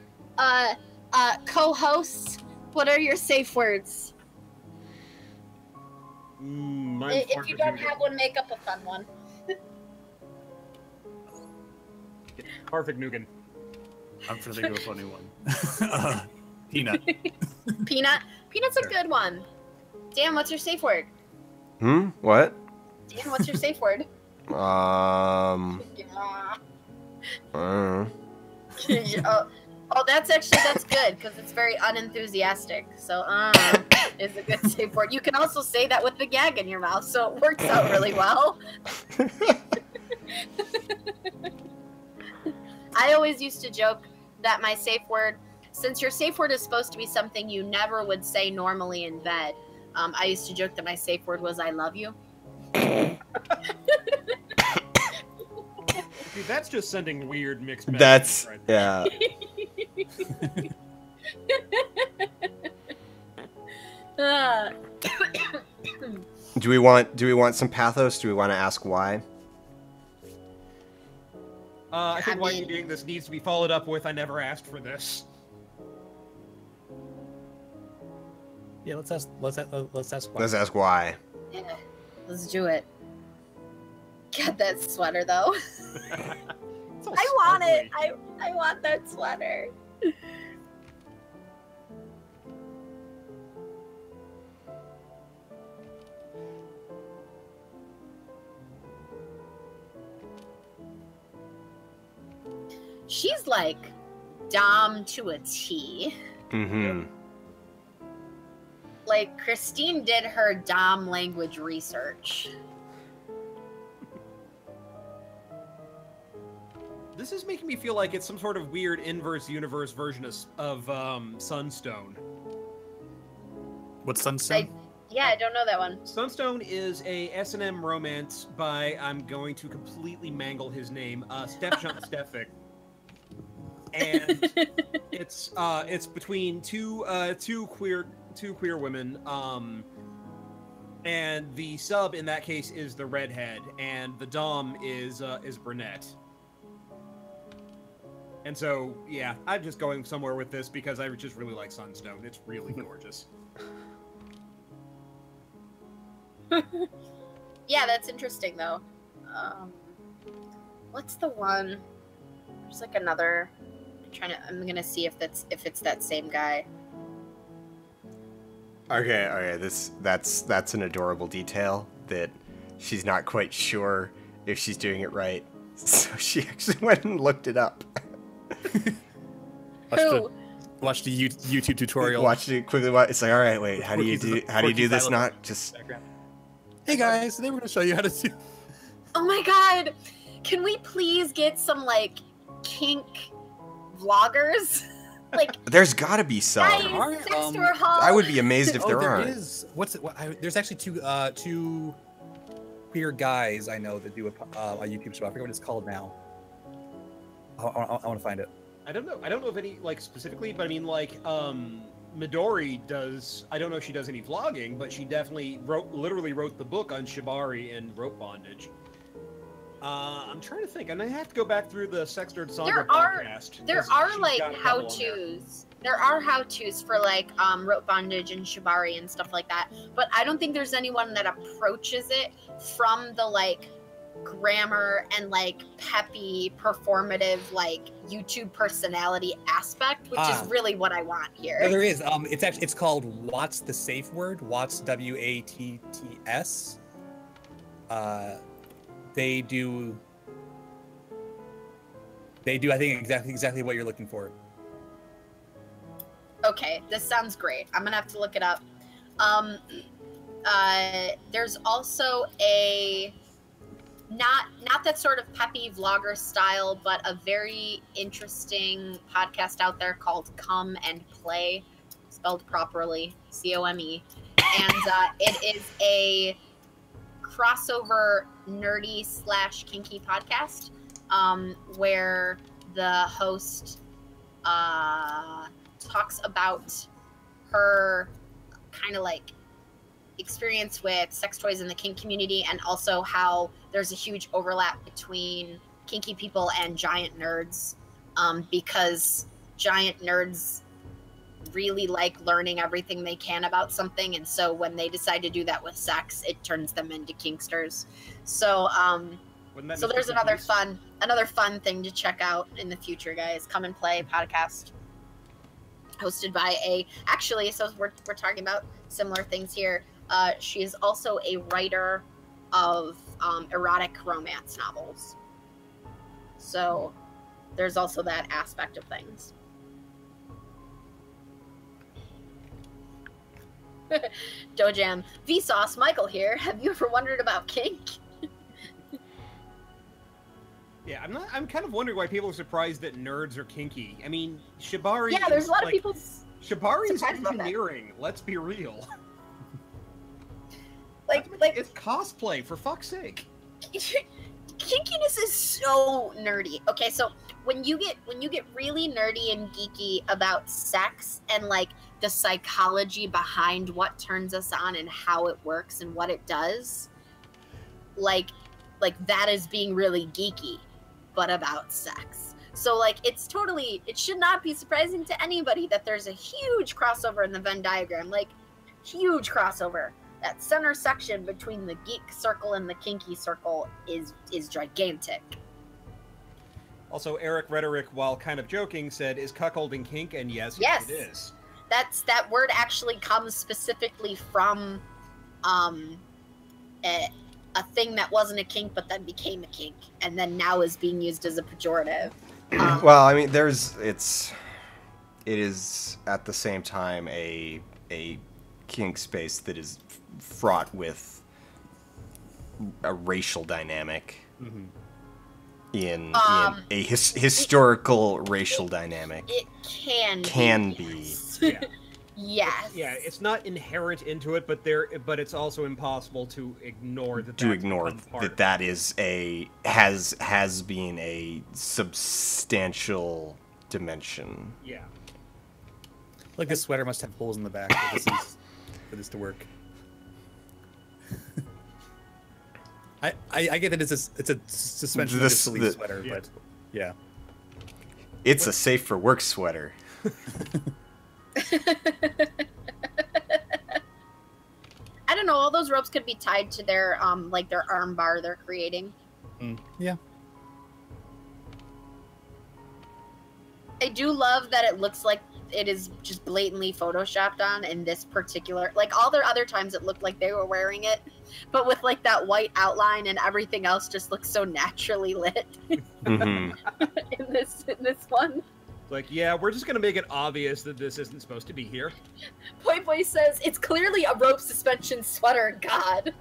Co-hosts, what are your safe words? Mine's If you don't have one, make up a fun one. Perfect Nugan. I'm trying to think of a funny one. Peanut. Peanut? Peanut's a Sure. good one. Dan, what's your safe word? What? Dan, what's your safe word? Uh, Oh, that's good because it's very unenthusiastic. So, is a good safe word. You can also say that with the gag in your mouth, so it works out really well. I always used to joke that my safe word, since your safe word is supposed to be something you never would say normally in bed, I used to joke that my safe word was "I love you." See, that's just sending weird mixed that's messages right there. yeah. Do we want some pathos? Do we want to ask why? I think I why mean- you're doing this needs to be followed up with, "I never asked for this." Yeah, let's ask why. Let's ask why. Yeah, let's do it. Get that sweater though. It's all I want it. sparkly. I want that sweater. She's like Dom to a T. Mm-hmm. Like Christine did her Dom language research. This is making me feel like it's some sort of weird inverse universe version of Sunstone. What's Sunstone? I don't know that one. Sunstone is a S&M romance by, I'm going to completely mangle his name, Stefan Stefik. And it's between two queer women, and the sub in that case is the redhead, and the dom is brunette. And so, yeah, I'm just going somewhere with this because I just really like Sunstone. It's really gorgeous. Yeah, that's interesting though. What's the one? There's like another. I'm gonna see if it's that same guy. Okay, that's an adorable detail that she's not quite sure if she's doing it right, so she actually went and looked it up. Watched the YouTube tutorial. Watched it quickly. It's like, all right, wait, how do you do this? Not just. Hey guys, today we're gonna show you how to do. Oh my god! Can we please get some like kink vloggers? Like, there's gotta be some. Guys, sex to our hall. I would be amazed if there aren't. Is. There's actually two queer guys I know that do a YouTube show. I forget what it's called now. I want to find it. I don't know of any like specifically, but I mean like Midori does. I don't know if she does any vlogging, but she definitely literally wrote the book on shibari and rope bondage. I'm trying to think, and I have to go back through the Sex Nerd Sandra podcast. There are like how-tos. There are how-tos for like rope bondage and shibari and stuff like that, but I don't think there's anyone that approaches it from the like grammar and like peppy performative like YouTube personality aspect, which is really what I want here. No, there is. It's called What's the Safe Word? Watts, WATTS. They do I think exactly what you're looking for. Okay, this sounds great. I'm gonna have to look it up. There's also a not that sort of peppy vlogger style, but a very interesting podcast out there called Come and Play, spelled properly, COME, and it is a crossover nerdy / kinky podcast where the host talks about her kind of like experience with sex toys in the kink community, and also how there's a huge overlap between kinky people and giant nerds, because giant nerds really like learning everything they can about something, and so when they decide to do that with sex, it turns them into kinksters. So so there's another fun thing to check out in the future, guys. Come and Play podcast, hosted by so we're talking about similar things here. She is also a writer of erotic romance novels, so there's also that aspect of things. Dojam, Vsauce, Michael here. Have you ever wondered about kink? Yeah, I'm kind of wondering why people are surprised that nerds are kinky. I mean, shibari. Yeah, there's a lot of people. Shibari is engineering. Let's be real. Like it's cosplay, for fuck's sake. Kinkiness is so nerdy. Okay, so when you get really nerdy and geeky about sex and like the psychology behind what turns us on and how it works and what it does, like that is being really geeky, but about sex. So like it should not be surprising to anybody that there's a huge crossover in the Venn diagram, like huge crossover. That center section between the geek circle and the kinky circle is gigantic. Also, Eric Rhetoric, while kind of joking, said, "Is cuckolding kink?" And yes, it is. That word actually comes specifically from a thing that wasn't a kink but then became a kink, and then now is being used as a pejorative. Well, I mean, it is at the same time a kink space that is fraught with a racial dynamic. Mm-hmm. in a historical racial dynamic. It can be. Yeah. Yes. Yeah, it's not inherent into it, but it's also impossible to ignore that. That is has been a substantial dimension. Yeah. Like this sweater must have holes in the back for this to work. I get that it's a suspension disbelief sweater, but yeah. It's a safe for work sweater. I don't know. All those ropes could be tied to their like their arm bar they're creating. Yeah. I do love that it looks like it is just blatantly photoshopped on in this particular. Like all their other times, it looked like they were wearing it, but with like that white outline and everything else, just looks so naturally lit. Mm-hmm. in this one. Like, yeah, we're just gonna make it obvious that this isn't supposed to be here. Poi Poi says it's clearly a rope suspension sweater. God.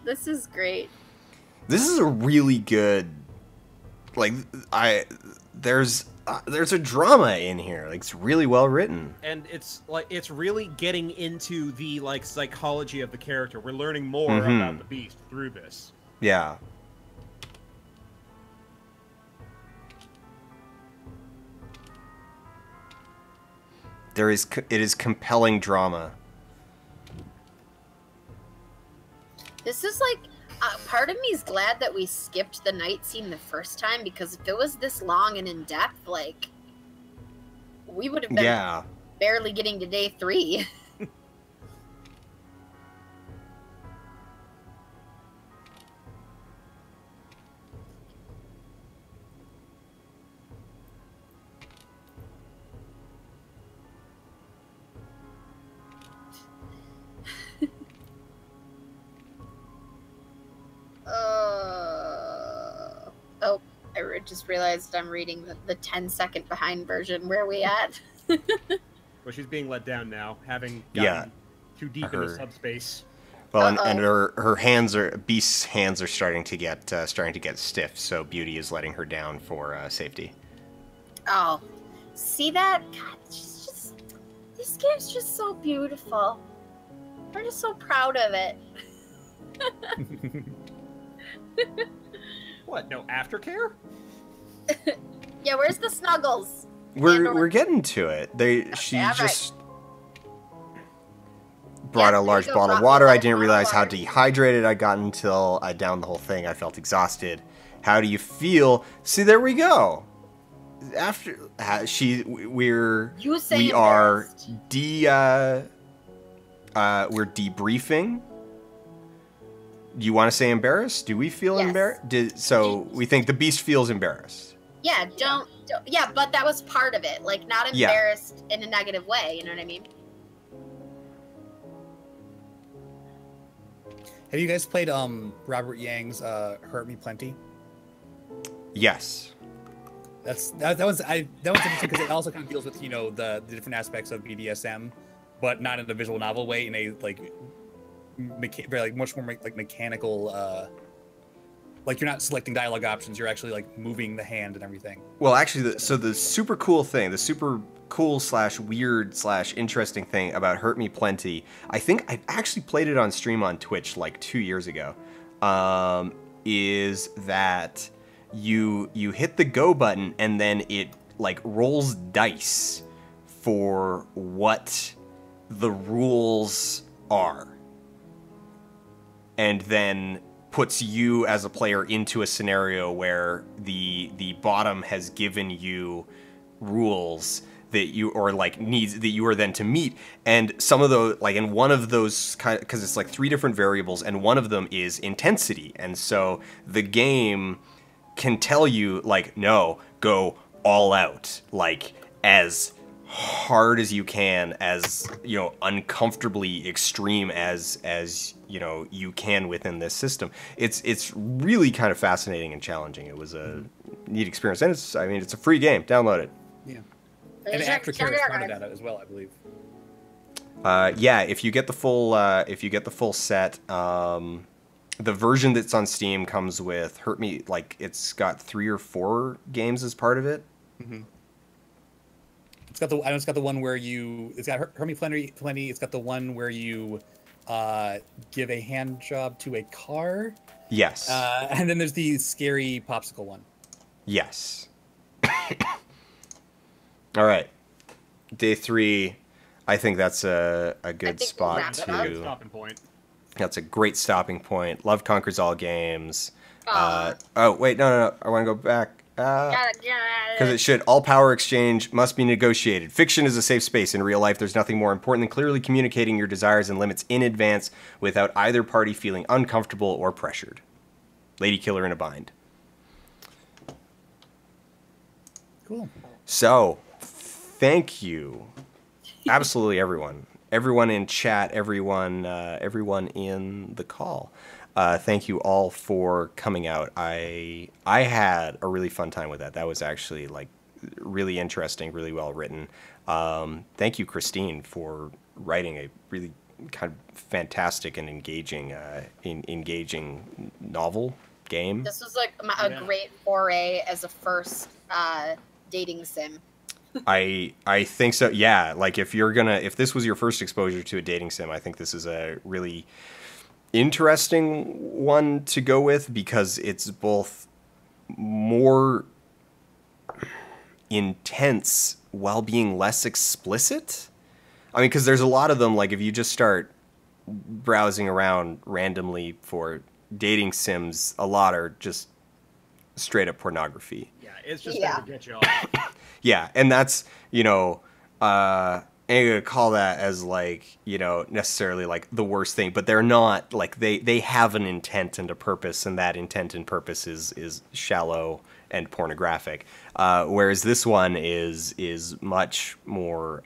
This is great. This is a really good, like, there's a drama in here. Like, it's really well written. And it's really getting into the like psychology of the character. We're learning more about the beast through this. Yeah. It is compelling drama. This is like, part of me is glad that we skipped the night scene the first time, because if it was this long and in depth, like, we would have been barely getting to day 3. Oh, I just realized I'm reading the 10-second behind version. Where are we at? Well, she's being let down now, having gotten too deep into subspace. Well, and her hands Beast's hands are starting to get stiff. So Beauty is letting her down for safety. Oh, see that? God, this game's just so beautiful. I'm just so proud of it. What? No aftercare? Yeah, where's the snuggles? We're getting to it. She just brought a large bottle of water. I didn't realize how dehydrated I got until I downed the whole thing. I felt exhausted. How do you feel? See, there we go. After we're debriefing. Do you want to say embarrassed? Do we feel embarrassed? So we think the beast feels embarrassed. Yeah, don't. Yeah, but that was part of it. Like, not embarrassed in a negative way. You know what I mean? Have you guys played Robert Yang's Hurt Me Plenty? Yes. That was interesting because it also kind of deals with the different aspects of BDSM, but not in a visual novel way, in a very much more mechanical. Like, you're not selecting dialogue options; you're actually like moving the hand and everything. Well, actually, the super cool thing, the super cool / weird / interesting thing about Hurt Me Plenty, I think I actually played it on stream on Twitch like 2 years ago, is that you hit the go button and then it like rolls dice for what the rules are, and then puts you as a player into a scenario where the bottom has given you rules that you needs that you are then to meet, and some of those, like, in one of those kind, because it's like 3 different variables, and one of them is intensity, and so the game can tell you, like, no, go all out, like, as hard as you can, as uncomfortably extreme as you can within this system. It's really kind of fascinating and challenging. It was a neat experience, and it's a free game. Download it. Yeah. And aftercare is metadata as well, I believe. Yeah, if you get the full set, the version that's on Steam comes with Hurt Me. Like it's got 3 or 4 games as part of it. Mm-hmm. It's got the one where you. It's got Hurt Me Plenty. It's got the one where you give a hand job to a car. Yes. And then there's the scary popsicle one. Yes. All right. Day 3. I think that's a good spot to. That's a good stopping point. That's a great stopping point. Love conquers all games. Oh wait, no. I want to go back. Because it should. All power exchange must be negotiated. Fiction is a safe space. In real life, there's nothing more important than clearly communicating your desires and limits in advance without either party feeling uncomfortable or pressured. Ladykiller in a bind. Cool. So, thank you. Absolutely everyone. Everyone in chat, everyone in the call. Thank you all for coming out. I had a really fun time with that. That was actually like really interesting, really well written. Thank you, Christine, for writing a really kind of fantastic and engaging novel game. This was like a great foray as a first dating sim. I think so. Yeah, like if this was your first exposure to a dating sim, I think this is a really interesting one to go with because it's both more intense while being less explicit. I mean, because there's a lot of them, like if you just start browsing around randomly for dating sims, a lot are just straight up pornography. Yeah, it's just there to get you off. Yeah, and that's, I'm gonna call that as like, necessarily like the worst thing, but they're not like they have an intent and a purpose, and that intent and purpose is shallow and pornographic. Whereas this one is much more.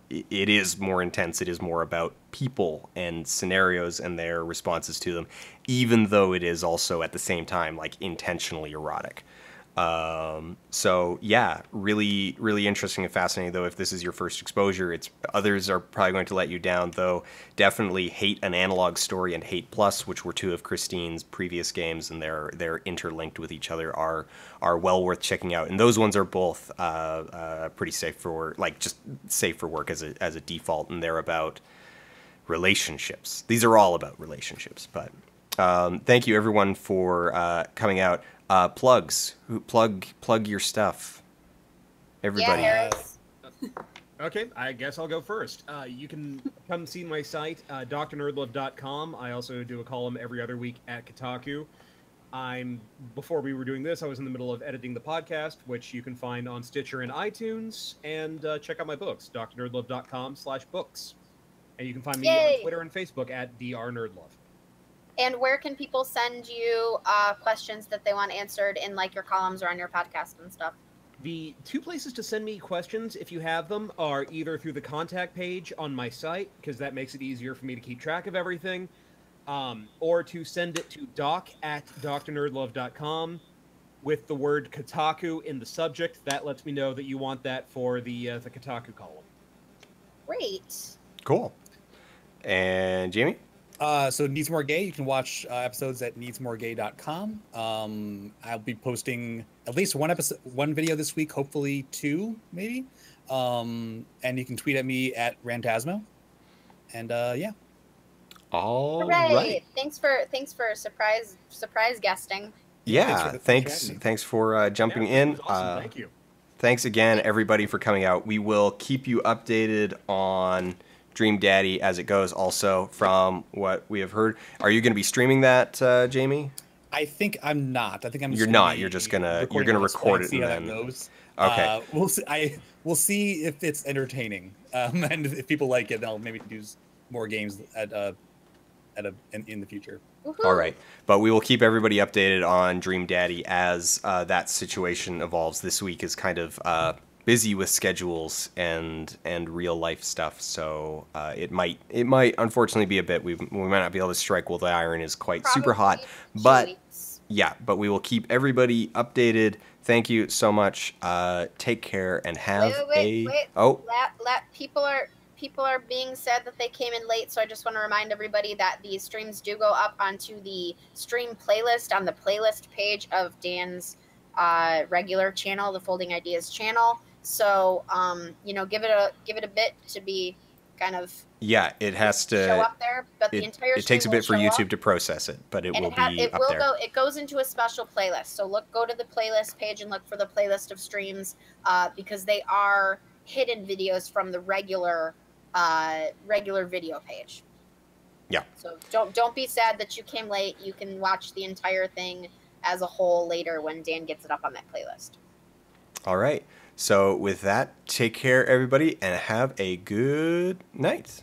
It is more intense. It is more about people and scenarios and their responses to them, even though it is also at the same time like intentionally erotic. So yeah, really, really interesting and fascinating. Though if this is your first exposure, others are probably going to let you down. Though definitely Hate an Analog Story and Hate Plus, which were 2 of Christine's previous games, and they're interlinked with each other, are well worth checking out. And those ones are both pretty safe for just safe for work as a default, and they're about relationships. These are all about relationships. But thank you everyone for coming out. Plugs. Plug your stuff. Everybody. Yeah, Okay, I guess I'll go first. You can come see my site, drnerdlove.com. I also do a column every other week at Kotaku. Before we were doing this, I was in the middle of editing the podcast, which you can find on Stitcher and iTunes, and check out my books, drnerdlove.com/books. And you can find me on Twitter and Facebook at drnerdlove. And where can people send you questions that they want answered in like your columns or on your podcast and stuff? The 2 places to send me questions, if you have them, are either through the contact page on my site, because that makes it easier for me to keep track of everything, or to send it to doc@drnerdlove.com with the word Kotaku in the subject. That lets me know that you want that for the Kotaku column. Great. Cool. And Jamie? So Needs More Gay, you can watch episodes at needsmoregay.com. I'll be posting at least one video this week, hopefully 2, maybe. And you can tweet at me at Rantasmo. And yeah. All Hooray. right. Thanks for surprise guesting. Yeah, thanks for jumping in. Awesome. Thank you. Thanks again, everybody, for coming out. We will keep you updated on Dream Daddy as it goes. Also, from what we have heard, are you going to be streaming that, Jamie? I think I'm not. I think I'm. Just You're not. You're just gonna record it see and how then that goes. Okay. We'll see. We'll see if it's entertaining, and if people like it, I'll maybe do more games in the future. Woohoo. All right, but we will keep everybody updated on Dream Daddy as that situation evolves. This week is kind of busy with schedules and real life stuff, so it might unfortunately be a bit. We might not be able to strike while the iron is quite super hot, but yeah, but we will keep everybody updated. thank you so much. Take care and have wait. Oh, People are being said that they came in late, so I just want to remind everybody that these streams do go up onto the stream playlist on the playlist page of Dan's regular channel, the Folding Ideas channel. So, you know, give it a bit to be kind of it has to show up there, but the entire it takes a stream bit for will show YouTube up, to process it, but it and will be up there. It goes into a special playlist. So go to the playlist page and look for the playlist of streams because they are hidden videos from the regular video page. Yeah. So don't be sad that you came late. You can watch the entire thing as a whole later when Dan gets it up on that playlist. All right. So with that, take care, everybody, and have a good night.